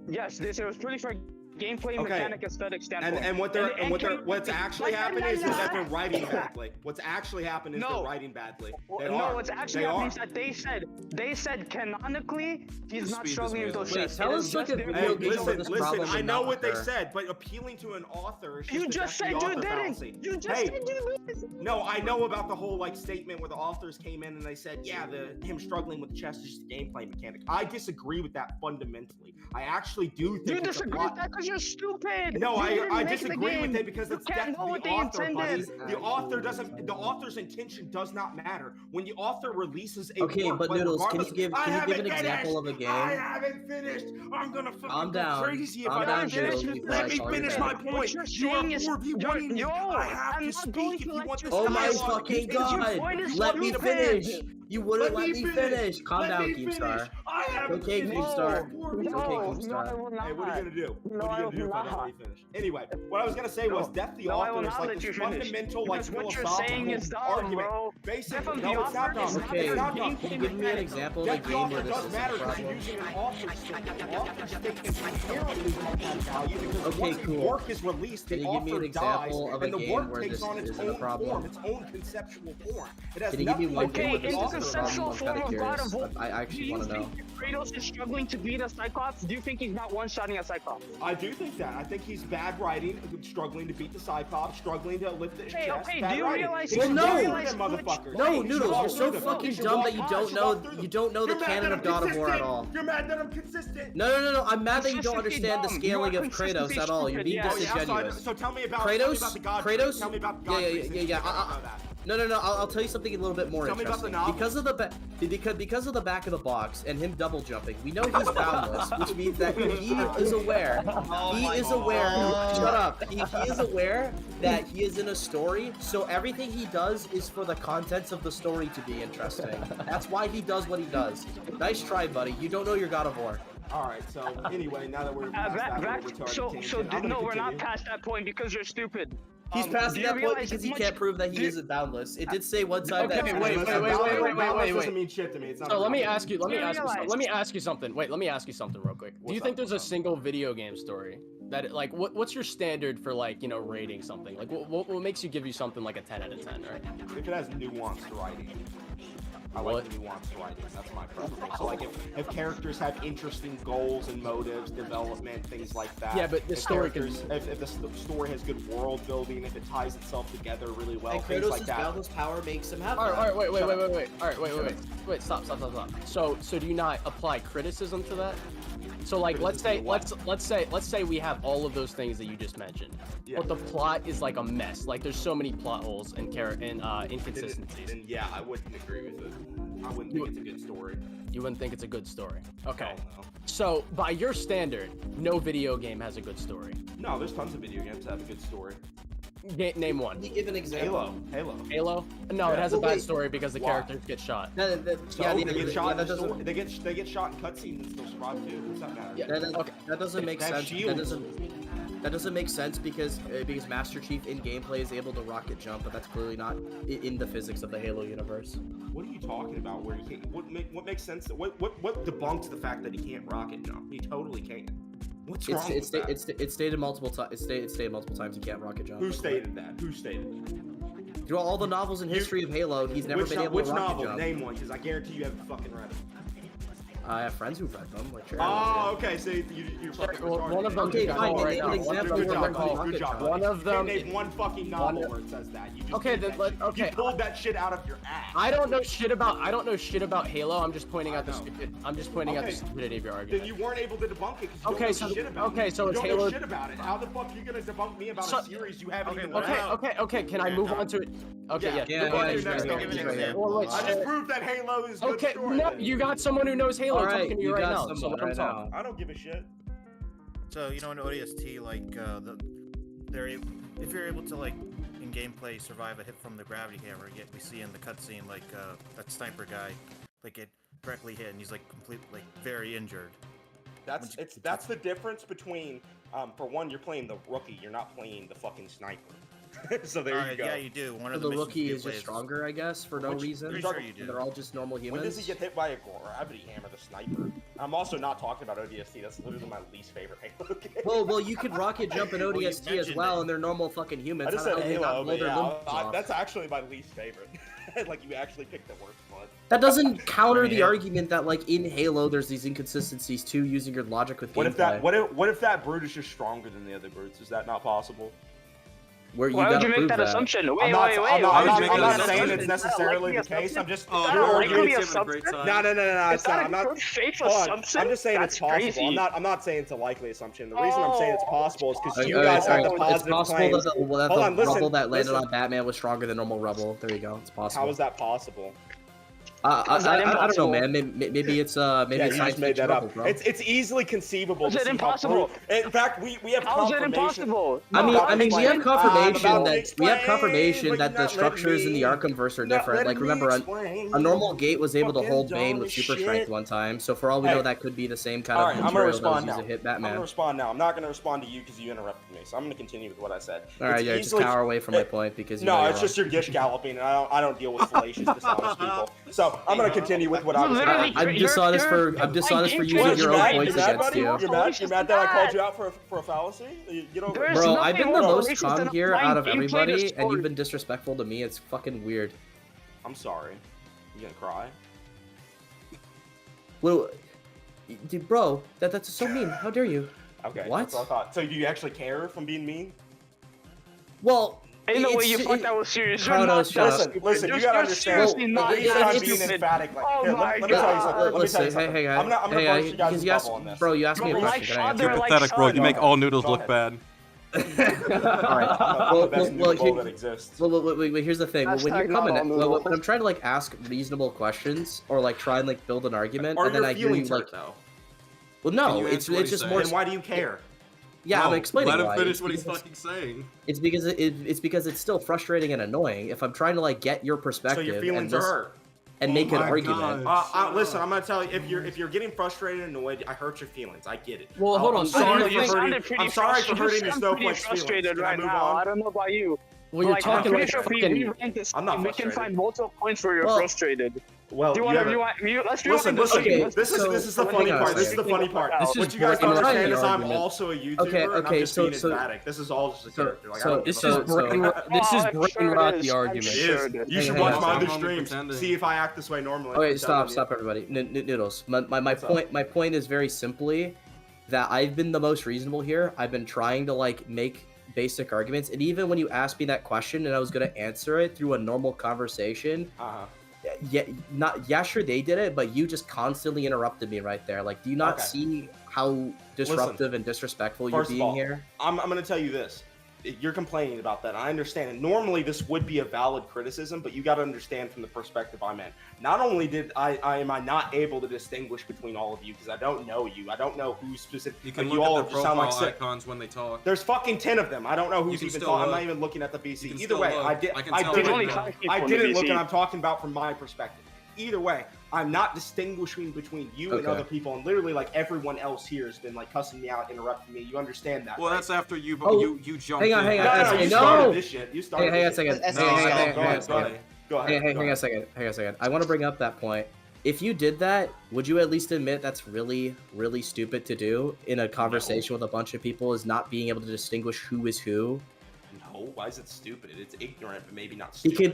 Yes, they said it was purely for gameplay Okay. mechanic aesthetic standpoint. And what's actually happening is that they're writing badly. What's actually happened is they're writing badly. They no, are. what's actually They happening are. is that they said canonically he's not Speed struggling with this those way. chests. tell It us is like just a their- Hey, video game where this listen. problem I would know not what they occur. said, but appealing to an author is You just just the said you author didn't. fallacy. You just Hey, said you didn't. no, I know about the whole like statement where the authors came in and they said, yeah, him struggling with chess is just a gameplay mechanic. I disagree with that fundamentally. I actually do think You it's a disagree plot. with that because you're stupid. No, You I didn't make the disagree with game. it because You it's can't that's know the what they author, buddy. intended. The author doesn't. The author's intention does not matter. When the author releases a Okay, work, but Noodles, can regardless, you give I an haven't example of a finished. I game? haven't finished. I'm gonna fucking Calm go down. crazy if Calm I down, don't finish. Noodles, before Let I me call your finish name. my point. What You are you're saying is, 4v1ing me. yo, I have I'm to not speak going if to you let want you this Oh my finish. fucking Because your god! point is Let me stupid. finish! You wouldn't let me finish! Calm Let down, me finish. Keemstar. I haven't Okay, finished. Keemstar. No, Okay, no, Keemstar. I will not. Hey, what are you gonna do? No, What are I you gonna do will if I don't not. let you finish? Anyway, what I was gonna say was Death the No, I will Author is not like let this you finish. fundamental, like Because what you're philosophical saying is dumb, argument. bro. Basically, Death of no, the it's not Author dumb. is Okay, It's not can dumb. you give me an example of a Death the game Author where this does is a matter because you're problem? using an author's statement. The author's statement inherently won't have value because Okay, once the cool. work is released, Can the you give me author an example dies, of a and the game work where takes this on its isn't a own problem? form, its own conceptual form. It has Can you give me nothing one to do game with where the this in the isn't a author. problem? conceptual I'm form kind of of God of curious. War, I do actually you want to know. think Kratos is struggling to beat a Cyclops? Do you think he's not one-shotting a Cyclops? I do think that. I think he's bad writing, struggling to beat the Cyclops, struggling to lift his Okay, chest. okay, Bad do you writing. realize- He Well, should no. walk through realize them how much- motherfuckers. No, He should Noodles, walk you're through so them. fucking He should dumb walk- that you he don't should know walk through them. you don't know the You're mad canon that of God of War at consistent. all. You're mad that I'm consistent. No. I'm mad that you don't Consistency understand the dumb. scaling You are of Kratos consistency at all. You're stupid, being yes. disingenuous. So tell me about Kratos, the God Kratos. tree. Tell me about Yeah, God yeah, tree, yeah, since yeah. you don't know that. No. I'll tell you something a little bit more Tell me about the interesting. novel. Because of the back of the box and him double jumping, we know he's boundless, which means that he is aware. He is aware. Shut up. He is aware that he is in a story, so everything he does is for the contents of the story to be interesting. That's why he does what he does. Nice try, buddy. You don't know your God of War. All right. So anyway, now that we're past that little retarded tangent, I'm gonna we're not continue. past that point because you're stupid. He's past do you that point realize because how he much- can't prove that he do- isn't boundless. It did say one time Okay, that. wait. Boundless doesn't mean shit to me. It's not So a let me real ask you. Let me You ask you. realize- Let me ask you something. Wait. Let me ask you something real quick. Do you What's think up? there's a single video game story that like what's your standard for like rating something? Like what makes you give you something like a 10 out of 10, right? If it has nuanced writing. I like nuanced writing. That's my preference. So like if characters have interesting goals and motives, development, things like that. Yeah, but the if story can- characters- if the story has good world building, if it ties itself together really well, And things Kratos' like that. boundless power makes him have All that. right, wait. Shut All right, wait. Stop. So do you not apply criticism to that? So like, let's say we have all of those things that you just mentioned, Yeah. but the plot is like a mess. Like there's so many plot holes and inconsistencies. Then yeah, I wouldn't agree with it. I wouldn't think it's a good story. You wouldn't think it's a good story. Okay. Hell no. So by your standard, no video game has a good story. No, there's tons of video games that have a good story. Name one. Can you give an example? Halo. Halo? No, Yeah. it has a Well, bad wait. story because the Why? characters get shot. So Yeah, they get shot. that doesn't. They get shot in cutscenes and still survive too. What's that matter? Yeah. That doesn't make They have sense. shields. That doesn't make sense because Master Chief in gameplay is able to rocket jump, but that's clearly not in the physics of the Halo universe. What are you talking about? Where he can't? What makes sense? What debunks the fact that he can't rocket jump? He totally can. What's wrong with that? It's stated multiple times. It's stated multiple times he can't rocket jump. Who stated that? Who stated it? Through all the novels in history of Halo, he's never been able Which to rocket novel? jump. Name one, because I guarantee you haven't fucking read it. I have friends who've read them. Like Oh, okay. So you're fucking Well, retarded. one of them Okay, can fine, call right name an now. example Good of job, when buddy. rocket Good job. jump. buddy. One of them- You can't name one fucking novel where it says that. You just Okay, made then that let- shit. okay, You pulled that shit out of your ass. I don't know shit about Halo. I'm just pointing out the know. stupid. I'm just pointing out the Okay. stupidity of your Then argument. you weren't able to debunk it because you Okay, don't know so- shit about okay, it. so you it's don't Halo- know shit about it. How the fuck are you gonna debunk me about So- a series you haven't even what read? about- Okay. Can I move on to it? Okay, yeah. Move on to your next yeah, topic. give an yeah, example. Well, wait, I just proved that Halo is good Okay, story. no, then. you got someone who knows Halo All right, talking to you you right got now. So someone let him right talk. now. I don't give a shit. So in ODST, like if you're able to like in gameplay survive a hit from the gravity hammer, yet we see in the cutscene like that sniper guy like get directly hit and he's like completely like very injured. That's the difference between for one, you're playing the rookie, you're not playing the fucking sniper. So there you go. Yeah, you do. One So of the the missions rookie you is play just stronger, I guess, for no Which- reason. Pretty sure you do. And they're all just normal humans. When does he get hit by a gravity hammer, the sniper? I'm also not talking about ODST. That's literally my least favorite Halo game. Well, you could rocket jump in Well, you ODST as mentioned well, it. and they're normal fucking humans. I just How the said hell they not Halo, blow but their yeah, limbs off? that's actually my least favorite. Like you actually picked the worst one. That doesn't counter I mean, the argument that, like, in Halo, there's these inconsistencies too, using your logic with gameplay. What if that brute is just stronger than the other brutes? Is that not possible? Where you Why gotta would you make prove that assumption? Wait, I'm not, wait, I'm wait. not, why I'm would not, you I'm make not that saying assumption? it's necessarily the case. I'm just. Is that you're a arguing. likely It's having a great assumption? time. No. Is It's not. that I'm a not. good faith Hold on. assumption? I'm just saying That's it's possible. crazy. I'm not saying it's a likely assumption. The reason I'm saying it's possible is because you Okay, guys have alright, the it's positive possible claims. that the Hold on, listen, rubble that landed listen. on Batman was stronger than normal rubble. There you go. It's possible. How is that possible? How's that I don't know, impossible? man. Maybe it's maybe Yeah, it's you science just made fiction that rubble, up. bro. It's easily conceivable. How's to it see how impossible? In fact, we have How's it confirmation. impossible? I mean, No, we have I'm confirmation about to that we have explain, confirmation but that you're the not structures in the letting me. Arkhamverse are Not different. letting Like, me remember, explain. a normal gate was able to Fucking hold Bane dumb with as super shit. strength one time. So for all we Hey. know, that could be the same kind All of right, I'm gonna material that was respond used now. to hit I'm Batman. gonna respond now. I'm not gonna respond to you because you interrupted me. So I'm gonna continue with what I said. All right, It's yeah, just easily- cower away from my point because you No, know it's just your gish galloping, and I don't deal with fallacious, dishonest people. So I'm gonna continue with what I was saying. I'm dishonest for using What, your you own mad? points You mad, against buddy? you. You're mad that I called you out for a fallacy? You don't. There's Bro, nothing I've been more the most racist calm than here applying out of gameplay to everybody, and story. you've been disrespectful to me. It's fucking weird. I'm sorry. You gonna cry? Well, dude, bro, that's so mean. How dare you? Okay. What? That's what I thought. So do you actually care if I'm being mean? Well, Ain't no way you it's- thought that was serious. You're Hold on, not shut that up. stupid. Listen, you You're gotta understand. seriously Well, not if that you- being stupid. emphatic. Like, Oh here, my let me tell you God. something. Let me tell you Listen, something. hey, I'm gonna hey, burst you guys' because you asked, bubble on this. bro, you asked me a Bro, question. like Can I father, answer? like Pathetic, bro. son. You make all noodles Go look ahead. bad. All right. I'm the best noodle bowl that exists. Well, here's the thing. When you're Hashtag not coming, all noodles. when I'm trying to like ask reasonable questions or like try and like build an argument, Are and then your I hear you feelings like, hurt though? well, Can no, you it's answer what he's just saying? more. Then why do you care? Yeah, I'm No, explaining Let him why. finish It's what he's because fucking saying. it's because it's because it's still frustrating and annoying. If I'm trying to like get your So perspective your feelings and, are hurt. and make an my argument. God. Listen, I'm gonna tell you, if you're getting frustrated and annoyed, I hurt your feelings. I get it. Well, hold on. I'm so sorry you for think- hurting. I'm sorry for hurting your I'm pretty snowflake's feelings. frustrated Can I right move now. on? I don't know about you. Well, you're Like, talking I'm like pretty sure fucking. we ranked this. I'm not We can frustrated. find multiple points where you're Well, frustrated. Well, Do you you want haven't- to? Let's do Listen, it. listen. Okay, this so- is the hang funny on a part. This is second. the funny part. This is What you guys don't brain rot understand is I'm argument. also a YouTuber, Okay, and I'm okay, just so- being so- emphatic. This is all just a so- character. Like, I so- don't give This a is fuck. brain rot. This Oh, is I'm brain sure it rot. is. The I'm argument. It sure is. it is. You should Hey, watch hey, my I'm other only streams. pretending. See if I act this way normally. Okay, I'm stop, telling you. stop, everybody. Noodles. My What's up? point is very simply that I've been the most reasonable here. I've been trying to like make basic arguments, and even when you asked me that question and I was gonna answer it through a normal conversation, yeah, sure they did it, but you just constantly interrupted me right there. Like, do you not Okay. see how disruptive and disrespectful you're First of being all, here? I'm gonna tell you this. You're complaining about that. I understand. And normally this would be a valid criticism, but you got to understand from the perspective I'm in. Not only did am I not able to distinguish between all of you because I don't know you. I don't know who's specific. You can like, look all at the just sound profile like icons when they talk. There's fucking 10 of them. I don't know who's can even still talking. I'm look. not even looking at the You BC. can Either still way, look. I did. I can I tell didn't when only you're five wrong. people I on the didn't look, VC. and I'm talking about from my perspective. Either way, I'm not distinguishing between you and Okay. other people, and literally like everyone else here has been like cussing me out, interrupting me. You understand that? Well, right? that's after you Oh, you jumped hang on, in. hang on, No, you no. started this shit. You started Hang on a this second. shit. Hey, No, hey, no, hey, go hey, ahead, Go ahead. Go ahead. hang on a second. Hang on a second. I want to bring up that point. If you did that, would you at least admit that's really, really stupid to do in a conversation with a bunch of people, is not being able to distinguish who is who? No, why is it stupid? It's ignorant, but maybe not stupid.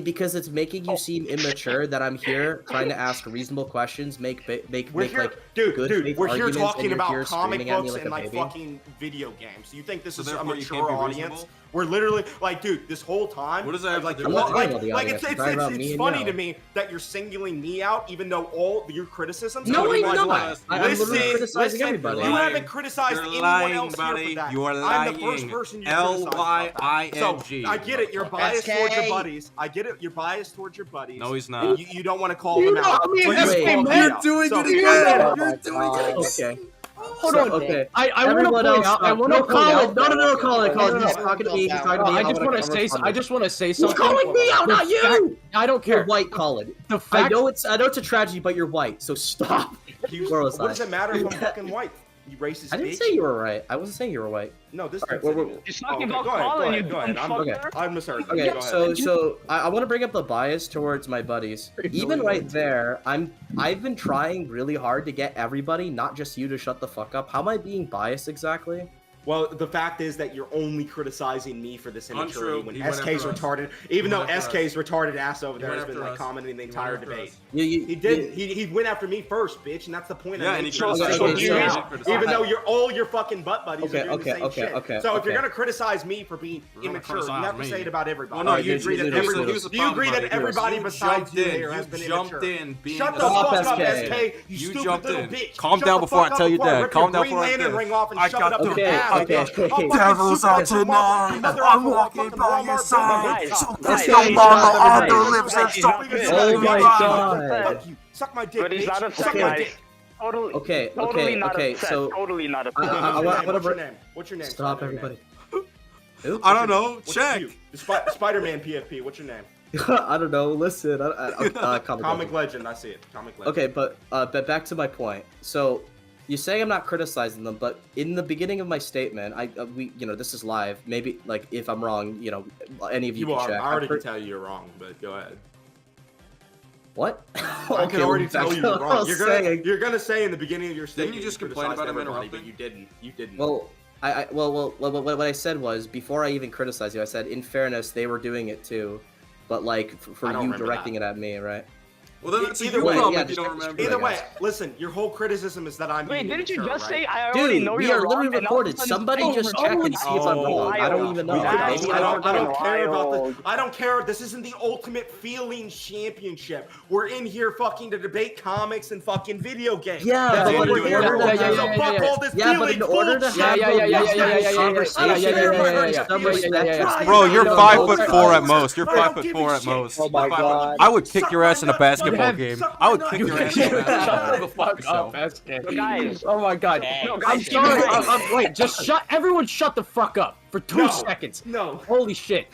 Because it's making you seem immature that I'm here trying to ask reasonable questions, make We're here, like dude. good Dude, faith we're here arguments, and talking you're about here comic screaming at me books like and a like baby. fucking video games. You think this So is a therefore you can't mature be audience? reasonable? We're literally like, dude, this whole time. What does that have like, to do I'm with not it? talking about the like audience, it's I'm talking about me it's and funny Yo. to me that you're singling me out, even though all your criticisms. No, are I'm like, not. I'm literally criticizing everybody. You haven't criticized You're anyone lying, else buddy. here for that. You are I'm the first lying. person you criticized about that. L-Y-I-N-G. So I get it. You're biased SK. towards your buddies. I get it. You're biased towards your buddies. No, he's and not. You don't want to call them out. I mean, but you SK, called man. me out. You're doing So, it I again. get it. You're doing it again. Okay. Hold So, on. okay. I want to Everyone point else, out. I want to no, point out. Colin. No, Colin. No, no, He's no. talking to me. He's talking to No, me. I just want to say. I just want to say He's something. calling me out, not The fact- you. I don't You're care. white, Colin. The I fact. know it's a tragedy, but you're white, so stop. Where was What I? does it matter if I'm fucking white? You racist I didn't bitch. say you were right. I wasn't saying you were white. No, this Alright, dude we're- said it. He's talking Okay, about go ahead, Colin, you go ahead. dumb I'm, fucker. I misheard. Okay, Go ahead. so I want to bring up the bias towards my buddies. Even right there, I've been trying really hard to get everybody, not just you, to shut the fuck up. How am I being biased exactly? Well, the fact is that you're only criticizing me for this immaturity Untrue. when He went SK's after us. retarded. Even He though went after SK's retarded ass over He there went has been after like us. commenting the He went entire after debate. us. He didn't. He went after me first, bitch, and that's the point. Yeah, I'm and he making. criticized Okay, So, so- even though you're all your fucking butt buddies Okay, are doing okay, the same okay, shit. okay, So if you're okay. gonna criticize me for being You're gonna immature, you criticize have to me. say it about everybody. Well, no, Alright, you here's- agree that here's- every, here's- here's the Do you agree problem, that buddy. everybody You besides jumped you in. here has You been jumped immature? in being Shut a the Stop, fuck up, SK. SK. You You stupid jumped little in. bitch. Calm Shut down the before I fuck tell up you before I that. rip Calm your down Green before I Lantern tell you. ring off and I shove got it up the your Okay, ass. okay, I'll okay. fucking Devil's super out kick your tonight. mother I'm off walking fucking by your Walmart side. building. So Guys, kiss your he's mama not on the upset. lips and He's stop not being upset. Oh my Fuck god. you. Suck my dick, But he's bitch. not upset, Suck my guys. dick. Totally. Okay, Totally okay, not okay, upset. so- Totally not I upset. wanna What's your bring- name? What's your name? Stop, Spider-Man? everybody. Who? I don't know. What's Check. you? Spider-Man PFP. What's your name? I don't know. Listen, Comic Legend. I see it. Comic Legend. Okay, but back to my point. So, you say I'm not criticizing them, but in the beginning of my statement, this is live. Maybe like if I'm wrong, any of you, You can are. check. I already I'm can tell you you're wrong, but go ahead. What? I can already back tell to you you're what I wrong. was You're saying. gonna say in the beginning of your statement. Didn't you just complain criticized about him everybody, interrupting? But you didn't. Well, what I said was before I even criticized you, I said in fairness they were doing it too, but like for I don't you remember directing that. it at me, right? Well, then that's a Either you way, problem yeah, if you just- don't remember. Either I way, guess. listen. Your whole criticism is that I'm. Wait, being didn't you immature, just right? say I already Dude, know we you're are literally wrong, and all of a recorded. sudden Somebody you just go check over and it? see if I'm wrong. I don't even know. That's Maybe I don't fucking care about wild. the. I don't care. This isn't the ultimate feeling championship. We're in here fucking to debate comics and fucking video games. Yeah, That's but what in we're here order for. to have- So fuck all this Yeah, but feeling in order to bullshit. have I don't care about Bro, you're Yeah, 5'4" at feelings. most. You're I don't 5'4" give a at shit. most. Oh my god. I would kick Suck your my ass in a nuts, basketball suck game. my I would nuts. kick your ass in a basketball Shut game. the fuck up, SK. Guys. Oh my god. No, I'm guys, sorry. guys. Wait, just everyone shut the fuck up for 2 No. seconds. No. Holy shit.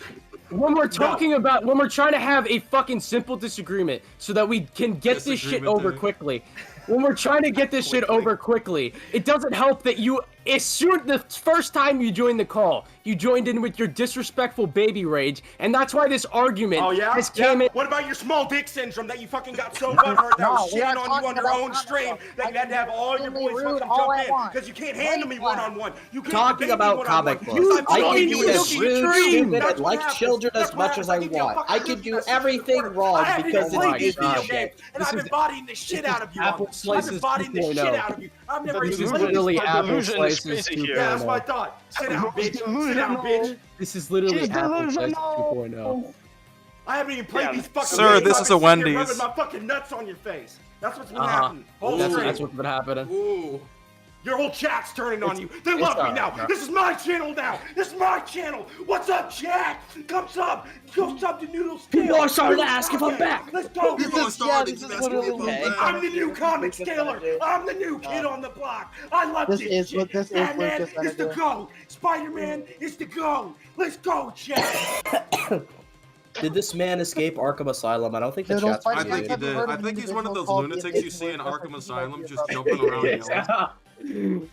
When we're talking about, when we're trying to have a fucking simple disagreement so that we can get this shit Disagreement over day. quickly. When we're trying to get this shit over quickly, it doesn't help that you, as soon the first time you joined the call, you joined in with your disrespectful baby rage, and that's why this argument Oh yeah? has came in. What about your small dick syndrome that you fucking got so butthurt that was we are shitting on you talking on your about own comic stream books. that you had to have all your Extremely boys rude fucking all jump at in once. because you can't handle me Wait, one-on-one. You can't Talking debate me about one-on-one. comic books. You I can told be me you as don't rude, dream. stupid, That's and what like happens. children That's as what much as happens. I give you a want. fucking I can cookie do that's everything 6 wrong I haven't because even played it's these video video games. games, and This I've is- been bodying the shit out of you. Apple I've been Slices bodying the 2.0. shit out of you. I've never This even is played literally these Apple fucking Slices Slices 2.0. Yeah, that's what I thought. Sit down, bitch. Sit down, bitch. This is literally She's Apple Slices delusional. 2.0. I haven't even played Yeah. these fucking Sir, games. this I've is been a sitting here Wendy's. rubbing my fucking nuts on your face. That's what's been Uh-huh. happening. Whole That's stream. what's been happening. Ooh. Your whole chat's turning on you. They it's love me alright, now. bro. This is my channel now. This is my channel. What's up, chat? Come sub. Go sub to Noodles. People are starting to ask if I'm back. Let's go. People are starting to ask me if I'm okay. back. I'm the new comic scaler. I'm the new kid on the block. I love this, This is shit. what this is Batman Lucas is the gonna do. go. Spider-Man is the go. Let's go, chat. Did this man escape Arkham Asylum? I don't think the Noodles, chat's Spider- I gonna think be- he I've did. heard I of think an he's one of those individual called lunatics you the see in Individual Arkham Reference Asylum to just the jumping around yelling.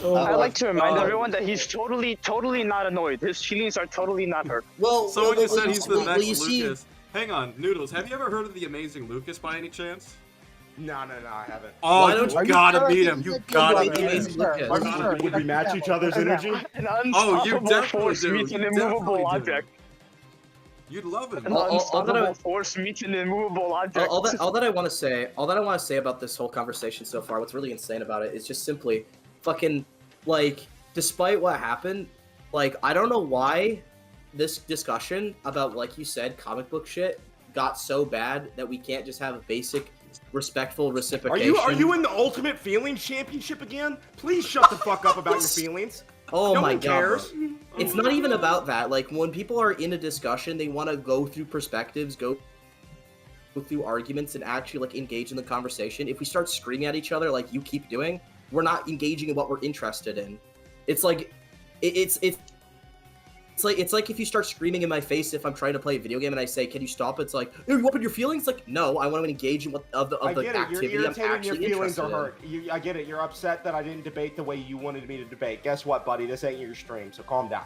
I like to remind God. everyone that he's totally not annoyed. His feelings are totally not hurt. Well, Someone well, just said he's the well, next you see- Lucas. Hang on, Noodles, have you ever heard of the Amazing Lucas by any chance? No, I haven't. Oh, Why don't you you- gotta Are you meet sure him. he's You a good gotta brother? meet him. Amazing Sure, Lucas. are you sure? Would we match each other's energy? An Oh, you unstoppable definitely force do. meets You an immovable definitely do. object. You'd love him. An all that unstoppable I- force meets an immovable object. all that I want to say about this whole conversation so far, what's really insane about it is just simply fucking like, despite what happened, like I don't know why this discussion about, like you said, comic book shit got so bad that we can't just have a basic respectful reciprocation. Are you in the Ultimate Feelings Championship again? Please shut the fuck up about your feelings. Oh No my one god. cares. bro. It's not even about that. Like when people are in a discussion, they want to go through perspectives, go through arguments, and actually like engage in the conversation. If we start screaming at each other like you keep doing, we're not engaging in what we're interested in. It's like it's like if you start screaming in my face if I'm trying to play a video game and I say, "Can you stop?" It's like, "Hey, you open your feelings?" Like, no, I want to engage in what of the I get it. activity You're I'm irritated. Your actually feelings interested are in. hurt. I get it. You're upset that I didn't debate the way you wanted me to debate. Guess what, buddy? This ain't your stream, so calm down.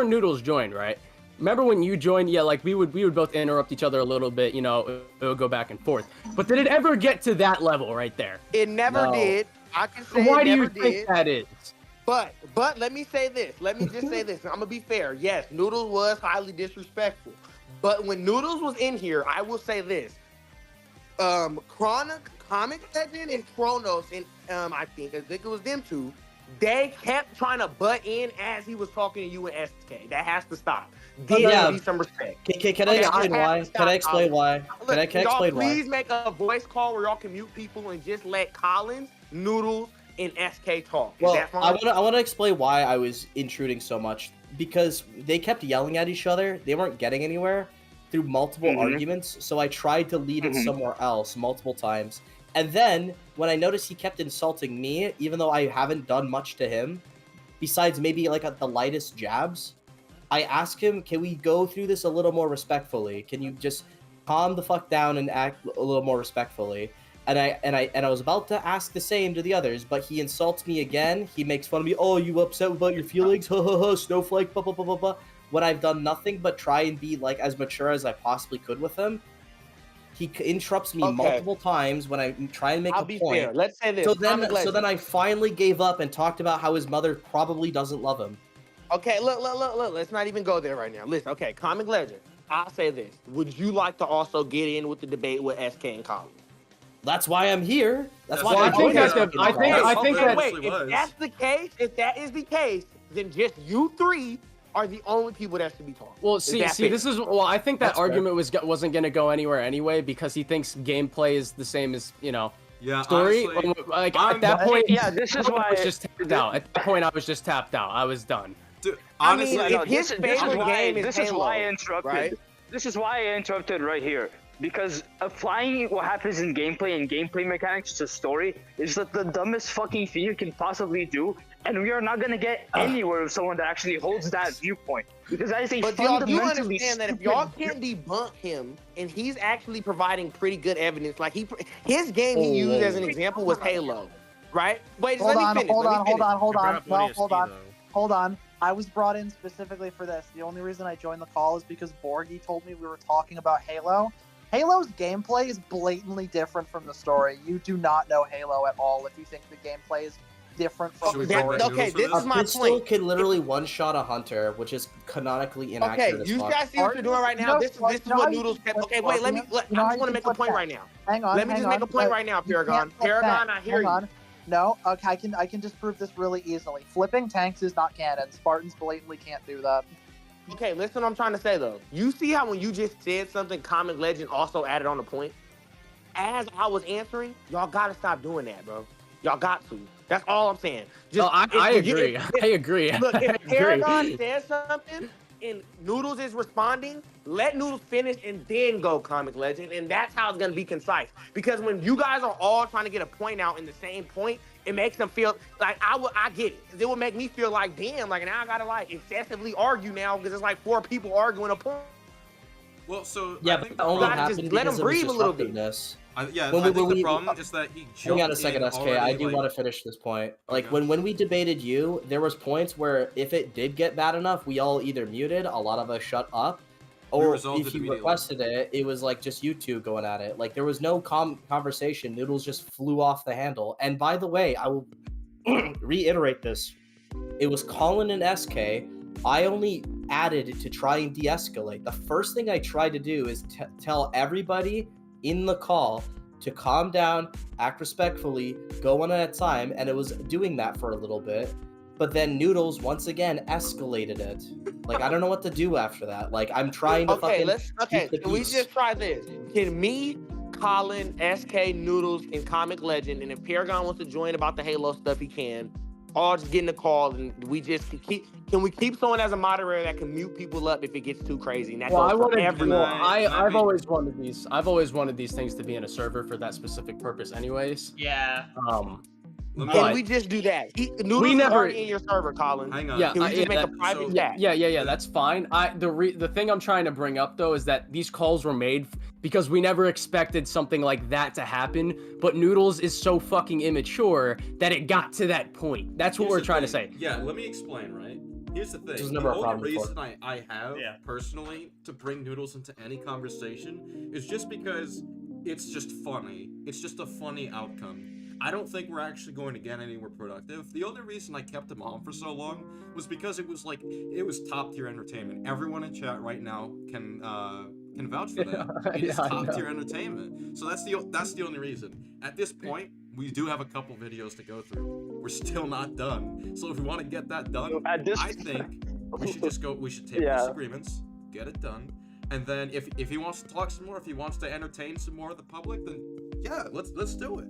before Noodles joined, right? Remember when you joined? Yeah, like we would both interrupt each other a little bit. You know, it would go back and forth. But did it ever get to that level right there? It never No. did. I can say Why it do you never think did. that is? But let me say this. Let me just say this. I'm gonna be fair. Yes, Noodles was highly disrespectful. But when Noodles was in here, I will say this. Comic Legend and Chronos and I think it was them two. They kept trying to butt in as he was talking to you and SK. That has to stop. Give Yeah. me some respect. Can I explain why? Can I explain why? Can I Y'all explain why? please make a voice call where y'all can mute people and just let Collins, Noodles, and SK talk. Is Well, that fine? I want to explain why I was intruding so much, because they kept yelling at each other. They weren't getting anywhere through multiple arguments, so I tried to lead it somewhere else multiple times. And then when I noticed he kept insulting me, even though I haven't done much to him, besides maybe like the lightest jabs, I asked him, "Can we go through this a little more respectfully? Can you just calm the fuck down and act a little more respectfully?" And I was about to ask the same to the others, but he insults me again. He makes fun of me. "Oh, you upset about your feelings? Ha ha ha, snowflake, blah blah blah blah blah." When I've done nothing but try and be like as mature as I possibly could with him, he interrupts me multiple times when I try and make a point. Fair. Let's say this. So then I finally gave up and talked about how his mother probably doesn't love him. Okay, look. Let's not even go there right now. Listen, okay, Comic Legend. I'll say this. Would you like to also get in with the debate with SK and Collins? That's why I'm here. That's why I I'm think here. I think that wait, if that's the case, if that is the case, then just you three are the only people that should be talking. Well, see, this is I think that argument wasn't going to go anywhere anyway because he thinks gameplay is the same as story. Honestly, like at that point, this is why I was just tapped out. At that point, I was just tapped out. I was done. Dude, honestly, if his favorite game is Halo, why I interrupted. Right? This is why I interrupted right here. Because applying what happens in gameplay and gameplay mechanics to story is like the dumbest fucking thing you can possibly do, and we are not gonna get anywhere with someone that actually holds that viewpoint. Because that is a but y'all do fundamentally understand that if y'all can't debunk him, and he's actually providing pretty good evidence, like his game he used as an example was Halo, right? Wait, Hold on. Hold on. I was brought in specifically for this. The only reason I joined the call is because Borgie told me we were talking about Halo. Halo's gameplay is blatantly different from the story. You do not know Halo at all if you think the gameplay is different from the story. Okay, this is my pistol point. can literally one-shot a hunter, which is canonically inaccurate. Okay, you guys see what you're doing right now. This is what Noodles kept. Okay, wait, I just want to make a point right now. Hang on. Let me just make a point right now, Paragon. Paragon, I hear you. No, okay, I can disprove this really easily. Flipping tanks is not canon. Spartans blatantly can't do that. Okay, listen what I'm trying to say, though. You see how when you just said something, Comic Legend also added on the point? As I was answering, y'all gotta stop doing that, bro. Y'all got to. That's all I'm saying. I agree. I agree. Look, I if Paragon says something and Noodles is responding, let Noodles finish and then go Comic Legend, and that's how it's gonna be concise. Because when you guys are all trying to get a point out in the same point, it makes them feel like I get it. It would make me feel like, damn, like now I gotta like excessively argue now because it's like 4 people arguing a point. Well, so yeah, I think but that only happened just because let him breathe a little bit. I think the problem is that he jumped Hang on a second, in SK. already, I do like... want to finish this point. Like when we debated you, there was points where if it did get bad enough, we all either muted, a lot of us shut up, or if you requested it, it was like just you two going at it. Like there was no conversation. Noodles just flew off the handle. And by the way, I will reiterate this. It was Colin and SK. I only added to try and de-escalate. The first thing I tried to do is tell everybody in the call to calm down, act respectfully, go one at a time, and it was doing that for a little bit. But then Noodles once again escalated it. Like I don't know what to do after that. Like I'm trying to can we just try this? Can me, Colin, SK, Noodles, and Comic Legend, and if Paragon wants to join about the Halo stuff, he can. All just get in the call, and we just can we keep someone as a moderator that can mute people up if it gets too crazy? And that goes for everyone. I've always wanted these. I've always wanted these things to be in a server for that specific purpose, anyways. Yeah. Can we just do that? Noodles is already in your server, Colin. Hang on. Yeah, Can we just make a private chat? Yeah, that's fine. The thing I'm trying to bring up though is that these calls were made because we never expected something like that to happen, but Noodles is so fucking immature that it got to that point. That's what we're trying to say. Yeah, let me explain, right? Here's the thing. There's The never a only problem reason I have personally to bring Noodles into any conversation is just because it's just funny. It's just a funny outcome. I don't think we're actually going to get anywhere productive. The only reason I kept him on for so long was because it was top tier entertainment. Everyone in chat right now can vouch for that. It is top tier entertainment. So that's the only reason. At this point, we do have a couple videos to go through. We're still not done. So if we want to get that done, I think we should just go. We should take disagreements, get it done, and then if he wants to talk some more, if he wants to entertain some more of the public, then yeah, let's do it.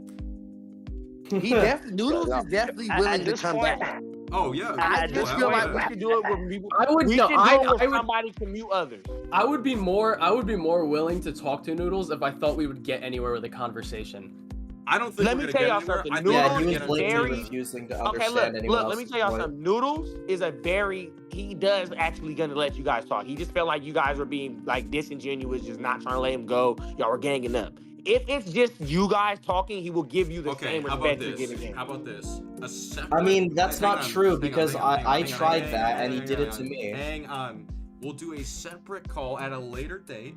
Noodles is definitely willing to come back. Oh yeah. I just feel like we should do it with people. I would we no, should do I, it with I would, somebody to mute others. I would be more willing to talk to Noodles if I thought we would get anywhere with a conversation. I don't think. Let me tell y'all something. Yeah, he Noodles was is blatantly very. refusing to Okay, understand anyone look. Let me else's tell y'all point. something. Noodles is a very. He does actually gonna let you guys talk. He just felt like you guys were being like disingenuous, just not trying to let him go. Y'all were ganging up. If it's just you guys talking, he will give you the same respect you're giving him. How about this? A separate, I mean, that's hang not on, true hang on, because hang on, hang on, I hang on, tried hang that on, and he hang did it on, to me. Hang on. We'll do a separate call at a later date,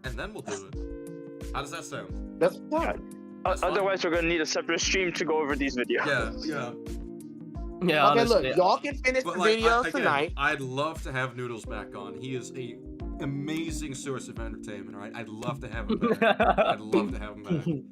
and then we'll do it. How does that sound? That's fine. Otherwise, we're gonna need a separate stream to go over these videos. Yeah. Yeah. Okay, honestly, look, y'all can finish the video tonight. I'd love to have Noodles back on. He is a amazing source of entertainment, right? I'd love to have him back. I'd love to have him back.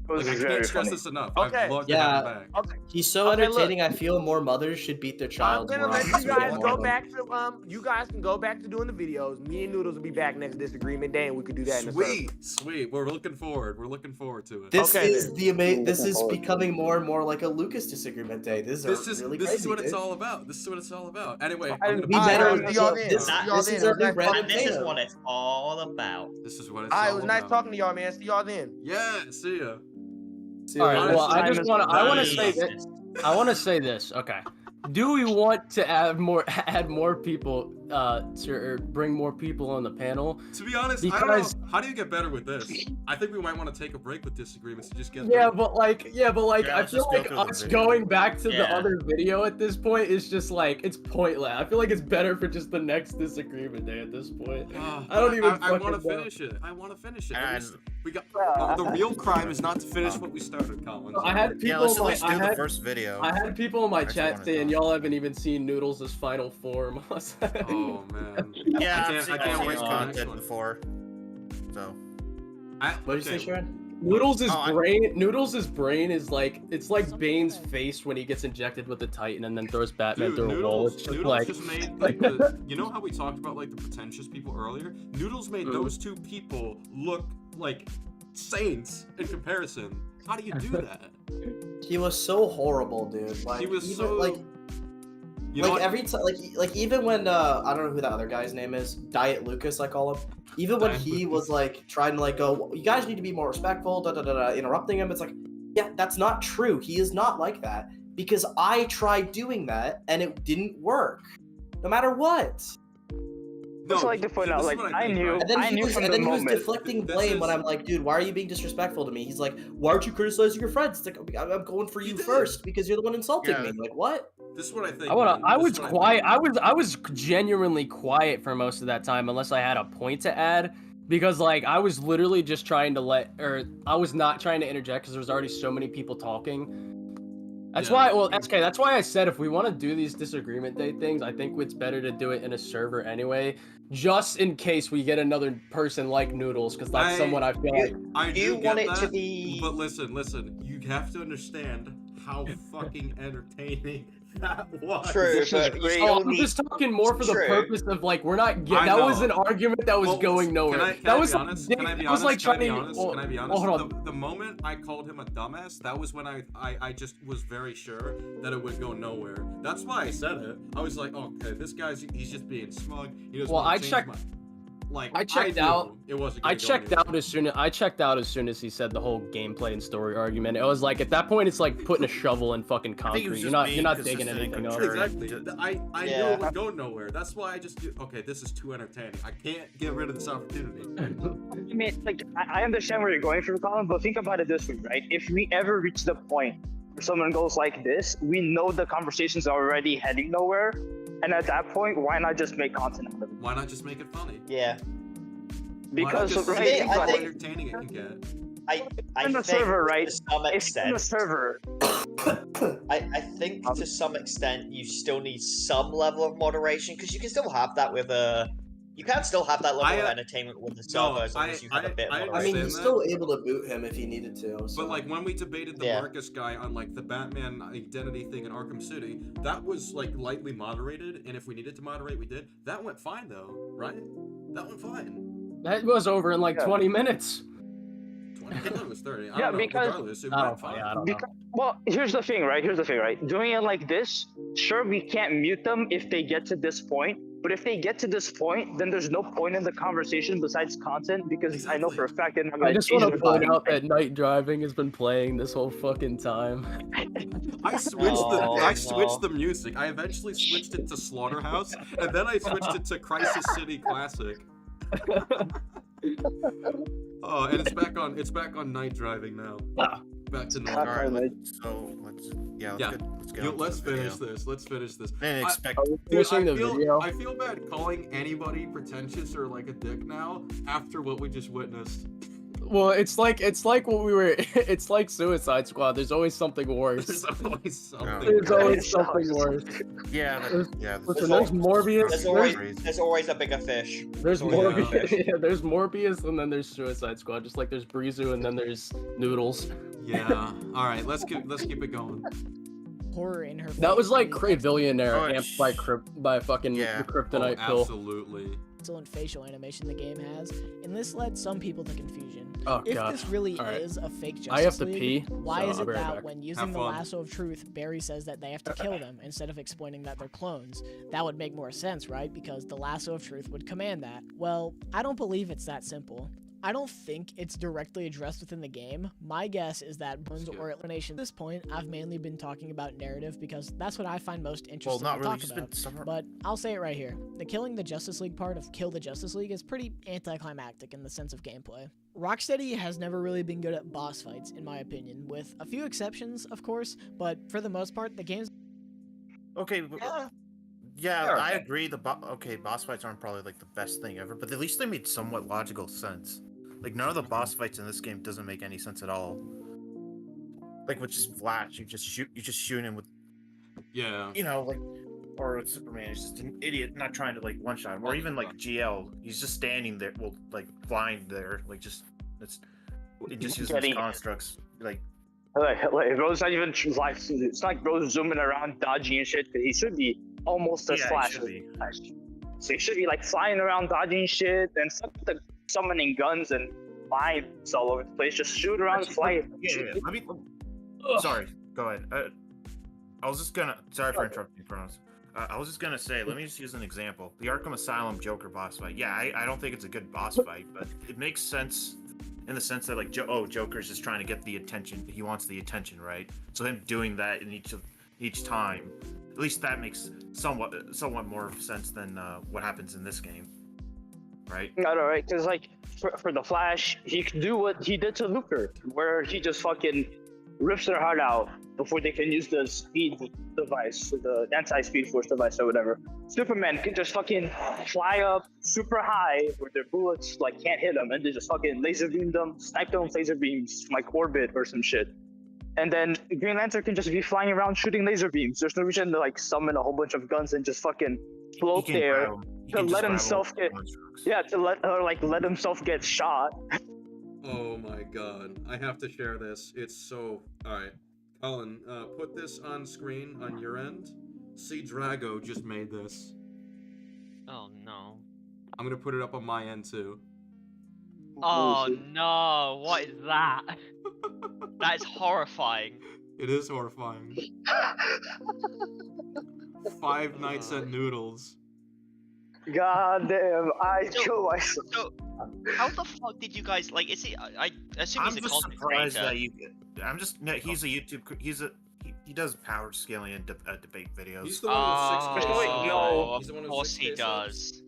Like, I can't stress this enough. Okay. I'd love to have him back. Okay. He's so entertaining. I feel more mothers should beat their I'm child. gonna let you guys go back to you guys can go back to doing the videos. Me and Noodles will be back next disagreement day, and we could do that in the Sweet. We're looking forward. We're looking forward to it. This is This is becoming more and more like a Lucas disagreement day. This is really crazy. This is what it's dude. all about. This is what it's all about. Anyway, We better. see y'all then. This is our new Reddit This is beta. what it's all about. This is what it's All right, all it was nice about. talking to y'all, man. See y'all then. Yeah, see ya. All right. Well, I want to say Nice. this. I want to say this. Okay. Do we want to add more people or bring more people on the panel? To be honest, I don't know. How do you get better with this? I think we might want to take a break with disagreements to just get. Yeah, through. but like, I let's feel just go like through the us video. going back to the Yeah. other video at this point is just like it's pointless. I feel like it's better for just the next disagreement day at this point. I don't even. I want to fucking know. finish it. I want to finish it. And- We got the real crime is not to finish what we started, Colin. I had people. Yeah, let's at in my- least I do the had- first video. I had people in my Actually chat wanna saying talk. y'all haven't even seen Noodles' final form. Oh man. Yeah, I I've seen can't wait his for the next content one. before. So What did you say, Sharon? Noodles' Oh, Noodles' brain is like it's like Bane's face when he gets injected with the Titan and then throws Batman Dude, through a wall. Noodles, It's just Noodles like just made like the, you know how we talked about like the pretentious people earlier? Noodles made those two people look like saints in comparison. How do you do that? He was so horrible, dude. Like He was even, so like you know like what? every time like even when I don't know who that other guy's name is, Diet Lucas I call him. Even when Diet he Lucas. was like trying to like go, you guys need to be more respectful, interrupting him. It's like, yeah, that's not true. He is not like that because I tried doing that and it didn't work, no matter what. No, Also like to point out, this is like what I think, knew, right? And then I he knew was, from and the then he was moment. deflecting This blame when is- I'm like, dude, why are you being disrespectful to me? He's like, why aren't you criticizing your friends? It's like, I'm going for you did. first because you're the one insulting Yeah. me. Like, what? This is what I think. I man. I This was is what quiet. think. I was genuinely quiet for most of that time unless I had a point to add because like I was literally just trying to I was not trying to interject because there was already so many people talking. That's Yeah. why, well, SK, that's why I said if we want to do these disagreement day things, I think it's better to do it in a server anyway, just in case we get another person like Noodles, because that's someone I feel like. I do You get want it that, to be- But listen. You have to understand how fucking entertaining that was. True, but you still I'm need... just talking more for the True. purpose of like we're not I getting. That was know. an argument that was Well, going nowhere. Can that I was be like, honest? Can I be that was honest? like Can I be trying to. honest? Well, Can I be well, honest? hold on. The moment I called him a dumbass, that was when I just was very sure that it would go nowhere. That's why I said it. I was like, okay, this guy's he's just being smug. He doesn't Well, wanna I change checked- my- Like I checked knew out. It wasn't. I gonna go checked anywhere. out as soon as he said the whole gameplay and story argument. It was like at that point, it's like putting a shovel in fucking I think he was concrete. You're just not being digging consistent and anything up. contrarian. Exactly. I knew Yeah. it would go nowhere. That's why I just do. Okay, this is too entertaining. I can't get rid of this opportunity. I mean, like, I understand where you're going from, Colin, but think about it this way, right? If we ever reach the point where someone goes like this, we know the conversation's already heading nowhere, and at that point, why not just make content out of it? Why not just make it funny? Yeah. Because, Why not just right, see think how about it. entertaining it can get. I in the think server, right? to some It's in the extent, server. I think to some extent you still need some level of moderation because you can still have that with a You can still have that level of entertainment with the server as long as you have a bit of I mean, moderation. he's still able to boot him if he needed to. So. But like when we debated the Marcus guy on like the Batman identity thing in Arkham City, that was like lightly moderated, and if we needed to moderate, we did. That went fine though, right? That went fine. That was over in like 20 minutes. 20? I thought it was 30. I Yeah, don't know. because- Regardless, it went fine. I don't know. Well, here's the thing, right? Doing it like this, sure, we can't mute them if they get to this point. But if they get to this point, then there's no point in the conversation besides content, because I know for a fact they're not going I to just want to point out that Night Driving has been playing this whole fucking time. I switched the music. I eventually switched it to Slaughterhouse, and then I switched it to Crisis City Classic. Oh, and it's back on Night Driving now. Back to normal. Alright, so let's Let's finish this. Let's finish this. Didn't expect finishing the video. I feel bad calling anybody pretentious or like a dick now after what we just witnessed. Well, it's like what we were. It's like Suicide Squad. There's always something worse. There's always something. There's always something worse. Yeah, Listen, there's Morbius. There's always a bigger fish. There's Morbius. Yeah, there's Morbius, and then there's Suicide Squad. Just like there's Brizu, and then there's Noodles. Yeah. All right. Let's keep it going. Horror in her. That was like Billionaire Oh, amped by fucking the kryptonite pill. Absolutely. And facial animation the game has, and this led some people to confusion. Oh, if God. this really All right. is a fake Justice I have to League, pee, why so is I'll it be right that back. when using Have the fun. lasso of truth, Barry says that they have to kill them instead of explaining that they're clones? That would make more sense, right? Because the lasso of truth would command that. Well, I don't believe it's that simple. I don't think it's directly addressed within the game. My guess is that ones or explanation. At this point, I've mainly been talking about narrative because that's what I find most interesting not to really, talk just about. been somewhere- But I'll say it right here. The killing the Justice League part of Kill the Justice League is pretty anticlimactic in the sense of gameplay. Rocksteady has never really been good at boss fights, in my opinion, with a few exceptions, of course, but for the most part, the game's... Okay, I agree. Boss fights aren't probably like the best thing ever, but at least they made somewhat logical sense. Like none of the boss fights in this game doesn't make any sense at all. Like with just Flash, you just shoot him with, like, or with Superman, he's just an idiot, not trying to like one shot him, or even like GL, he's just standing there, like blind there, like just it just uses these constructs, like bro's not even like it's like bro's zooming around, dodging and shit. He should be almost as Flash. So he should be like flying around, dodging shit, and summoning guns and vibes all over the place. Just shoot around, fly. Sorry, go ahead. I was just gonna. Sorry for interrupting, Kronos. I was just gonna say, let me just use an example. The Arkham Asylum Joker boss fight. Yeah, I don't think it's a good boss fight, but it makes sense in the sense that like, Joker's just trying to get the attention. He wants the attention, right? So him doing that in each time, at least that makes somewhat more sense than what happens in this game, right? No, right? Because like for the Flash, he can do what he did to Luker, where he just fucking rips their heart out before they can use the speed device, the anti-speed force device or whatever. Superman can just fucking fly up super high where their bullets like can't hit them, and they just fucking laser beam them, snipe them with laser beams like orbit or some shit. And then Green Lantern can just be flying around shooting laser beams. There's no reason to like summon a whole bunch of guns and just fucking float there to let himself get let himself get shot. Oh my god. I have to share this. It's so... Alright. Colin, put this on screen on your end. See, Drago just made this. Oh no. I'm gonna put it up on my end too. Oh no, what is that? That is horrifying. It is horrifying. Five Nights at Noodles. God damn, I kill myself. So, how the fuck did you guys like? Is he? I assume I'm he's a just content surprised creator. that you. I'm just. No, he's a YouTube. He does power scaling and debate videos. He's the one with 6K. No, He's the one of with course he 6K does.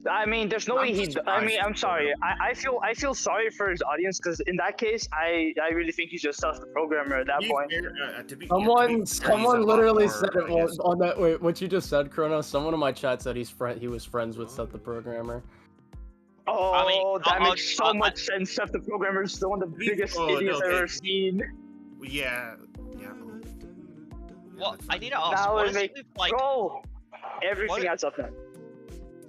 I mean, there's no way he. I mean, I'm sorry. I feel sorry for his audience because in that case, I really think he's just the programmer at that point. Someone literally said it on that. Wait, what you just said, Kronos? Someone in my chat said he was friends with Seth the programmer. Oh, I mean, that makes so much sense. Seth the programmer is still one of the biggest idiots I've ever seen. Yeah. What? I need to ask. That What would is make it with, like, bro. Everything adds up, man.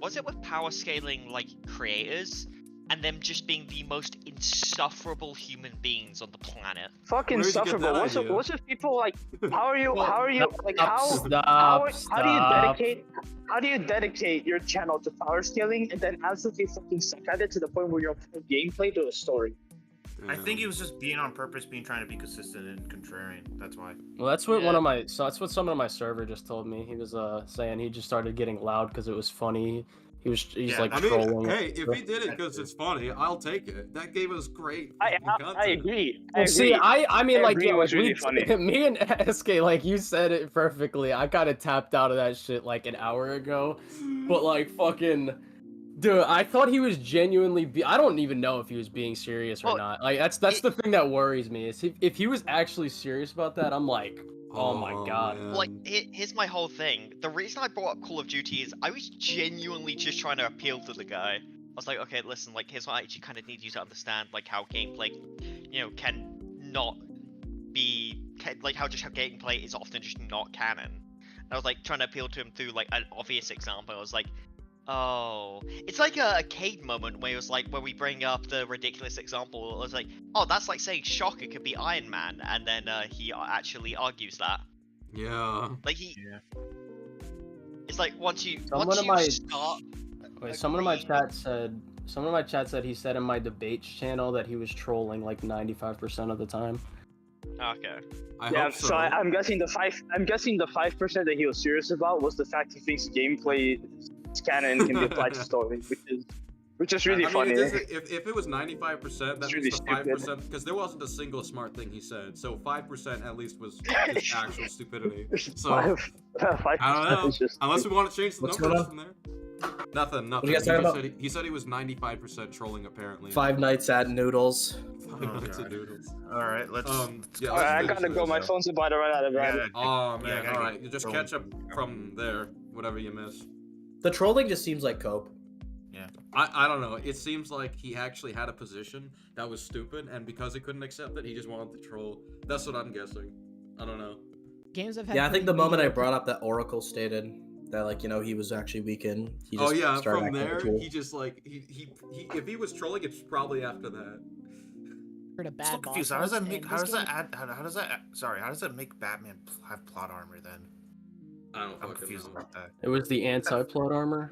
was it with power scaling like creators and them just being the most insufferable human beings on the planet? Fucking Where did you get insufferable. that What's idea? what's with people like? How are you? Well, How are you? Like how do you dedicate? How do you dedicate your channel to power scaling and then absolutely fucking suck at it to the point where you're playing gameplay to a story? I think he was just being on purpose, trying to be consistent and contrarian. That's why. Well, that's what that's what someone on my server just told me. He was saying he just started getting loud because it was funny. He's like trolling. Hey, if he did it because it's funny, I'll take it. That gave us great. I content. agree. See, I mean, like, agree, yeah, it was like really funny. me and SK, like, you said it perfectly. I kind of tapped out of that shit like an hour ago, but like, fucking, dude, I thought he was genuinely. I don't even know if he was being serious or not. Like, that's the thing that worries me is if he was actually serious about that, I'm like, oh my god. Man. Like, here's my whole thing. The reason I brought up Call of Duty is I was genuinely just trying to appeal to the guy. I was like, okay, listen, like, here's what I actually kind of need you to understand, like, how gameplay, you know, can not be, like, how gameplay is often just not canon. And I was, like, trying to appeal to him through, like, an obvious example. I was like, oh, it's like a Cade moment where it was like, where we bring up the ridiculous example. It was like, oh, that's like saying Shocker could be Iron Man, and then he actually argues that. Yeah. Like it's like once you Someone in my chat said he said in my debates channel that he was trolling like 95% of the time. Okay. So I'm guessing the 5% that he was serious about was the fact he thinks gameplay canon can be applied to story, which is really funny. If it was 95%, that's really the 5%, because there wasn't a single smart thing he said. So 5% at least was just actual stupidity. So 5% I don't know. is just Unless we want to change the What's numbers going from there. Nothing. What are you guys talking about? He said he was 95% trolling apparently. 5 nights at Noodles. Nights at Noodles. All right, let's. Yeah, Alright, I gotta go. My phone's about to run out of battery. Oh man, Yeah, all right. You just catch up from there, whatever you miss. The trolling just seems like cope. Yeah. I don't know. It seems like he actually had a position that was stupid, and because he couldn't accept it, he just wanted to troll. That's what I'm guessing. I don't know. Games have had Yeah, I think the pretty moment I mediocre- brought up that Oracle stated that, like, you know, he was actually weakened. He just Oh yeah, started from acting like a there tool. he just like he if he was trolling, it's probably after that. a I'm bad still confused. boss How does that fight, make? and How this does that game- add? How does that? Sorry. How does that make Batman have plot armor then? I don't I'm fucking confused know. about that. It was the anti-plot armor.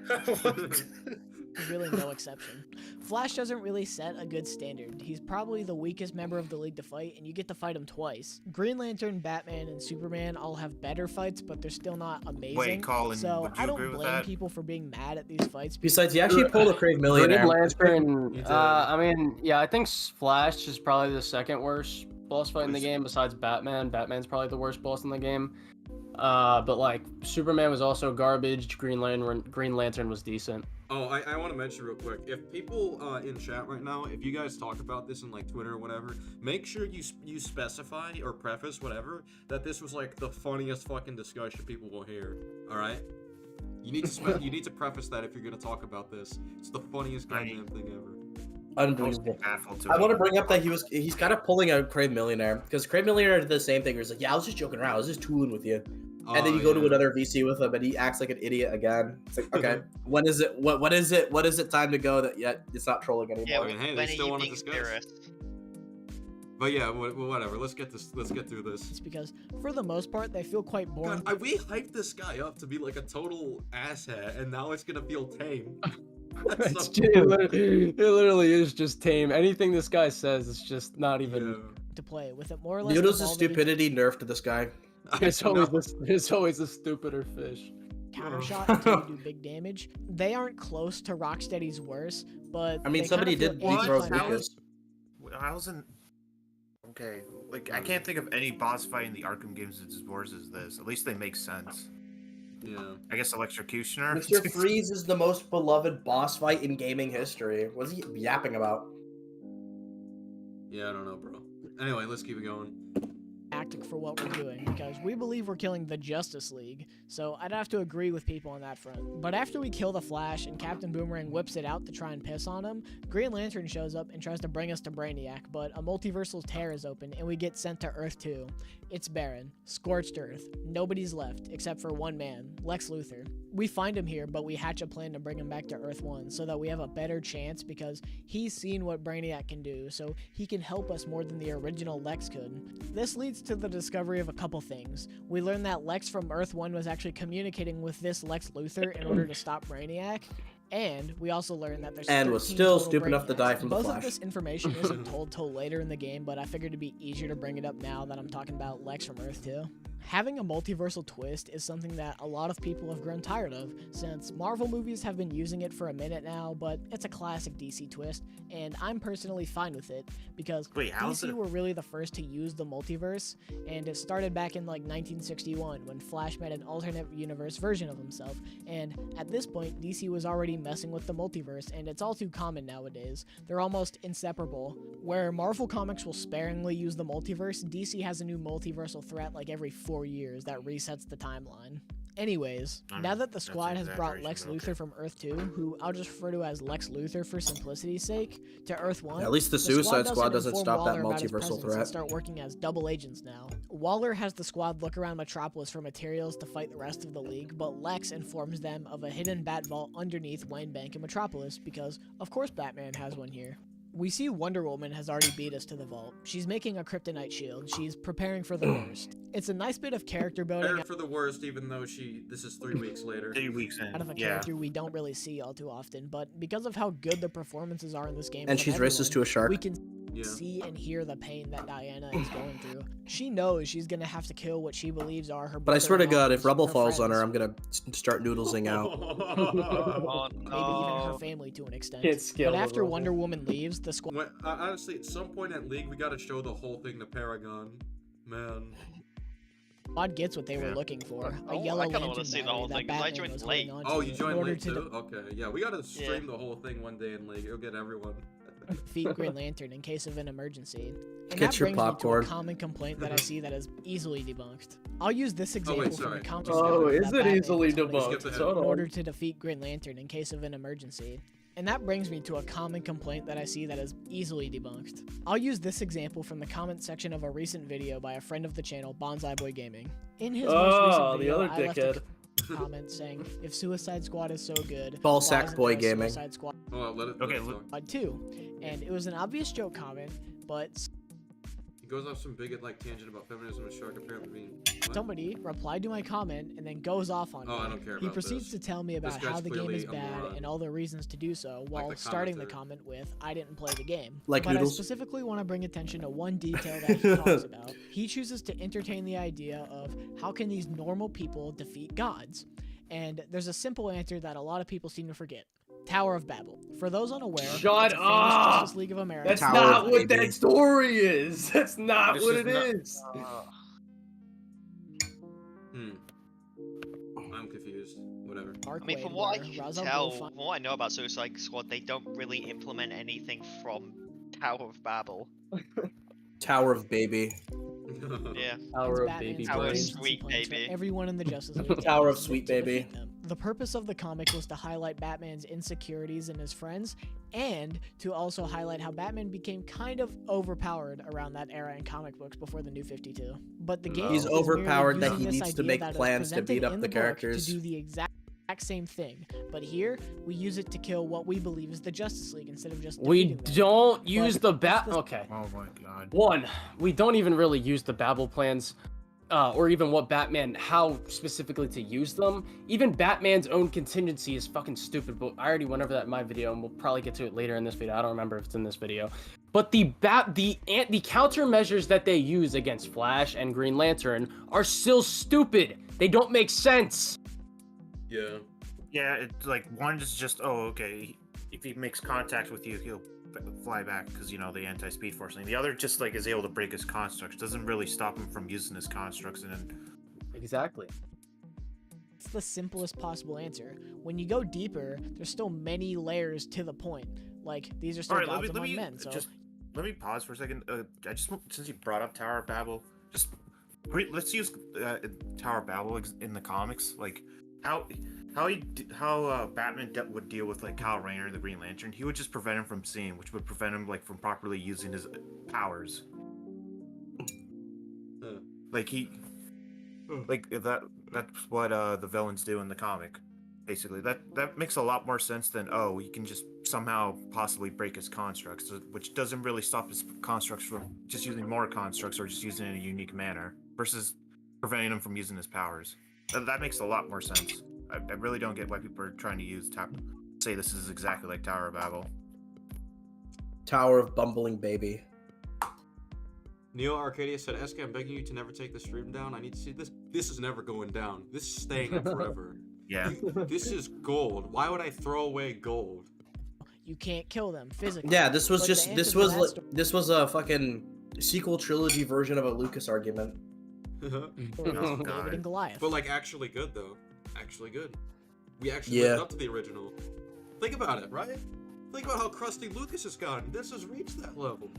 Really no exception. Flash doesn't really set a good standard. He's probably the weakest member of the league to fight, and you get to fight him twice. Green Lantern, Batman, and Superman all have better fights, but they're still not amazing. Wait, Colin, so would you I don't agree with blame that? people for being mad at these fights. Besides, he actually pulled a Crave Millionaire. Green Lantern. He did. I mean, yeah, I think Flash is probably the second worst boss fight in the game besides Batman. Batman's probably the worst boss in the game. But like Superman was also garbage. Green Lantern was decent. Oh, I want to mention real quick. If people in chat right now, if you guys talk about this in like Twitter or whatever, make sure you specify or preface whatever that this was like the funniest fucking discussion people will hear. All right. You need to you need to preface that if you're gonna talk about this. It's the funniest goddamn thing ever. Unbelievable. I want to bring up that he's kind of pulling out Crave Millionaire because Crave Millionaire did the same thing. Where he's like, yeah, I was just joking around. I was just tooling with you. And then you go to another VC with him, and he acts like an idiot again. It's like, okay, when is it? What is it? What is it time to go? That yet it's not trolling anymore. Yeah, I mean, hey, they still want to discuss. But yeah, whatever. Let's get through this. It's because, for the most part, they feel quite boring. God, we hyped this guy up to be like a total asshat, and now it's gonna feel tame. It literally is just tame. Anything this guy says is just not even to play with it more or less. Noodles' evolving into stupidity nerfed to this guy. There's always a stupider fish. counter shot until you do big damage. They aren't close to Rocksteady's worst, but I mean, they somebody kinda did feel throw inclined- Lucas. I wasn't. Okay, like I can't think of any boss fight in the Arkham games that's as worse as this. At least they make sense. Yeah. I guess Electrocutioner. Mr. Freeze is the most beloved boss fight in gaming history. What's he yapping about? Yeah, I don't know, bro. Anyway, let's keep it going. Tactic for what we're doing, because we believe we're killing the Justice League, so I'd have to agree with people on that front. But after we kill the Flash and Captain Boomerang whips it out to try and piss on him, Green Lantern shows up and tries to bring us to Brainiac, but a multiversal tear is open and we get sent to Earth 2. It's barren, scorched Earth, nobody's left except for one man, Lex Luthor. We find him here, but we hatch a plan to bring him back to Earth 1 so that we have a better chance because he's seen what Brainiac can do, so he can help us more than the original Lex could. This leads to the discovery of a couple things. We learn that Lex from Earth 1 was actually communicating with this Lex Luthor in order to stop Brainiac, and we also learn that there's And was 13 still total stupid enough to Brainiacs. die from the Both Flash. of this information isn't told till later in the game, but I figured it'd be easier to bring it up now that I'm talking about Lex from Earth 2. Having a multiversal twist is something that a lot of people have grown tired of, since Marvel movies have been using it for a minute now, but it's a classic DC twist, and I'm personally fine with it, because DC were really the first to use the multiverse, and it started back in like 1961 when Flash met an alternate universe version of himself, and at this point DC was already messing with the multiverse, and it's all too common nowadays. They're almost inseparable. Where Marvel Comics will sparingly use the multiverse, DC has a new multiversal threat like every 4 years that resets the timeline. Anyways, now that the squad has brought Lex Luthor from Earth 2, who I'll just refer to as Lex Luthor for simplicity's sake, to Earth 1, At least the Suicide Squad doesn't inform stop that Waller about his multiversal presence threat. and start working as double agents now. Waller has the squad look around Metropolis for materials to fight the rest of the League, but Lex informs them of a hidden bat vault underneath Wayne Bank in Metropolis, because of course Batman has one here. We see Wonder Woman has already beat us to the vault. She's making a kryptonite shield. She's preparing for the worst. It's a nice bit of character building. Prepared for the worst, even though this is 3 weeks later. 3 weeks in. Out of a character we don't really see all too often, but because of how good the performances are in this game, And from she's racist everyone, to a shark. we can see and hear the pain that Diana is going through. She knows she's gonna have to kill what she believes are her. But I swear to God, if brother-in-laws, Rubble her falls on her, friends, I'm gonna start noodlesing out. maybe even her family to an extent. Can't scale But the after Rubble. Wonder Woman leaves, the squad. Honestly, at some point at League, we gotta show the whole thing to Paragon. Man. Squad gets what they were looking for. A yellow I kinda lantern wanna see the battery whole that thing, 'cause I Batman joined was late. holding onto Oh, you in joined order League to too? Okay, yeah, we gotta stream the whole thing one day in League. It'll get everyone. defeat Green Lantern in case of an emergency. And Get that your brings popcorn. me to a common complaint that I see that is easily debunked. I'll use this example wait, from sorry. the comic Oh, strip is that it Batman easily was holding debunked? Skip ahead. Hold in on. order to defeat Green Lantern in case of an emergency. And that brings me to a common complaint that I see that is easily debunked. I'll use this example from the comment section of a recent video by a friend of the channel, Bonsai Boy Gaming. In his most recent the video, other I left a dickhead. comment saying, if Suicide Squad is so good, Ball why sack isn't boy there a gaming. Suicide Squad Oh, let it. Okay, let it talk. 2? And it was an obvious joke comment, but He goes off some bigot like tangent about feminism and shark apparently being. What? somebody replied to my comment and then goes off on Oh, me. I don't care He about proceeds this. to tell me This about guy's how the game clearly is a bad moron. and all the reasons to do so, while the starting the commenter. comment with, I didn't play the game. Like but noodles? I specifically want to bring attention to one detail that he talks about. He chooses to entertain the idea of how can these normal people defeat gods? And there's a simple answer that a lot of people seem to forget. Tower of Babel. For those unaware, Shut it's a famous up! Justice League of America. That's Tower not of what Baby. that story is. That's not This what is it not- is. I'm confused. Whatever. Mark I mean, from Waid, what I where can Ra's al tell, Ghul from what I know about Suicide Squad, they don't really implement anything from Tower of Babel. Tower of Baby. Yeah. Tower of Batman's Baby Tower of Brain. contingency Sweet plans for Baby. everyone in the Justice League. Tower of to Sweet defeat Baby. them. The purpose of the comic was to highlight Batman's insecurities in his friends, and to also highlight how Batman became kind of overpowered around that era in comic books before the New 52. But the game He's is merely overpowered that using he this needs to idea make that is plans to presented beat up in the book characters. to do the exact same thing. But here, we use it to kill what we believe is the Justice League instead of just We defeating them. don't use the that's Okay. Oh my god. One, we don't even really use the Babel plans, or even what Batman, how specifically to use them. Even Batman's own contingency is fucking stupid, but I already went over that in my video, and we'll probably get to it later in this video. I don't remember if it's in this video. But the countermeasures that they use against Flash and Green Lantern are still stupid. They don't make sense. Yeah. Yeah, it's like one is just okay. If he makes contact with you, he'll fly back because the anti-speed force thing. The other just like is able to break his constructs. Doesn't really stop him from using his constructs and then. Exactly. It's the simplest possible answer. When you go deeper, there's still many layers to the point. Like, these are still Alright, gods among men, so... let me pause for a second. Since you brought up Tower of Babel, let's use Tower of Babel in the comics. Like how Batman would deal with like Kyle Rayner, the Green Lantern. He would just prevent him from seeing, which would prevent him like from properly using his powers. Like that's what the villains do in the comic. Basically, that makes a lot more sense than, oh, you can just somehow possibly break his constructs, which doesn't really stop his constructs from just using more constructs or just using it in a unique manner versus preventing him from using his powers. That makes a lot more sense. I really don't get why people are trying to say this is exactly like Tower of Babel. Tower of Bumbling Baby. Neo Arcadia said, "Eski, I'm begging you to never take the stream down. I need to see this. This is never going down. This is staying up forever. Yeah. This is gold. Why would I throw away gold?" You can't kill them physically. Yeah, this was But just the answer this to was that like, story- this was a fucking sequel trilogy version of a Lucas argument. David and Goliath. But like actually good though. Actually good. We actually Yeah. lived up to the original. Think about it, right? Think about how crusty Lucas has gotten. This has reached that level.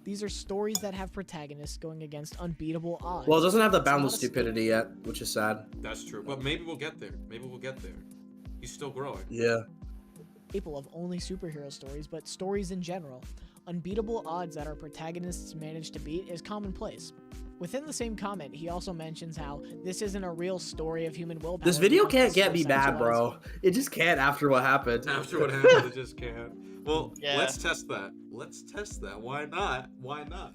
These are stories that have protagonists going against unbeatable odds. Well, it doesn't have the It's not boundless a stupidity yet, which is sad. That's true. But maybe we'll get there. Maybe we'll get there. He's still growing. Yeah. staple of only superhero stories, but stories in general. Unbeatable odds that our protagonists manage to beat is commonplace. Within the same comment, he also mentions how this isn't a real story of human willpower. This video because can't it's get me so bad, bro. It just can't after what happened. After what happened, it just can't. Well, Yeah. let's test that. Let's test that. Why not? Why not?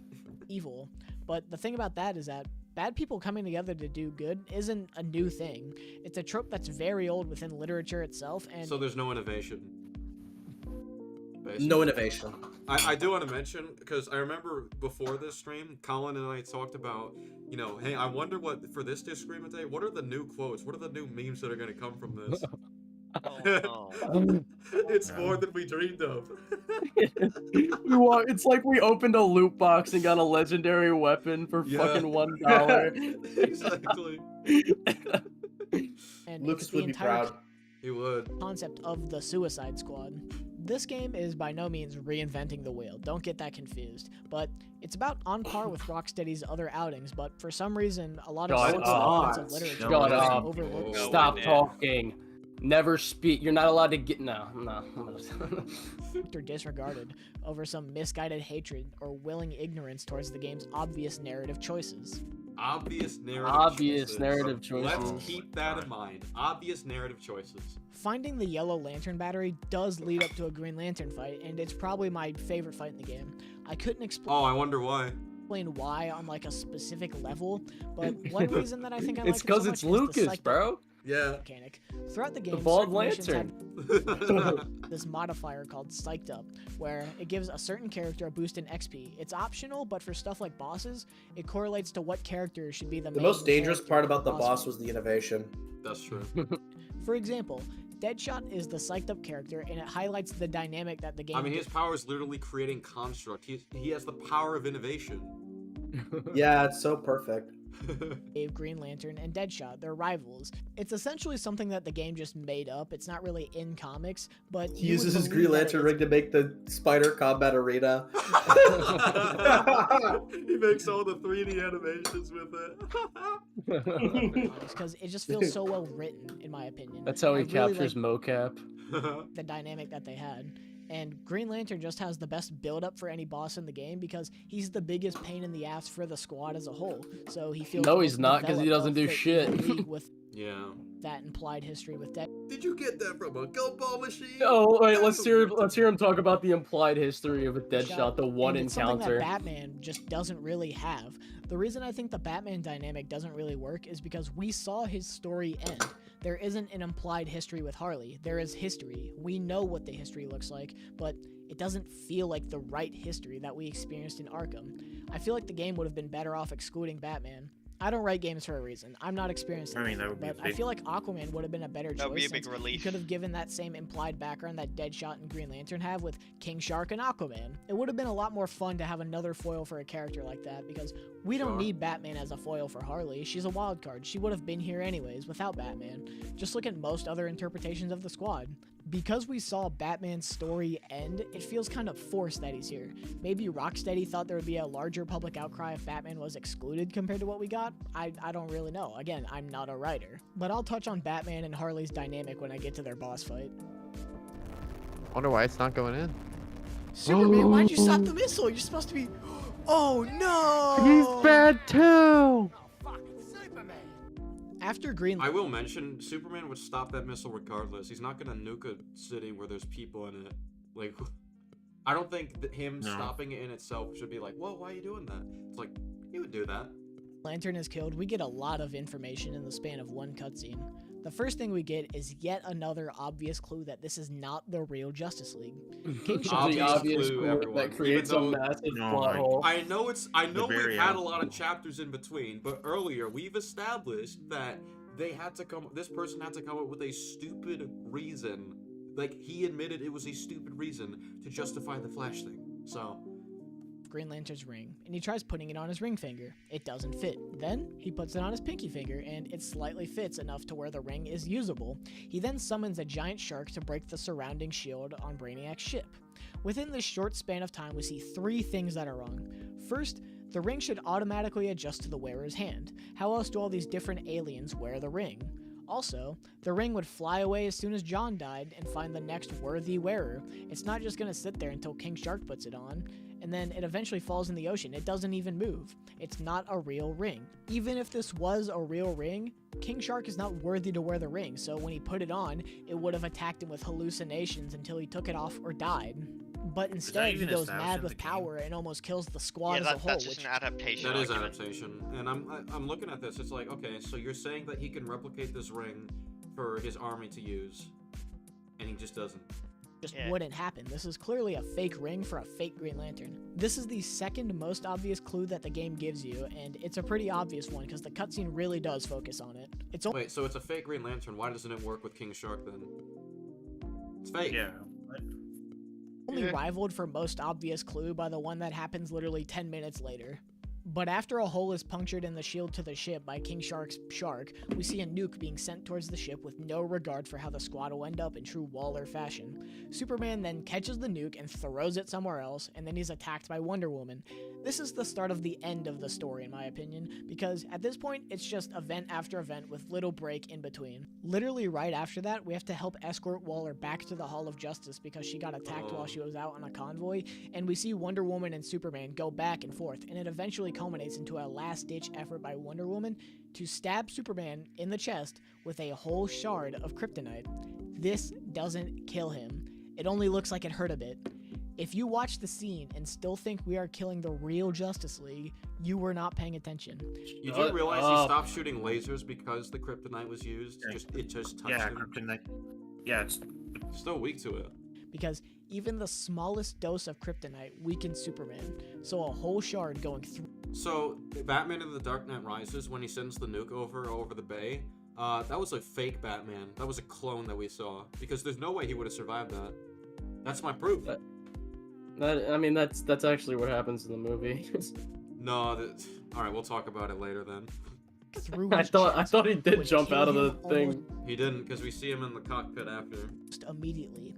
Evil. But the thing about that is that bad people coming together to do good isn't a new thing. It's a trope that's very old within literature itself, and So there's no innovation. No innovation. I do want to mention, because I remember before this stream, Colin and I talked about, you know, hey, I wonder what, for this stream today, what are the new quotes? What are the new memes that are going to come from this? It's more than we dreamed of. It's like we opened a loot box and got a legendary weapon for fucking $1. Exactly. and Lucas it's the would be entire proud. He would. concept of the Suicide Squad. This game is by no means reinventing the wheel, don't get that confused, but it's about on par with Rocksteady's other outings, but for some reason, a lot of Shut sorts up. of elements of literature Shut are up. overlooked. Stop talking. Never speak. You're not allowed to get. No. Or disregarded over some misguided hatred or willing ignorance towards the game's obvious narrative choices. Obvious narrative choices. Let's keep that in mind. Obvious narrative choices. Finding the Yellow Lantern battery does lead up to a Green Lantern fight, and it's probably my favorite fight in the game. I couldn't Oh, I wonder why. explain why on like a specific level, but one reason that I think I like It's it so because much it's is the Lucas, psych- bro. Yeah. Mechanic. Throughout the game, bald certain missions have this modifier called Psyched Up, where it gives a certain character a boost in XP. It's optional, but for stuff like bosses, it correlates to what character should be the The main most dangerous character part in about the boss boss fight. was the innovation. That's true. For example, Deadshot is the Psyched Up character, and it highlights the dynamic that the game I mean, his power is literally creating construct. He has the power of innovation. Yeah, it's so perfect. gave Green Lantern and Deadshot, their rivals. It's essentially something that the game just made up. It's not really in comics, but He you would uses his believe Green that Lantern ring to make the Spider Combat Arena. He makes all the 3D animations with it. because it just feels so well written, in my opinion. That's how I he really captures like mocap. the dynamic that they had. And Green Lantern just has the best build-up for any boss in the game because he's the biggest pain in the ass for the squad as a whole. So he feels No, the he's most not, 'cause he developed doesn't of do the shit. evil league with Yeah. that implied history with Dead. Did you get that from a gumball machine? Oh wait, let's hear him talk about the implied history of a Deadshot, the one and it's something encounter. that Batman just doesn't really have. The reason I think the Batman dynamic doesn't really work is because we saw his story end. There isn't an implied history with Harley. There is history. We know what the history looks like, but it doesn't feel like the right history that we experienced in Arkham. I feel like the game would have been better off excluding Batman. I don't write games for a reason. I'm not experienced I mean, enough, that would be a but I big- feel like Aquaman would have been a better choice. That would be a big since relief. You could have given that same implied background that Deadshot and Green Lantern have with King Shark and Aquaman. It would have been a lot more fun to have another foil for a character like that because we don't Sure. need Batman as a foil for Harley. She's a wild card. She would have been here anyways without Batman. Just look at most other interpretations of the squad. Because we saw Batman's story end, it feels kind of forced that he's here. Maybe Rocksteady thought there would be a larger public outcry if Batman was excluded compared to what we got. I don't really know. Again, I'm not a writer. But I'll touch on Batman and Harley's dynamic when I get to their boss fight. Wonder why it's not going in. Superman, why'd you stop the missile? You're supposed to be... Oh no! He's bad too. After Green I will mention, Superman would stop that missile regardless. He's not gonna nuke a city where there's people in it. Like, I don't think that him stopping it in itself should be like, whoa, why are you doing that? It's like, he would do that. Lantern is killed, we get a lot of information in the span of one cutscene. The first thing we get is yet another obvious clue that this is not the real Justice League. King Shark The obvious clue that creates a massive plot hole. I know very we've had a lot of chapters in between, but earlier we've established that this person had to come up with a stupid reason. Like, he admitted it was a stupid reason to justify the Flash thing. So, Green Lantern's ring, and he tries putting it on his ring finger. It doesn't fit. Then, he puts it on his pinky finger, and it slightly fits enough to where the ring is usable. He then summons a giant shark to break the surrounding shield on Brainiac's ship. Within this short span of time, we see 3 things that are wrong. First, the ring should automatically adjust to the wearer's hand. How else do all these different aliens wear the ring? Also, the ring would fly away as soon as John died and find the next worthy wearer. It's not just going to sit there until King Shark puts it on, and then it eventually falls in the ocean. It doesn't even move. It's not a real ring. Even if this was a real ring, King Shark is not worthy to wear the ring, so when he put it on, it would have attacked him with hallucinations until he took it off or died. But instead, he goes mad with power and almost kills the squad as a whole. That's just an adaptation. That is adaptation. And I'm looking at this, it's like, okay, so you're saying that he can replicate this ring for his army to use, and he just doesn't. Wouldn't happen. This is clearly a fake ring for a fake Green Lantern. This is the second most obvious clue that the game gives you, and it's a pretty obvious one because the cutscene really does focus on it. Wait, so it's a fake Green Lantern. Why doesn't it work with King Shark then? It's fake. Yeah. Only rivaled for most obvious clue by the one that happens literally 10 minutes later. But after a hole is punctured in the shield to the ship by King Shark's shark, we see a nuke being sent towards the ship with no regard for how the squad will end up in true Waller fashion. Superman then catches the nuke and throws it somewhere else, and then he's attacked by Wonder Woman. This is the start of the end of the story, in my opinion, because at this point, it's just event after event with little break in between. Literally right after that, we have to help escort Waller back to the Hall of Justice because she got attacked while she was out on a convoy, and we see Wonder Woman and Superman go back and forth, and it eventually culminates into a last-ditch effort by Wonder Woman to stab Superman in the chest with a whole shard of kryptonite. This doesn't kill him. It only looks like it hurt a bit. If you watch the scene and still think we are killing the real Justice League, you were not paying attention. You do realize he stopped shooting lasers because the kryptonite was used? It just touched him? Kryptonite. Yeah, it's still weak to it. Because even the smallest dose of kryptonite weakens Superman, so a whole shard going through. So, Batman in the Dark Knight Rises, when he sends the nuke over the bay, that was a fake Batman. That was a clone that we saw. Because there's no way he would have survived that. That's my proof. I mean, that's actually what happens in the movie. No, alright, we'll talk about it later then. I thought he did jump out of the thing. He didn't, because we see him in the cockpit after. Just immediately.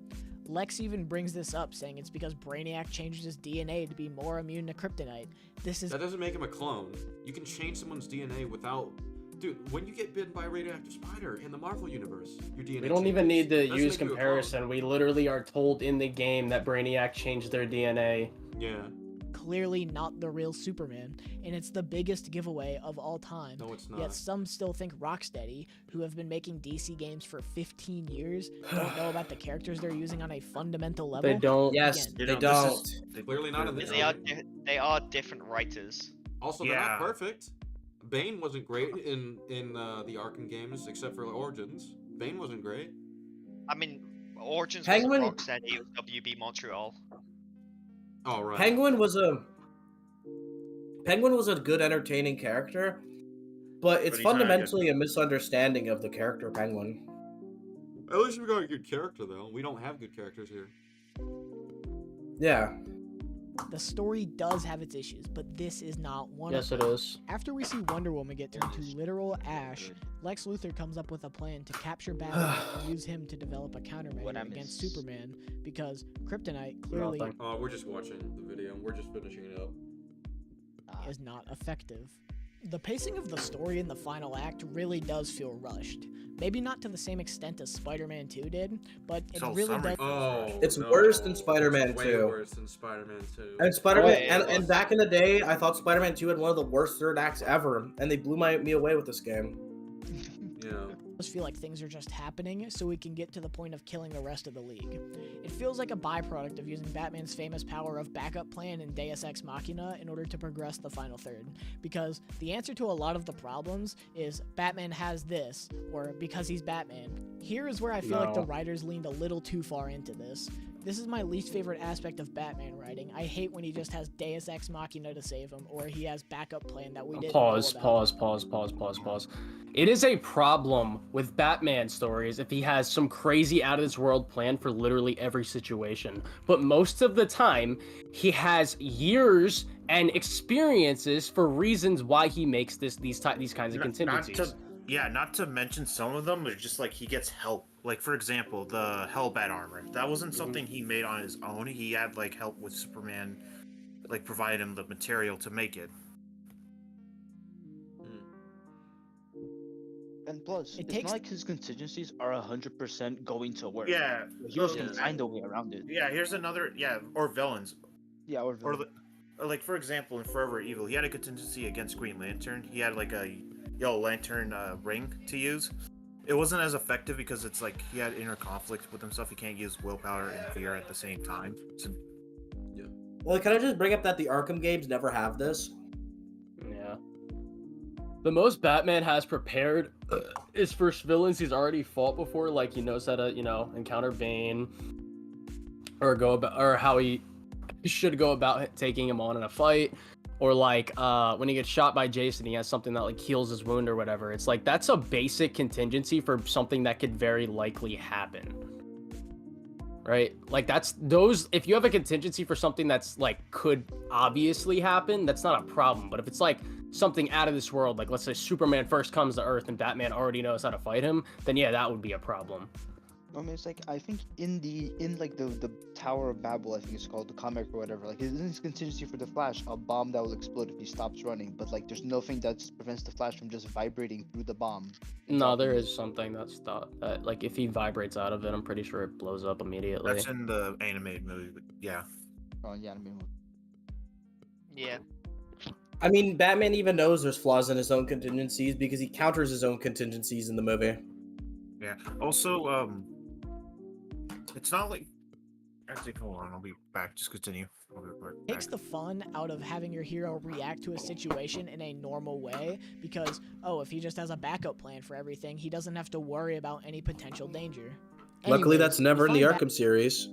Lex even brings this up, saying it's because Brainiac changed his DNA to be more immune to kryptonite. That doesn't make him a clone. You can change someone's DNA without... Dude, when you get bitten by a radioactive spider in the Marvel universe, your DNA We don't even need to use comparison. We literally are told in the game that Brainiac changed their DNA. Yeah. Clearly not the real Superman, and it's the biggest giveaway of all time. No, it's not. Yet some still think Rocksteady, who have been making DC games for 15 years, don't know about the characters they're using on a fundamental level. They don't. Yes, Again, they don't. Clearly not in this game. They are different writers. Also, they're not perfect. Bane wasn't great in the Arkham games, except for Origins. Bane wasn't great. I mean, Origins Penguin... was Rocksteady, it was WB Montreal. Oh, right. Penguin was a good, entertaining character, but it's fundamentally a misunderstanding of the character Penguin. At least we got a good character, though. We don't have good characters here. Yeah. The story does have its issues, but this is not one Yes, of them. it is. After we see Wonder Woman get turned to literal ash, Lex Luthor comes up with a plan to capture Batman and use him to develop a countermeasure against Superman, because kryptonite clearly we're just watching the video. We're just finishing it up. Is not effective. The pacing of the story in the final act really does feel rushed. Maybe not to the same extent as Spider-Man 2 did, but it really does. It's worse than Spider-Man 2. Way worse than Spider-Man 2. And Spider-Man, and back in the day, I thought Spider-Man 2 had one of the worst third acts ever, and they blew me away with this game. feel like things are just happening so we can get to the point of killing the rest of the league. It feels like a byproduct of using Batman's famous power of backup plan and Deus Ex Machina in order to progress the final third, because the answer to a lot of the problems is Batman has this, or because he's Batman. Here is where I feel like the writers leaned a little too far into this. This is my least favorite aspect of Batman writing. I hate when he just has Deus Ex Machina to save him, or he has backup plan that we didn't know about. Pause. It is a problem with Batman stories if he has some crazy out of this world plan for literally every situation. But most of the time, he has years and experiences for reasons why he makes these kinds of contingencies. Not to mention some of them are just like he gets help. Like for example, the Hellbat armor. That wasn't something he made on his own. He had like help with Superman, like provide him the material to make it. And plus, it's not like his contingencies are 100% going to work. Yeah, he was gonna find a way around it. Yeah, here's another. Yeah, or villains. Yeah, or villains. Or like for example, in Forever Evil, he had a contingency against Green Lantern. He had like a Yellow Lantern ring to use. It wasn't as effective because it's like he had inner conflict with himself. He can't use willpower and fear at the same time. So, yeah. Well, can I just bring up that the Arkham games never have this? Yeah. The most Batman has prepared is for villains he's already fought before, like he knows how to, encounter Bane, or how he should go about taking him on in a fight, or like when he gets shot by Jason, he has something that like heals his wound or whatever. It's like that's a basic contingency for something that could very likely happen. Right? Like that's those, if you have a contingency for something that's like could obviously happen, that's not a problem. But if it's like something out of this world, like let's say Superman first comes to Earth and Batman already knows how to fight him, then yeah, that would be a problem. I mean, it's like I think in the Tower of Babel, I think it's called, the comic or whatever. Like his contingency for the Flash, a bomb that will explode if he stops running. But like, there's nothing that prevents the Flash from just vibrating through the bomb. No, there is something that's that like if he vibrates out of it, I'm pretty sure it blows up immediately. That's in the animated movie, but yeah. Oh yeah, animated movie. Yeah. I mean, Batman even knows there's flaws in his own contingencies because he counters his own contingencies in the movie. Yeah. Also, it's not like. Actually, hold on. I'll be back. Just continue. I'll be right back. Takes the fun out of having your hero react to a situation in a normal way because, if he just has a backup plan for everything, he doesn't have to worry about any potential danger. Luckily, Anyways, that's never in the we Arkham series.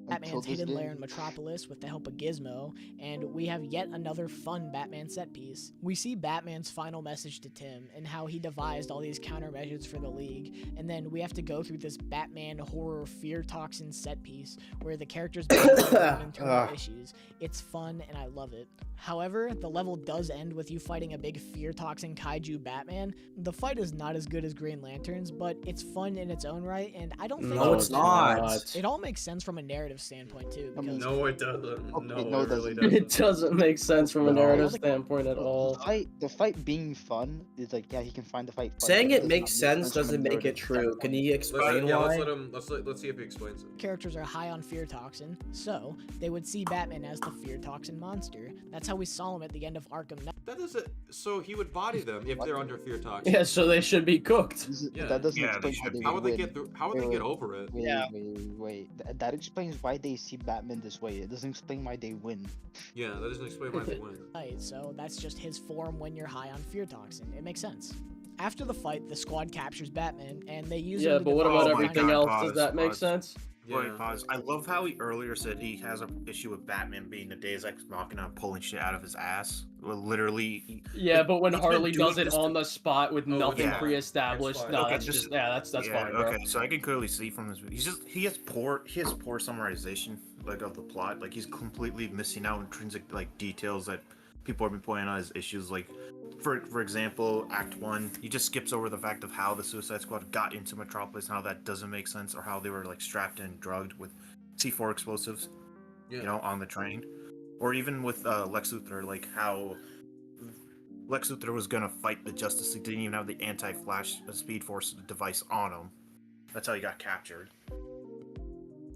Batman's hidden lair in Metropolis with the help of Gizmo, and we have yet another fun Batman set piece. We see Batman's final message to Tim and how he devised all these countermeasures for the League, and then we have to go through this Batman horror fear toxin set piece where the characters battle their own internal issues. It's fun and I love it. However, the level does end with you fighting a big fear toxin kaiju Batman. The fight is not as good as Green Lantern's, but it's fun in its own right, and I don't think it's not. It all makes sense from a narrative standpoint too. Because No, it doesn't. Okay, No, no, it it really doesn't. doesn't. It doesn't make sense from a narrative standpoint at all. The fight being fun is like, yeah, he can find the fight fun. Saying but it does makes not sense from a doesn't make it narrative true. standpoint. Can you explain why? Let's see if he explains it. characters are high on fear toxin, so they would see Batman as the fear toxin monster. That's how we saw him at the end of Arkham Knight. That doesn't. So he would body them if they're under fear toxin. Yeah, so they should be cooked. Yeah. That doesn't Yeah, explain they how should they be. How would they win. get through? How would they get over it? Wait. That explains why they see Batman this way. It doesn't explain why they win. Yeah, that doesn't explain why they win. Right, so that's just his form when you're high on fear toxin. It makes sense. After the fight, the squad captures Batman, and they use him Yeah, to but what defeat about the everything Tiny- else? Does that make sense? Wait, pause. I love how he earlier said he has an issue with Batman being the Deus Ex Machina and pulling shit out of his ass. Well, literally. Yeah, but when he's been Harley doing does it this on the spot with nothing yeah. pre-established, That's no, fine. that's just that's fine, bro. Okay, so I can clearly see from this. He has poor summarization like of the plot. Like he's completely missing out intrinsic like details that people have been pointing out as issues. Like for example, Act 1, he just skips over the fact of how the Suicide Squad got into Metropolis, and how that doesn't make sense, or how they were like strapped and drugged with C4 explosives, on the train, or even with Lex Luthor, like how Lex Luthor was gonna fight the Justice League, didn't even have the anti-Flash Speed Force device on him. That's how he got captured.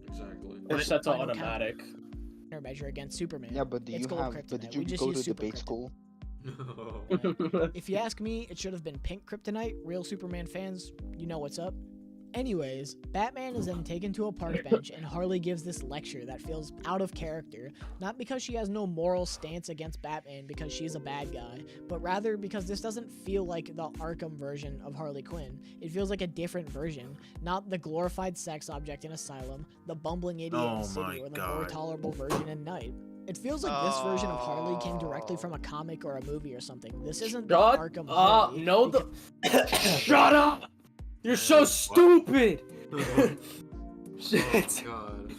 Exactly. Or set to automatic. Measure against Superman. Yeah, but It's gold kryptonite. did you We just go use to super debate kryptonite. school? If you ask me, it should have been pink kryptonite. Real Superman fans, you know what's up. Anyways, Batman is then taken to a park bench and Harley gives this lecture that feels out of character, not because she has no moral stance against Batman because she's a bad guy, but rather because this doesn't feel like the Arkham version of Harley Quinn. It feels like a different version, not the glorified sex object in Asylum, the bumbling idiot in City, or the more tolerable version in Night. It feels like this version of Harley came directly from a comic or a movie or something. This isn't the Arkham Harley. No, Shut up! You're so stupid! Shit. Oh god.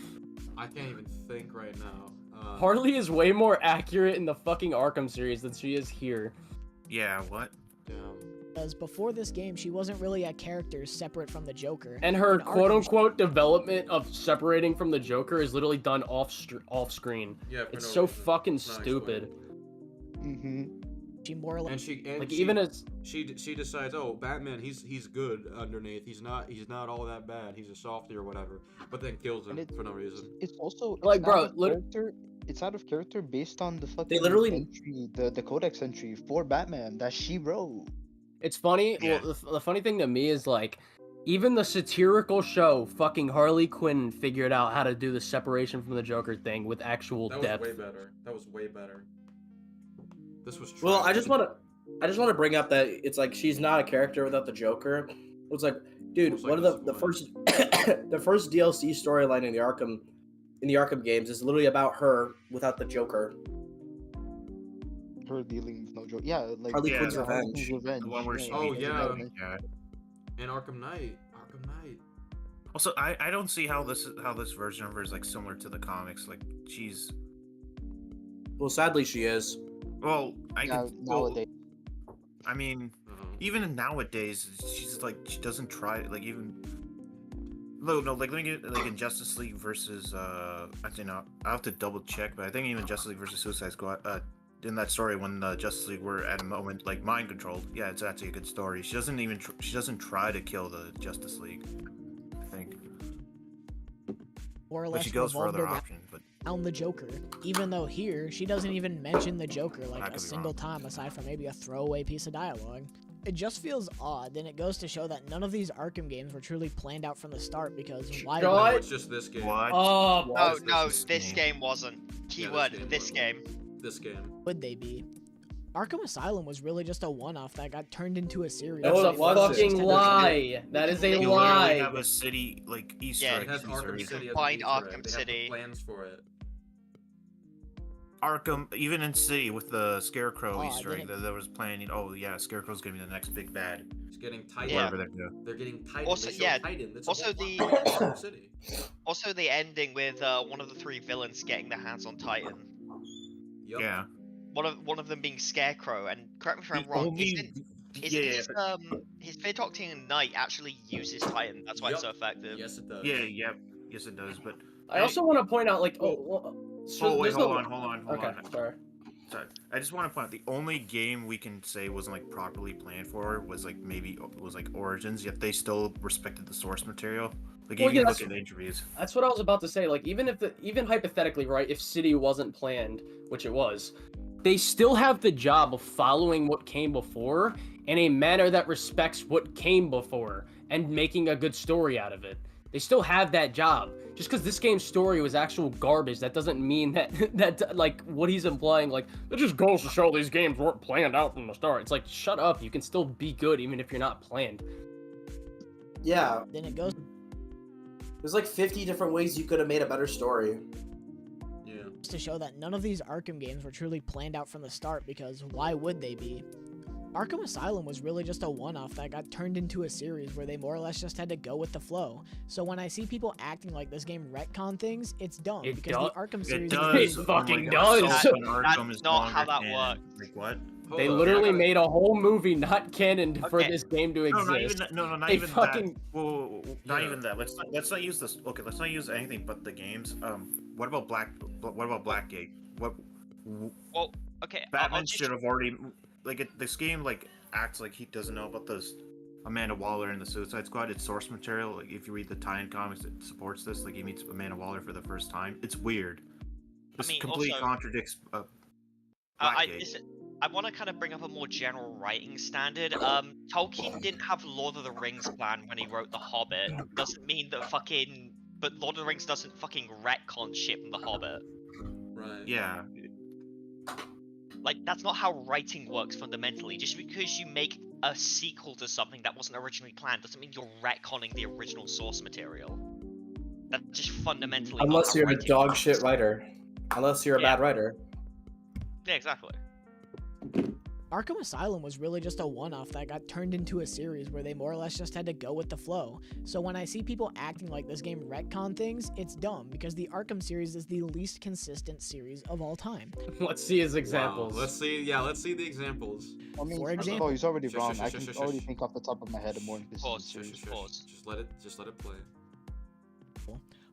I can't even think right now. Harley is way more accurate in the fucking Arkham series than she is here. Yeah, what? Because before this game, she wasn't really a character separate from the Joker. And her In Arkham, quote-unquote development of separating from the Joker is literally done off-screen. Yeah, it's no so reason. fucking It's not stupid. she more or less... she decides, oh, Batman, he's good underneath. He's not all that bad. He's a softy or whatever. But then kills him for no reason. It's also like, it's bro, out of character. It's out of character based on the fucking entry, the codex entry for Batman that she wrote. It's funny. Yeah. Well, the funny thing to me is like, even the satirical show, fucking Harley Quinn figured out how to do the separation from the Joker thing with actual depth. That was way better. This was. Well, trash. I just want to bring up that it's like she's not a character without the Joker. It's like, dude, one of the first the first DLC storyline in the Arkham games is literally about her without the Joker. Her dealing with no Joker. Yeah, like Harley Quinn's revenge. The one where she in Arkham Knight. Also, I don't see how this version of her is like similar to the comics. Like she's. Well, sadly, she is. Well, nowadays. I mean, even nowadays, she's like she doesn't try like even. No, like let me get like in Justice League versus actually no, I have to double check, but I think even Justice League versus Suicide Squad in that story when Justice League were at a moment like mind controlled. Yeah, it's actually a good story. She doesn't even she doesn't try to kill the Justice League. I think. More or But less she goes for revolved other around options, but the Joker. Even though here, she doesn't even mention the Joker like I a could be single time aside from maybe a throwaway piece of dialogue. It just feels odd, and it goes to show that none of these Arkham games were truly planned out from the start because why would It's just this game. What? Oh, no, this game wasn't. Keyword, this game. This game. would they be? Arkham Asylum was really just a one-off that got turned into a series. That's a They just fucking had to- lie. That is a you literally lie. have a city like Easter Yeah, egg. It has Arkham You City. can as an find Easter egg. Arkham They have City. plans for it. Arkham, even in City with the Scarecrow Oh, Easter egg, didn't- there was planning. Oh yeah, Scarecrow's gonna be the next big bad. It's getting Titan. Yeah. Whatever they're doing. They're getting Titan. Also, They show yeah, Titan. That's also a whole the- plot point in Arkham City. Also, the ending with one of the three villains getting their hands on Titan. Yup. Yeah. One of them being Scarecrow, and correct me if I'm The wrong. only- His Fear Doctrine Knight actually uses Titan. That's why it's so effective. Yes, it does. Yeah, yep. Yes, it does. But I also want to point out, like, so wait, there's hold no- on. Okay, sorry. Sorry. I just want to point out the only game we can say wasn't like properly planned for was like Origins, yet they still respected the source material. Like Well, you yeah, can look that's- at the interviews. That's what I was about to say. Like, even hypothetically, right, if City wasn't planned, which it was, they still have the job of following what came before in a manner that respects what came before and making a good story out of it. They still have that job. Just because this game's story was actual garbage, that doesn't mean that like what he's implying, like it just goes to show these games weren't planned out from the start. It's like, shut up. You can still be good even if you're not planned. Yeah. Then it goes There's like 50 different ways you could have made a better story. Yeah. to show that none of these Arkham games were truly planned out from the start because why would they be? Arkham Asylum was really just a one-off that got turned into a series where they more or less just had to go with the flow. So when I see people acting like this game retcon things, it's dumb It because does- the Arkham It series does. is It Oh my fucking God, does. Assault on Arkham That's is not how longer that canon. works. Like what? They Hold up, literally I gotta- made a whole movie not canon for Okay. this game to No, exist. not even that. No, not They even fucking- that. Whoa, not Yeah. even that. Let's not use this. Okay, let's not use anything but the games. What about Blackgate? What? Well, okay. I'll Batman just- should have already this game acts like he doesn't know about this. Amanda Waller in the Suicide Squad. It's source material. Like if you read the tie-in comics, it supports this. Like he meets Amanda Waller for the first time. It's weird. This mean, completely also- contradicts. I, Blackgate. I want to kind of bring up a more general writing standard. Tolkien didn't have Lord of the Rings plan when he wrote The Hobbit. Doesn't mean that but Lord of the Rings doesn't fucking retcon shit from The Hobbit. Right. Yeah. Like, that's not how writing works fundamentally. Just because you make a sequel to something that wasn't originally planned doesn't mean you're retconning the original source material. That's just fundamentally not Unless how you're a writing dog works. shit writer. Unless you're a bad writer. Yeah, exactly. Arkham Asylum was really just a one-off that got turned into a series where they more or less just had to go with the flow. So when I see people acting like this game retcon things, it's dumb because the Arkham series is the least consistent series of all time. Let's see his examples. Wow. Let's see the examples. I mean, For first of example- all, he's already Shush, wrong. shush, I shush, can shush, already shush. think off the top of my head a more inconsistent Pause, series. Just let it play.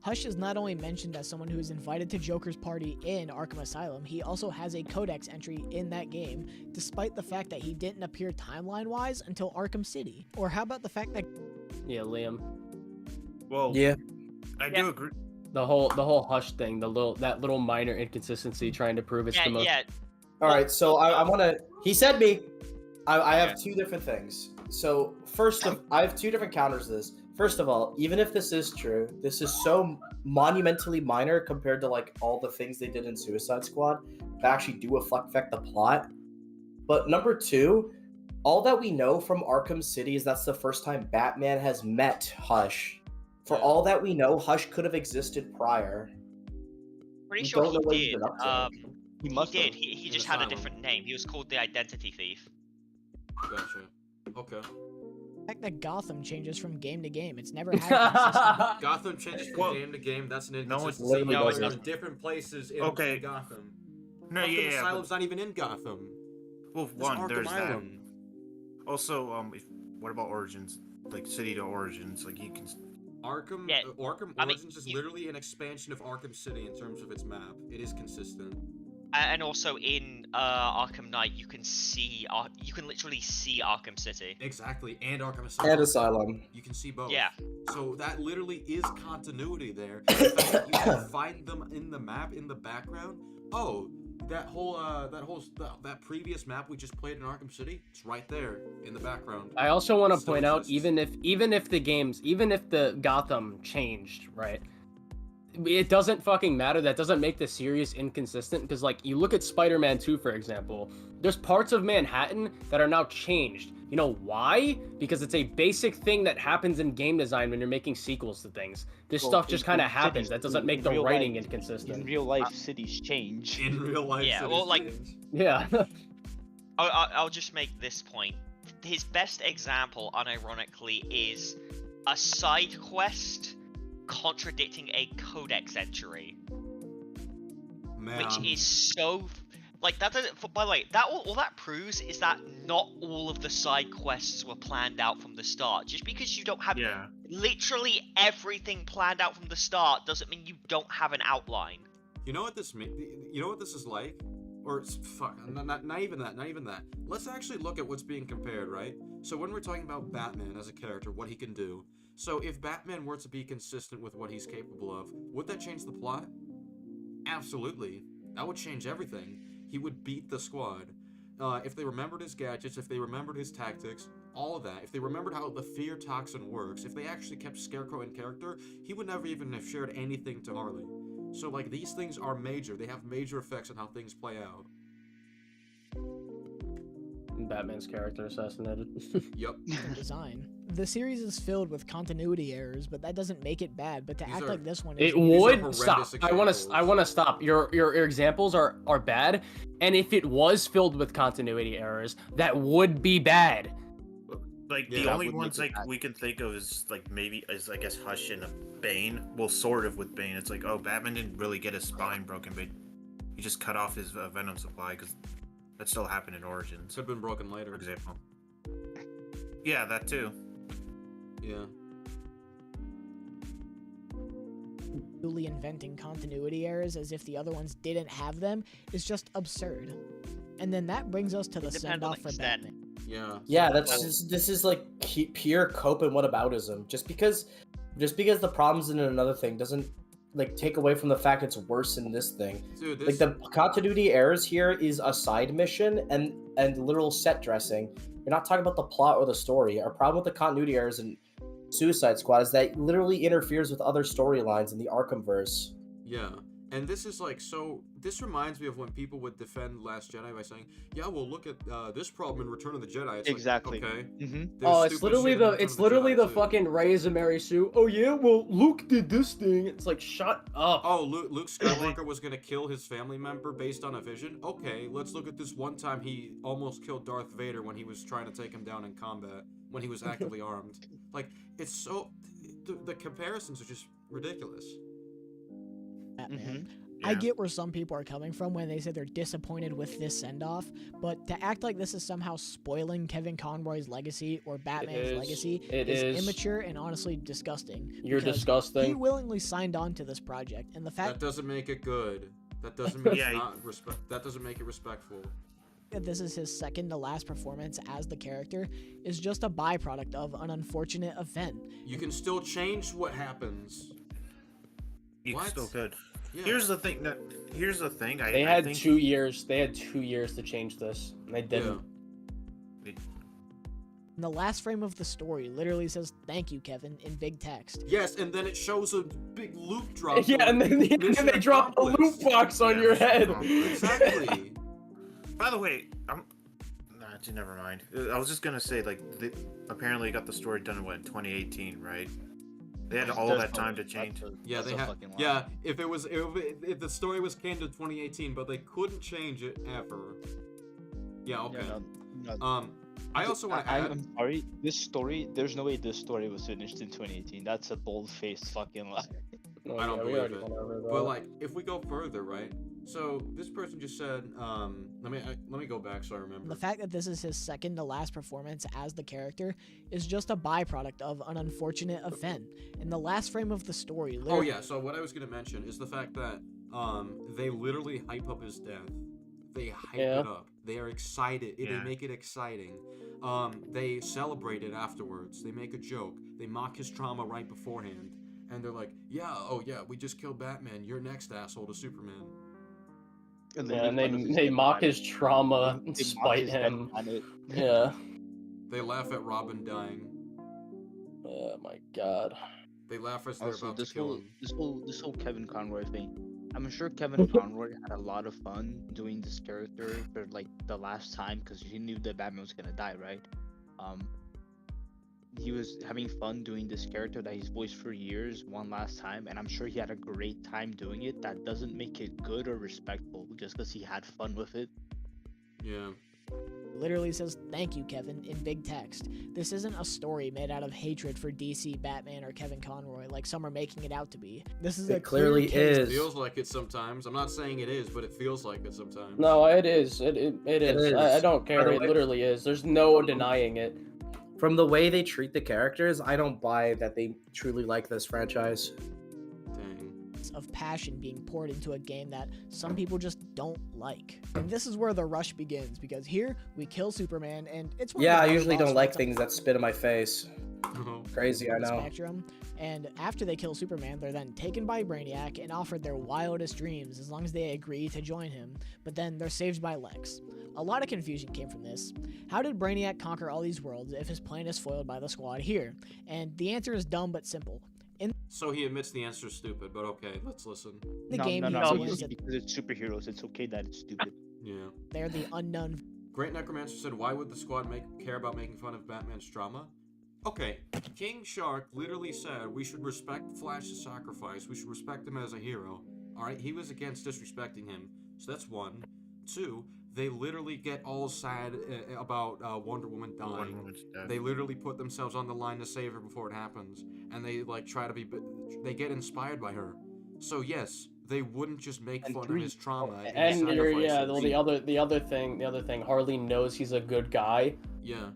Hush is not only mentioned as someone who is invited to Joker's party in Arkham Asylum, he also has a codex entry in that game, despite the fact that he didn't appear timeline-wise until Arkham City. Or how about the fact that... Yeah, Liam. Well, Yeah. I do agree. The whole Hush thing, that little minor inconsistency trying to prove it's the most. All right, so I want to. He said me. I have two different things. So I have two different counters to this. First of all, even if this is true, this is so monumentally minor compared to like all the things they did in Suicide Squad that actually do affect the plot. But number two, all that we know from Arkham City is that's the first time Batman has met Hush. For all that we know, Hush could have existed prior. Pretty We sure don't know what he he's did. been up to. He did. He just had a different name. He was called the Identity Thief. Gotcha. Okay. The fact that Gotham changes from game to game, it's never had a consistent... Gotham changes from game to game. That's an No, it's inconsistency. literally There are doesn't. different places in Okay. Gotham. No, Arkham yeah, Asylum's not even in Gotham. Well, There's one, Arkham there's that. Island. Also, what about Origins? Like City to Origins, like you can. Arkham mean, Origins is literally an expansion of Arkham City in terms of its map. It is consistent. And also in Arkham Knight, you can literally see Arkham City. Exactly, and Arkham Asylum. And Asylum. You can see both. Yeah. So that literally is continuity there. The fact that you can find them in the map in the background. Oh, that previous map we just played in Arkham City, it's right there in the background. I also want to Still point out, exists. even if the Gotham changed, right? It doesn't fucking matter. That doesn't make the series inconsistent because, like, you look at Spider-Man 2, for example. There's parts of Manhattan that are now changed. You know why? Because it's a basic thing that happens in game design when you're making sequels to things. This stuff just kind of happens. That doesn't make the writing inconsistent. In real life, cities change. In real life, Yeah, cities well, like- change. Yeah. I'll just make this point. His best example, unironically, is a side quest contradicting a codex entry, Man. which is so like that doesn't. By the way, that all that proves is that not all of the side quests were planned out from the start. Just because you don't have literally everything planned out from the start doesn't mean you don't have an outline. You know what this means? You know what this is like? Or fuck, not even that. Not even that. Let's actually look at what's being compared, right? So when we're talking about Batman as a character, what he can do. So if Batman were to be consistent with what he's capable of, would that change the plot? Absolutely. That would change everything. He would beat the squad. If they remembered his gadgets, if they remembered his tactics, all of that, if they remembered how the fear toxin works, if they actually kept Scarecrow in character, he would never even have shared anything to Harley. So, like, these things are major. They have major effects on how things play out. Batman's character assassinated. Yep. Design. The series is filled with continuity errors, but that doesn't make it bad. But to act like this one is... It would stop. I want to stop. Your examples are bad, and if it was filled with continuity errors, that would be bad. Like the only ones like we can think of is like maybe is I guess Hush and Bane. Well, sort of with Bane. It's like, oh, Batman didn't really get his spine broken, but he just cut off his venom supply because that still happened in Origins. Could have been broken later. For example. Yeah, that too. Yeah. Newly inventing continuity errors as if the other ones didn't have them is just absurd. And then that brings us to the send-off for Batman. Yeah. Yeah, this is like pure cope and whataboutism. Just because the problem's in another thing doesn't like take away from the fact it's worse in this thing. Dude, Like the continuity errors here is a side mission and literal set dressing. You're not talking about the plot or the story. Our problem with the continuity errors in Suicide Squad is that it literally interferes with other storylines in the Arkhamverse. Yeah, and this is like so. This reminds me of when people would defend Last Jedi by saying, "Yeah, well, look at this problem in Return of the Jedi." It's Exactly. Like, okay. Mhm. There's Oh, it's stupid literally shit in the Return it's of the literally Jedi, the too. fucking Reyes and Mary Sue. Oh yeah, well Luke did this thing. It's like shut up. Oh, Luke Skywalker was gonna kill his family member based on a vision. Okay, let's look at this one time he almost killed Darth Vader when he was trying to take him down in combat when he was actively armed. Like it's so the comparisons are just ridiculous. Batman. I get where some people are coming from when they say they're disappointed with this send-off, but to act like this is somehow spoiling Kevin Conroy's legacy or Batman's is. legacy It is is. immature and honestly disgusting. You're because disgusting. He willingly signed on to this project, and the fact That doesn't make it good. That doesn't make Yeah, it not respect. That doesn't make it respectful. that this is his second to last performance as the character is just a byproduct of an unfortunate event. You can still change what happens. You What? still could. Yeah. Here's the thing. Here's the thing. They I had think 2 years. They had 2 years to change this. And they didn't. And the last frame of the story literally says, "Thank you, Kevin," in big text. Yes, and then it shows a big loop drop. Yeah, and then Mission they drop a loot accomplished. box on your head. Exactly. By the way, never mind. I was just gonna say, like, apparently got the story done in 2018, right? They had all that time to change. Yeah, they had. Yeah, if the story was came to 2018, but they couldn't change it ever. Yeah. Okay. I also want to add. I'm sorry. This story, there's no way this story was finished in 2018. That's a bold-faced fucking lie. I don't believe it. But like, if we go further, right? So this person just said, let me go back so I remember. The fact that this is his second to last performance as the character is just a byproduct of an unfortunate event. In the last frame of the story, Oh yeah. So what I was gonna mention is the fact that they literally hype up his death. They hype it up. They are excited. They make it exciting. They celebrate it afterwards. They make a joke. They mock his trauma right beforehand. And they're like, yeah, oh yeah, we just killed Batman. You're next, asshole, to Superman. And they mock his trauma and spite him. Yeah. They laugh at Robin dying. Oh my god. They laugh as they're Also, about to kill him. this whole Kevin Conroy thing. I'm sure Kevin Conroy had a lot of fun doing this character for like the last time because he knew that Batman was gonna die, right? He was having fun doing this character that he's voiced for years one last time, and I'm sure he had a great time doing it. That doesn't make it good or respectful just because he had fun with it. Yeah. Literally says, "Thank you, Kevin," in big text. This isn't a story made out of hatred for DC, Batman, or Kevin Conroy like some are making it out to be. This is It clearly case. It feels like it sometimes. I'm not saying it is, but it feels like it sometimes. No, it is. It is. I don't By care. the It way- literally is. There's no denying it. From the way they treat the characters, I don't buy that they truly like this franchise. Of passion being poured into a game that some people just don't like. And this is where the rush begins, because here we kill Superman, and it's one of Yeah, the I better usually boss don't like fights things that spit in my face. Crazy, I on the know. spectrum. And after they kill Superman, they're then taken by Brainiac and offered their wildest dreams as long as they agree to join him. But then they're saved by Lex. A lot of confusion came from this. How did Brainiac conquer all these worlds if his plan is foiled by the squad here? And the answer is dumb but simple. In So he admits the answer is stupid, but okay, let's listen. the game, he because wins that it's superheroes. It's okay that it's stupid. Yeah. they're the unknown. Great Necromancer said, why would the squad care about making fun of Batman's trauma? Okay, King Shark literally said we should respect Flash's sacrifice. We should respect him as a hero. Alright, he was against disrespecting him. So that's one. Two, they literally get all sad about Wonder Woman dying. Wonder Woman's death. They literally put themselves on the line to save her before it happens. And they like try to be, they get inspired by her. So yes, they wouldn't just make fun of his trauma. And his the other thing, Harley knows he's a good guy. Yeah.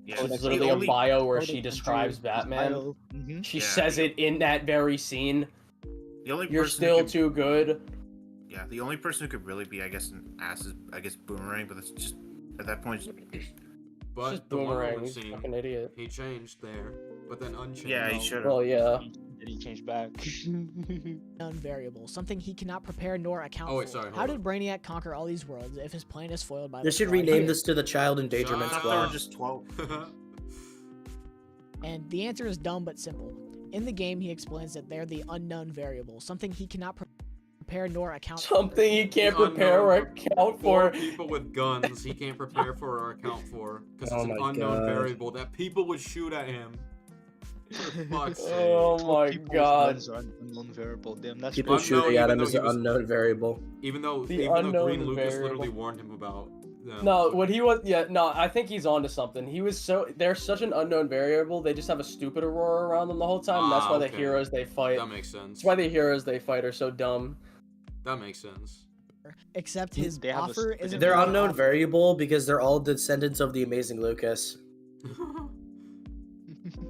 Yeah, There's that's the literally only- a bio where Oh, she the describes Batman. bio. Mhm. She Yeah. says it in that very scene. The only You're person who still can- too good. Yeah, the only person who could really be, I guess, an ass is, I guess, Boomerang, but it's just at that point. But just the Wonder Boomerang, Woman he's a scene, fucking idiot. he changed there, but then unchanged. Yeah, he should have. Well, yeah. Did he change back? Unknown variable, something he cannot prepare nor account Oh, wait, for. sorry, How hold did Brainiac conquer all these worlds if his plan is foiled by They the should squad rename here? this to the Child Endangerment Shut There were Squad. just 12. And the answer is dumb but simple. In the game, he explains that they're the unknown variable, something he cannot prepare nor account for. Something he can't prepare or account For for. people with guns, he can't prepare for or account for because it's Oh an my unknown God. variable that people would shoot at him. For fuck's sake. Oh my People with god. guns are an unknown variable. Damn, that's People Unknown, shooting at even him though is he an was- unknown variable. Even though The Green unknown Lucas variable. literally warned him about them. No, what he was, yeah, no, I think he's onto something. They're such an unknown variable. They just have a stupid aurora around them the whole time. That's why the okay. heroes they fight. That makes sense. That's why the heroes they fight are so dumb. That makes sense. Except his They have a offer stupid isn't They're really an unknown offer. variable because they're all descendants of the amazing Lucas.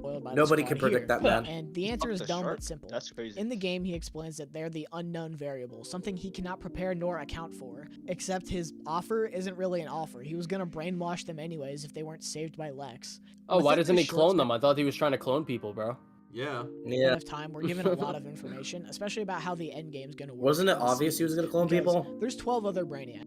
Foiled by the Nobody squad can predict here. that, man. And the answer Fuck is the dumb shark. but simple. That's crazy. In the game, he explains that they're the unknown variable, something he cannot prepare nor account for. Except his offer isn't really an offer. He was gonna brainwash them anyways if they weren't saved by Lex. Oh, why Within doesn't this he short clone span them? I thought he was trying to clone people, bro. Yeah. Yeah. of time, we're given a lot of information, especially about how the end game's gonna work. Wasn't it in this obvious he was season, gonna clone because people? There's 12 other Brainiacs.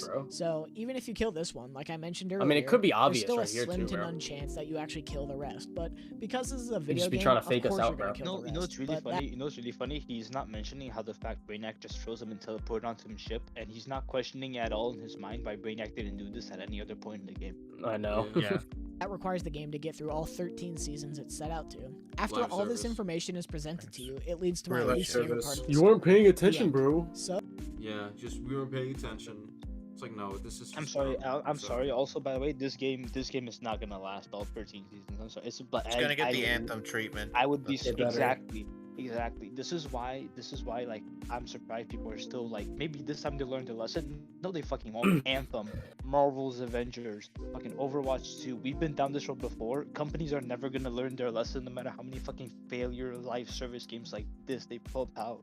bro. So even if you kill this one, like I mentioned earlier, I mean, it could be obvious there's right still here a slim too, to bro. none chance that you actually kill the rest. But because this is a He'd video just be game, trying to of fake us course out, you're gonna bro. kill No, the you know rest. what's really But funny? You know what's really funny? He's not mentioning how the fact Brainiac just throws him and teleported onto his ship, and he's not questioning at all in his mind why Brainiac didn't do this at any other point in the game. I know. Yeah. that requires the game to get through all 13 seasons it's set out to. After Live all this service. information is presented to you, it leads to my Really? least favorite Service. part of the You story. weren't paying The attention, end. bro. So Yeah, just we weren't paying attention. It's like, no, this is. I'm just sorry. not- I'm sorry. Also, by the way, this game is not gonna last all 13 seasons. I'm sorry. It's gonna get the anthem treatment. I would be It better. exactly. This is why like I'm surprised people are still like maybe this time they learned their lesson. No, they fucking won't. Anthem, Marvel's Avengers, fucking Overwatch 2. We've been down this road before. Companies are never gonna learn their lesson, no matter how many fucking failure live service games like this they pump out.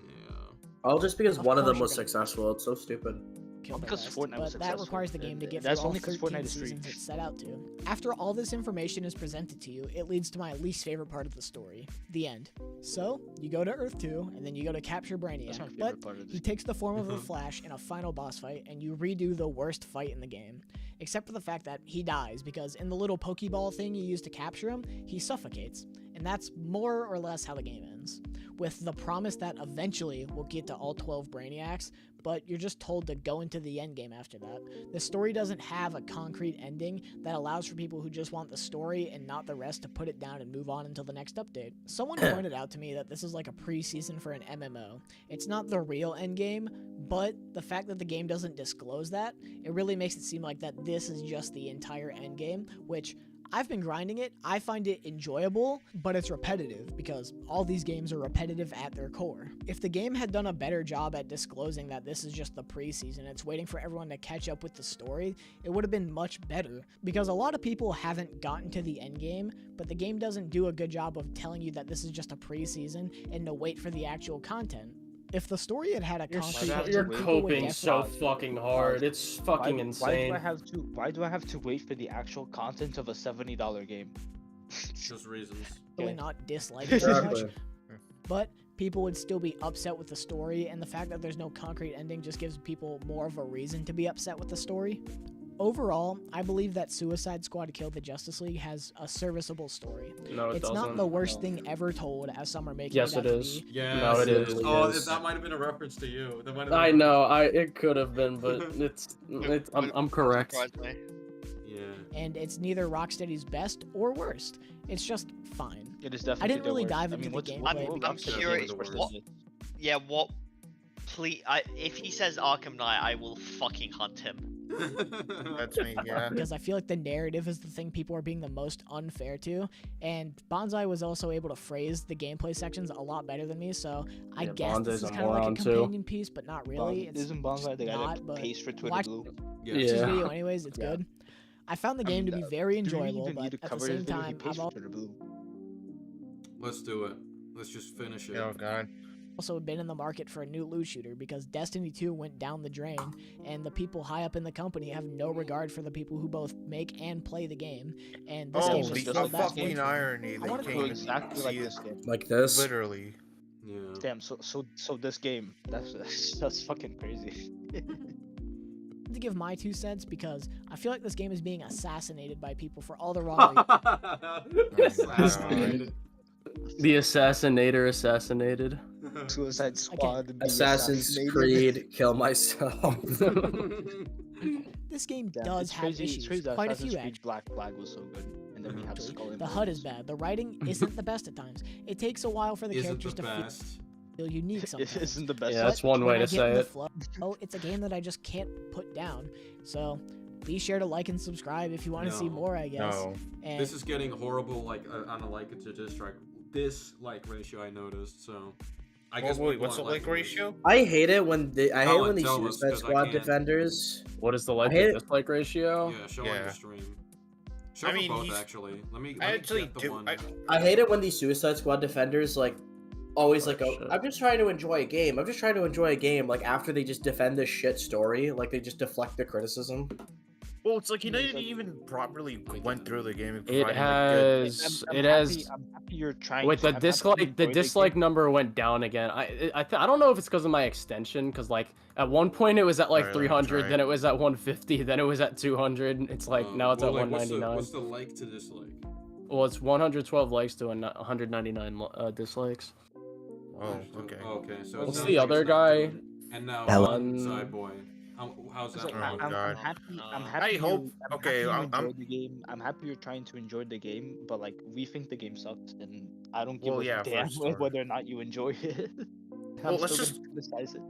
Yeah. All just because Of one of them course was you're successful. It's so stupid. kill the Because rest, Fortnite was but that successful. requires the game to get That's through all only 'cause 13 Fortnite is free. seasons it's set out to. After all this information is presented to you, it leads to my least favorite part of the story, the end. So, you go to Earth 2, and then you go to capture That's my Brainiac, favorite but part of this he takes the form of the Flash in a final boss fight, and you redo the worst fight in the game. Except for the fact that he dies, because in the little Pokeball thing you use to capture him, he suffocates. And that's more or less how the game ends. With the promise that eventually we'll get to all 12 Brainiacs, but you're just told to go into the end game after that. The story doesn't have a concrete ending that allows for people who just want the story and not the rest to put it down and move on until the next update. Someone pointed out to me that this is like a pre-season for an MMO. It's not the real end game, but the fact that the game doesn't disclose that, it really makes it seem like that this is just the entire end game, which I've been grinding it. I find it enjoyable, but it's repetitive because all these games are repetitive at their core. If the game had done a better job at disclosing that this is just the preseason, it's waiting for everyone to catch up with the story, it would have been much better because a lot of people haven't gotten to the end game, but the game doesn't do a good job of telling you that this is just a preseason and to wait for the actual content. If the story had had a concrete ending, You're people would coping so definitely- fucking hard. It's fucking insane. Why do I have to wait for the actual content of a $70 game? Just reasons. really not dislike it as much, Exactly. but people would still be upset with the story, and the fact that there's no concrete ending just gives people more of a reason to be upset with the story. Overall, I believe that Suicide Squad Killed the Justice League has a serviceable story. No, it It's doesn't. not the worst thing ever told, as some are making Yes, it out it to is. be. Yeah. No, it is. Oh, It is. that might have been a reference to you. That might have I been- know. It could have been, but I'm correct. Yeah. And it's neither Rocksteady's best or worst. It's just fine. It is definitely I didn't the really worst. dive I into mean, the what's- gameplay. what- I'm Rocksteady curious. is worse What? than it. Yeah, what? Please, if he says Arkham Knight, I will fucking hunt him. That's me, yeah. Because I feel like the narrative is the thing people are being the most unfair to, and Bonsai was also able to phrase the gameplay sections a lot better than me, so I Yeah, guess this Bonsai's is a kind of like a moron, too. companion piece, but not really. It's Isn't Bonsai the guy not, that but pays for Twitter watch Blue? Yeah. his Yeah. video anyways, it's good. I found the game to be very Do we enjoyable, even need but to at the cover his same video? He time, pays I've for also Twitter Blue. Let's do it. Let's just finish it. Oh god. also been in the market for a new loot shooter because Destiny 2 went down the drain, and the people high up in the company have no regard for the people who both make and play the game. And this game the just filled that fucking void. irony! I They want to can't go even exactly see like it. this game. Like this. Literally. Yeah. Damn. So this game. That's fucking crazy. To give my 2 cents because I feel like this game is being assassinated by people for all the wrong reasons. Assassinated. The assassinator assassinated. Suicide Squad. be Assassin's assassinated. Creed, kill myself. This game Damn, does it's have crazy. issues, It's crazy that quite a Assassin's few Creed actually. Black Flag was so good, and then we have Skull and The HUD is bad. The writing isn't the best at times. It takes a while for the Isn't characters the to best. feel unique sometimes. It isn't the best. Yeah, that's But one way when I to get in say the it. flow, it's a game that I just can't put down. So be sure to like and subscribe if you want to see No. more, I guess. No. And This is getting horrible, like on a like to dislike. This like ratio I noticed, so I guess. Wait, people what's the aren't like liking this. ratio? I hate it when the Colin, these tell us, Suicide 'cause I Squad can't. defenders. What is the I like hate to it. dislike ratio? Yeah, show on Yeah. your stream. Show I for mean, both he's- actually. Let me I actually get the do. one. I hate it when these Suicide Squad defenders like always like go, shit. I'm just trying to enjoy a game. I'm just trying to enjoy a game. Like after they just defend this shit story, like they just deflect the criticism. Well, it's like he didn't even proproperly went through the game. And It provided, like, good- has. I'm it happy, has. I'm happy you're trying. Wait, to, the I'm happy you dislike the enjoyed dislike game. number went down again. I don't know if it's because of my extension, because like at one point it was at like Alright, let me 300, try. then it was at 150, then it was at 200. It's like now it's well, at like, 199. What's the like to dislike? Well, it's 112 likes to 199 dislikes. Oh, okay. Okay, so it What's sounds the like other it's not guy? good. And now Hello. Side Boy. How's that? Like, Oh, I'm God. happy. I'm I happy. hope- I'm okay, happy you I'm- enjoyed the game. I'm happy you're trying to enjoy the game, but like we think the game sucks, and I don't give Well, a yeah, for a damn start. whether or not you enjoy it. Well, I'm let's still just- gonna criticize it.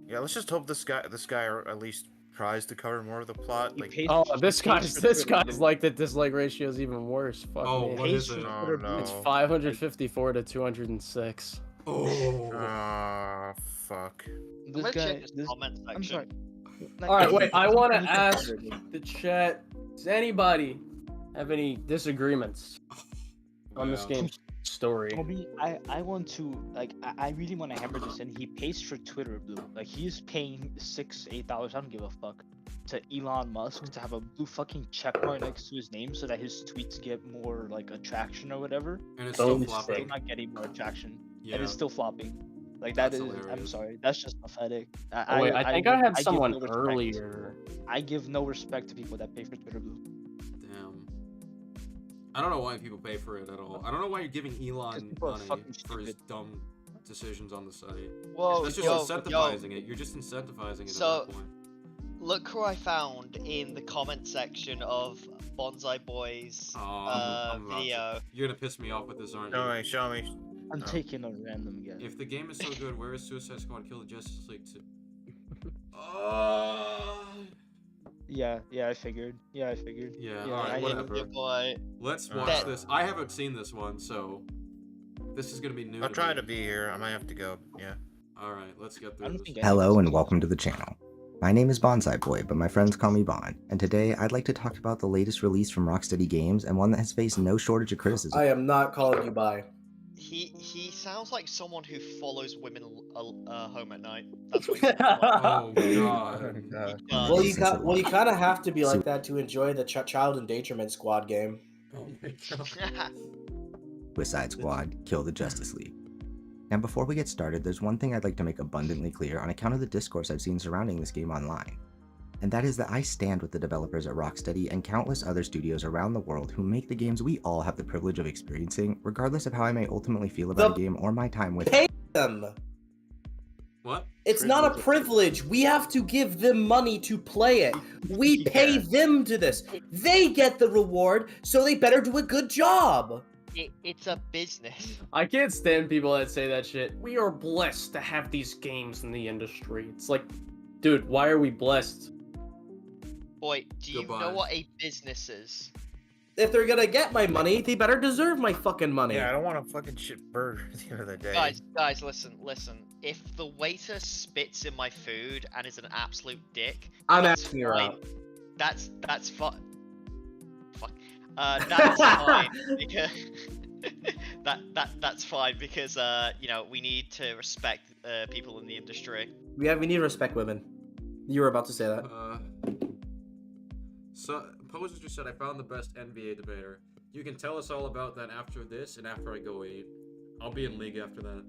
Yeah, let's just hope this guy at least tries to cover more of the plot. Like, He Oh, pays- this he pays guy's for this Twitter, guy's dude. like the dislike ratio is even worse. Fuck Oh, me. what is it? oh no. It's 554 to 206. Oh. Ah, fuck. This Let's guy. check this This, comment I'm section. sorry. Like, All right, wait. I want to he's ask considered. the chat. Does anybody have any disagreements on this Yeah. game's story? Toby, I want to like I really want to hammer this in. He pays for Twitter blue. Like he's paying $6-8. I don't give a fuck. To Elon Musk to have a blue fucking check mark next to his name so that his tweets get more like attraction or whatever. And it's Don't still It's still flopping. not getting more attraction. Yeah. And it's still flopping. Like That's I'm hilarious. sorry. That's just pathetic. Oh, wait, I think I had give someone no respect. earlier. I give no respect to people that pay for Twitter blue. Damn. I don't know why people pay for it at all. I don't know why you're giving Elon people are money fucking for his stupid. dumb decisions on the site. Whoa, That's just yo, incentivizing it. You're just incentivizing it So- at that point. Look who I found in the comment section of Bonsai Boy's Oh, I'm about to- video. You're gonna piss me off with this, aren't you? Show me, show me. I'm No. taking a random guess. If the game is so good, where is Suicide Squad Kill the Justice League 2? Oh. Yeah, I figured. Yeah, I figured. Yeah, Yeah, alright, I- whatever. Your boy. Let's watch That- this. I haven't seen this one, so this is gonna be new. I'll to try me. to be here. I might have to go. Yeah. Alright, let's get I through don't this. think Hello and welcome to the channel. My name is Bonsai Boy, but my friends call me Bon, and today I'd like to talk about the latest release from Rocksteady Games and one that has faced no shortage of criticism. I am not calling you by. He sounds like someone who follows women home at night. That's what he Oh my god. He Well, does. you kind of have to be like that to enjoy the Child Endangerment Squad game. Oh my god. Suicide Squad, Kill the Justice League. And before we get started, there's one thing I'd like to make abundantly clear on account of the discourse I've seen surrounding this game online. And that is that I stand with the developers at Rocksteady and countless other studios around the world who make the games we all have the privilege of experiencing, regardless of how I may ultimately feel about a game or my time with Pay them! What? It's not a privilege. We have to give them money to play it. We pay them to this. They get the reward, so they better do a good job. It's a business. I can't stand people that say that shit. We are blessed to have these games in the industry. It's like, dude, why are we blessed? Boy, do you Goodbye. know what a business is? If they're gonna get my money, they better deserve my fucking money. Yeah, I don't want a fucking shit burger at the end of the day. Guys, listen. If the waiter spits in my food and is an absolute dick, I'm that's asking her fine. out. That's fine. Fuck. That's fine because that's fine because you know, we need to respect people in the industry. We need to respect women. You were about to say that. So, Posers just said I found the best NBA debater. You can tell us all about that after this and after I go eat. I'll be in league after that.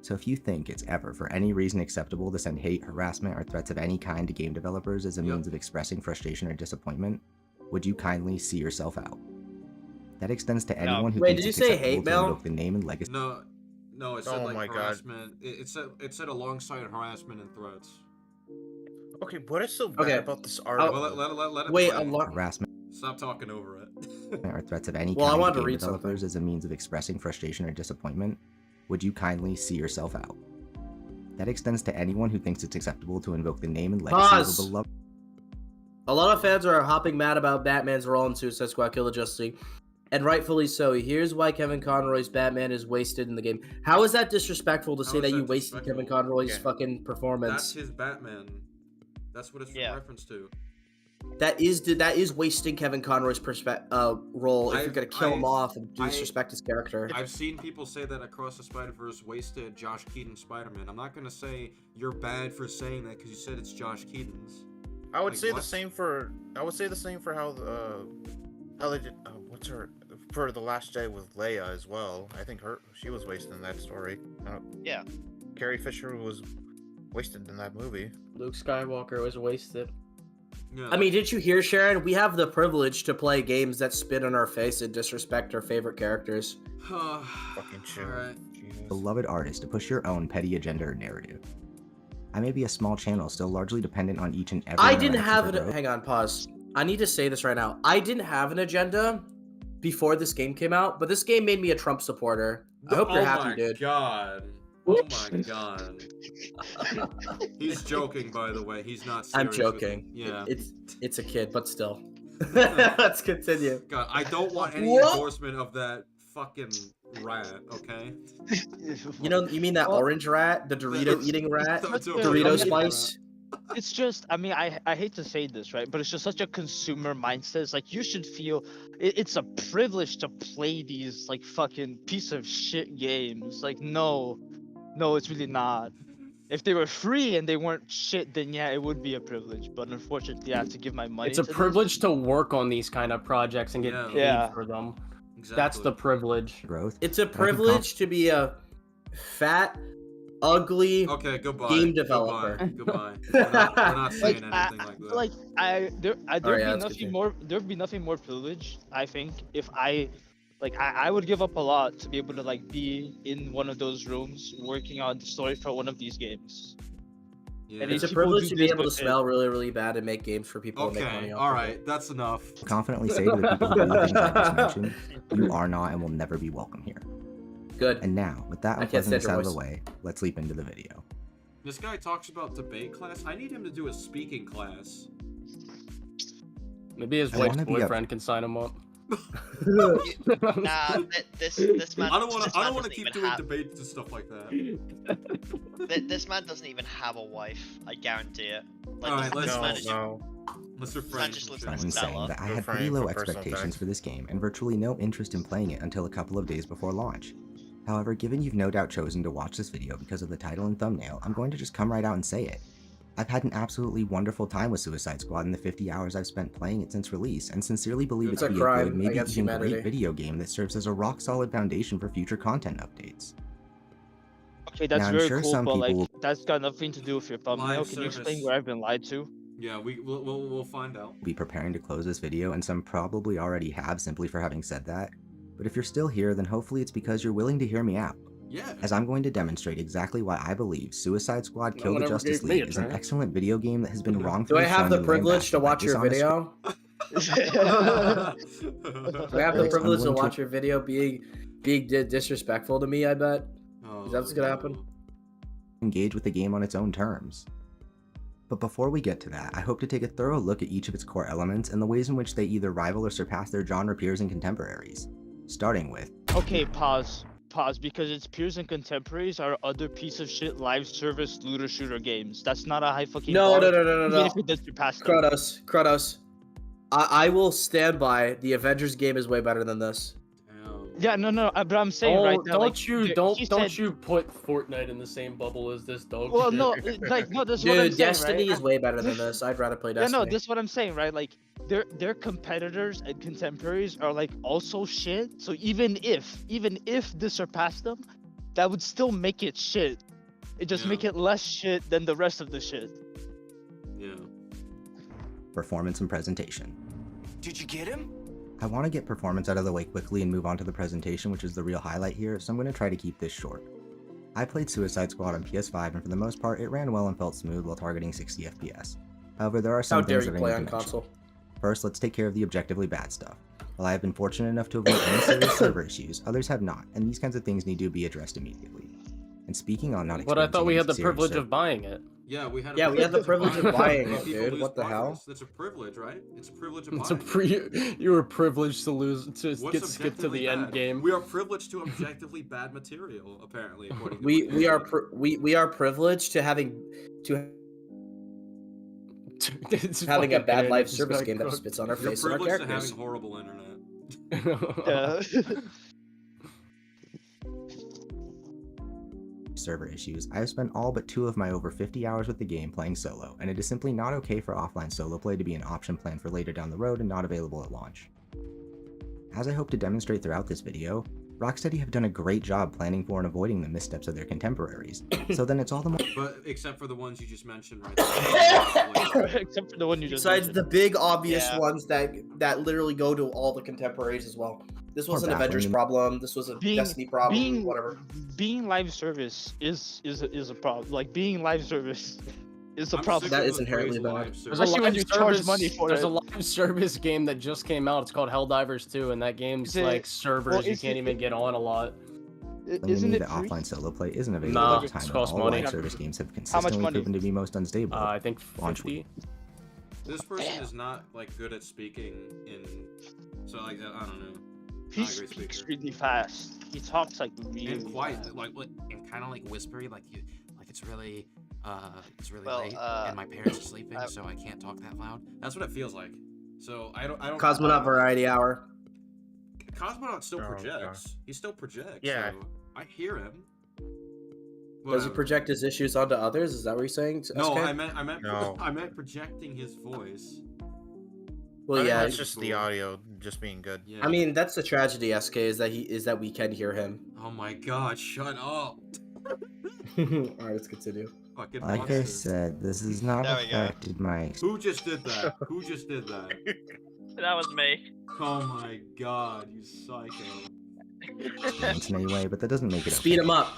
So if you think it's ever for any reason acceptable to send hate, harassment, or threats of any kind to game developers as a means of expressing frustration or disappointment, would you kindly see yourself out? That extends to anyone who Wait, thinks did you it's say acceptable hate to mail? invoke the name and legacy. No, it said Oh like my God. harassment. It said alongside harassment and threats. Okay, what is so bad about this article? Well, let it Wait, play. Harassment Stop talking over it. or threats of any Well, I kind wanted to to game read developers something. as a means of expressing frustration or disappointment, would you kindly see yourself out? That extends to anyone who thinks it's acceptable to invoke the name and legacy Pause. of a beloved. A lot of fans are hopping mad about Batman's role in Suicide Squad: Kill the Justice League, and rightfully so. Here's why Kevin Conroy's Batman is wasted in the game. How is that disrespectful to say that you wasted Kevin Conroy's fucking performance? That's his Batman. That's what it's in reference to. That is wasting Kevin Conroy's role if you're gonna kill him off and disrespect his character. I've seen people say that Across the Spider-Verse wasted Josh Keaton's Spider-Man. I'm not gonna say you're bad for saying that because you said it's Josh Keaton's. I would Like, say what? the same for how they did what's her for The Last Day with Leia as well. I think she was wasted in that story. Yeah. Carrie Fisher was wasted in that movie. Luke Skywalker was wasted. Yeah. I mean, didn't you hear, Sharon? We have the privilege to play games that spit on our face and disrespect our favorite characters. Fucking chill. Beloved artist to push your own petty agenda or narrative. I may be a small channel still largely dependent on each and every I didn't interaction have for an. growth. Hang on, pause. I need to say this right now. I didn't have an agenda before this game came out, but this game made me a Trump supporter. I hope you're happy, dude. Oh my god. He's joking, by the way. He's not serious. I'm with joking. it. Yeah. It's a kid, but still. Let's continue. God, I don't want any What? endorsement of that fucking rat, okay? You mean that orange rat, the Dorito eating rat, Dorito spice? It's just, I mean, I hate to say this, right? But it's just such a consumer mindset. It's like you should feel it's a privilege to play these like fucking piece of shit games. Like no, it's really not. If they were free and they weren't shit, then yeah, it would be a privilege. But unfortunately, I have to give my money. It's a to this. privilege to work on these kind of projects and get paid Yeah. for them. That's the privilege. Growth. It's a privilege to be a fat, ugly goodbye. game developer. Goodbye. We're not saying anything like that. Like there'd Alright, be let's continue. there'd be nothing more privileged, I think, if I would give up a lot to be able to like be in one of those rooms working on the story for one of these games. And It's a people privilege do to be this able to with it. smell really, really bad and make games for people and make money Okay, off all of right, that's enough. Confidently say to the people who do the things I just mentioned, you are not and will never be welcome here. Good. And now, with that I can't stand unpleasantness your out of the voice. way, let's leap into the video. This guy talks about debate class. I need him to do a speaking class. Maybe his I wife's wanna be a- boyfriend can sign him up. Nah, this man. I don't want this to. I man don't want to doesn't keep even doing have- debates and stuff like that. This man doesn't even have a wife. I guarantee it. Like, All right, this let's man is- let's This refrain man just from lives shit. in I'm saying Stella. that I had pretty low expectations for this game and virtually no interest in playing it until a couple of days before launch. However, given you've no doubt chosen to watch this video because of the title and thumbnail, I'm going to just come right out and say it. I've had an absolutely wonderful time with Suicide Squad in the 50 hours I've spent playing it since release, and sincerely believe It's it a to be crime a good, maybe against even humanity. great video game that serves as a rock-solid foundation for future content updates. Okay, that's Now, I'm very sure cool, some but like people- that's got nothing to do with your thumbnail. Live Can you explain service. where I've been lied to? Yeah, we'll find out. Be preparing to close this video, and some probably already have simply for having said that. But if you're still here, then hopefully it's because you're willing to hear me out. Yeah. As I'm going to demonstrate exactly why I believe Suicide Squad: Kill one the ever Justice gave me a League is an try. excellent video game that has been Do wrongfully I have shown the and privilege to lambasted by watch your dishonest video? Do I have the Yes, I'm privilege to going to- watch your video being disrespectful to me? I bet. Is that what's gonna happen? engage with the game on its own terms. But before we get to that, I hope to take a thorough look at each of its core elements and the ways in which they either rival or surpass their genre peers and contemporaries. Starting with Okay, pause, because its peers and contemporaries are other piece of shit live service looter shooter games. That's not a high fucking No, bar, no. even if it does surpass them. Kratos. I will stand by the Avengers game is way better than this. Damn. Yeah, no, but I'm saying right now, like, don't he said, you put Fortnite in the same bubble as this dog well, shit. no, like, no, this is what I'm Dude, saying, Destiny right? is way better than this. I'd rather play Yeah, Destiny. no, this is what I'm saying, right? Like, their competitors and contemporaries are like also shit. So even if this surpassed them, that would still make it shit. It just make it less shit than the rest of the shit. Yeah. Performance and presentation. Did you get him? I want to get performance out of the way quickly and move on to the presentation, which is the real highlight here, so I'm going to try to keep this short. I played Suicide Squad on PS5, and for the most part, it ran well and felt smooth while targeting 60 FPS. However, there are some How dare things you that I play need on to mention. console? First, let's take care of the objectively bad stuff. While I have been fortunate enough to avoid any serious server issues, others have not, and these kinds of things need to be addressed immediately. And speaking on not But I thought we had the experiencing privilege serious of buying it. Yeah, we had. Yeah, we had the privilege of buying But it, people dude. lose What the hell? progress. That's a privilege, right? It's a privilege of It's a buying. you were privileged to lose to What's get skipped to the objectively end bad? game. We are privileged to objectively bad material, apparently, according to We are privileged to having having a bad live service game that spits on our You're face and our privileged to characters. having horrible internet. server issues, I have spent all but 2 of my over 50 hours with the game playing solo, and it is simply not okay for offline solo play to be an option planned for later down the road and not available at launch. As I hope to demonstrate throughout this video, Rocksteady have done a great job planning for and avoiding the missteps of their contemporaries, so then it's all the more— But except for the ones you just mentioned right there. Except for the one you just Besides mentioned. the big obvious Yeah. ones that literally go to all the contemporaries as well. This was Or an Avengers bathroom. problem. This was a Destiny problem. Whatever. Being live service is a problem. Like being live service is a I'm problem. sick of the phrase live service. Especially when you charge money for There's it. a live service game that just came out. It's called Helldivers 2, and that game's Is it- like servers well, you is can't it- even get on a lot. Isn't me it that free? offline solo play isn't available Nah, at the it time when costs all money. live service games have How much consistently money? proven to be most unstable. I think Launch 50. week. This person is not like good at speaking in, so like I don't know. He Not a great speaks speaker. really fast. He talks like really And quiet, fast. like and kind of like whispery, like you, like it's really Well, late, and my parents are sleeping, so I can't talk that loud. That's what it feels like. So I don't. Cosmonaut Variety Hour. Cosmonaut still Oh, projects. He still projects. Yeah. So I hear him. Does he Whatever. project his issues onto others? Is that what you're saying? No, SK? I meant projecting his voice. Well, I think yeah. that's just the audio just being good. Yeah. I mean, that's the tragedy, SK, is that we can hear him. Oh my God! Shut up. All right, let's continue. Fucking Like I monster. said, this has not There we go. affected my— Who just did that? Who just did that? That was me. Oh my God! You psycho. experience in any way, but that doesn't make it Speed okay. him up.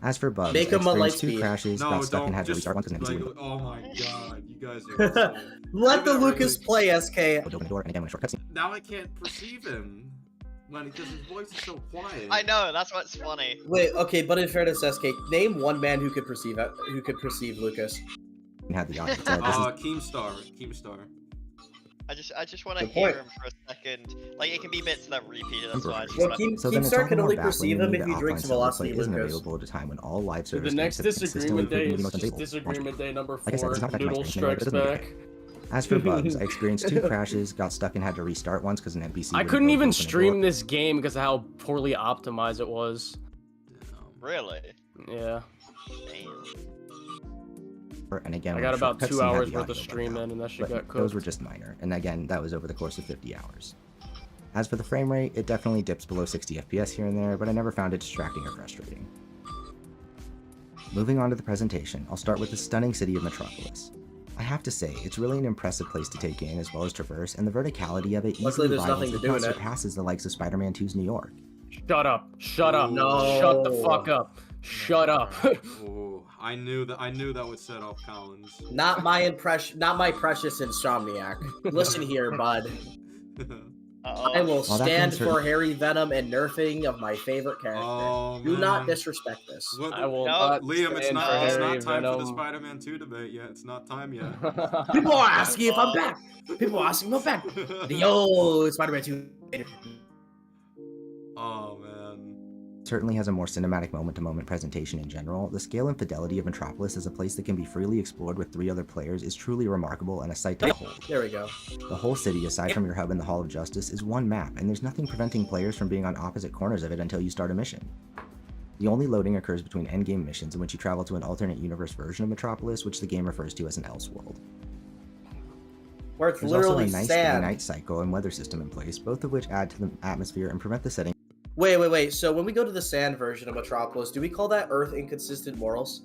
As for bugs, Make I him a light experienced 2 speed. crashes, No, got stuck don't and had to just restart once because an like. NPC Oh my God! You guys are. So... Let the Give it a Lucas play, SK. would open the door and again when a short cutscene. Now I can't perceive him because his voice is so quiet. I know, that's what's funny. Wait, okay, but in fairness, SK, name one man who could perceive Lucas. And had the audience said, this is Keemstar. I just want to Good hear point. him for a second. Like it can be bits that are repeated. That's why. I just Well, wanna- Keem- so then it's all Keemstar can the more only baffling perceive to him me if that he offline drinks solo Velocity play isn't Lucas. available at a time when all live The service next games have consistently disagreement day proven to be is most just unstable. disagreement day number 4. Like I said, it's not affecting my Noodle experience anyway, but strikes it doesn't make back. it. As for bugs, I experienced 2 crashes, got stuck and had to restart once because an NPC I wouldn't couldn't go even open a stream door. this game because of how poorly optimized it was. Really? Yeah. Damn. And again, I when got a short about 2 cutscene had hours the worth audio of bugged stream out. in and that shit But got those cooked. were just minor, and again, that was over the course of 50 hours. As for the frame rate, it definitely dips below 60 FPS here and there, but I never found it distracting or frustrating. Moving on to the presentation, I'll start with the stunning city of Metropolis. I have to say, it's really an impressive place to take in as well as traverse, and the verticality of it Luckily, easily there's rivals, nothing to if do not in it. surpasses the likes of Spider-Man 2's New York. Shut up. Shut up. No. Shut the fuck up. Shut up. Oh, I knew that would set off Collins. Not my precious Insomniac. Listen here, bud. I will Well, that stand being for certain- Harry Venom and nerfing of my favorite character. Oh, Do not man. disrespect this. What, I will No, not Liam, it's stand not for it's Harry not time for the Venom. Spider-Man 2 debate yet. It's not time yet. People are asking if I'm back. People are asking if I'm back. Yo, Spider-Man 2. Oh man. certainly has a more cinematic moment-to-moment presentation in general, the scale and fidelity of Metropolis as a place that can be freely explored with 3 other players is truly remarkable and a sight to behold. There we go. The whole city, aside from your hub in the Hall of Justice, is one map, and there's nothing preventing players from being on opposite corners of it until you start a mission. The only loading occurs between endgame missions in which you travel to an alternate universe version of Metropolis, which the game refers to as an Elseworld. Where it's There's also literally a nice sand. day-night cycle and weather system in place, both of which add to the atmosphere and prevent the setting Wait. So when we go to the sand version of Metropolis, do we call that Earth inconsistent morals?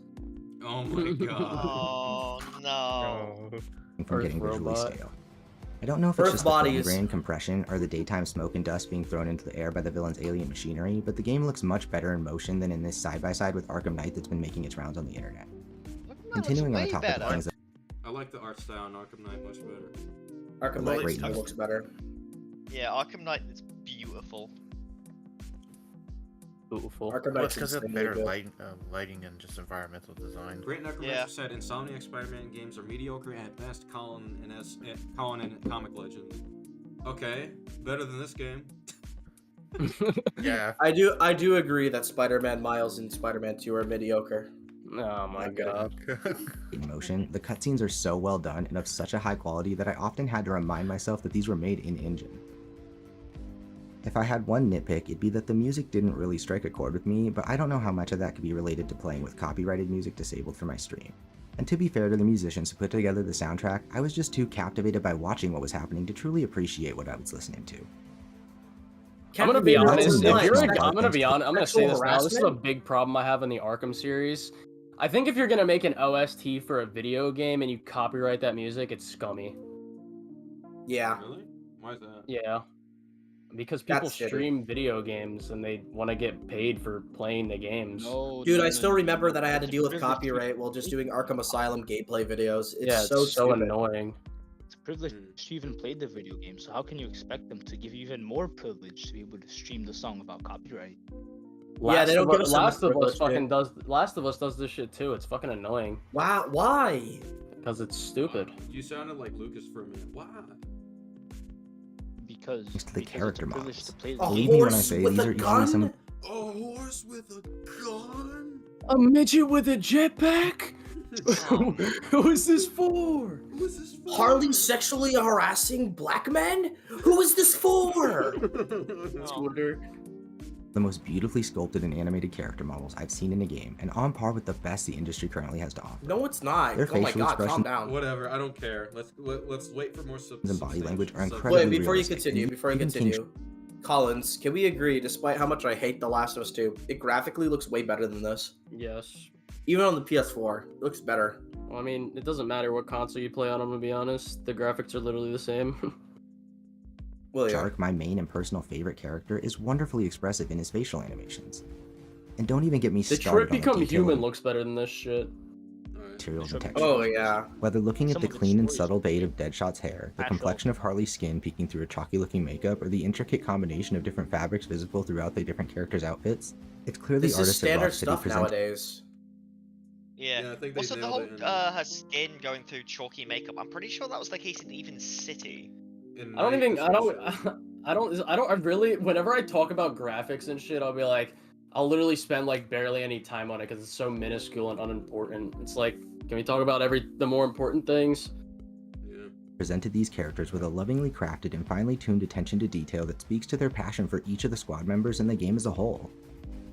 Oh my god. Oh no. from getting Earth visually robot. stale. I don't know if it's Earth just the bodies. grain compression or the daytime smoke and dust being thrown into the air by the villain's alien machinery, but the game looks much better in motion than in this side-by-side with Arkham Knight that's been making its rounds on the internet. Continuing on the topic of things that I like the art style in Arkham Knight much better. Arkham Well, Knight great. still looks better. Yeah, Arkham Knight is beautiful. Beautiful. Arkham Well, Knight's it's because of insanely better good. lighting and just environmental design. Great Necromancer Yeah. said Insomniac Spider-Man games are mediocre at best. Colin and Comic Legends. Okay, better than this game. Yeah. I do agree that Spider-Man Miles and Spider-Man 2 are mediocre. Oh my Not good. god. in motion, the cutscenes are so well done and of such a high quality that I often had to remind myself that these were made in-engine. If I had one nitpick, it'd be that the music didn't really strike a chord with me, but I don't know how much of that could be related to playing with copyrighted music disabled for my stream. And to be fair to the musicians who put together the soundtrack, I was just too captivated by watching what was happening to truly appreciate what I was listening to. I'm gonna be honest. If you're, Sexual I'm gonna be honest. I'm gonna say this now. This is a harassment? big problem I have in the Arkham series. I think if you're gonna make an OST for a video game and you copyright that music, it's scummy. Yeah. Really? Why is that? Yeah. Because people That's shitty. stream video games and they want to get paid for playing the games. Dude, I still remember that I had to deal with copyright while just doing Arkham Asylum gameplay videos. It's Yeah, so it's so stupid. annoying. It's a privilege to even play the video game, so how can you expect them to give you even more privilege to be able to stream the song without copyright? Yeah, they don't give us Last enough of Us privilege, fucking dude. does. Last of Us does this shit too. It's fucking annoying Wow, why? because it's stupid. You sounded like Lucas for a minute. Why? Because Thanks to the because character it's a privilege models. to play the Believe game. me when I say these are usually some of A horse with a gun? A midget with a jetpack? Who is this for? Who is this for? Harley sexually harassing black men? Who is this for? Twitter. the most beautifully sculpted and animated character models I've seen in a game, and on par with the best the industry currently has to offer. No, it's not. Their Oh my facial god, calm expressions down. Whatever, I don't care. Let's wait for more and body language are substantial- incredibly Wait, before you realistic, continue, and before you even King continue, Collins, can we agree, despite how much I hate The Last of Us 2, it graphically looks way better than this? Yes. Even on the PS4, it looks better. Well, I mean, it doesn't matter what console you play on, I'm gonna be honest. The graphics are literally the same. Well, yeah. Shark, my main and personal favorite character, is wonderfully expressive in his facial animations. And don't even get me The started Trip on the Become detail Human of looks better than this shit. materials and textures. Oh, yeah. Whether looking at Some the of the clean and stories subtle fade of Deadshot's hair, the Actual. complexion of Harley's skin peeking through a chalky-looking makeup, or the intricate combination of different fabrics visible throughout the different characters' outfits, it's clear the This is artists at standard Rocksteady stuff present nowadays. Yeah. Yeah, I think they Also, the nailed whole it in- her skin going through chalky makeup. I'm pretty sure that was the case in even City. In I don't Night even. I don't. especially. I really. Whenever I talk about graphics and shit, I'll be like, I'll literally spend like barely any time on it because it's so minuscule and unimportant. It's like, can we talk about the more important things? presented these characters with a lovingly crafted and finely tuned attention to detail that speaks to their passion for each of the squad members and the game as a whole.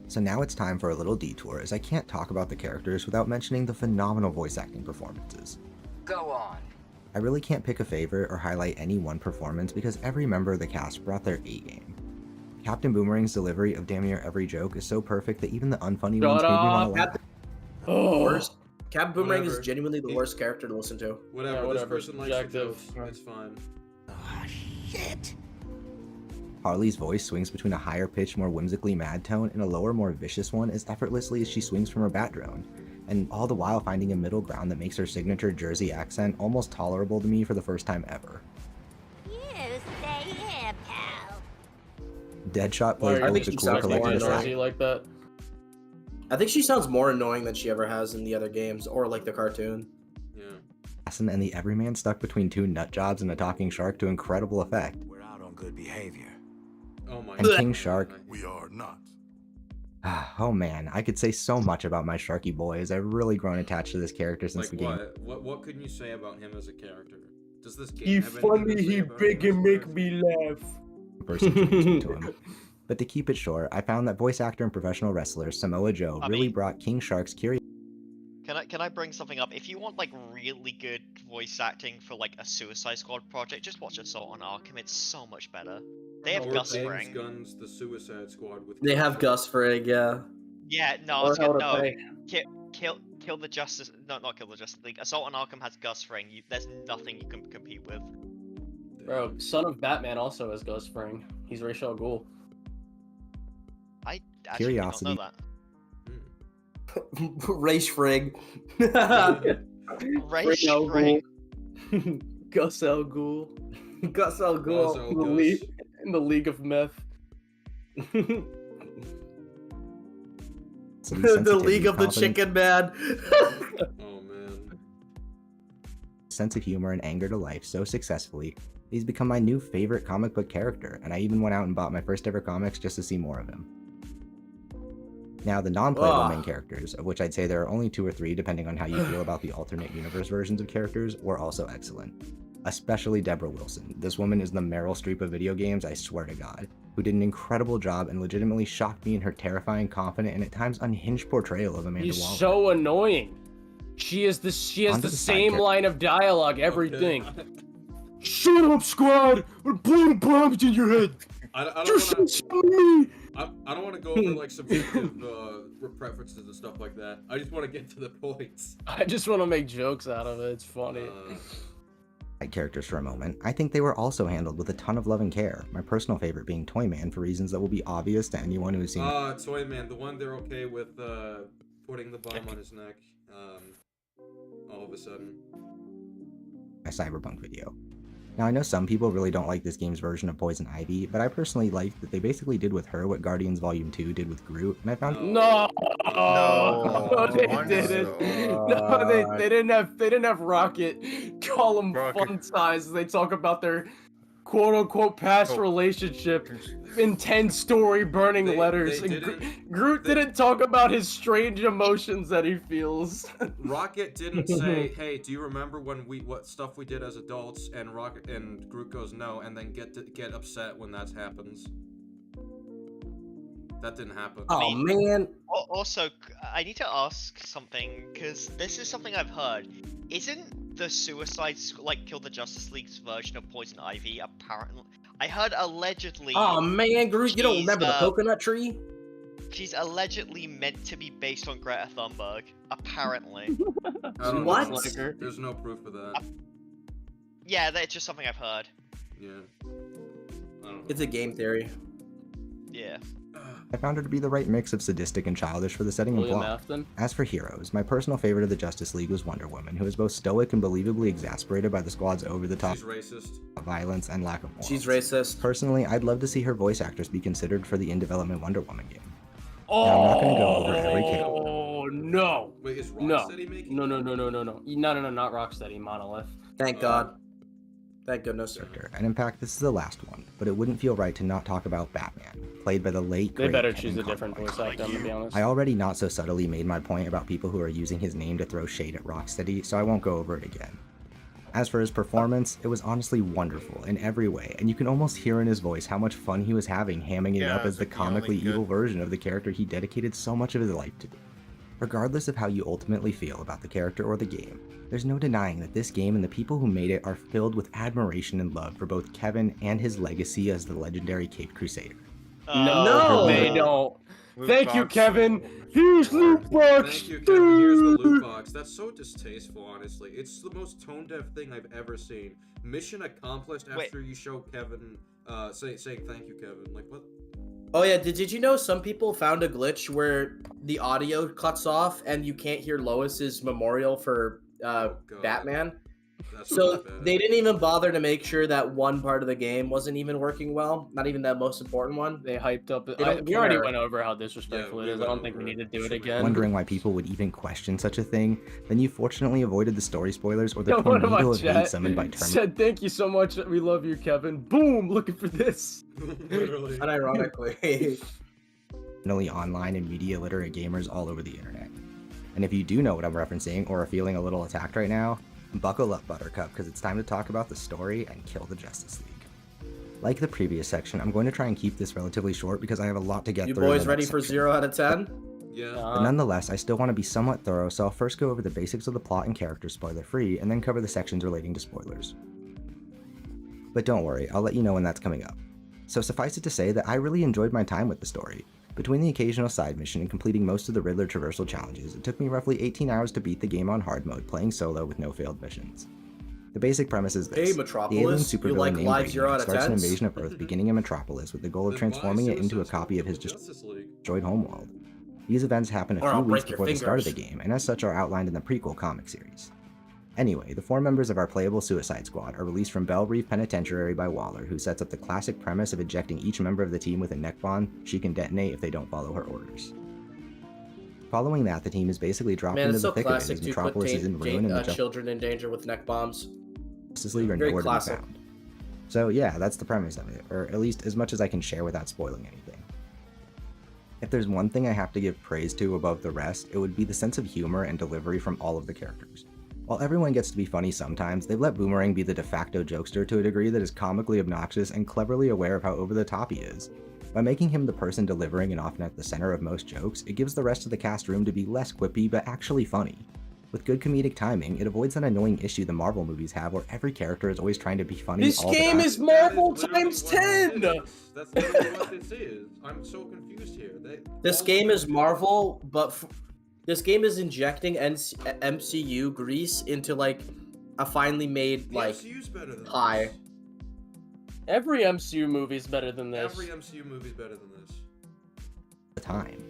So now it's time for a little detour, as I can't talk about the characters without mentioning the phenomenal voice acting performances. Go on. I really can't pick a favorite or highlight any one performance because every member of the cast brought their A game. Captain Boomerang's delivery of damn near every joke is so perfect that even the unfunny ones made me want to laugh. Worst. Captain Boomerang is Whatever. genuinely the worst character to listen to. Whatever, Yeah, this whatever, person likes the subjective. jokes. It's fine. Shit. Harley's voice swings between a higher pitched, more whimsically mad tone and a lower, more vicious one as effortlessly as she swings from her bat drone, and all the while finding a middle ground that makes her signature Jersey accent almost tolerable to me for the first time ever. You stay here, pal. Deadshot Why plays are you both the she cool sounds more collected annoying. Jersey like that? I think she sounds more annoying than she ever has in the other games, or like the cartoon. assassin and the everyman stuck between two nut jobs and a talking shark to incredible effect. We're out on good behavior. Oh my And god. King Shark, We are not. Oh man, I could say so much about my Sharky boy, as I've really grown attached to this character since Like the game. what can you say about him as a character? Does this game He have anything funny, to say he about big him as and a make character? me laugh. First introduced me to him. But to keep it short, I found that voice actor and professional wrestler Samoa Joe really brought King Shark's curiosity. Can I bring something up? If you want like really good voice acting for like a Suicide Squad project, just watch Assault on Arkham. It's so much better. They have Or Gus James Fring. Gunn's The Suicide Squad with. They have Gus Fring, yeah. Yeah, no, Or it's Hell good. to No, Pay. kill the Justice. No, not kill the Justice League. Assault on Arkham has Gus Fring. There's nothing you can compete with. Bro, son of Batman also has Gus Fring. He's Ra's al Ghul. I actually did not know Curiosity. that. Race Frig. Ra's Fring. Gus Al Ghul. Gus Al Gus Ghul. Al In the Ghul. league, in the League of Meth. The League of the Chicken Man. Oh man. Sense of humor and anger to life so successfully, he's become my new favorite comic book character, and I even went out and bought my first ever comics just to see more of him. Now, the non-playable main characters, of which I'd say there are only 2 or 3 depending on how you feel about the alternate universe versions of characters, were also excellent. Especially Deborah Wilson. This woman is the Meryl Streep of video games, I swear to God, who did an incredible job and legitimately shocked me in her terrifying, confident, and at times unhinged portrayal of Amanda He's Waller. so annoying. She has the Onto the the same sidekick. line of dialogue, everything. Shut up, squad! We're putting bombs in your head. I don't Just want shut me. I don't want to go over like subjective preferences and stuff like that. I just want to get to the points. I just want to make jokes out of it. It's funny. Side characters for a moment, I think they were also handled with a ton of love and care, my personal favorite being Toyman for reasons that will be obvious to anyone who has seen Toyman, the one they're okay with putting the bomb on his neck, all of a sudden. my Cyberpunk video. Now I know some people really don't like this game's version of Poison Ivy, but I personally like that they basically did with her what Guardians Volume 2 did with Groot, and I found No, No, they one didn't. so- No, they didn't have Rocket call them fun size. They talk about their quote unquote past relationship in 10 story burning letters. they And Groot didn't talk about his strange emotions that he feels. Rocket didn't say, "Hey, do you remember when what stuff we did as adults?" And Groot goes, "No," and then get upset when that happens. That didn't happen. Oh man. Also, I need to ask something because this is something I've heard. Isn't the Kill the Justice League's version of Poison Ivy apparently? I heard allegedly. Oh man, Groot, you don't she's, remember the coconut tree? She's allegedly meant to be based on Greta Thunberg. Apparently. I don't What? know. There's no proof of that. Yeah, that's just something I've heard. Yeah. I don't know. It's a game theory. Yeah. I found her to be the right mix of sadistic and childish for the setting and William plot. Afton? As for heroes, my personal favorite of the Justice League was Wonder Woman, who is both stoic and believably exasperated by the squad's over-the-top She's racist. violence and lack of morals. She's racist. Personally, I'd love to see her voice actors be considered for the in-development Wonder Woman game. Now, I'm not going to go over every character. Oh no! Wait, is No, Rocksteady making? no, not Rocksteady, Monolith. Thank God. Thank goodness. And in fact, this is the last one, but it wouldn't feel right to not talk about Batman, played by the late They great better Kevin choose a Conroy. different voice actor, to be honest. I already not so subtly made my point about people who are using his name to throw shade at Rocksteady, so I won't go over it again. As for his performance, it was honestly wonderful in every way, and you can almost hear in his voice how much fun he was having hamming it Yeah, up as it's the like the only comically good- evil version of the character he dedicated so much of his life to. Regardless of how you ultimately feel about the character or the game, there's no denying that this game and the people who made it are filled with admiration and love for both Kevin and his legacy as the legendary Caped Crusader. No, they don't. Thank you, Kevin. Here's loot box. Thank you, Kevin. Here's the loot box. That's so distasteful, honestly. It's the most tone-deaf thing I've ever seen. Mission accomplished after you show Kevin, saying thank you, Kevin. Like, what? Oh yeah, did you know some people found a glitch where the audio cuts off and you can't hear Lois's memorial for Batman? That's So really bad. they didn't even bother to make sure that one part of the game wasn't even working well. Not even that most important one. They hyped up. They don't We already care. went over how disrespectful it is. I don't think we need to do it again. Wondering why people would even question such a thing, then you fortunately avoided the story spoilers or the Yo, one of my tornado of hate chat summoned by Terminator. said, "Thank you so much. We love you, Kevin." Boom! Looking for this. Literally. Unironically. definitely online and media literate gamers all over the internet. And if you do know what I'm referencing or are feeling a little attacked right now, buckle up, Buttercup, because it's time to talk about the story and kill the Justice League. Like the previous section, I'm going to try and keep this relatively short because I have a lot to get You through. You boys boys ready for 0 out of 10? Yeah. But nonetheless, I still want to be somewhat thorough, so I'll first go over the basics of the plot and characters spoiler-free, and then cover the sections relating to spoilers. But don't worry, I'll let you know when that's coming up. So suffice it to say that I really enjoyed my time with the story. Between the occasional side mission and completing most of the Riddler traversal challenges, it took me roughly 18 hours to beat the game on hard mode, playing solo with no failed missions. The basic premise is this. Hey, The Metropolis, alien you supervillain like named live 0 out Brainiac of starts an 10s? invasion of Earth beginning in Metropolis with the goal of transforming it into a copy of his destroyed homeworld. These events happen a Or few I'll weeks break your before the start of the fingers. game, and as such are outlined in the prequel comic series. Anyway, the 4 members of our playable Suicide Squad are released from Belle Reef Penitentiary by Waller, who sets up the classic premise of ejecting each member of the team with a neck bond she can detonate if they don't follow her orders. Following that, the team is basically dropped Man, into it's the so thick of it classic as to put Metropolis is in ruin and the children in danger with neck bombs. Justice League are Very nowhere classic. to be found. So yeah, that's the premise of it, or at least as much as I can share without spoiling anything. If there's one thing I have to give praise to above the rest, it would be the sense of humor and delivery from all of the characters. While everyone gets to be funny sometimes, they've let Boomerang be the de facto jokester to a degree that is comically obnoxious and cleverly aware of how over the top he is. By making him the person delivering and often at the center of most jokes, it gives the rest of the cast room to be less quippy but actually funny. With good comedic timing, it avoids that annoying issue the Marvel movies have where every character is always trying to be funny This all the game time. is Marvel times 10! That's literally what this is. I'm so confused here. This game is Marvel, but this game is injecting MCU grease into like a finally made like MCU's better than pie. Every MCU movie is better than this. Every MCU movie's better than this. The time.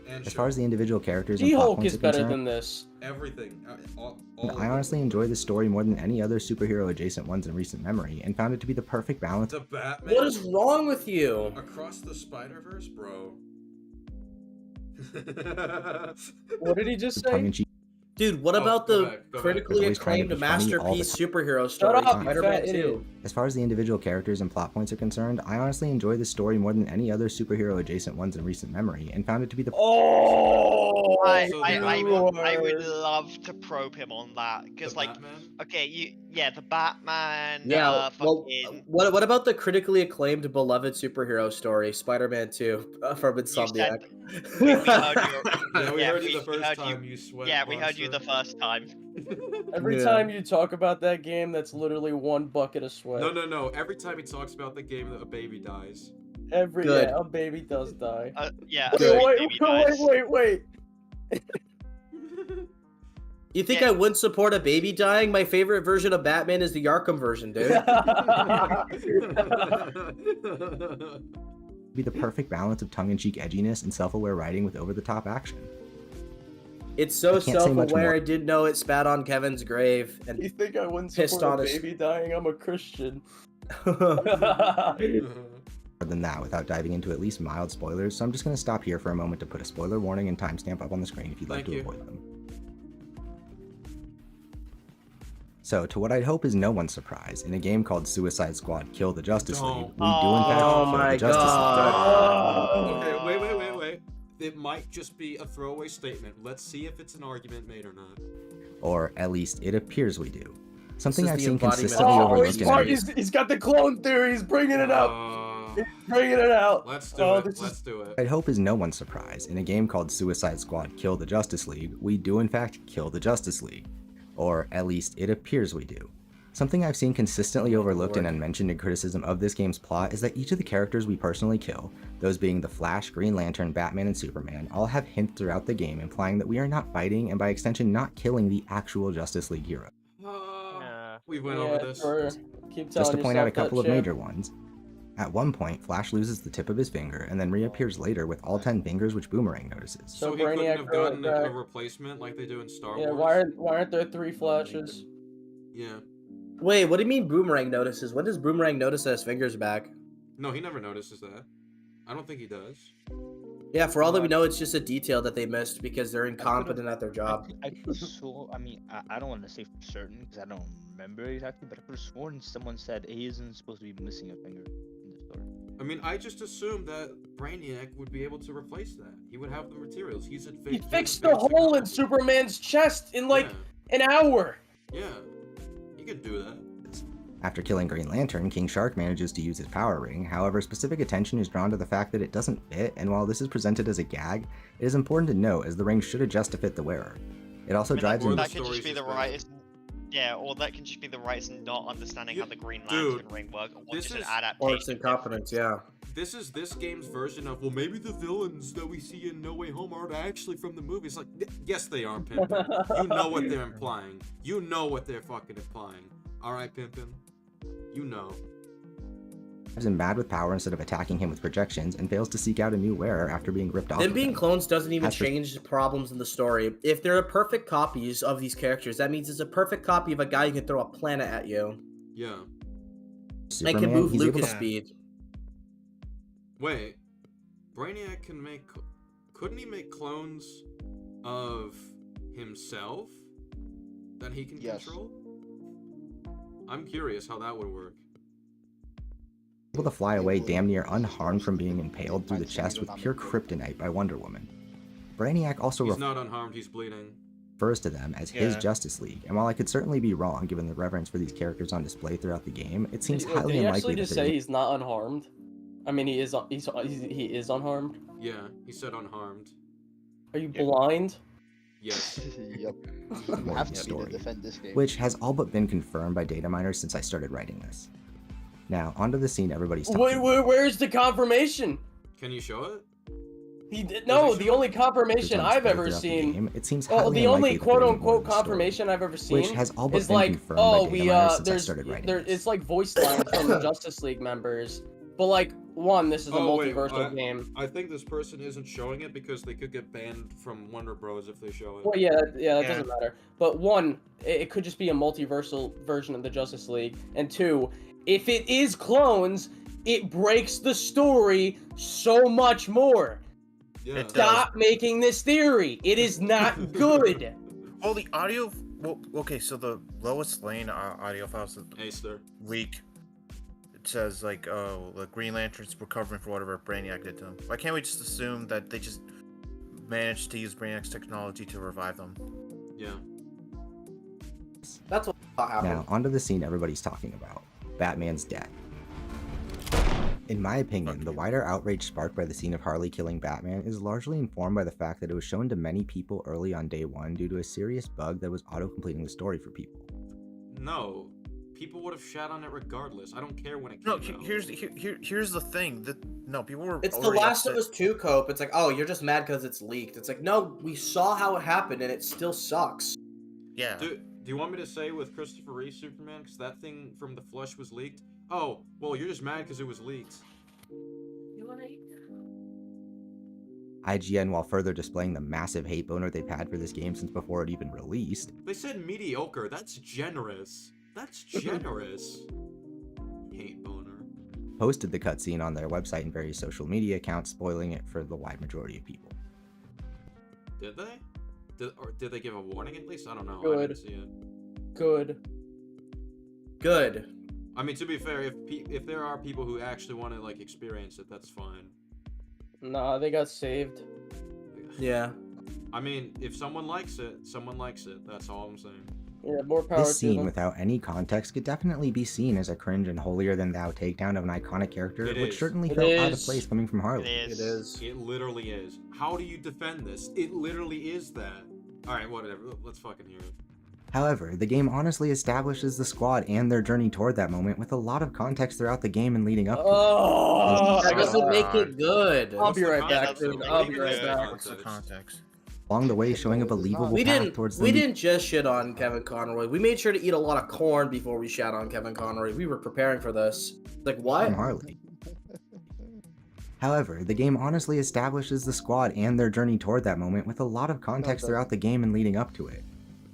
And As far as the individual characters and plot She-Hulk points is are better concerned, than this. Everything. I honestly enjoy this story more than any other superhero adjacent ones in recent memory, and found it to be the perfect balance. The Batman. What is wrong with you? Across the Spider-Verse, bro. What did he just say? tongue-in-cheek Dude, what about the critically Always trying to acclaimed be funny all the masterpiece time. superhero story, up, you Spider-Man fat 2? idiot. As far as the individual characters and plot points are concerned, I honestly enjoy this story more than any other superhero adjacent ones in recent memory, and found it to be the Oh, I you would love to probe him on that because like okay the Batman Yeah, well, fucking what about the critically acclaimed beloved superhero story, Spider-Man 2 from Insomniac? we heard you. Yeah, we heard you the we first heard time you sweat. Yeah, we heard you monster. the first time. Every Yeah. time you talk about that game, that's literally one bucket of sweat. No. Every time he talks about the game, a baby dies. Good. A baby does die. Yeah, Wait. You think I wouldn't support a baby dying? My favorite version of Batman is the Arkham version, dude. be the perfect balance of tongue-in-cheek edginess and self-aware writing with over-the-top action. It's so I can't say much self-aware. more. I didn't know it spat on Kevin's grave and You think I wouldn't pissed support on a his. baby dying? I'm a Christian. More than that without diving into at least mild spoilers, so I'm just going to stop here for a moment to put a spoiler warning and timestamp up on the screen if you'd like Thank to you. avoid them. So, to what I'd hope is no one's surprise, in a game called Suicide Squad Kill the Justice League, we do in fact Oh kill my the Justice God. Okay, wait. It might just be a throwaway statement. Let's see if it's an argument made or not. League. Or at least it appears we do. Something is I've the seen embodiment consistently of overlooked in every he's got the clone theory. He's bringing it up. He's bringing it out. Let's do it. Let's do it. I'd hope is no one's surprise. In a game called Suicide Squad Kill the Justice League, we do in fact kill the Justice League. Or at least it appears we do. Something I've seen consistently overlooked and unmentioned in criticism of this game's plot is that each of the characters we personally kill, those being the Flash, Green Lantern, Batman, and Superman, all have hints throughout the game implying that we are not fighting and by extension not killing the actual Justice League hero. We went over this. Just to point out a couple of major ones. At one point, Flash loses the tip of his finger and then reappears later with all 10 fingers, which Boomerang notices. So he couldn't have gotten a replacement like they do in Star Wars? Why aren't there 3 Flashes? Yeah. Wait, what do you mean Boomerang notices? When does Boomerang notice that his finger's back? No, he never notices that. I don't think he does. Yeah, for all that we know, it's just a detail that they missed because they're incompetent at their job. I could have sworn. I mean, I don't want to say for certain because I don't remember exactly, but I could have sworn someone said he isn't supposed to be missing a finger in the story. I mean, I just assumed that Brainiac would be able to replace that. He would have the materials. He's He advanced. fixed the hole in Superman's chest in like an hour. Yeah, he could do that. After killing Green Lantern, King Shark manages to use his power ring. However, specific attention is drawn to the fact that it doesn't fit, and while this is presented as a gag, it is important to note as the ring should adjust to fit the wearer. It also drives in. That could just be the writers. Yeah, or that can just be the writers not understanding how the Green Lantern ring works, or just an adaptation. Or it's incompetence, yeah. This is this game's version of, well, maybe the villains that we see in No Way Home aren't actually from the movies. Like, yes, they are, Pimpin. You know what they're implying. You know what they're fucking implying. All right, Pimpin. You know. Drives him mad with power instead of attacking him with projections, and fails to seek out a new wearer after being ripped off. Them being clones doesn't even As for- change the problems in the story. If they're perfect copies of these characters, that means it's a perfect copy of a guy who can throw a planet at you. Yeah. And can move he's able Lucas to- speed. Wait, Brainiac can make... Couldn't he make clones of himself that he can control? I'm curious how that would work. Able to fly away damn near unharmed from being impaled through the chest with pure kryptonite by Wonder Woman. Brainiac also He's not unharmed, he's bleeding. refers to them as his Yeah. Justice League, and while I could certainly be wrong given the reverence for these characters on display throughout the game, it seems Did highly he unlikely actually that just they're say he's not unharmed? I mean, he is unharmed. Yeah, he said unharmed. Are you blind? Yes. Yep. more You in have the to be to story, defend this game. which has all but been confirmed by data miners since I started writing this. Now, onto the scene everybody's talking Wait, where's the confirmation? Can you show it? He did, no, the only confirmation on I've display ever throughout the seen. game, it seems Oh, highly the only unlikely that they're gonna quote-unquote ignore the story, confirmation I've ever seen which has all but is been like, confirmed by oh, data we miners since I there's started writing there, it's like voice lines from the Justice League members, but like this is a wait, multiversal game. I think this person isn't showing it because they could get banned from Warner Bros. If they show it. Well, yeah, that doesn't matter. But one, it could just be a multiversal version of the Justice League, and two, if it is clones, it breaks the story so much more. Yeah. Stop making this theory. It is not good. Well, the audio. Well, okay, so the Lois Lane audio files Aster leak. It says like, oh, the Green Lantern's recovering for whatever Brainiac did to him. Why can't we just assume that they just managed to use Brainiac's technology to revive them? Yeah. That's what happened. Now, onto the scene everybody's talking about, Batman's death. In my opinion, the wider outrage sparked by the scene of Harley killing Batman is largely informed by the fact that it was shown to many people early on day one due to a serious bug that was auto-completing the story for people. No, people would have shat on it regardless. I don't care when it came No, out. here's the thing. That no, people were. It's The already Last upset. of Us 2 cope. It's like, oh, you're just mad because it's leaked. It's like, no, we saw how it happened and it still sucks. Yeah. Do you want me to say with Christopher Reeve Superman, because that thing from the flush was leaked? Oh, well, you're just mad because it was leaked. IGN, while further displaying the massive hate boner they've had for this game since before it even released, They said mediocre. That's generous. That's generous. Hate boner. posted the cutscene on their website and various social media accounts, spoiling it for the wide majority of people. Did they? Did they give a warning at least? I don't know. I Good. didn't see it. Good. I mean, to be fair, if there are people who actually want to like experience it, that's fine. Nah, they got saved. Yeah. I mean, if someone likes it, someone likes it. That's all I'm saying. Yeah, more power This to scene, them. without any context, could definitely be seen as a cringe and holier-than-thou takedown of an iconic character, It which is. certainly It felt out of is. place coming from Harley. It is. It literally is. How do you defend this? It literally is that. All right, whatever. Let's fucking hear it. However, the game honestly establishes the squad and their journey toward that moment with a lot of context throughout the game and leading up to Oh, That doesn't make it good. I'll be right Yeah, back, that's dude. what I'll makes be it right good. back. What's the context? it. Along the way, showing a believable We path didn't. towards We them. didn't just shit on Kevin Conroy. We made sure to eat a lot of corn before we shat on Kevin Conroy. We were preparing for this. Like what? From Harley. However, the game honestly establishes the squad and their journey toward that moment with a lot of context throughout the game and leading up to it.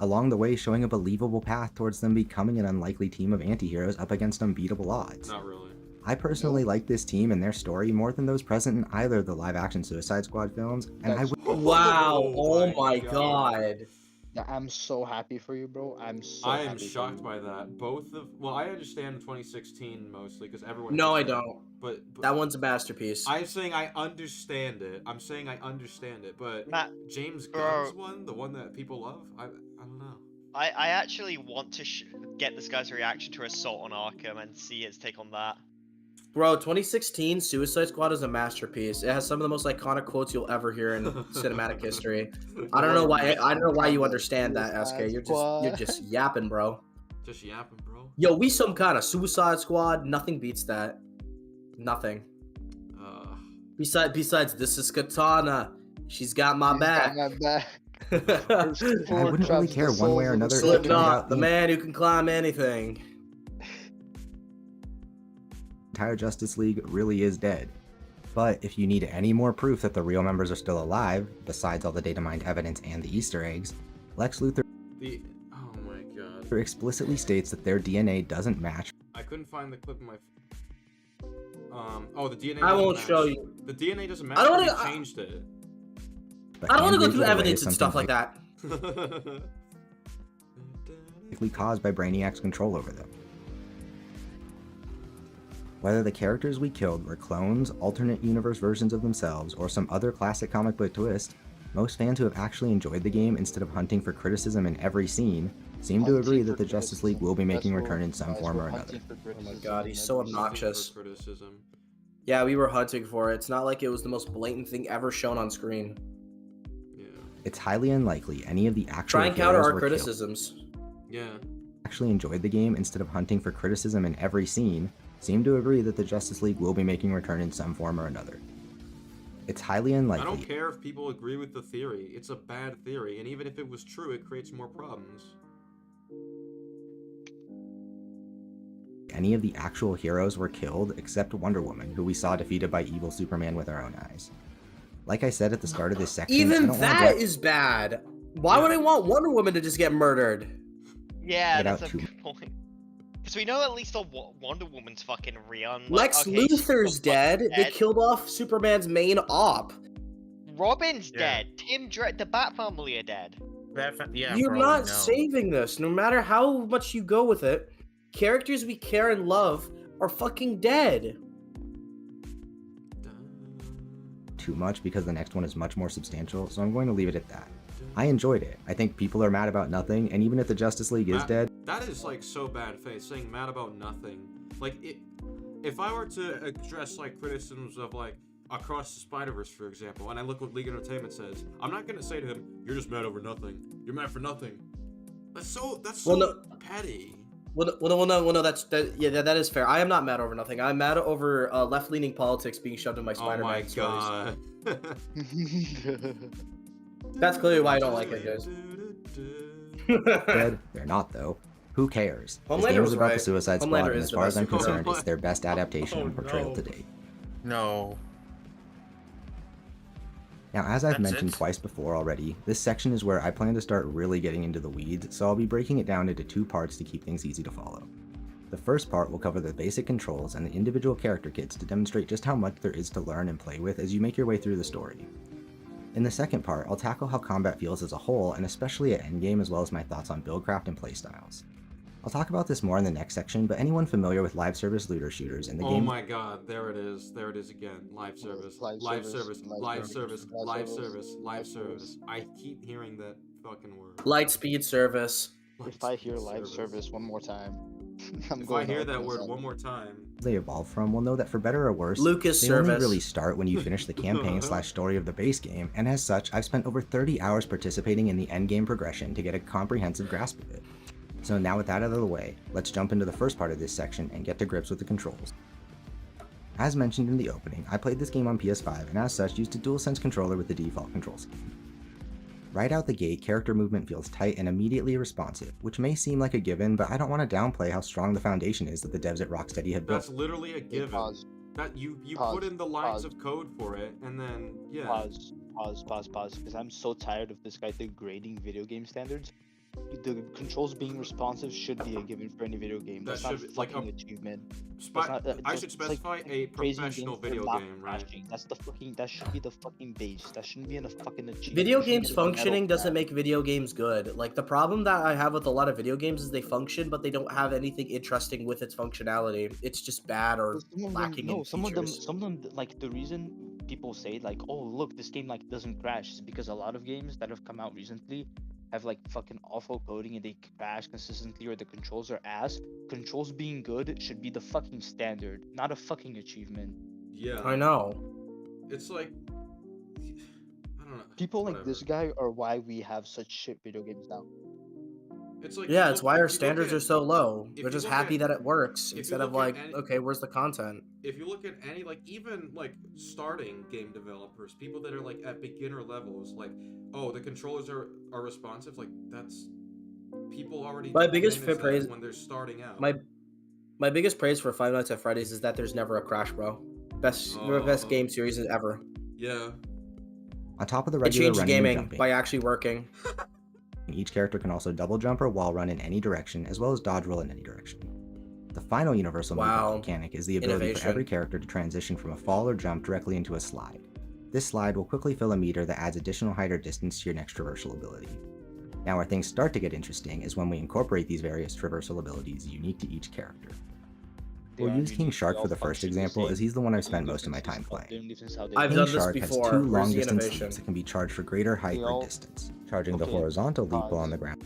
Along the way, showing a believable path towards them becoming an unlikely team of anti-heroes up against unbeatable odds. Not really. I personally like this team and their story more than those present in either of the live-action Suicide Squad films, and I would. Wow! Oh Oh my my god! I'm so happy for you, bro. I'm so I am happy for shocked you. by that. Well, I understand 2016 mostly because everyone. No, I hates it, don't. But That one's a masterpiece. I'm saying I understand it. I'm saying I understand it. But Matt, James bro. Gunn's one, the one that people love, I don't know. I actually want to get this guy's reaction to Assault on Arkham and see his take on that. Bro, 2016 Suicide Squad is a masterpiece. It has some of the most iconic quotes you'll ever hear in cinematic history. I don't know why. I don't know why you understand that, SK. You're just yapping, bro. Just yapping, bro. Yo, we some kind of Suicide Squad. Nothing beats that. Nothing. Besides, this is Katana. She's got my back. I wouldn't really care one way or another. It turned Slipknot, out the man who can climb anything. Entire Justice League really is dead. But if you need any more proof that the real members are still alive, besides all the data mined evidence and the Easter eggs, Lex Luthor Oh my god. explicitly states that their DNA doesn't match. I couldn't find the clip in my. Oh, the DNA. I doesn't won't match. show you. The DNA doesn't match. I don't They wanna- changed it. But I don't want to go Android through away evidence is and stuff something like that. likely caused by Brainiac's control over them. Whether the characters we killed were clones, alternate universe versions of themselves, or some other classic comic book twist, most fans who have actually enjoyed the game instead of hunting for criticism in every scene seem to agree that the Justice League will be making a return in some form or another. Oh my god, he's so obnoxious. Criticism. Yeah, we were hunting for it. It's not like it was the most blatant thing ever shown on screen. It's highly unlikely any of the actual Try and counter heroes our were killed. criticisms. Yeah. Actually enjoyed the game instead of hunting for criticism in every scene seem to agree that the Justice League will be making a return in some form or another. It's highly I unlikely don't care if people agree with the theory. It's a bad theory, and even if it was true, it creates more problems. any of the actual heroes were killed except Wonder Woman, who we saw defeated by evil Superman with our own eyes. Like I said at the start of this section, I Even don't that wanna is bad. Why would I want Wonder Woman to just get murdered? Yeah, Get that's out a too- good point. Because we know at least the Wonder Woman's fucking real. Lex Luthor's dead. They killed off Superman's main op. Robin's dead. Tim Drake, the Bat Family are dead. You're not saving this. No matter how much you go with it, characters we care and love are fucking dead. too much because the next one is much more substantial, so I'm going to leave it at that. I enjoyed it. I think people are mad about nothing, and even if the Justice League is dead, That is like so bad faith, saying mad about nothing. Like, if I were to address like criticisms of like Across the Spider-Verse, for example, and I look what League Entertainment says, I'm not gonna say to him, "You're just mad over nothing. You're mad for nothing." That's so petty. No, that is fair. I am not mad over nothing. I'm mad over left-leaning politics being shoved in my Spider-Man stories. That's clearly why I don't like it, guys. dead. They're not though. Who cares? This Homelander game was is about the right. Suicide Squad, Homelander and is as the far as best I'm superhero. concerned, it's their best adaptation and portrayal to date. No. Now, as I've That's mentioned it? twice before already, this section is where I plan to start really getting into the weeds, so I'll be breaking it down into two parts to keep things easy to follow. The first part will cover the basic controls and the individual character kits to demonstrate just how much there is to learn and play with as you make your way through the story. In the second part, I'll tackle how combat feels as a whole, and especially at endgame, as well as my thoughts on buildcraft and playstyles. I'll talk about this more in the next section, but anyone familiar with live service looter shooters in the Oh game my god, there it is. There it is again. Live service. Live service. Live service. Live service. I keep hearing that fucking word. Lightspeed service. If I hear live service one more time, I'm If I going hear out that inside. word one more time. they evolve from will know that for better or worse, Lucas they service. only really start when you finish the campaign/story of the base game, and as such, I've spent over 30 hours participating in the endgame progression to get a comprehensive grasp of it. So now with that out of the way, let's jump into the first part of this section and get to grips with the controls. As mentioned in the opening, I played this game on PS5 and as such used a DualSense controller with the default control scheme. Right out the gate, character movement feels tight and immediately responsive, which may seem like a given, but I don't want to downplay how strong the foundation is that the devs at Rocksteady have built. That's literally a given. That you put in the lines of code for it, and then yeah. Pause, because I'm so tired of this guy degrading video game standards. the controls being responsive should be a given for any video game. That's not a fucking achievement. I should specify a professional video game, right? That should be the fucking base. That shouldn't be in a fucking achievement. Video It shouldn't games be a metal functioning doesn't tab. make video games good. Like, the problem that I have with a lot of video games is they function, but they don't have anything interesting with its functionality. It's just bad or lacking in Some features. of them, like the reason people say like, oh look, this game like doesn't crash is because a lot of games that have come out recently have like fucking awful coding and they crash consistently or the controls are ass. Controls being good should be the fucking standard, not a fucking achievement. Yeah. I know. It's like, I don't know. People like this guy are why we have such shit video games now. It's like, Yeah, it's why our standards are so low. if We're you just look happy at- that it works if you instead of look at like, any- okay, where's the content? If you look at any, like, even like starting game developers, people that are like at beginner levels, like, oh, the controllers are responsive, like, that's people already My biggest complain is that praise when they're starting out. My biggest praise for Five Nights at Freddy's is that there's never a crash, bro. Best game series ever. Yeah. On top of the It regular changed running and gaming jumping, by actually working. each character can also double jump or wall run in any direction, as well as dodge roll in any direction. The final universal movement mechanic is the ability for every character to transition from a fall or jump directly into a slide. This slide will quickly fill a meter that adds additional height or distance to your next traversal ability. Now where things start to get interesting is when we incorporate these various traversal abilities unique to each character. We'll use King Shark for the first example, as he's the one I've spent most of my time playing. I've King done this Shark has before. two Where's long the distance innovation? leaps that can be charged for greater height or distance, charging the horizontal leap while on the ground.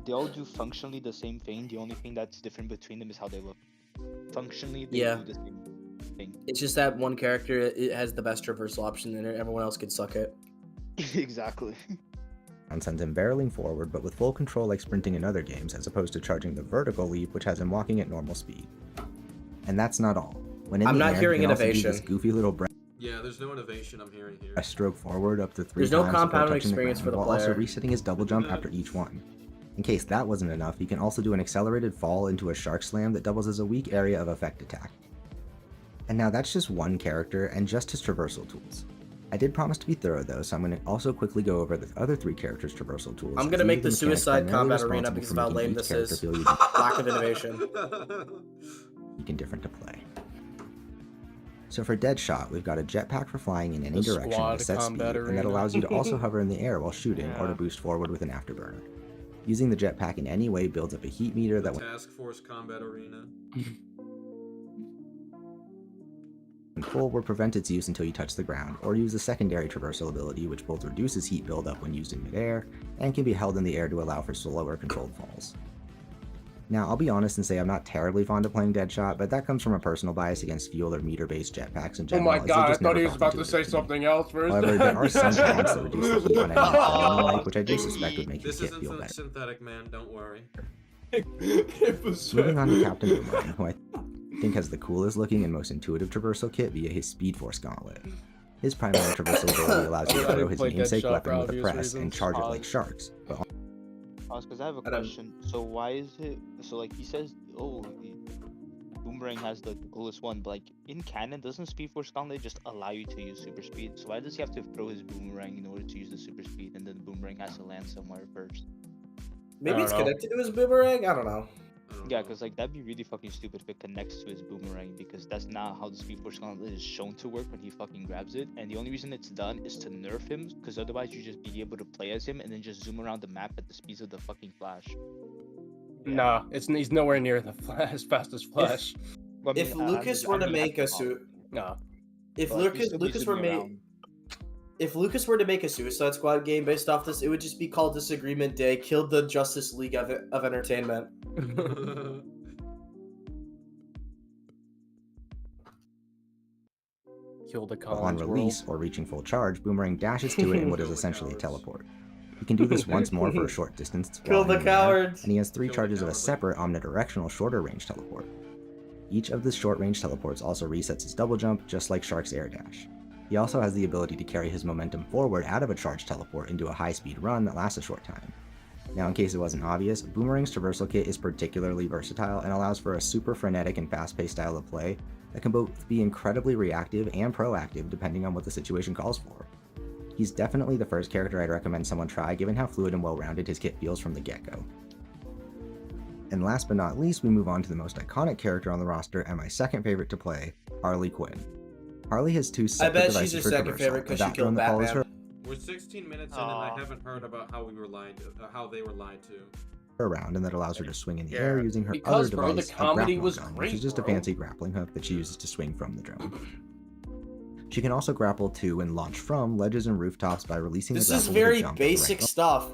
They all do functionally the same thing. The only thing that's different between them is how they look. Functionally, they Yeah. do the same thing. It's just that one character it has the best traversal option and everyone else could suck it. Exactly. And sends him barreling forward, but with full control like sprinting in other games, as opposed to charging the vertical leap, which has him walking at normal speed. And that's not all. When in I'm the not air, hearing he can also do innovation. this goofy little Yeah, there's no innovation I'm hearing here. stroke forward up to 3 There's no times before compounded touching experience the for ground, the while also player. resetting his double jump after each one. In case that wasn't enough, he can also do an accelerated fall into a shark slam that doubles as a weak area of effect attack. And now that's just one character and just his traversal tools. I did promise to be thorough though, so I'm going to also quickly go over the other 3 characters' traversal tools. I'm as gonna these make are the mechanics Suicide primarily Combat Arena responsible because for of how making lame each this character is. feel unique. Lack of innovation. Unique and different to play. So for Deadshot, we've got a jetpack for flying in any The direction Squad with set speed, Combat and that Arena. allows you to also hover in the air while shooting or to Yeah. boost forward with an afterburner. Using the jetpack in any way builds up a heat meter that Task Force Combat Arena. when full will prevent its use until you touch the ground, or use the secondary traversal ability which both reduces heat buildup when used in midair, and can be held in the air to allow for slower controlled falls. Now, I'll be honest and say I'm not terribly fond of playing Deadshot, but that comes from a personal bias against fuel or meter-based jetpacks in Oh general. my as they god, I just thought never he was felt about to intuitive say me. something else first. However, there are some tanks that reduce the heat on enemies that I don't like, which I do suspect would make This his kit isn't feel better. synthetic, man. Don't worry. Moving on to Captain Boomerang, who I think has the coolest looking and most intuitive traversal kit via his Speed Force Gauntlet. His primary traversal ability allows you to I throw his play namesake Deadshot weapon for with a obvious press and reasons. charge it like sharks, but Because I have a question. So why is it? So like he says, oh, Boomerang has the coolest one, but like in canon, doesn't Speed Force Gauntlet just allow you to use super speed? So why does he have to throw his boomerang in order to use the super speed, and then the boomerang has to land somewhere first? Maybe it's connected to his boomerang? I don't know. Yeah, because like that'd be really fucking stupid if it connects to his boomerang, because that's not how the Speed Force Gauntlet is shown to work when he fucking grabs it. And the only reason it's done is to nerf him, because otherwise you just be able to play as him and then just zoom around the map at the speeds of the fucking Flash. Nah, he's nowhere near the as fast as Flash. Well, I If mean, Lucas were to make a suit, no. If But you Lucas still be Lucas were zooming made. around. If Lucas were to make a Suicide Squad game based off this, it would just be called Disagreement Day, killed the Justice League of Entertainment. Kill the But on Collins release or reaching full charge, Boomerang dashes to it in what is essentially a teleport. He can do this once more for a short distance, Kill while the in the air, cowards! and he has 3 charges of a separate omnidirectional shorter range teleport. Each of the short range teleports also resets his double jump, just like Shark's air dash. He also has the ability to carry his momentum forward out of a charged teleport into a high-speed run that lasts a short time. Now, in case it wasn't obvious, Boomerang's traversal kit is particularly versatile and allows for a super frenetic and fast-paced style of play that can both be incredibly reactive and proactive depending on what the situation calls for. He's definitely the first character I'd recommend someone try, given how fluid and well-rounded his kit feels from the get-go. And last but not least, we move on to the most iconic character on the roster and my second favorite to play, Harley Quinn. Harley has two separate devices she's your for second traversal, favorite 'cause a she backbone killed that follows Batman. We're 16 minutes in, and I haven't heard about how we were lied to, how they were lied to. her around, and that allows her to swing in the air using her Because, other bro, the device, a comedy grappling was gun, which great, is just a bro. fancy grappling hook that she uses to swing from the drone. She can also grapple to and launch from ledges and rooftops by releasing This the is grapple with a very jump at the right basic moment. stuff.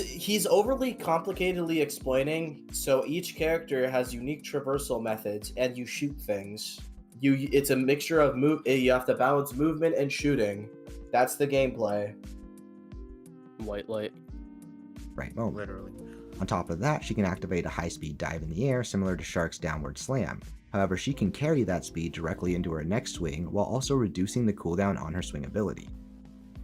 He's overly complicatedly explaining, so each character has unique traversal methods, and you shoot things. It's a mixture of you have to balance movement and shooting. That's the gameplay. White light. Right moment. Literally. On top of that, she can activate a high-speed dive in the air similar to Shark's downward slam. However, she can carry that speed directly into her next swing while also reducing the cooldown on her swing ability.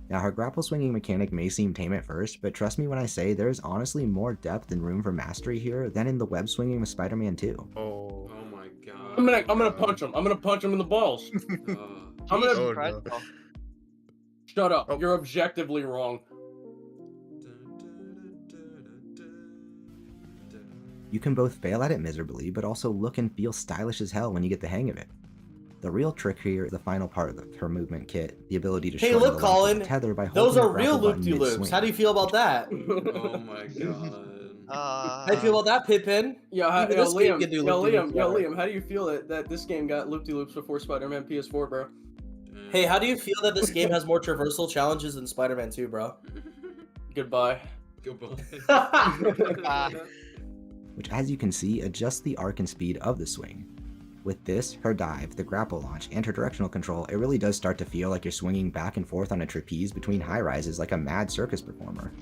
Now, her grapple swinging mechanic may seem tame at first, but trust me when I say there's honestly more depth and room for mastery here than in the web swinging with Spider-Man 2. Oh. Oh my god. I'm gonna punch him. I'm gonna punch him in the balls. I'm gonna. Oh, no. Shut up. You're objectively wrong. You can both fail at it miserably, but also look and feel stylish as hell when you get the hang of it. The real trick here is the final part of her movement kit, the ability to Hey, shorten look, the length Colin. of the tether by Those holding are the real grapple button loop-de-loops. mid-swing. How do you feel about that? Oh my god. How do you feel about that, Pippin? Yeah, Even this game can do loop-de-loops better. Liam, how do you feel that this game got loop-de-loops before Spider-Man PS4, bro? Hey, how do you feel that this game has more traversal challenges than Spider-Man 2, bro? Goodbye. Goodbye. Which, as you can see, adjusts the arc and speed of the swing. With this, her dive, the grapple launch, and her directional control, it really does start to feel like you're swinging back and forth on a trapeze between high-rises like a mad circus performer.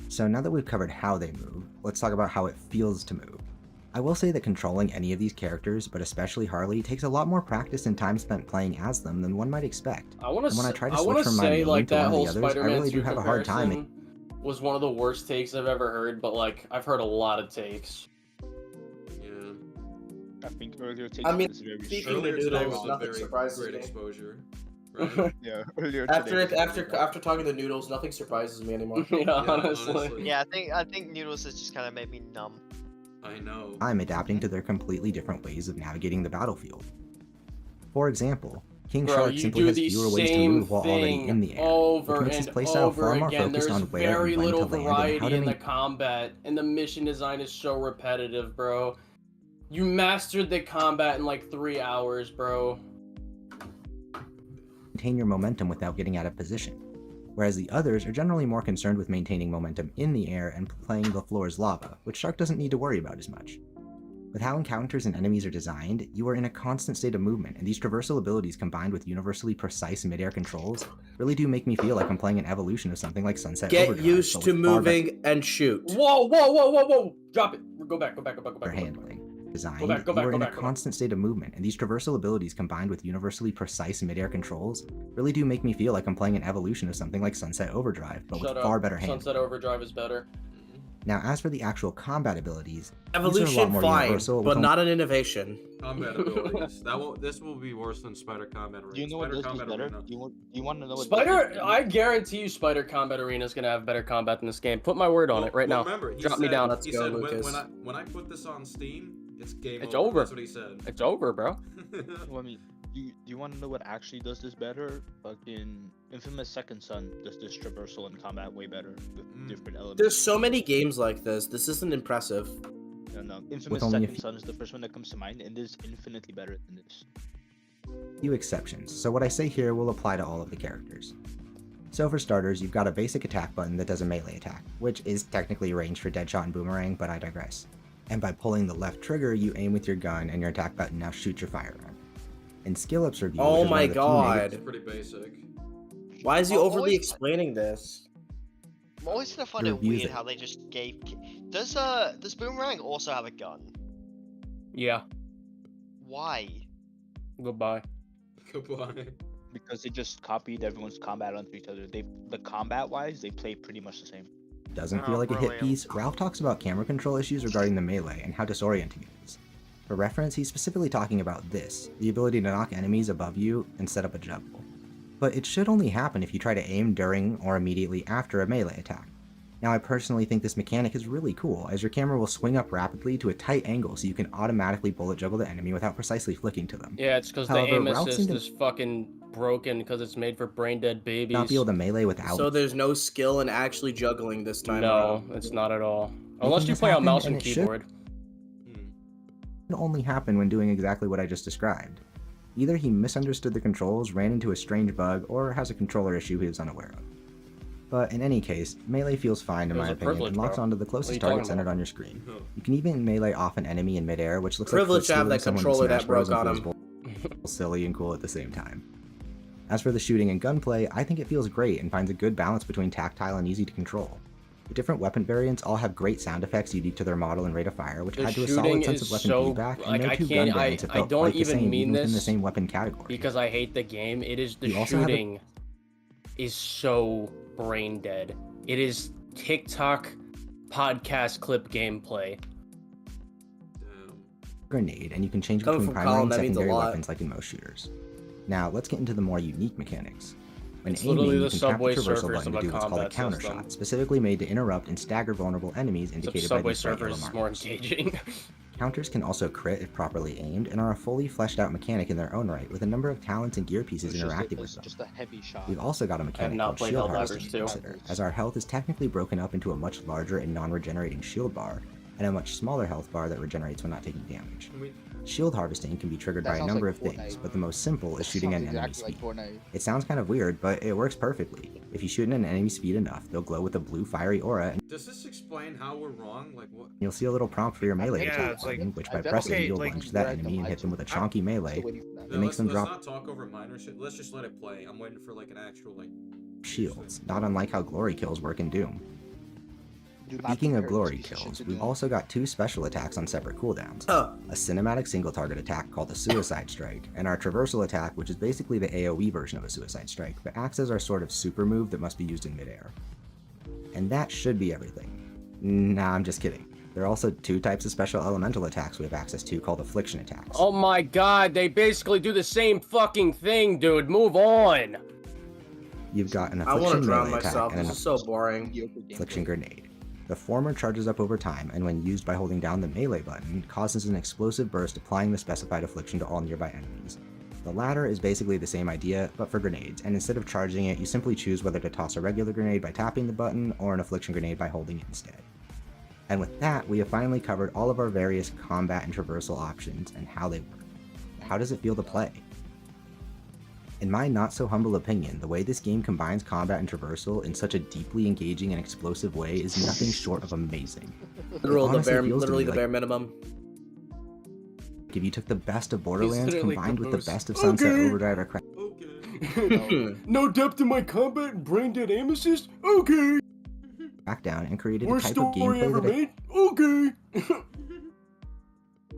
So now that we've covered how they move, let's talk about how it feels to move. I will say that controlling any of these characters, but especially Harley, takes a lot more practice and time spent playing as them than one might expect. I want to. And when I try to I switch want to from my say main like to that one of whole the others, I Spider-Man really 2 do have a hard time. comparison was one of the worst takes I've ever heard, but like I've heard a lot of takes. I think earlier takes I mean, was very speaking strong. of Earlier today noodles, was a nothing very surprises great me. exposure. Right? Yeah, earlier today. After talking to noodles, nothing surprises me anymore. Yeah, honestly. Yeah, I think Noodles has just kind of made me numb. I know. I'm adapting to their completely different ways of navigating the battlefield. For example, King Bro, Shark you simply do has the fewer ways to same move while already thing in the air, over which makes his and playstyle over far more again. focused There's on where very and when to little land and variety how to in the combat, and the mission design is so repetitive, bro. You mastered the combat in like 3 hours, bro. maintain your momentum without getting out of position, whereas the others are generally more concerned with maintaining momentum in the air and playing the floor as lava, which Shark doesn't need to worry about as much. With how encounters and enemies are designed, you are in a constant state of movement, and these traversal abilities combined with universally precise mid-air controls really do make me feel like I'm playing an evolution of something like Sunset Get Overdrive, used but to with far better moving and shoot. Whoa! Drop it. Go back. handling. Designed, Go back, you are in a go back. constant state of movement, and these traversal abilities combined with universally precise mid-air controls really do make me feel like I'm playing an evolution of something like Sunset Overdrive, but with far better handling. Sunset Overdrive is better. Now, as for the actual combat abilities, these are a lot Evolution, more fine, universal, but with not an innovation. Combat abilities. This will be worse than Spider Combat Arena. Do you know what Spider does this Combat better? Arena. You want to know what Spider, I guarantee you, Spider Combat Arena is gonna have better combat than this game. Put my word on it right now. Remember, he Drop me said- down. He said when I put this on Steam, it's game It's over. over. That's what he said. It's over, bro. Well, I mean, do you want to know what actually does this better? Fucking Infamous Second Son does this traversal and combat way better with different elements. There's so many games like this. This isn't impressive. No. Infamous only a Second few- Son is the first one that comes to mind, and it is infinitely better than this. few exceptions, so what I say here will apply to all of the characters. So for starters, you've got a basic attack button that does a melee attack, which is technically ranged for Deadshot and Boomerang, but I digress. And by pulling the left trigger, you aim with your gun, and your attack button now shoots your firearm. In skill ups review, Oh which is one my of the few god. It's pretty basic. Why is he I'm overly always- explaining this? I'm always gonna find Your it reviews weird it. how they just gave. Does Boomerang also have a gun? Yeah. Why? Goodbye. Goodbye. Because they just copied everyone's combat onto each other. The combat wise, they play pretty much the same. doesn't Oh, feel like a hit brilliant. piece, Ralph talks about camera control issues regarding the melee and how disorienting it is. For reference, he's specifically talking about this, the ability to knock enemies above you and set up a juggle. but it should only happen if you try to aim during or immediately after a melee attack. Now, I personally think this mechanic is really cool, as your camera will swing up rapidly to a tight angle so you can automatically bullet juggle the enemy without precisely flicking to them. Yeah, it's because the However, aim routes assist into is fucking broken because it's made for brain dead babies. not be able to melee without. So there's no skill in actually juggling this time No, around. it's not at all. Making Unless you this play on happen, mouse and and it should- keyboard. It only happen when doing exactly what I just described. Either he misunderstood the controls, ran into a strange bug, or has a controller issue he was unaware of. But in any case, melee feels fine in It was my a opinion privilege, and locks bro. onto the What are closest you target talking centered about? on your screen. You can even melee off an enemy in midair, which looks Privilege like to have that footstooling someone in controller Smash that broke Bros. on And him. feels both silly and cool at the same time. As for the shooting and gunplay, I think it feels great and finds a good balance between tactile and easy to control. The different weapon variants all have great sound effects unique to their model and rate of fire, which The add to a shooting solid sense is of weapon so feedback, and like no I two can't gun variants have I felt don't quite the even same mean even within the this same weapon category. because I hate the game. It is the You also have a- shooting is so brain dead. It is TikTok podcast clip gameplay. Grenade, and you can change Coming between from primary Colin, and that means a secondary lot. weapons like in most shooters. Now, let's get into the more unique mechanics. When It's aiming, literally you the can tap the Subway traversal Surfers button of to a do what's called a combat counter system. shot, specifically made to interrupt and stagger vulnerable enemies Except indicated by Subway these bright Surfers yellow is markers. more engaging. Counters can also crit if properly aimed, and are a fully fleshed out mechanic in their own right, with a number of talents and gear pieces interacting with them. Just a heavy shot. We've also got a mechanic not called played shield Helldivers harvesting to 2. consider, as our health is technically broken up into a much larger and non-regenerating shield bar, and a much smaller health bar that regenerates when not taking damage. Shield harvesting can be triggered That by a sounds number like of things, Fortnite. but the most simple is shooting at Sounds an enemy exactly speed. like Fortnite. It sounds kind of weird, but it works perfectly. If you shoot at an enemy speed enough, they'll glow with a blue fiery aura, and Does this explain how we're wrong? Like what? you'll see a little prompt for your melee Yeah, attack it's like- button, which by I bet- pressing okay, you'll like, lunge to that right, enemy and hit them with a chonky melee. Still waiting for that. It makes them let's drop not talk over minor shit. Let's just let it play. I'm waiting for like an actual like. shields, not unlike how glory kills work in Doom. Do not Speaking of compare glory this piece of kills, shit to we've Doom. also got two special attacks on separate cooldowns. Huh. A cinematic single target attack called the Suicide Strike, and our traversal attack, which is basically the AoE version of a Suicide Strike, but acts as our sort of super move that must be used in midair. And that should be everything. Nah, I'm just kidding. There are also two types of special elemental attacks we have access to called affliction attacks. Oh my god, they basically do the same fucking thing, dude. Move on. You've got an I want to affliction drown melee attack myself. and This an is so boring. affliction grenade. The former charges up over time, and when used by holding down the melee button, causes an explosive burst applying the specified affliction to all nearby enemies. The latter is basically the same idea, but for grenades, and instead of charging it, you simply choose whether to toss a regular grenade by tapping the button, or an affliction grenade by holding it instead. And with that, we have finally covered all of our various combat and traversal options, and how they work. How does it feel to play? In my not-so-humble opinion, the way this game combines combat and traversal in such a deeply engaging and explosive way is nothing short of amazing. Literally honestly feels to literally me the bare minimum. If you took the best of Borderlands literally combined with the Caboose. best of Sunset Okay. Overdrive or No depth in my combat, brain dead aim assist? Okay. Crackdown and created a Worst type of story gameplay ever that I made? Okay.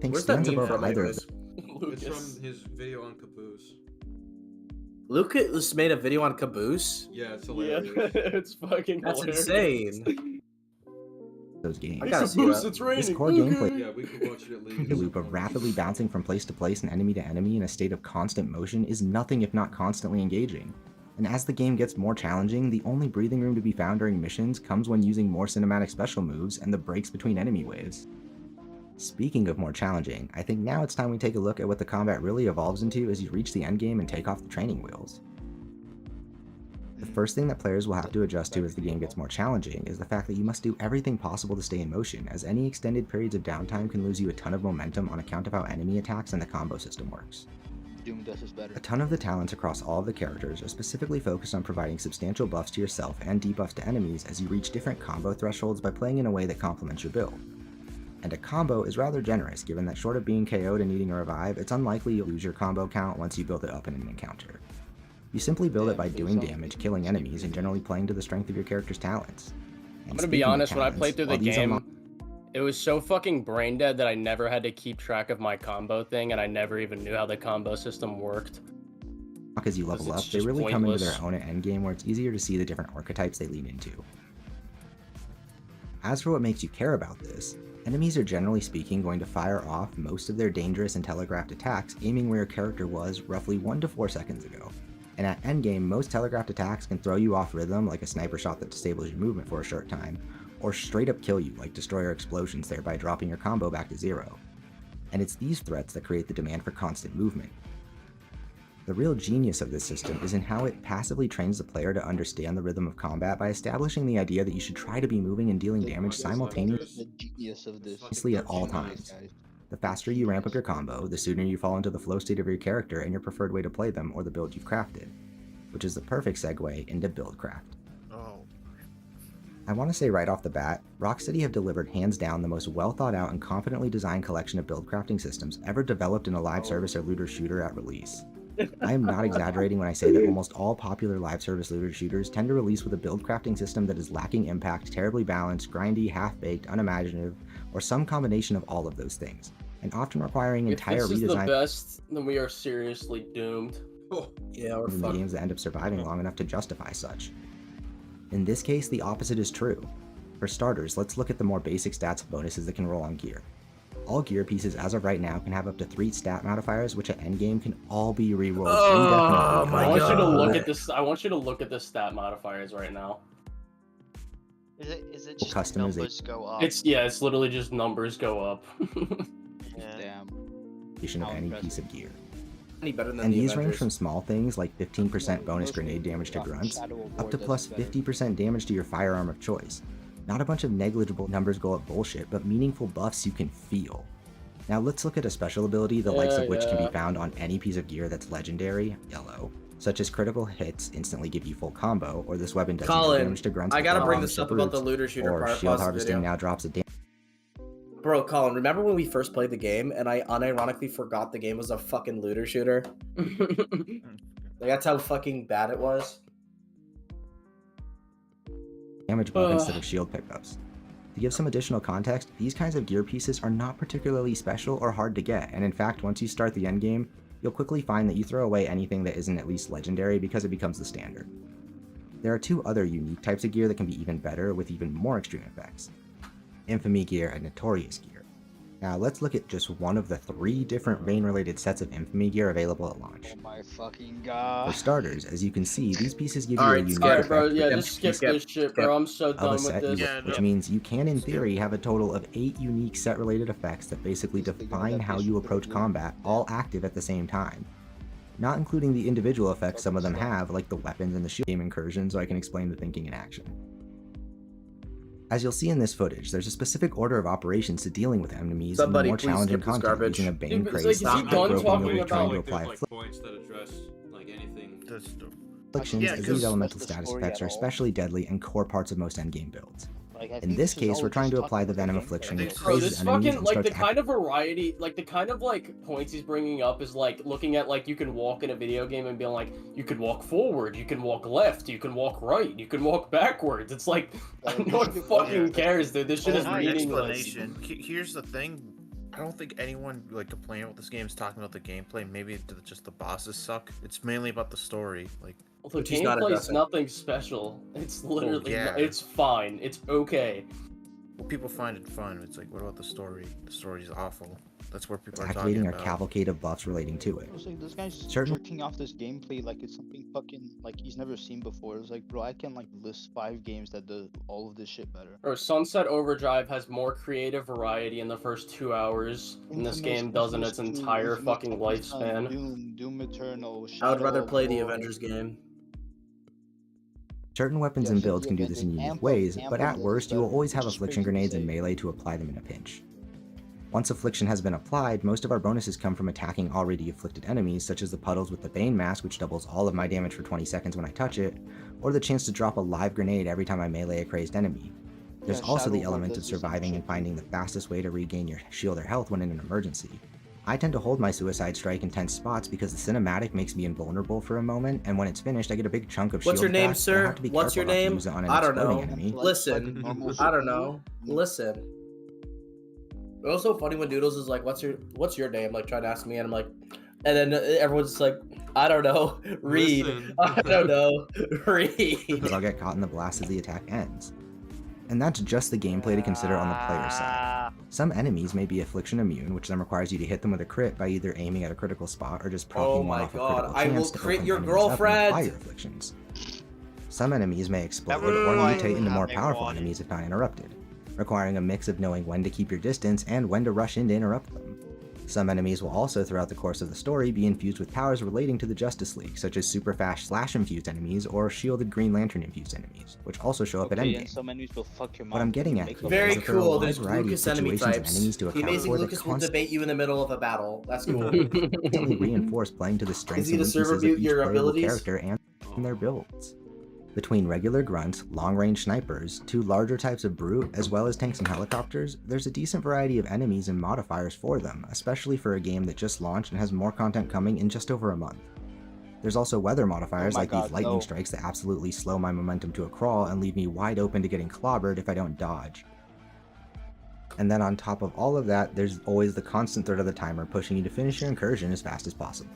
think Where's that stands meme above from, either of anyways? It's from his video on Caboose. Lucas made a video on Caboose? Yeah, it's Yeah, hilarious. it's fucking That's hilarious. insane. those games. I gotta see Caboose, that. it's raining. This core Okay. gameplay Yeah, we could watch it at least. the loop of rapidly bouncing from place to place and enemy to enemy in a state of constant motion is nothing if not constantly engaging. And as the game gets more challenging, the only breathing room to be found during missions comes when using more cinematic special moves and the breaks between enemy waves. Speaking of more challenging, I think now it's time we take a look at what the combat really evolves into as you reach the endgame and take off the training wheels. The first thing that players will have to adjust to as the game gets more challenging is the fact that you must do everything possible to stay in motion, as any extended periods of downtime can lose you a ton of momentum on account of how enemy attacks and the combo system works. Doom does this better. A ton of the talents across all of the characters are specifically focused on providing substantial buffs to yourself and debuffs to enemies as you reach different combo thresholds by playing in a way that complements your build. And a combo is rather generous, given that short of being KO'd and needing a revive, it's unlikely you'll lose your combo count once you build it up in an encounter. You simply build it by doing damage, killing enemies, and generally playing to the strength of your character's talents. And I'm gonna be speaking of honest, when I talents, played through the while these game, it was so fucking brain dead that I never had to keep track of my combo thing, and I never even knew how the combo system worked. as you level Because up, it's they just really come into pointless. their own at endgame where it's easier to see the different archetypes they lean into. As for what makes you care about this, enemies are generally speaking going to fire off most of their dangerous and telegraphed attacks aiming where your character was roughly 1 to 4 seconds ago. And at endgame, most telegraphed attacks can throw you off rhythm, like a sniper shot that disables your movement for a short time, or straight up kill you, like destroyer explosions, thereby dropping your combo back to 0. And it's these threats that create the demand for constant movement. The real genius of this system is in how it passively trains the player to understand the rhythm of combat by establishing the idea that you should try to be moving and dealing damage simultaneously The genius of this. at all times. The faster you ramp up your combo, the sooner you fall into the flow state of your character and your preferred way to play them or the build you've crafted, which is the perfect segue into Buildcraft. Oh. I want to say right off the bat, Rocksteady have delivered hands down the most well thought out and confidently designed collection of build crafting systems ever developed in a live service or looter shooter at release. I am not exaggerating when I say that almost all popular live service looter shooters tend to release with a build crafting system that is lacking impact, terribly balanced, grindy, half-baked, unimaginative, or some combination of all of those things, and often requiring entire If this is the redesign best, then we are seriously doomed. Yeah, in the games that end up surviving long enough to justify such. In this case, the opposite is true. For starters, let's look at the more basic stats and bonuses that can roll on gear. All gear pieces as of right now can have up to 3 stat modifiers, which at endgame can all be rerolled indefinitely. I want you to look at this. I want you to look at the stat modifiers right now. Is it just Customization. numbers go up? It's literally just numbers go up. Damn. Of any piece of gear. Any better than And the these range Avengers. from small things like 15% bonus grenade damage to grunts, up to plus 50% damage to your firearm of choice. Not a bunch of negligible numbers go up bullshit, but meaningful buffs you can feel. Now let's look at a special ability, the likes of which can be found on any piece of gear that's legendary, yellow, such as critical hits instantly give you full combo, or this weapon does no damage to grunts. I gotta but bring bombs this to up about the brutes, looter shooter or part. shield Pause the harvesting video. now drops a damage. Bro, Colin, remember when we first played the game and I unironically forgot the game was a fucking looter shooter? Like, that's how fucking bad it was. Damage buff instead of shield pickups. To give some additional context, these kinds of gear pieces are not particularly special or hard to get, and in fact, once you start the endgame, you'll quickly find that you throw away anything that isn't at least legendary because it becomes the standard. There are 2 other unique types of gear that can be even better with even more extreme effects: Infamy gear and Notorious gear. Now let's look at just one of the 3 different Vayne-related sets of Infamy gear available at launch. Oh my fucking god. For starters, as you can see, these pieces give you Alright, a unique Alright, effect bro. Yeah, with just skip this shit, bro. I'm so of done a with set, this. which means you can, in theory, have a total of 8 unique set-related effects that basically define how you approach combat, all active at the same time. Not including the individual effects some of them have, like the weapons and the shield game incursion, so I can explain the thinking in action. As you'll see in this footage, there's a specific order of operations to dealing with enemies in the more challenging content using a Bane Dude, craze is he that done broken talking with trying to about, apply Like points that address like anything. afflictions, Yeah, as 'cause these elemental that's the status story effects at are all. especially deadly and core parts of most endgame builds. Like, I In think this is case, all we're trying to just apply the talking Venom about Affliction, gameplay. which Bro, crazes this enemies fucking, and like, the starts kind of variety, like, the kind of, like, points he's bringing up is, like, looking at, like, you can walk in a video game and being like, you can walk forward, you can walk left, you can walk right, you can walk backwards. It's like, no one fucking cares, dude. This shit is My meaningless. explanation. Here's the thing. I don't think anyone like complaining about this game is talking about the gameplay. Maybe just the bosses suck. It's mainly about the story. Like Well, the he's not gameplay is addressing. nothing special. It's literally, yeah. it's fine. It's okay. well, people find it fun. It's like, what about the story? The story's awful. That's where people are activating talking our about. cavalcade of buffs relating to it. It's like this guy's Certain- jerking off this gameplay like it's something fucking like he's never seen before. It's like, bro, I can like list 5 games that do all of this shit better. Bro, Sunset Overdrive has more creative variety in the first 2 hours than this game does in its entire fucking lifespan. Doom Eternal. I would rather Shadow of play the War. Avengers game. Certain weapons Yeah, and so builds the can do this in Avengers unique ample- ways, but ample at worst you will stuff, always have which is affliction crazy to grenades and say. melee to apply them in a pinch. Once affliction has been applied, most of our bonuses come from attacking already afflicted enemies, such as the puddles with the Bane Mask, which doubles all of my damage for 20 seconds when I touch it, or the chance to drop a live grenade every time I melee a crazed enemy. There's Yeah, also Shadow the of War element of does the same surviving and finding the fastest way to regain your shield or health when in an emergency. I tend to hold my suicide strike in tense spots because the cinematic makes me invulnerable for a moment, and when it's finished I get a big chunk of What's shield your name, back, but I have sir? to be What's your careful not to name? use it on an I don't exploding know. enemy. Listen, I don't know. Listen. It was so funny when Doodles is like, "What's your name?" Like trying to ask me, and I'm like, and then everyone's just like, "I don't know, read. Listen. I don't know, read." Because I'll get caught in the blast as the attack ends. And that's just the gameplay to consider on the player side. Some enemies may be affliction immune, which then requires you to hit them with a crit by either aiming at a critical spot or just proccing one my off a God, critical I will chance to crit open your enemies up and apply girlfriend! your afflictions. Some enemies may explode would or like mutate into more having powerful one. enemies if not interrupted, requiring a mix of knowing when to keep your distance and when to rush in to interrupt them. Some enemies will also, throughout the course of the story, be infused with powers relating to the Justice League, such as super fast slash-infused enemies or shielded Green Lantern-infused enemies, which also show up at Okay, endgame. and some enemies will fuck your mom. What I'm getting at Make here up Very is that there are a cool. wide There's variety of Lucas enemy situations and types. enemies to The account amazing for that Lucas will debate you in the middle of a battle. That's cool. constantly reinforce playing to the strengths he and gonna server weaknesses of mute each your playable abilities? character and their builds. Between regular grunts, long-range snipers, two larger types of brute, as well as tanks and helicopters, there's a decent variety of enemies and modifiers for them, especially for a game that just launched and has more content coming in just over a month. There's also weather modifiers my like God, these lightning no. strikes that absolutely slow my momentum to a crawl and leave me wide open to getting clobbered if I don't dodge. And then on top of all of that, there's always the constant threat of the timer pushing you to finish your incursion as fast as possible.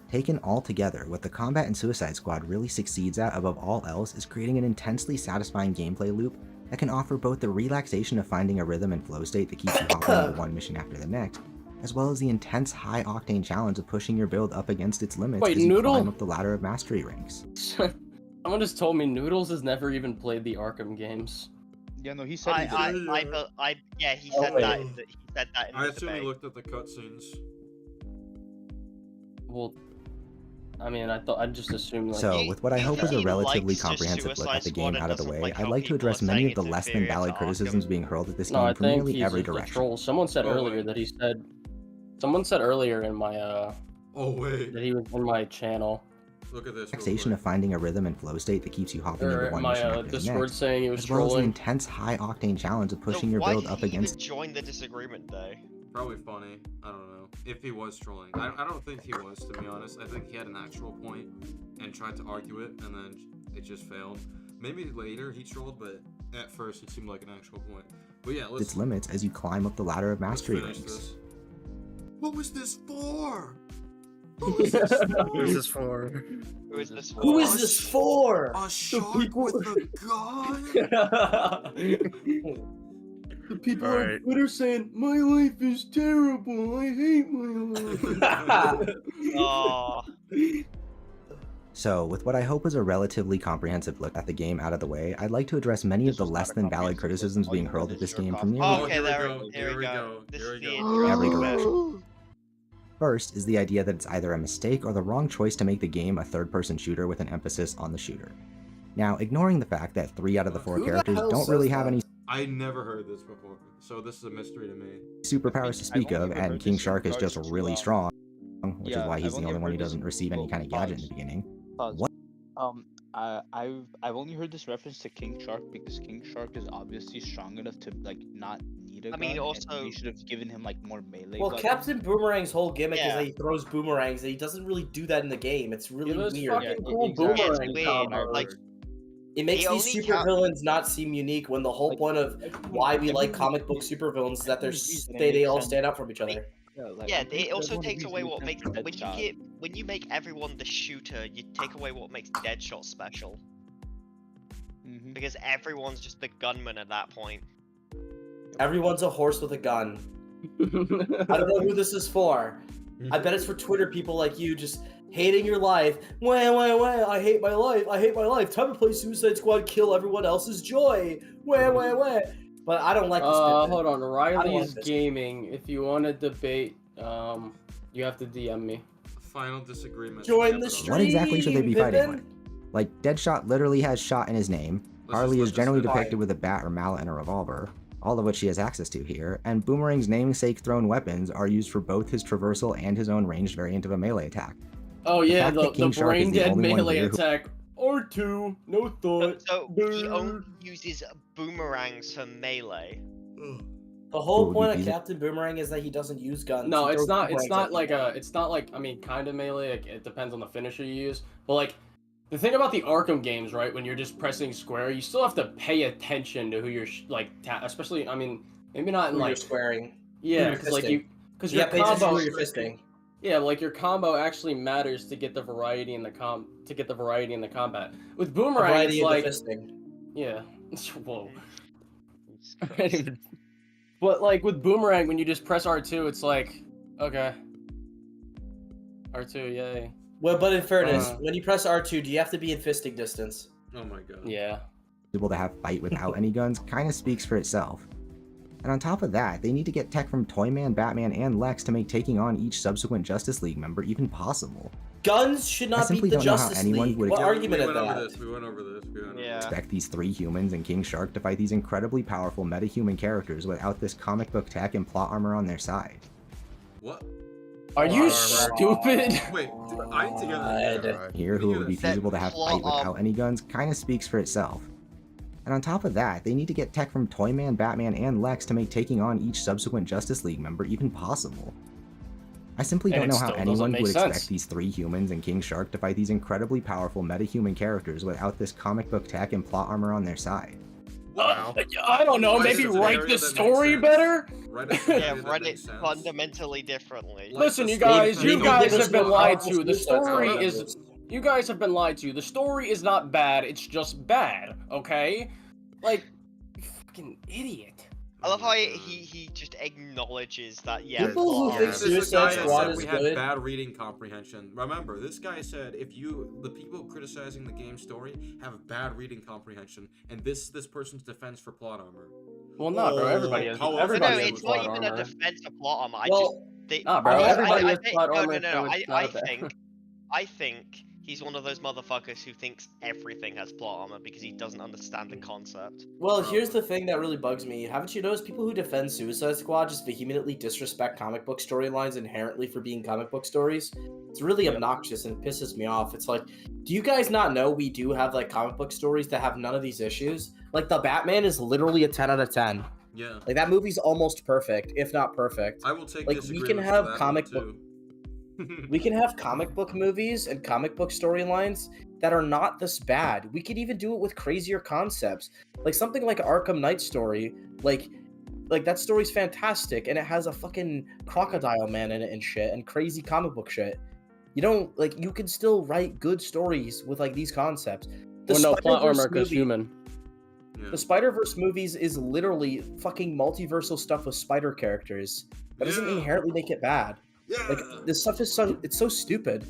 Taken all together, what the combat in Suicide Squad really succeeds at above all else is creating an intensely satisfying gameplay loop that can offer both the relaxation of finding a rhythm and flow state that keeps you hopping into one mission after the next, as well as the intense high-octane challenge of pushing your build up against its limits Wait, as you Noodle? climb up the ladder of mastery ranks. Someone just told me Noodles has never even played the Arkham games. Yeah, no, he said he did. Yeah, he Oh, said wait. that. He said that in I the assume he debate. looked at the cutscenes. Well, I mean, I just assumed like. So, with what I hope is a he relatively likes comprehensive look Suicide at the Squad game and out of the doesn't way, like I'd how like to people are address many saying of the it's less than inferior valid to criticisms Arkham. being hurled at this No, I game from think nearly he's every just a direction. troll. Someone said earlier that he said. Someone said earlier in my Oh wait. that he was in my channel. Look at this. Relaxation of finding a rhythm and flow state that keeps you hopping into Or one my mission after the Discord next, saying he was as well as the trolling. intense high-octane challenge of pushing your Why build did up he against even join the disagreement day? Probably funny. I don't know. If he was trolling. I don't think he was, to be honest. I think he had an actual point and tried to argue it, and then it just failed. Maybe later he trolled, but at first it seemed like an actual point. But yeah, let's... its limits as you climb up the ladder of mastery finish ranks. this. What was this for? Who is this for? Who is this for? Who is this for? A shark with a gun? The people All on right. Twitter saying my life is terrible. I hate my life. Oh. So, with what I hope is a relatively comprehensive look at the game out of the way, I'd like to address many of the less than valid criticisms being hurled at this game from nearly Okay, here we there, go, there here we we go. go, This here is we the go. every interesting bit. direction. First is the idea that it's either a mistake or the wrong choice to make the game a third-person shooter with an emphasis on the shooter. Now, ignoring the fact that 3 out of the 4 Who the characters hell don't really says have that? any I never heard this before, so this is a mystery to me. superpowers to speak I've of, only ever and heard King this in Shark is regards just to, really strong, which is yeah, why he's I've the only only one who heard this- doesn't receive any well, kind of gadget in pause. the beginning. Pause. What? I've only heard this reference to King Shark because King Shark is obviously strong enough to like not need a I gun. mean, and also- they should have given him like more melee. Well, weapons. Captain Boomerang's whole gimmick is Yeah. that he throws boomerangs, and he doesn't really do that in the game. It's really It was weird. fucking Yeah, cool exactly. It's boomerang weird. combo. Like, It makes The these only supervillains not seem unique when the whole Like, point of why we like comic book supervillains is that they all stand up from each other. yeah, it also everyone takes agrees away he what was makes Deadshot. when you make everyone the shooter, you take away what makes Deadshot special. Mhm. Because everyone's just the gunman at that point. Everyone's a horse with a gun. I don't know who this is for. I bet it's for Twitter people like you just hating your life. Wah, I hate my life. I hate my life. Time to play Suicide Squad, kill everyone else's joy. Wah. But I don't like this. method. Hold on, I don't Riley's like this. Gaming. If you want to debate, you have to DM me. Final disagreement. Join the Capital. stream. What exactly should they be fighting Pippin. with? Like, Deadshot literally has shot in his name, Harley is let generally this depicted with a bat or mallet and a revolver, all of which he has access to here, and Boomerang's namesake thrown weapons are used for both his traversal and his own ranged variant of a melee attack. Oh yeah, fact that the King Shark is brain the dead only one melee here who- attack. R2, no thought. So he only uses boomerangs for melee. The whole Ooh, point of easy. Captain Boomerang is that he doesn't use guns. No, He it's throws not. It's boomerangs not at like people. It's not like. I mean, kind of melee. Like, it depends on the finisher you use. But like, the thing about the Arkham games, right? When you're just pressing square, you still have to pay attention to who you're especially. I mean, maybe not in Who you're like squaring. Yeah, Who you're because like fisting. you, because Yeah, your pay attention to combo. who you're fisting. Yeah, like your combo actually matters to get the variety in the combat. With Boomerang, Variety it's of the like fisting. yeah. Whoa. But like with Boomerang, when you just press R2, it's like, okay. R2, yay. Well, but in fairness, when you press R2, do you have to be in fisting distance? Oh my god. Yeah. Able to have fight without any guns kind of speaks for itself. And on top of that, they need to get tech from Toyman, Batman, and Lex to make taking on each subsequent Justice League member even possible. Guns should I not simply beat the don't know how Justice anyone League. would What argument we is went over that? this. We went over this. Expect these 3 humans and King Shark to fight these incredibly powerful metahuman characters without this comic book tech and plot armor on their side. What? Are you stupid? Wait, I need to get that. Here, who it would be feasible to have fight without any guns kind of speaks for itself. And on top of that, they need to get tech from Toyman, Batman, and Lex to make taking on each subsequent Justice League member even possible. I simply don't know how anyone would expect these 3 humans and King Shark to fight these incredibly powerful metahuman characters without this comic book tech and plot armor on their side. I don't know, maybe write the story better? Yeah, write it fundamentally differently. Listen, you guys have been lied to. The story is... You guys have been lied to. The story is not bad, it's just bad, okay? Like, fucking idiot. I love how he just acknowledges that, yeah. People who think Suicide Squad is we had good. bad reading comprehension. Remember, this guy said the people criticizing the game story have bad reading comprehension, and this person's defense for plot armor. Well, no, bro. Everybody has. No, it's not even a defense of plot armor. Everybody has plot armor. I think he's one of those motherfuckers who thinks everything has plot armor because he doesn't understand the concept. Well, here's the thing that really bugs me. Haven't you noticed people who defend Suicide Squad just vehemently disrespect comic book storylines inherently for being comic book stories? It's really obnoxious and it pisses me off. It's like, do you guys not know we do have like comic book stories that have none of these issues? Like the Batman is literally a 10 out of 10. Yeah. Like that movie's almost perfect, if not perfect. I will take like we can have comic book we can have comic book movies and comic book storylines that are not this bad. We could even do it with crazier concepts. Like something like Arkham Knight story, like that story's fantastic and it has a fucking crocodile man in it and shit and crazy comic book shit. You don't like you can still write good stories with like these concepts. Well, no plot armor because human. The Spider-Verse movies is literally fucking multiversal stuff with spider characters. That doesn't inherently make it bad. Like this stuff is it's so stupid.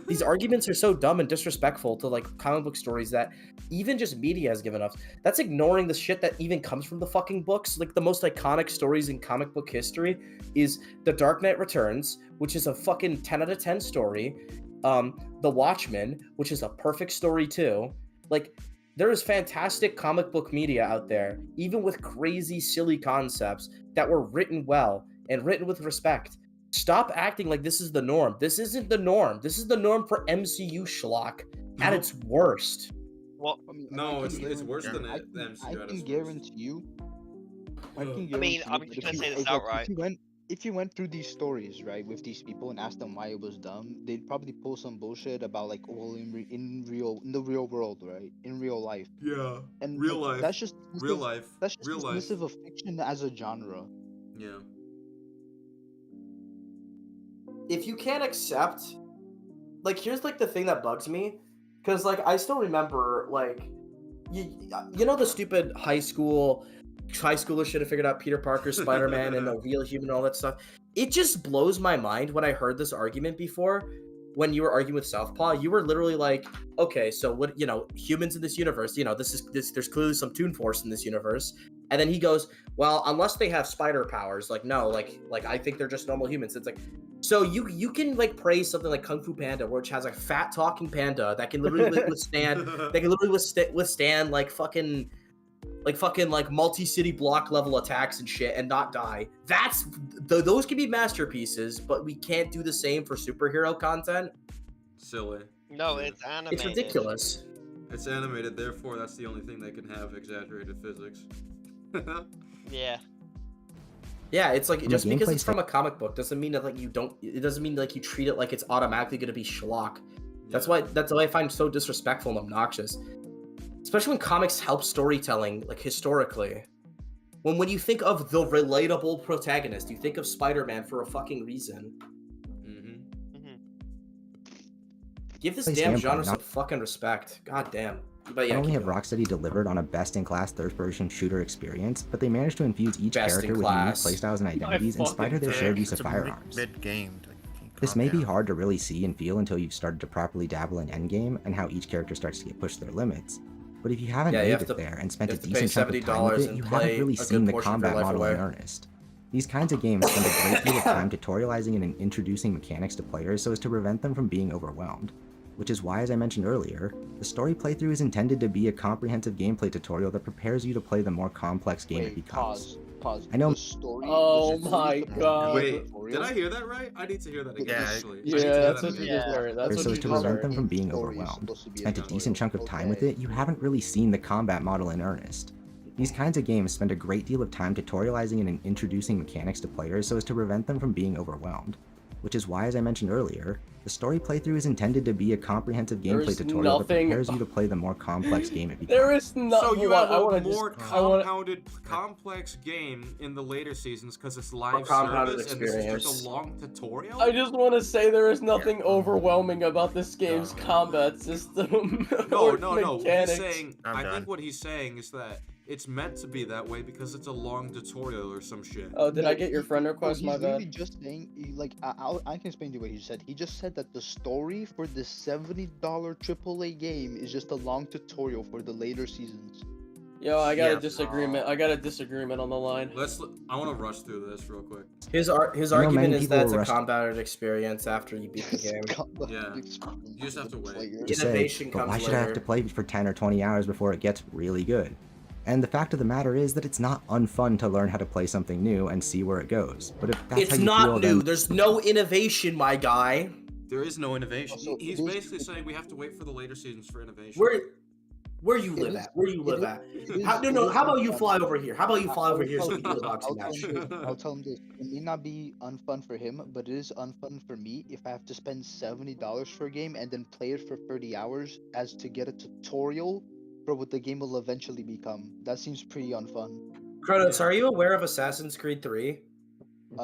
These arguments are so dumb and disrespectful to like comic book stories that even just media has given us. That's ignoring the shit that even comes from the fucking books. Like the most iconic stories in comic book history is The Dark Knight Returns, which is a fucking 10 out of 10 story. The Watchmen, which is a perfect story too. Like there is fantastic comic book media out there, even with crazy silly concepts that were written well and written with respect. Stop acting like this is the norm. This isn't the norm. This is the norm for MCU schlock at its worst. Well, no, it's worse than the MCU. I can guarantee you. I'm just gonna say this outright. If you went through these stories, right, with these people and asked them why it was dumb, they'd probably pull some bullshit about like, well, in the real world, right, in real life. Yeah. And real life. That's just real life. That's just real dismissive life. of fiction as a genre. Yeah. If you can't accept, like, here's like the thing that bugs me, because like I still remember like, you know the stupid high schoolers should have figured out Peter Parker's Spider-Man and the real human and all that stuff. It just blows my mind when I heard this argument before. When you were arguing with Southpaw, you were literally like, okay, so what, humans in this universe, there's clearly some Toon Force in this universe. And then he goes, well, unless they have spider powers, like, no, like I think they're just normal humans. It's like, so you can like praise something like Kung Fu Panda, which has a fat talking panda that can literally withstand like fucking multi-city block level attacks and shit and not die. Those can be masterpieces, but we can't do the same for superhero content. Silly. No, it's animated. It's ridiculous. It's animated, therefore that's the only thing that can have exaggerated physics. Yeah. Yeah, it's like just because it's from a comic book doesn't mean that like you don't. It doesn't mean like you treat it like it's automatically going to be schlock. That's why I find so disrespectful and obnoxious. Especially when comics help storytelling, like historically. When you think of the relatable protagonist, you think of Spider-Man for a fucking reason. Give this damn genre some fucking respect. God damn. But yeah, Not only keep have going. Rocksteady delivered on a best-in-class third-person shooter experience, but they managed to infuse each Best in character with unique class. playstyles and identities in spite of their shared use of firearms. Mid game. This may be hard to really see and feel until you've started to properly dabble in endgame and how each character starts to get pushed to their limits. But if you haven't Yeah, you made have it to- there and spent you a have to pay decent chunk of time with $70 it, and you play haven't really a good seen the portion of your combat life model in away. earnest. These kinds of games spend a great deal of time tutorializing and introducing mechanics to players so as to prevent them from being overwhelmed. Which is why, as I mentioned earlier, the story playthrough is intended to be a comprehensive gameplay tutorial that prepares you to play the more complex game it becomes. Pause. I know. The story. Oh the my god. Wait, did I hear that right? I need to hear that again. Actually, I need to Yeah, hear that's that what you again. just heard. That's So what as you to just prevent heard. them from being Story is overwhelmed, supposed to be a spent a tutorial. decent chunk of time with it, you haven't really seen the combat model in earnest. These kinds of games spend a great deal of time tutorializing and introducing mechanics to players so as to prevent them from being overwhelmed. Which is why, as I mentioned earlier, the story playthrough is intended to be a comprehensive gameplay There's tutorial that nothing- prepares you to play the more complex game it becomes. There is no. So you what, have I a wanna more just, I wanna- compounded, complex game in the later seasons because it's live More compounded service and this is just experience. a long tutorial. I just want to say there is nothing overwhelming about this game's combat system No, or no. mechanics. He's saying. I think what he's saying is that it's meant to be that way because it's a long tutorial or some shit. Oh, did I get your friend No, request? he's My literally bad. just saying, I can explain to you what he said. He just said that the story for the $70 AAA game is just a long tutorial for the later seasons. Yo, I got a Yeah. disagreement. I got a disagreement on the line. I want to rush through this real quick. His know argument many is people that it's a will rush- combated experience after you beat the game. Yeah. You just have to wait. To say, Innovation but why comes should I have later. to play for 10 or 20 hours before it gets really good? And the fact of the matter is that it's not unfun to learn how to play something new and see where it goes. But if that's It's how you not feel, new. then There's no innovation, my guy. There is no innovation. Also, He's it is- basically saying we have to wait for the later seasons for innovation. Where you live at? Where you live at? How about you fly over here? How about you fly over here so we can do a boxing match? I'll tell him this. It may not be unfun for him, but it is unfun for me if I have to spend $70 for a game and then play it for 30 hours as to get a tutorial for what the game will eventually become. That seems pretty unfun. Kronos, are you aware of Assassin's Creed 3?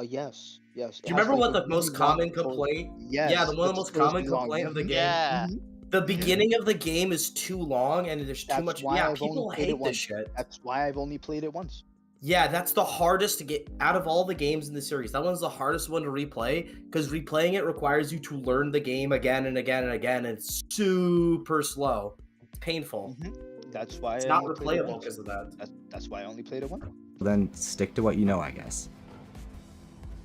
Yes. Do you remember what the most common complaint? Yes. Yeah, one of the most common complaint of the game. Yeah. The beginning of the game is too long and there's too much. why Yeah, I've only people played it hate this once. shit. That's why I've only played it once. Yeah, that's the hardest to get out of all the games in the series. That one's the hardest one to replay because replaying it requires you to learn the game again and again and again, and it's super slow. It's painful. That's why It's I not only played it replayable once. because of that. That's why I only played it once. then stick to what you know, I guess.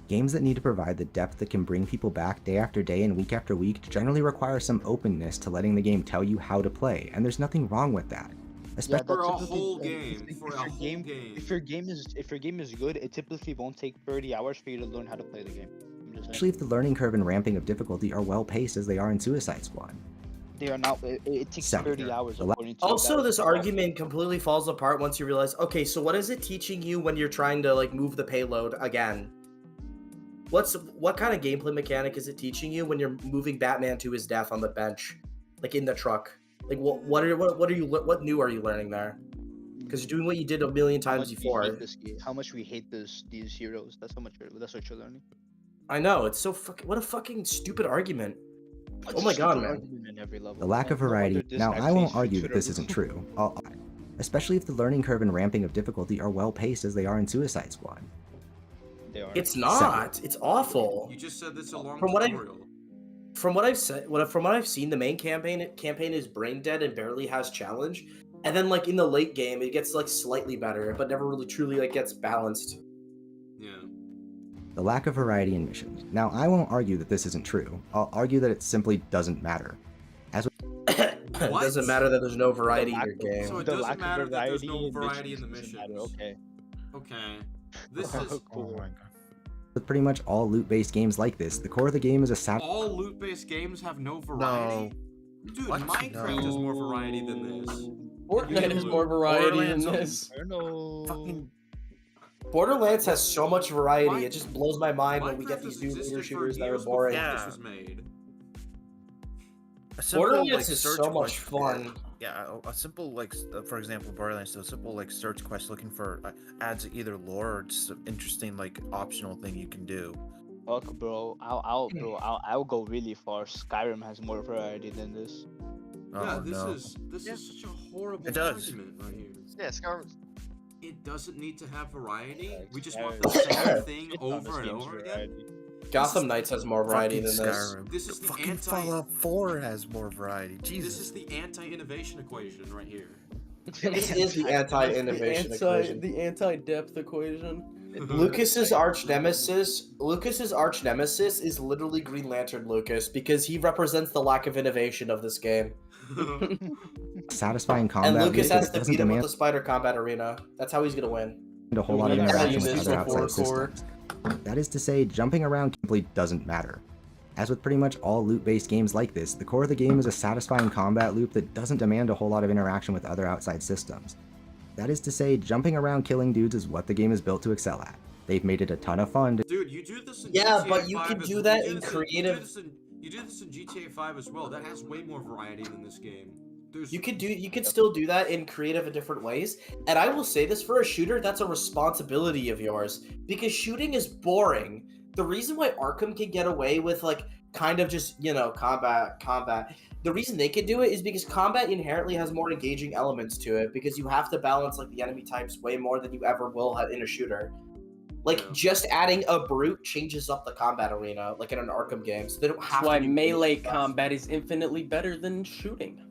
Games that need to provide the depth that can bring people back day after day and week after week generally require some openness to letting the game tell you how to play, and there's nothing wrong with that. Yeah, For a typically, whole if game. if For a your whole game, game. if your game is good, it typically won't take 30 hours for you to learn how to play the game. I'm just Especially saying. if the learning curve and ramping of difficulty are well paced as they are in Suicide Squad. They are not. It takes Second. 30 hours The la- according to. Also, that- this argument completely falls apart once you realize, okay, so what is it teaching you when you're trying to like move the payload again? What kind of gameplay mechanic is it teaching you when you're moving Batman to his death on the bench, like in the truck? Like what new are you learning there? Because you're doing what you did a million how times much we before. hate this game, how much we hate these heroes. That's what you're learning. I know, it's so fucking what a fucking stupid argument. It's Oh my a god, stupid man. argument in every level. The lack of No wonder variety. this Now, guy I won't plays argue Twitter that this isn't true, especially if the learning curve and ramping of difficulty are well paced as they are in Suicide Squad. They are. It's not. It's awful. You just said this a long From what tutorial. From what I've said, from what I've seen, the main campaign is brain dead and barely has challenge, and then like in the late game, it gets like slightly better, but never really truly like gets balanced. Yeah. The lack of variety in missions. Now, I won't argue that this isn't true. I'll argue that it simply doesn't matter. As It doesn't matter that there's no variety in your game. So it The doesn't lack of matter that there's variety no in variety in the missions missions. doesn't matter, okay. Okay. This is with pretty much all loot-based games like this, the core of the game is a sat. all loot-based games have no variety. Dude, Minecraft has more variety than this. Fortnite has more variety than this. Fucking Borderlands has so much variety. Mine- It just blows my mind when we Minecraft get these has new existed looter for shooters that are years boring. before Yeah. this was made. A simple, Borderlands like, is search so much quest- fun. Yeah, a simple like, for example, Borderlands, a simple like search quest looking for adds either lore or just an interesting like optional thing you can do. Fuck, bro. I'll go really far. Skyrim has more variety than this. Yeah, Oh, this no. is such a horrible It does. argument right here. Yeah, Skyrim. It doesn't need to have variety. We just want the same thing over and over again. Gotham Knights has more variety than this. Skyrim. This is the Fucking Fallout 4 has more variety. This Jesus. is the anti-innovation equation right here. This is the anti-innovation equation. The anti-depth equation. Lucas's arch nemesis is literally Green Lantern Lucas because he represents the lack of innovation of this game. Satisfying combat And Lucas loop has that to doesn't beat him with demand the Spider Combat Arena. That's how he's gonna win. a whole lot of We've interaction seen with this other before, outside Core. systems. That is to say, jumping around simply doesn't matter. As with pretty much all loot-based games like this, the core of the game is a satisfying combat loop that doesn't demand a whole lot of interaction with other outside systems. That is to say, jumping around killing dudes is what the game is built to excel at. They've made it a ton of fun. Dude, you do this in Yeah, GTA but you 5 can as do well. that You in this creative. You do this in GTA 5 as well. That has way more variety than this game. You can still do that in creative and different ways. And I will say this, for a shooter, that's a responsibility of yours because shooting is boring. The reason why Arkham can get away with like kind of just, combat. The reason they can do it is because combat inherently has more engaging elements to it because you have to balance like the enemy types way more than you ever will in a shooter. Like just adding a brute changes up the combat arena, like in an Arkham game. So they don't have That's why to do melee stuff. combat is infinitely better than shooting.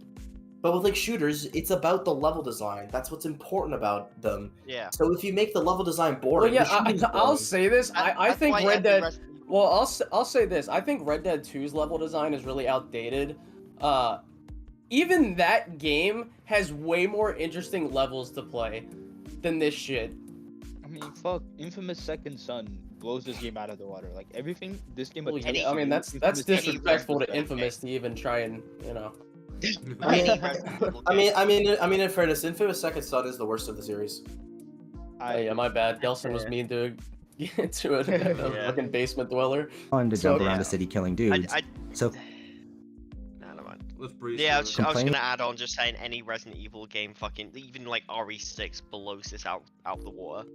But with like shooters, it's about the level design. That's what's important about them. Yeah. So if you make the level design Well, boring, yeah, the shooting's I'll boring. say this. I That's think why Red every Dead. Resident Evil- Well, I'll say this. I think Red Dead 2's level design is really outdated. Even that game has way more interesting levels to play than this shit. I mean, fuck, Infamous Second Son blows this game out of the water. Like everything, this game. Well, attempts yeah, I to mean, do, that's Infamous disrespectful to Second Son Infamous to even try and, you know. I mean, in fairness, Infamous Second Son is the worst of the series. Oh, yeah, my bad. Delson was mean to a fucking basement dweller. Fun to So- jump around the city killing dudes. So Let's breeze Yeah, I through was, it. I was Complain- gonna add on just saying any Resident Evil game fucking even like RE6 blows this out the water.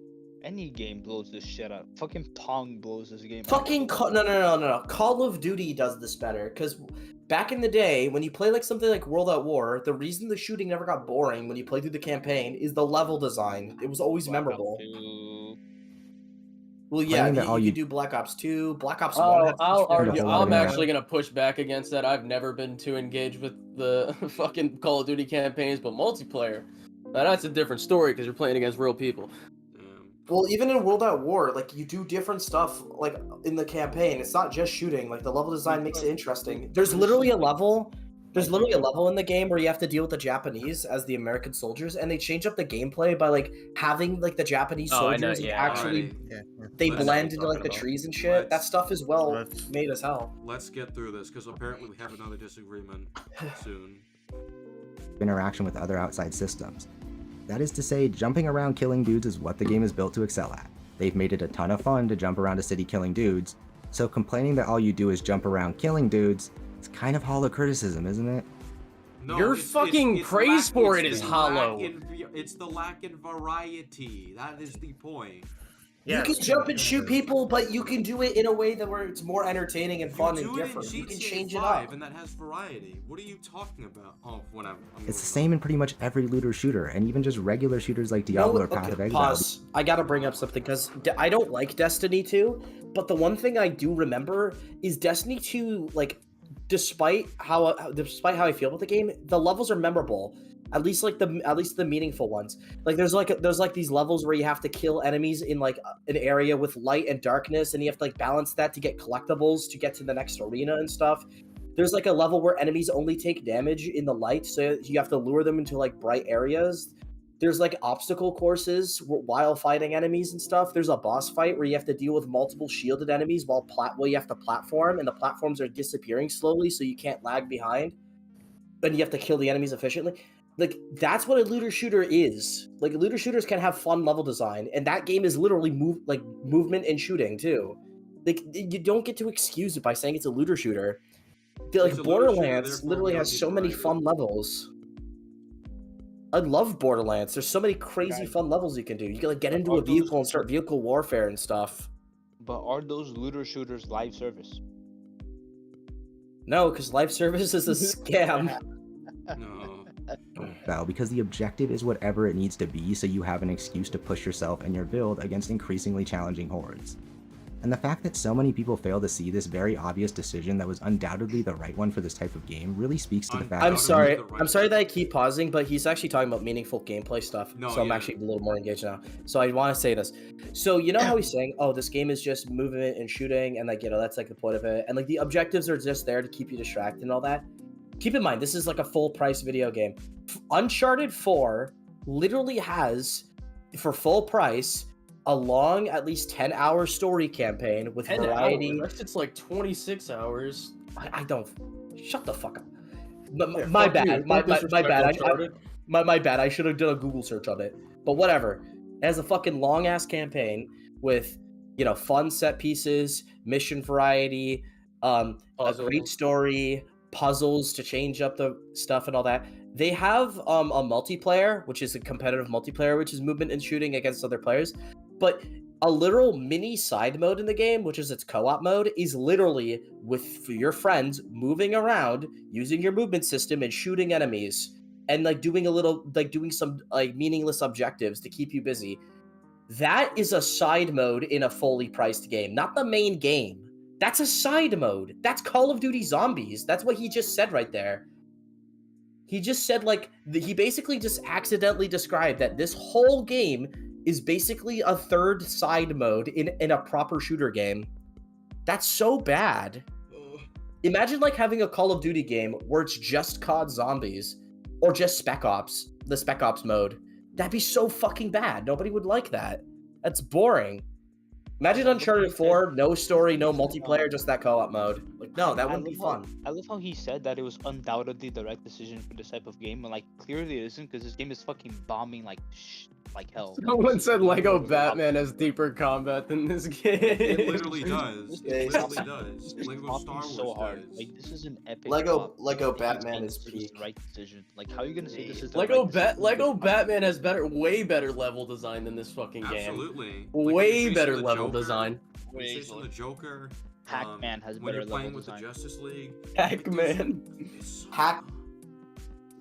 Any game blows this shit up. Fucking Pong blows this game Fucking out. no. Call of Duty does this better because back in the day, when you play like something like World at War, the reason the shooting never got boring when you play through the campaign is the level design. It was always memorable. Well, yeah, Claiming that all you you- could do Black Ops 2, Black Ops 1. Oh, had I'll such argue. good I'm levels. actually gonna push back against that. I've never been too engaged with the fucking Call of Duty campaigns, but multiplayer. Now that's a different story because you're playing against real people. Well, even in World at War, like you do different stuff like in the campaign. It's not just shooting. Like the level design makes it interesting. There's literally a level in the game where you have to deal with the Japanese as the American soldiers, and they change up the gameplay by like having like the Japanese Oh, I know, soldiers yeah. actually they Let's- blend into like the about. trees and shit. That stuff is well Let's- made as hell. Let's get through this because apparently we have another disagreement soon. interaction with other outside systems. That is to say, jumping around killing dudes is what the game is built to excel at. They've made it a ton of fun to jump around a city killing dudes, so complaining that all you do is jump around killing dudes is kind of hollow criticism, isn't it? No, Your fucking praise for it is hollow. It's the lack in variety. That is the point. You can jump and shoot people, but you can do it in a way that where it's more entertaining and fun and Do it in different. You can GTA change it 5 up. and that has variety. What are you talking about? Oh, whatever. It's the same in pretty much every looter shooter, and even just regular shooters like Diablo or Path of Exile. Pause. I gotta bring up something because I don't like Destiny 2, but the one thing I do remember is Destiny 2. Like, despite how I feel about the game, the levels are memorable. At least the meaningful ones. Like there's these levels where you have to kill enemies in like an area with light and darkness, and you have to like balance that to get collectibles to get to the next arena and stuff. There's like a level where enemies only take damage in the light, so you have to lure them into like bright areas. There's like obstacle courses while fighting enemies and stuff. There's a boss fight where you have to deal with multiple shielded enemies while you have to platform, and the platforms are disappearing slowly, so you can't lag behind. Then you have to kill the enemies efficiently. Like, that's what a looter shooter is. Like, looter shooters can have fun level design, and that game is literally movement and shooting too. Like, you don't get to excuse it by saying it's a looter shooter. Like, It's a looter shooter, Borderlands therefore literally we has don't so need many variety. fun levels. I love Borderlands. There's so many crazy fun levels you can do. You can like get into a vehicle and start vehicle warfare and stuff. But are those looter shooters live service? No, because live service is a scam. No. Well, because the objective is whatever it needs to be, so you have an excuse to push yourself and your build against increasingly challenging hordes. And the fact that so many people fail to see this very obvious decision that was undoubtedly the right one for this type of game really speaks to the fact I'm that sorry. I'm sorry that I keep pausing, but he's actually talking about meaningful gameplay stuff. No, so I'm yeah. actually a little more engaged now. So I want to say this. So you know how he's saying, "Oh, this game is just movement and shooting, and like that's like the point of it, and like the objectives are just there to keep you distracted and all that." Keep in mind, this is like a full price video game. Uncharted 4 literally has, for full price, a long, at least 10-hour story campaign with 10 variety. hours? That shit's like 26 hours. I don't. Shut the fuck up. Yeah, My fuck you. bad. My Disrespect bad. Uncharted. My bad. I should have done a Google search on it. But whatever. It has a fucking long ass campaign with, fun set pieces, mission variety, a great story, puzzles to change up the stuff and all that. They have a multiplayer, which is a competitive multiplayer, which is movement and shooting against other players. But a literal mini side mode in the game, which is its co-op mode, is literally with your friends moving around using your movement system and shooting enemies and doing some meaningless objectives to keep you busy. That is a side mode in a fully priced game, not the main game. That's a side mode. That's Call of Duty Zombies. That's what he just said right there. He just said he basically just accidentally described that this whole game is basically a third side mode in a proper shooter game. That's so bad. Imagine having a Call of Duty game where it's just COD Zombies or just Spec Ops, the Spec Ops mode. That'd be so fucking bad. Nobody would like that. That's boring. Imagine Uncharted 4, no story, no multiplayer, just that co-op mode. No, that wouldn't be fun. I love how he said that it was undoubtedly the right decision for this type of game, and clearly it isn't, because this game is fucking bombing like hell. Someone said Lego Batman has deeper combat than this game. It literally does. It literally does. Lego Star Wars so hard. does. This is an epic. Lego Batman is peak. The right decision. How are you gonna say this is the Lego right decision? Lego Batman has way better level design than this fucking game. Absolutely. Way Like, better the level Joker, design. when you're chasing the Joker. Pac-Man has when better you're playing level with design. the Justice League. Pac-Man.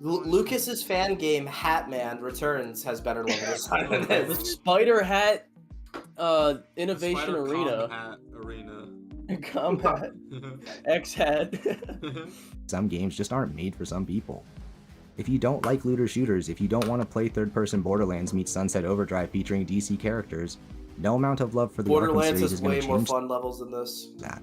Lucas's fan game Hatman Returns has better level design than The this. Spider Hat Innovation Spider Arena. Combat Arena. Combat. X-Hat. some games just aren't made for some people. If you don't like looter shooters, if you don't want to play third-person Borderlands meets Sunset Overdrive featuring DC characters, no amount of love for the Arkham Borderlands series has is going way to more change fun levels than this. that.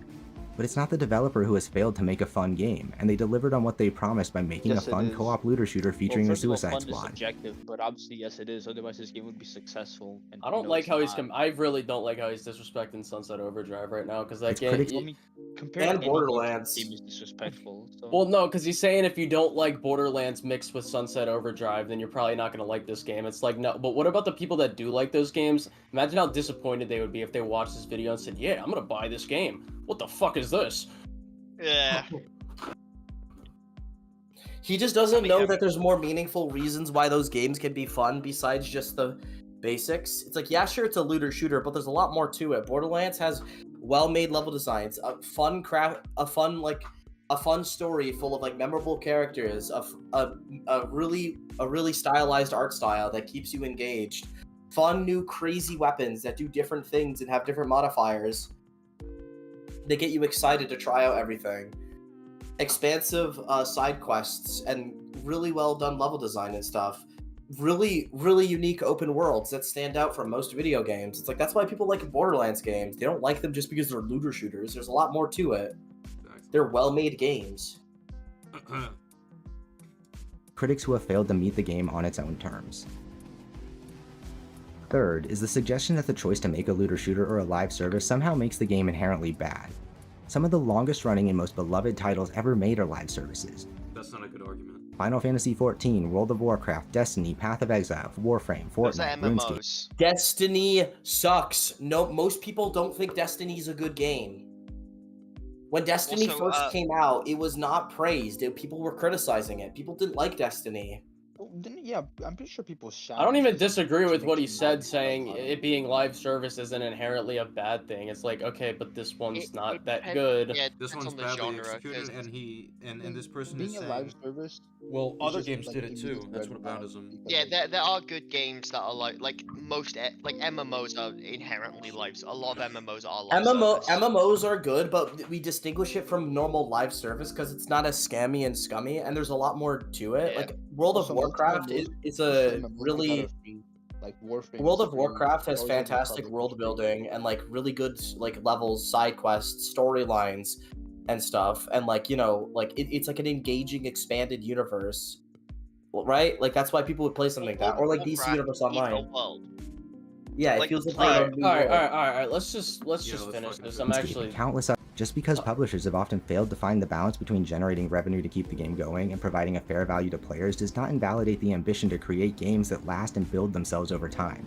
But it's not the developer who has failed to make a fun game, and they delivered on what they promised by making Yes, a it fun is. co-op looter shooter featuring Well, a first of all, Suicide fun Squad. is subjective, but obviously yes it is. Otherwise this game would be successful. And I don't like how I really don't like how he's disrespecting Sunset Overdrive right now, because that It's game. critics- I mean, compared And to any Borderlands. game is disrespectful. So. Well, no, because he's saying if you don't like Borderlands mixed with Sunset Overdrive, then you're probably not going to like this game. It's like, no, but what about the people that do like those games? Imagine how disappointed they would be if they watched this video and said, yeah, I'm going to buy this game. What the fuck is this? Yeah. He just doesn't know that there's more meaningful reasons why those games can be fun besides just the basics. It's like, yeah, sure, it's a looter shooter, but there's a lot more to it. Borderlands has well-made level designs, a fun story full of memorable characters, a really stylized art style that keeps you engaged, fun new crazy weapons that do different things and have different modifiers. They get you excited to try out everything. Expansive side quests and really well done level design and stuff. Really, really unique open worlds that stand out from most video games. It's like, that's why people like Borderlands games. They don't like them just because they're looter shooters. There's a lot more to it. They're well-made games. Critics who have failed to meet the game on its own terms. Third is the suggestion that the choice to make a looter shooter or a live service somehow makes the game inherently bad. Some of the longest running and most beloved titles ever made are live services. That's not a good argument. Final Fantasy XIV, World of Warcraft, Destiny, Path of Exile, Warframe, Those are Fortnite, MMOs. RuneScape. Destiny sucks. No, most people don't think Destiny's a good game. When Destiny Also, first came out, it was not praised. People were criticizing it. People didn't like Destiny. Yeah, I'm pretty sure people shout. I don't and even just disagree with what he making said, money. saying it being live service isn't inherently a bad thing. It's like, okay, but this one's not that good. Yeah, it This depends one's on the badly genre. executed, 'Cause and this person is Being a live saying, service, well, is other just, games like, did it too. immediate That's what revenue aboundism. because, yeah, like, there are good games that are like most like MMOs are inherently live. A lot of MMOs are live service. MMOs are good, but we distinguish it from normal live service because it's not as scammy and scummy, and there's a lot more to it. Yeah. Like World of Also, Warcraft most is most a MMOs that really are free, like Warframe World is of free, Warcraft has Warriors of the fantastic Republic world is free. building and like really good like levels, side quests, storylines, and stuff. And like like it's like an engaging, expanded universe, right? Like that's why people would play something like that, World or of like DC Warcraft Universe is a Online. world. Yeah, it Like, feels like play- you're All in a new right, world. all right. Let's just finish this. I'm actually countless. Just because publishers have often failed to find the balance between generating revenue to keep the game going and providing a fair value to players does not invalidate the ambition to create games that last and build themselves over time.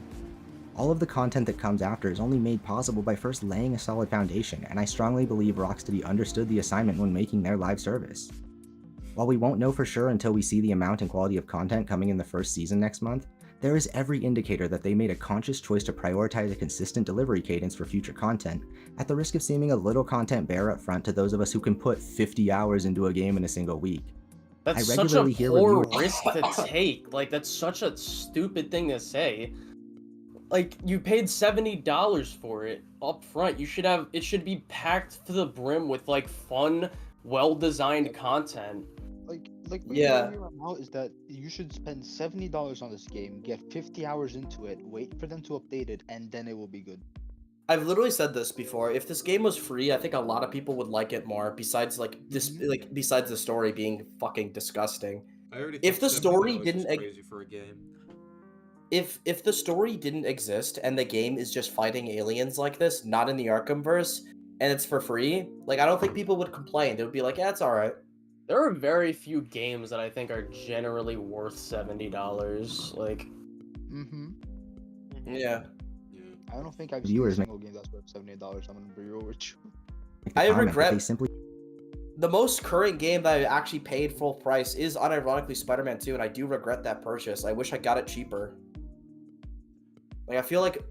All of the content that comes after is only made possible by first laying a solid foundation, and I strongly believe Rocksteady understood the assignment when making their live service. While we won't know for sure until we see the amount and quality of content coming in the first season next month, there is every indicator that they made a conscious choice to prioritize a consistent delivery cadence for future content, at the risk of seeming a little content bare up front to those of us who can put 50 hours into a game in a single week. That's I such a regularly hear poor reviewers- risk to take. Like, that's such a stupid thing to say. Like, you paid $70 for it up front. It should be packed to the brim with like fun, well-designed content. Like what Yeah. you're telling me right now is that you should spend $70 on this game, get 50 hours into it, wait for them to update it, and then it will be good. I've literally said this before. If this game was free, I think a lot of people would like it more. Besides, besides the story being fucking disgusting. I already If think the story $70 is didn't, crazy for a game. if the story didn't exist and the game is just fighting aliens like this, not in the Arkhamverse, and it's for free, like I don't think people would complain. They would be like, yeah, it's all right. There are very few games that I think are generally worth $70. Like, Yeah. I don't think I've seen a Viewers make- single game that's worth $78. I'm gonna be real with you. I comment that regret they simply the most current game that I actually paid full price is unironically Spider-Man 2, and I do regret that purchase. I wish I got it cheaper. Like I feel like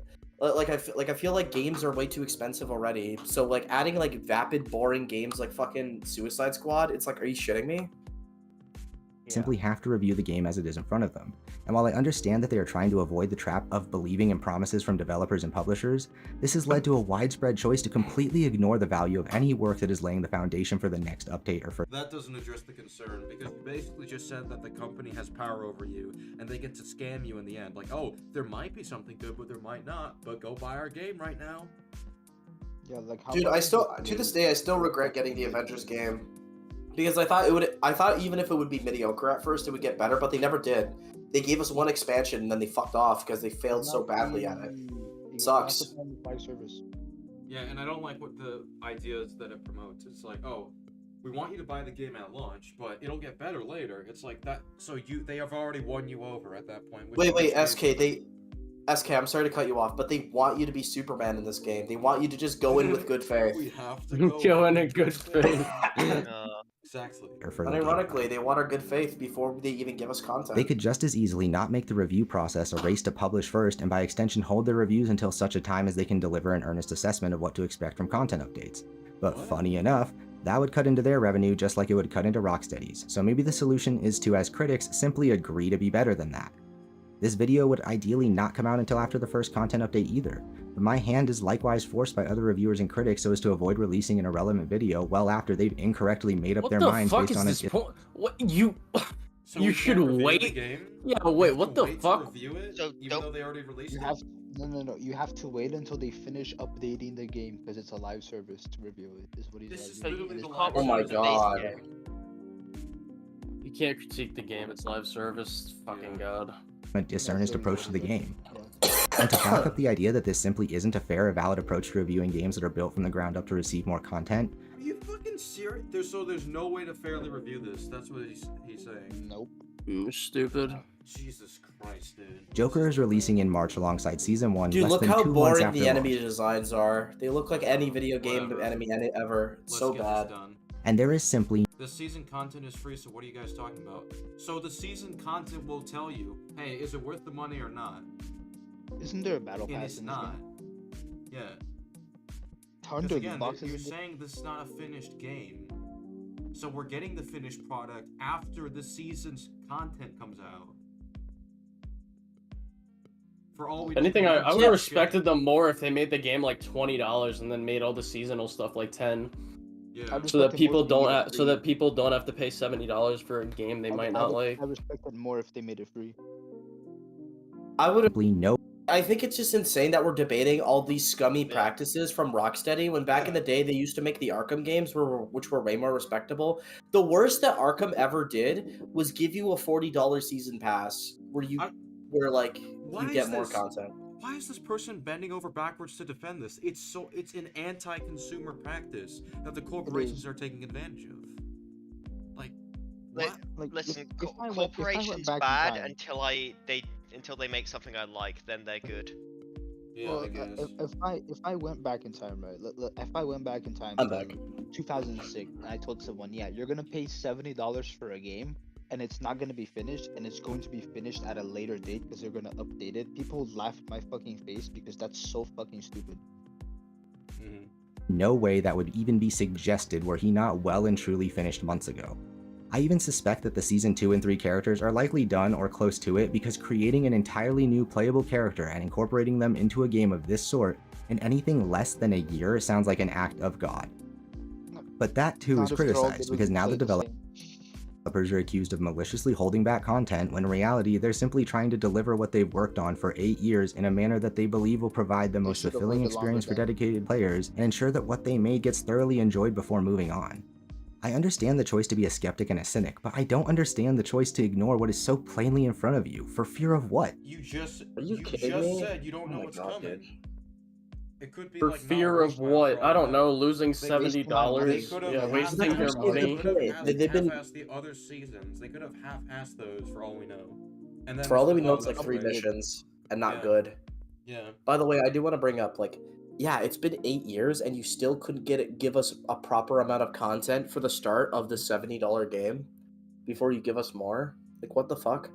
I feel like games are way too expensive already. So like adding like vapid, boring games like fucking Suicide Squad, it's like, are you shitting me? simply have to review the game as it is in front of them. And while I understand that they are trying to avoid the trap of believing in promises from developers and publishers, this has led to a widespread choice to completely ignore the value of any work that is laying the foundation for the next update or for That doesn't address the concern, because you basically just said that the company has power over you, and they get to scam you in the end. Like, oh, there might be something good, but there might not, but go buy our game right now. Yeah, like how Dude, much I is still it? to this day I still regret getting the Avengers game. Because I thought even if it would be mediocre at first, it would get better, but they never did. They gave us one expansion and then they fucked off because they failed so badly at it. Sucks. Service. Yeah, and I don't like what the ideas that it promotes. It's like, oh, we want you to buy the game at launch, but it'll get better later. It's like that. So they have already won you over at that point. Wait, SK, I'm sorry to cut you off, but they want you to be Superman in this game. They want you to just go in with good faith. We have to go in good faith. Exactly. or for the game. Unironically, they want our good faith before they even give us content. They could just as easily not make the review process a race to publish first and by extension hold their reviews until such a time as they can deliver an earnest assessment of what to expect from content updates. But funny enough, that would cut into their revenue just like it would cut into Rocksteady's, so maybe the solution is to, as critics, simply agree to be better than that. This video would ideally not come out until after the first content update either, but my hand is likewise forced by other reviewers and critics so as to avoid releasing an irrelevant video well after they've incorrectly made up their minds based on this it. point? What you? So you we should can't review wait. the game? Yeah, We wait. have What to the wait to fuck? review it, So even though they already released You it? have no. You have to wait until they finish updating the game because it's a live service to review it. Is what he's This is arguing. literally the live Oh my service god. You can't critique the game. It's live service. Fucking god. A dishonest approach to the game. And to back up the idea that this simply isn't a fair or valid approach to reviewing games that are built from the ground up to receive more content, Are you fucking serious? There's no way to fairly review this. That's what he's saying. Nope. Stupid. Jesus Christ, dude. Joker is releasing in March alongside Season 1 Dude, less look than how 2 months boring after the enemy launch. designs are. They look like any video game Whatever. enemy ever. It's Let's so get bad. this done. and there is simply The season content is free, so what are you guys talking about? So the season content will tell you, hey, is it worth the money or not? Isn't there a battle And pass it's in this not. game? Yeah. Aren't Because there again, boxes you're in the- saying this is not a finished game. So we're getting the finished product after the season's content comes out. For all we know, Anything, we I don't would give have a shit. respected them more if they made the game like $20 and then made all the seasonal stuff like 10. Yeah. So that people don't have to pay $70 for a game they might not like. I respect it more if they made it free. I would simply no. I think it's just insane that we're debating all these scummy practices from Rocksteady when back in the day they used to make the Arkham games which were way more respectable. The worst that Arkham ever did was give you a $40 season pass where you get more content. Why is this person bending over backwards to defend this? It's an anti-consumer practice that the corporations are taking advantage of. Like, what? Listen, if I went corporations back in bad time- until they make something I like, then they're good. Yeah, Well, I guess. if I went back in time, right? If I went back in time I'm to back. 2006, and I told someone, yeah, you're gonna pay $70 for a game, and it's not gonna be finished, and it's going to be finished at a later date because they're gonna update it, people would laugh at my fucking face because that's so fucking stupid. No way that would even be suggested were he not well and truly finished months ago. I even suspect that the Season 2 and 3 characters are likely done or close to it because creating an entirely new playable character and incorporating them into a game of this sort in anything less than a year sounds like an act of God. But that too is criticized because now the developers are accused of maliciously holding back content when in reality they're simply trying to deliver what they've worked on for 8 years in a manner that they believe will provide the most fulfilling experience for dedicated players and ensure that what they made gets thoroughly enjoyed before moving on. I understand the choice to be a skeptic and a cynic, but I don't understand the choice to ignore what is so plainly in front of you, for fear of what? You just kidding me? said you don't Oh know my what's God, coming. dude. It could be For like fear of what? I don't know, losing $70. Yeah, wasting your money. They've been half-assed the other seasons. They could have half-assed those for all we know. And then for all that we it's know, like, it's like oh, 3 that's great. missions and not Yeah. good. Yeah. By the way, I do want to bring up, yeah, it's been 8 years and you still couldn't give us a proper amount of content for the start of the $70 game before you give us more. Like, what the fuck?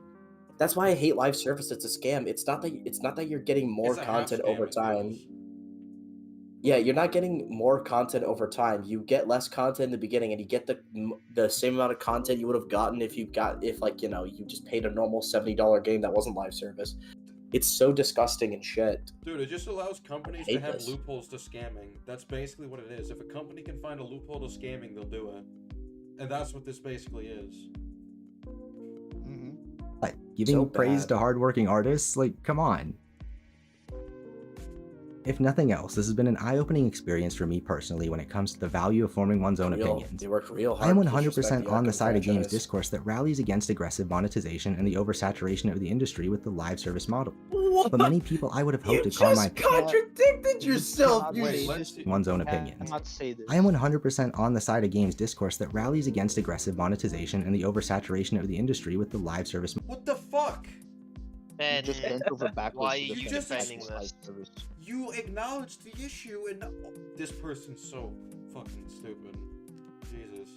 That's why I hate live service. It's a scam. It's not that you're getting more It's a half content scam, over it time. feels. Yeah, you're not getting more content over time. You get less content in the beginning, and you get the same amount of content you would have gotten if you just paid a normal $70 game that wasn't live service. It's so disgusting and shit. Dude, it just allows companies I to hate have this. loopholes to scamming. That's basically what it is. If a company can find a loophole to scamming, they'll do it. And that's what this basically is. Like, giving So praise bad. to hardworking artists? Like, come on. If nothing else, this has been an eye-opening experience for me personally when it comes to the value of forming one's own opinions. They worked real I am hard. to disrespect 100% the on the Arkham side of games franchise. discourse that rallies against aggressive monetization and the oversaturation of the industry with the live service model. What? But many people I would have hoped You to call my just contradicted yourself. one's own opinions. Not say this. I am 100% on the side of games discourse that rallies against aggressive monetization and the oversaturation of the industry with the live service. What the fuck? Ben, Just bent over backwards. why are to you defend just defending live this? service. You acknowledged the issue and this person's so fucking stupid. Jesus.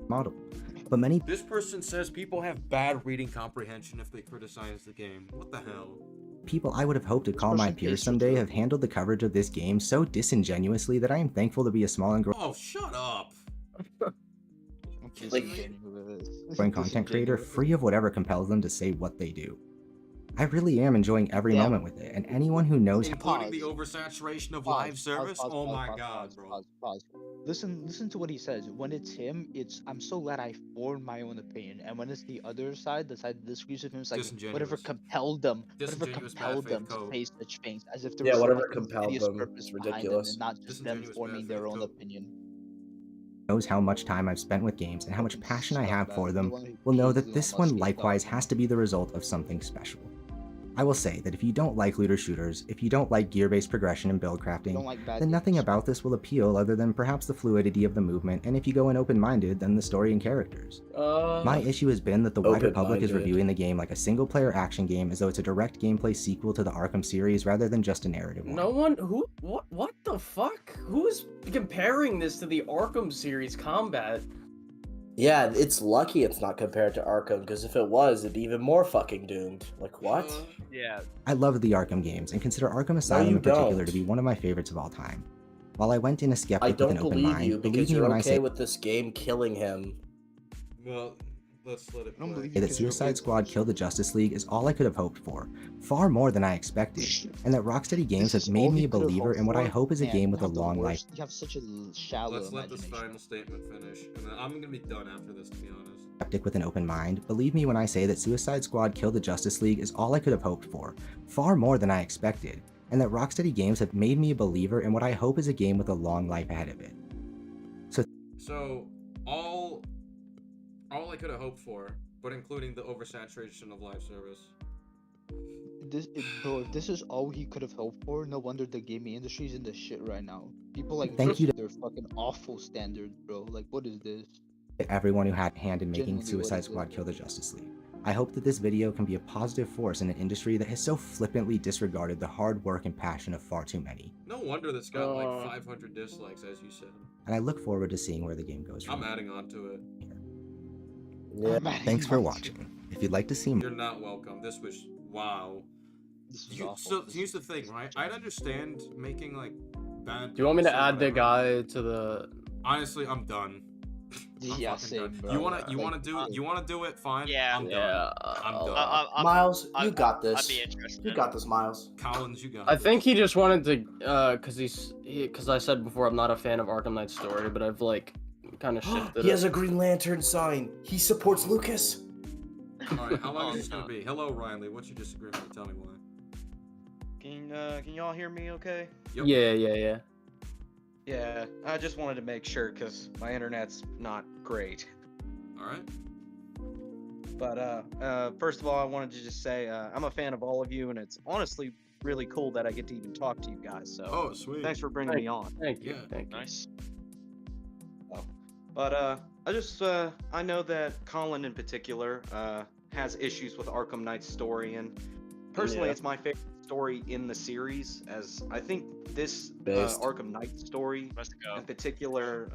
Model. But many This person says people have bad reading comprehension if they criticize the game. What the hell? people I would have hoped to call my peers someday have handled the coverage of this game so disingenuously that I am thankful to be a small and Oh, shut up. growing content creator free of whatever compels them to say what they do. I really am enjoying every moment with it, and anyone who knows Including the oversaturation of live service? Oh my god, bro. Pause. Listen to what he says. When it's him, I'm so glad I formed my own opinion. And when it's the other side, the side that disagrees with him, it's like whatever Disingenuous. compelled them, Disingenuous bad to faith code. say such things, as if there Yeah, was whatever some compelled insidious them. purpose It's behind them, ridiculous. and not just them Disingenuous forming bad their faith own code. opinion. knows how much time I've spent with games and how much passion I have for them will know that this one likewise has to be the result of something special. I will say that if you don't like looter shooters, if you don't like gear-based progression and build crafting, Don't like bad then nothing games. about this will appeal other than perhaps the fluidity of the movement, and if you go in open-minded, then the story and characters. My issue has been that the wider public is Open-minded. reviewing the game like a single-player action game as though it's a direct gameplay sequel to the Arkham series rather than just a narrative one. No one what the fuck? Who's comparing this to the Arkham series combat? Yeah, it's lucky it's not compared to Arkham, because if it was, it'd be even more fucking doomed. Like, what? Yeah. I love the Arkham games and consider Arkham Asylum you in particular don't. to be one of my favorites of all time. While I went in a skeptic I with don't an open believe mind, you, believe because me you're when I okay say with this game killing him. Well, let's let it play. that Suicide Squad Kill the Justice League is all I could have hoped for, far more than I expected, and that Rocksteady Games have made me a believer in what I hope is a game with a long life. You have such a shallow Let's let this imagination. final statement finish, and then I'm gonna be done after this, to be honest. Skeptic with an open mind, believe me when I say that Suicide Squad Kill the Justice League is all I could have hoped for, far more than I expected, and that Rocksteady Games have made me a believer in what I hope is a game with a long life ahead of it. So all I could have hoped for, but including the oversaturation of live service. Bro, if this is all he could have hoped for, no wonder the gaming industry's in the shit right now. People like Thank this you with to- their fucking awful standards, bro. Like, what is this? Everyone who had a hand in making Genuinely, what Suicide is it? Squad Kill the Justice League. I hope that this video can be a positive force in an industry that has so flippantly disregarded the hard work and passion of far too many, No wonder this got like 500 dislikes, as you said. and I look forward to seeing where the game goes from I'm here. adding on to it. Yeah. Thanks for watching. If you'd like to see more, You're not welcome. This was wow. This is You, awful. so here's the thing, right? I'd understand making like bad. Do you want me to posts or add the whatever. guy to the Honestly, I'm done. I'm Yeah, fucking same, done. bro. You wanna Like, do it? Fine. Yeah. I'm done. Yeah, I'm done. Miles, you got I'd this. be interested. You got this, Miles. Collins, you got. I this. think he just wanted to because I said before I'm not a fan of Arkham Knight's story, but I've like kind of shifted He it. has a Green Lantern sign. He supports Lucas. All right, how long is this gonna be? Hello, Riley. What's your disagreement? Tell me why. Can y'all hear me okay? Yep. Yeah. Yeah, I just wanted to make sure because my internet's not great. All right. But first of all, I wanted to just say I'm a fan of all of you, and it's honestly really cool that I get to even talk to you guys. So Oh, sweet. thanks for bringing me on. Thank you. Yeah. Thank you. Nice. But I just I know that Colin in particular has issues with Arkham Knight's story, and personally, Yeah. it's my favorite story in the series. As I think this Based. Arkham Knight story, Let's go. in particular,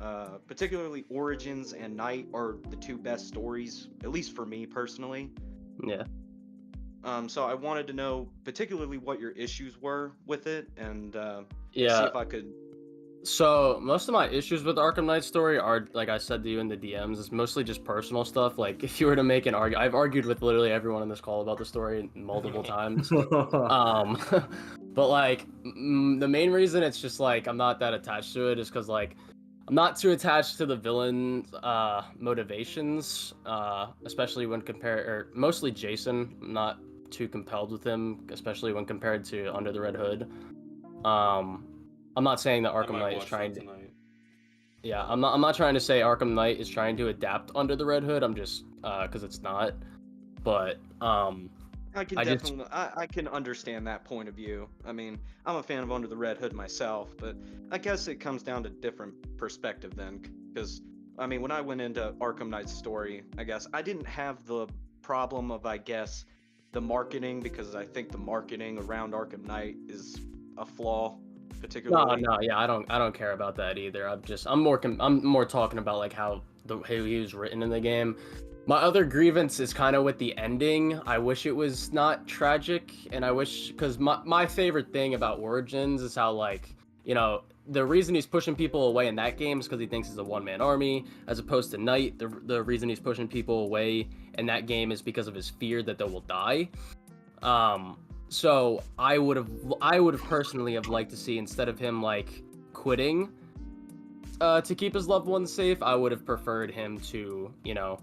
particularly Origins and Knight, are the two best stories, at least for me personally. Yeah. So I wanted to know particularly what your issues were with it, and see Yeah. if I could. So most of my issues with Arkham Knight's story are, like I said to you in the DMs, it's mostly just personal stuff. Like if you were to make an argument, I've argued with literally everyone in this call about the story multiple times. But like the main reason it's just like I'm not that attached to it is because like I'm not too attached to the villain's motivations, especially when mostly Jason. I'm not too compelled with him, especially when compared to Under the Red Hood. I'm not saying that I Arkham might Knight is watch trying that to. tonight. Yeah, I'm not trying to say Arkham Knight is trying to adapt Under the Red Hood. I'm just because it's not. But I can I just- definitely, I can understand that point of view. I mean, I'm a fan of Under the Red Hood myself, but I guess it comes down to different perspective then. Because, I mean, when I went into Arkham Knight's story, I guess I didn't have the problem of, I guess, the marketing, because I think the marketing around Arkham Knight is a flaw, particularly. No, yeah, I don't care about that either. I'm more talking about like how he was written in the game. My other grievance is kind of with the ending. I wish it was not tragic, and I wish, because my favorite thing about Origins is how, like, you know, the reason he's pushing people away in that game is because he thinks he's a one-man army, as opposed to Knight. The reason he's pushing people away in that game is because of his fear that they will die. So I would have personally have liked to see, instead of him like quitting to keep his loved ones safe, I would have preferred him to, you know,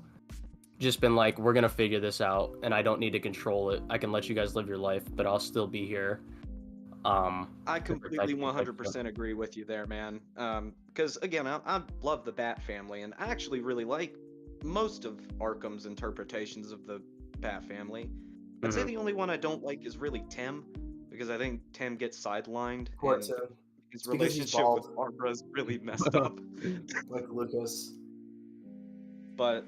just been like, we're gonna figure this out, and I don't need to control it. I can let you guys live your life, but I'll still be here. I completely 100% agree with you there, man. Because again, I love the Bat family, and I actually really like most of Arkham's interpretations of the Bat family. I'd say the only one I don't like is really Tim, because I think Tim gets sidelined. Poor And Tim. his It's because he's relationship with bald. Barbara is really messed up. Like Lucas. But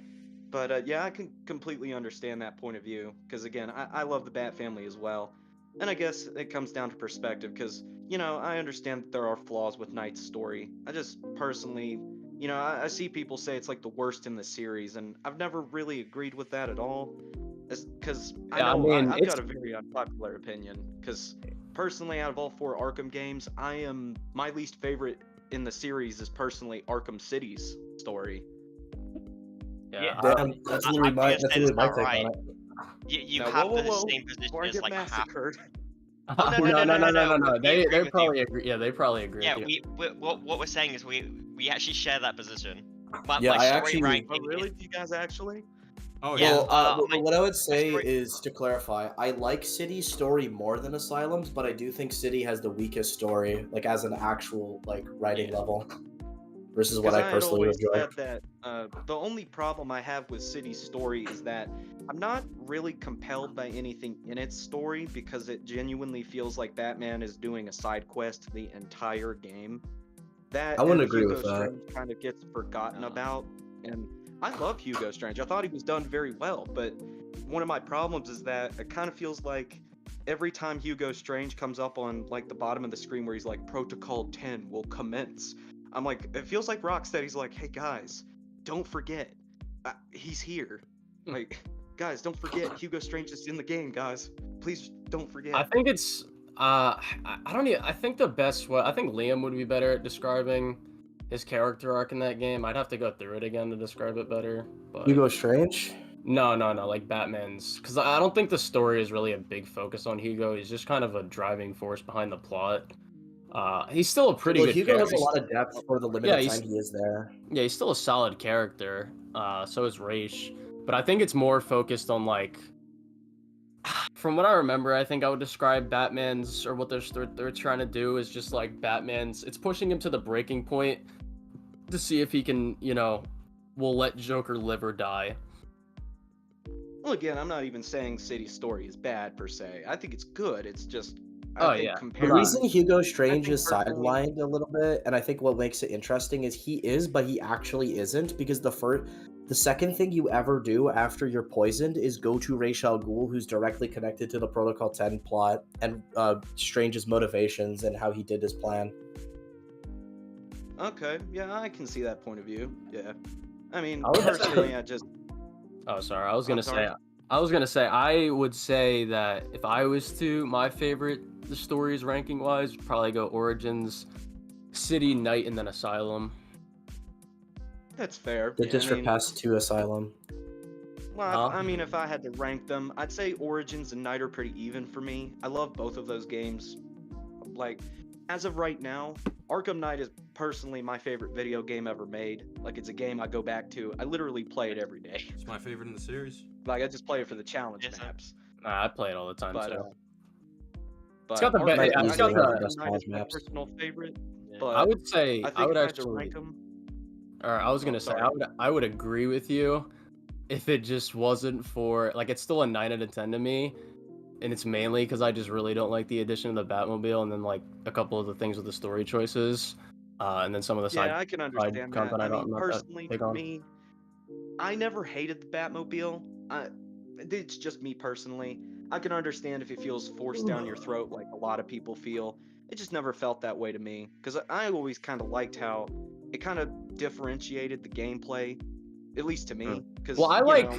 yeah, I can completely understand that point of view, because again, I love the Bat family as well. And I guess it comes down to perspective, because, you know, I understand that there are flaws with Knight's story. I just personally, you know, I see people say it's like the worst in the series, and I've never really agreed with that at all. Because I Yeah, I know mean, I've it's got a very unpopular opinion, because personally, out of all 4 Arkham games, my least favorite in the series is personally Arkham City's story. Yeah, Damn, that's literally I'm my gonna say this take outright. on it. You Now, have whoa, the whoa, same before I position as get like half. massacred. Oh, no. No. We agree They with probably you. agree. Yeah, they probably agree Yeah, with you. what we're saying is we actually share that position. But Yeah, my I story actually- ranking Oh, really? Do you guys actually? Oh yeah. Well, My- what I would say story- is, to clarify, I like City's story more than Asylum's, but I do think City has the weakest story, like as an actual like writing level, versus what Because I had personally always enjoy. said that the only problem I have with City's story is that I'm not really compelled by anything in its story, because it genuinely feels like Batman is doing a side quest the entire game. That I wouldn't and agree Hugo with that. Strange kind of gets forgotten about, and I love Hugo Strange. I thought he was done very well, but one of my problems is that it kind of feels like every time Hugo Strange comes up on like the bottom of the screen where he's like Protocol 10 will commence, I'm like, it feels like Rocksteady's like, hey guys, don't forget, he's here. Like, guys, don't forget Hugo Strange is in the game, guys. Please don't forget. I think it's I don't even, I think the best way, I think Liam would be better at describing his character arc in that game. I'd have to go through it again to describe it better. But Hugo Strange? No, like Batman's, because I don't think the story is really a big focus on Hugo. He's just kind of a driving force behind the plot. He's still a pretty Well, good Hugo has character. a lot of depth for the limited time he is there. Yeah, he's still a solid character. So is Raish. But I think it's more focused on like, from what I remember, I think I would describe Batman's, or what they're trying to do is just like Batman's. It's pushing him to the breaking point to see if he can, you know, will let Joker live or die. Well, again, I'm not even saying City's story is bad per se. I think it's good. It's just Oh, I think yeah. The reason Hugo I Strange think is personally- sidelined a little bit, and I think what makes it interesting is he is, but he actually isn't, because the second thing you ever do after you're poisoned is go to Ra's al Ghul, who's directly connected to the Protocol 10 plot, and Strange's motivations and how he did his plan. Okay, yeah, I can see that point of view. Yeah, I mean, I would personally, I just Oh, sorry. I was gonna sorry. say I would say that if I was to, my favorite the stories ranking wise would probably go Origins, City, Night, and then Asylum. that's fair. The Yeah, District I mean, Pass 2 Asylum. well, I mean, if I had to rank them, I'd say Origins and Night are pretty even for me. I love both of those games. Like, as of right now, Arkham Knight is personally my favorite video game ever made. Like, it's a game I go back to. I literally play it every day. It's my favorite in the series. Like, I just play it for the challenge maps. I play it all the time But, too. But It's got the Arkham best. Knight It's got is the. my personal favorite. But I would say I think I would if had to actually. rank 'em- Or I was gonna say sorry. I would agree with you if it just wasn't for like it's still a 9 out of 10 to me, and it's mainly because I just really don't like the addition of the Batmobile and then like a couple of the things with the story choices, and then some of the side. Yeah, I can side understand that. content I don't- mean, I'm not that personally, big for on. me, I never hated the Batmobile. It's just me personally. I can understand if it feels forced down your throat like a lot of people feel. It just never felt that way to me, because I always kind of liked how it kind of differentiated the gameplay, at least to me. Because Well, I like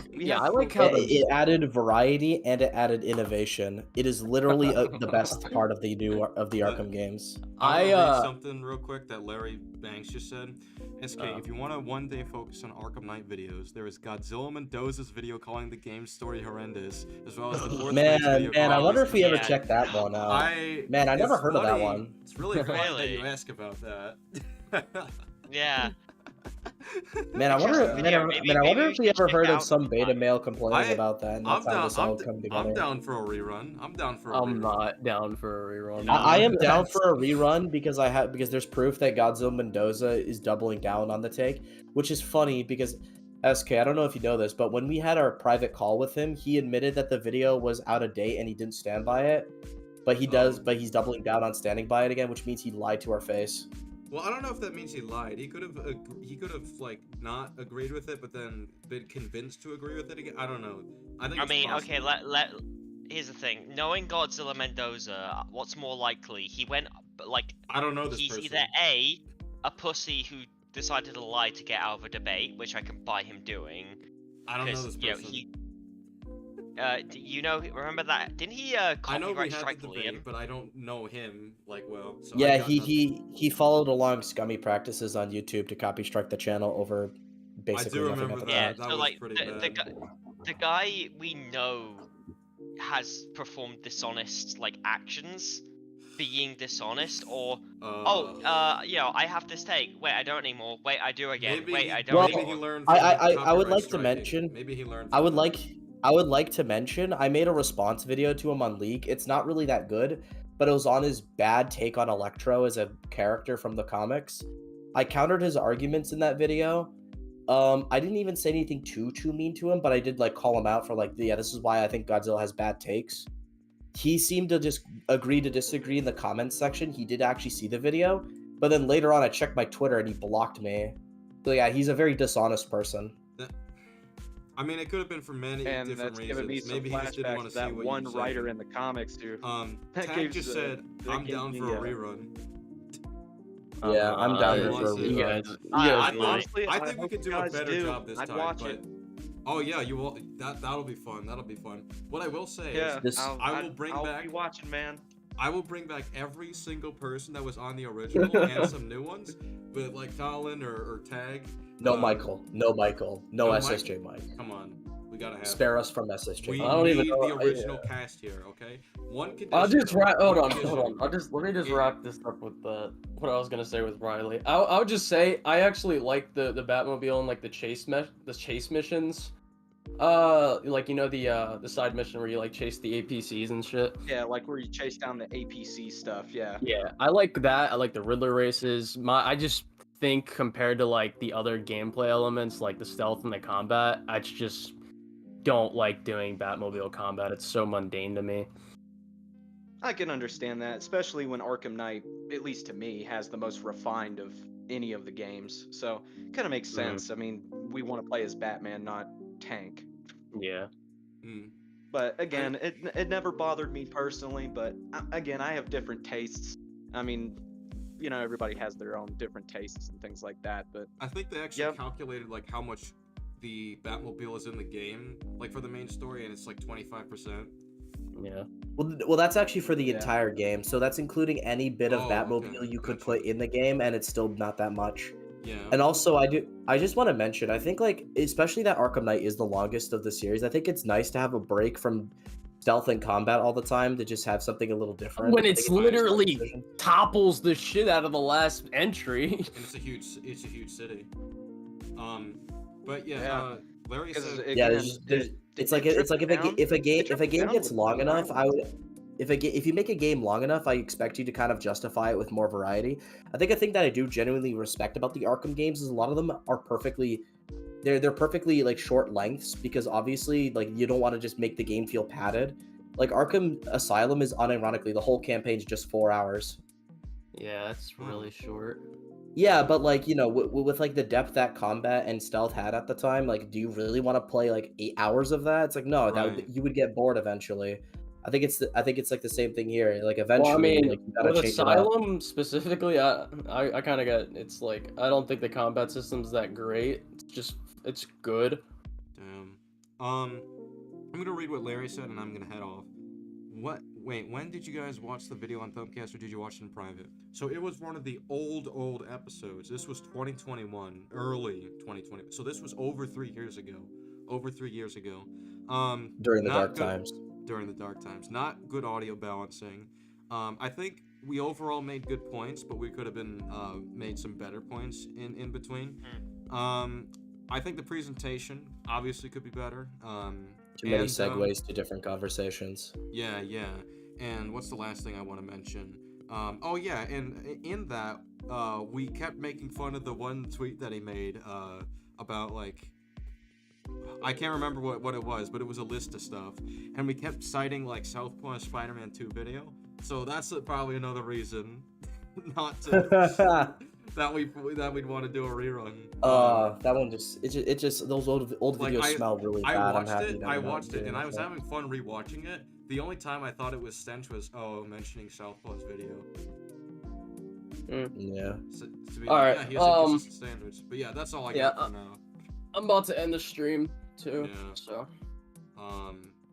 how It added variety and it added innovation. It is literally the best part of the Arkham games. I wanna read something real quick that Larry Banks just said. SK, if you want to one day focus on Arkham Knight videos, there is Godzilla Mendoza's video calling the game's story horrendous, as well as the fourth Man, video I calling wonder this if we ever game. checked that one out. I never it's heard of that funny- one. It's really funny that Really? you ask about that. Yeah. Man, I wonder. Interesting video. I wonder if we should ever check heard of out some beta male complaining about that, and I'm that's how down. this all come together. I'm down for a rerun. I'm down for a I'm rerun. not down for a rerun. I am down for a rerun because because there's proof that Godzilla Mendoza is doubling down on the take, which is funny because SK, I don't know if you know this, but when we had our private call with him, he admitted that the video was out of date and he didn't stand by it. But he's doubling down on standing by it again, which means he lied to our face. Well, I don't know if that means he lied. He could have like not agreed with it, but then been convinced to agree with it again. I don't know. I think. Okay. Here's the thing. Knowing Godzilla Mendoza, what's more likely? He went like. I don't know this He's person. either a pussy who decided to lie to get out of a debate, which I can buy him doing. I don't know this person. Remember that? Didn't he I know we copyright had strike the Liam? debate, but I don't know him like well. So Yeah, he followed along scummy practices on YouTube to copy strike the channel over basically nothing remember but Yeah, that so was like pretty bad. the guy we know has performed dishonest like actions, being dishonest, or I have this take. Wait, I don't anymore. Wait, I do again. Wait, I don't anymore. I would like to mention. Maybe he learned. I would like to mention. I made a response video to him on League. It's not really that good, but it was on his bad take on Electro as a character from the comics. I countered his arguments in that video. I didn't even say anything too mean to him, but I did like call him out for like, this is why I think Godzilla has bad takes. He seemed to just agree to disagree in the comments section. He did actually see the video, but then later on I checked my Twitter and he blocked me. So yeah, he's a very dishonest person. I mean, it could have been for many And different that's giving me reasons. some Maybe he just didn't flashbacks want to to see that what one you said. writer in the comics who. Tag just said, "I'm down for a rerun." Yeah, I'm down here for a You rerun. I think we could do a better job this I'd time. watch but... it. Oh yeah, you will. That'll be fun. That'll be fun. What I will say is, I will bring back. I'll be watching, man. I will bring back every single person that was on the original and some new ones, but like Colin or Tag. No Michael. No SSJ Mike. Come on, we gotta have. Spare us from SSJ. We I don't need even know. the original cast here, okay? One condition. I'll just hold on. Let me just Yeah. wrap this up with what I was gonna say with Riley. I would just say I actually like the Batmobile and like the chase missions. Like the side mission where you like chase the APCs and shit. Yeah, like where you chase down the APC stuff. Yeah. Yeah, I like that. I like the Riddler races. I just think compared to like the other gameplay elements, like the stealth and the combat, I just don't like doing Batmobile combat. It's so mundane to me. I can understand that, especially when Arkham Knight, at least to me, has the most refined of any of the games. So, kind of makes sense. I mean, we want to play as Batman, not Tank. Yeah. But again, it never bothered me personally. But again, I have different tastes. I mean, everybody has their own different tastes and things like that. But I think they actually calculated like how much the Batmobile is in the game, like for the main story, and it's like 25%. Yeah. Well, that's actually for the entire game, so that's including any bit of Batmobile you could put in the game, and it's still not that much. Yeah. And also, I just want to mention, I think like especially that Arkham Knight is the longest of the series. I think it's nice to have a break from stealth and combat all the time to just have something a little different. When it's literally topples the shit out of the last entry. And it's a huge city. But yeah. Larry said, it's like if a game gets long enough, if you make a game long enough, I expect you to kind of justify it with more variety. I think a thing that I do genuinely respect about the Arkham games is a lot of them are they're perfectly like short lengths, because obviously like you don't want to just make the game feel padded. Like Arkham Asylum is unironically the whole campaign's just 4 hours. Yeah, that's really short. Yeah, but like with like the depth that combat and stealth had at the time, like do you really want to play like 8 hours of that? It's like no, you would get bored eventually. I think it's like the same thing here. Like eventually, Well, I mean, like, you gotta with change it up. Asylum specifically, I kind of got. It's like I don't think the combat system's that great. It's good. Damn. I'm gonna read what Larry said, and I'm gonna head off. Wait, when did you guys watch the video on THUMPCAST, or did you watch it in private? So it was one of the old episodes. This was 2021, early 2020. So this was over 3 years ago. During the dark times. During the dark times. Not good audio balancing. I think we overall made good points, but we could have been made some better points in between. I think the presentation obviously could be better. Too many segues to different conversations. Yeah. And what's the last thing I want to mention? And in that, we kept making fun of the one tweet that he made about like I can't remember what it was, but it was a list of stuff, and we kept citing like Southpaw Spider-Man 2 video. So that's probably another reason not to that we'd want to do a rerun. That one just those old Like, videos smell really bad. I watched it, and I was having fun rewatching it. The only time I thought it was stench was mentioning Southpaw's video. Yeah. So, to be All right, yeah, he has inconsistent standards. But yeah, that's all I got for now. I'm about to end the stream too. Yeah. So.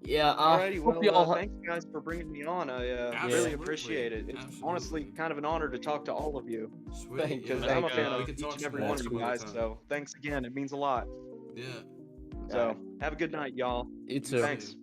Yeah. Alrighty, hope well, y'all thanks guys for bringing me on. I really appreciate it. It's honestly kind of an honor to talk to all of you. Sweet. Because Yeah, I'm a fan we of can each talk and some every more one of some you other guys. time. So thanks again. It means a lot. Yeah. So have a good night, y'all. You too. Thanks.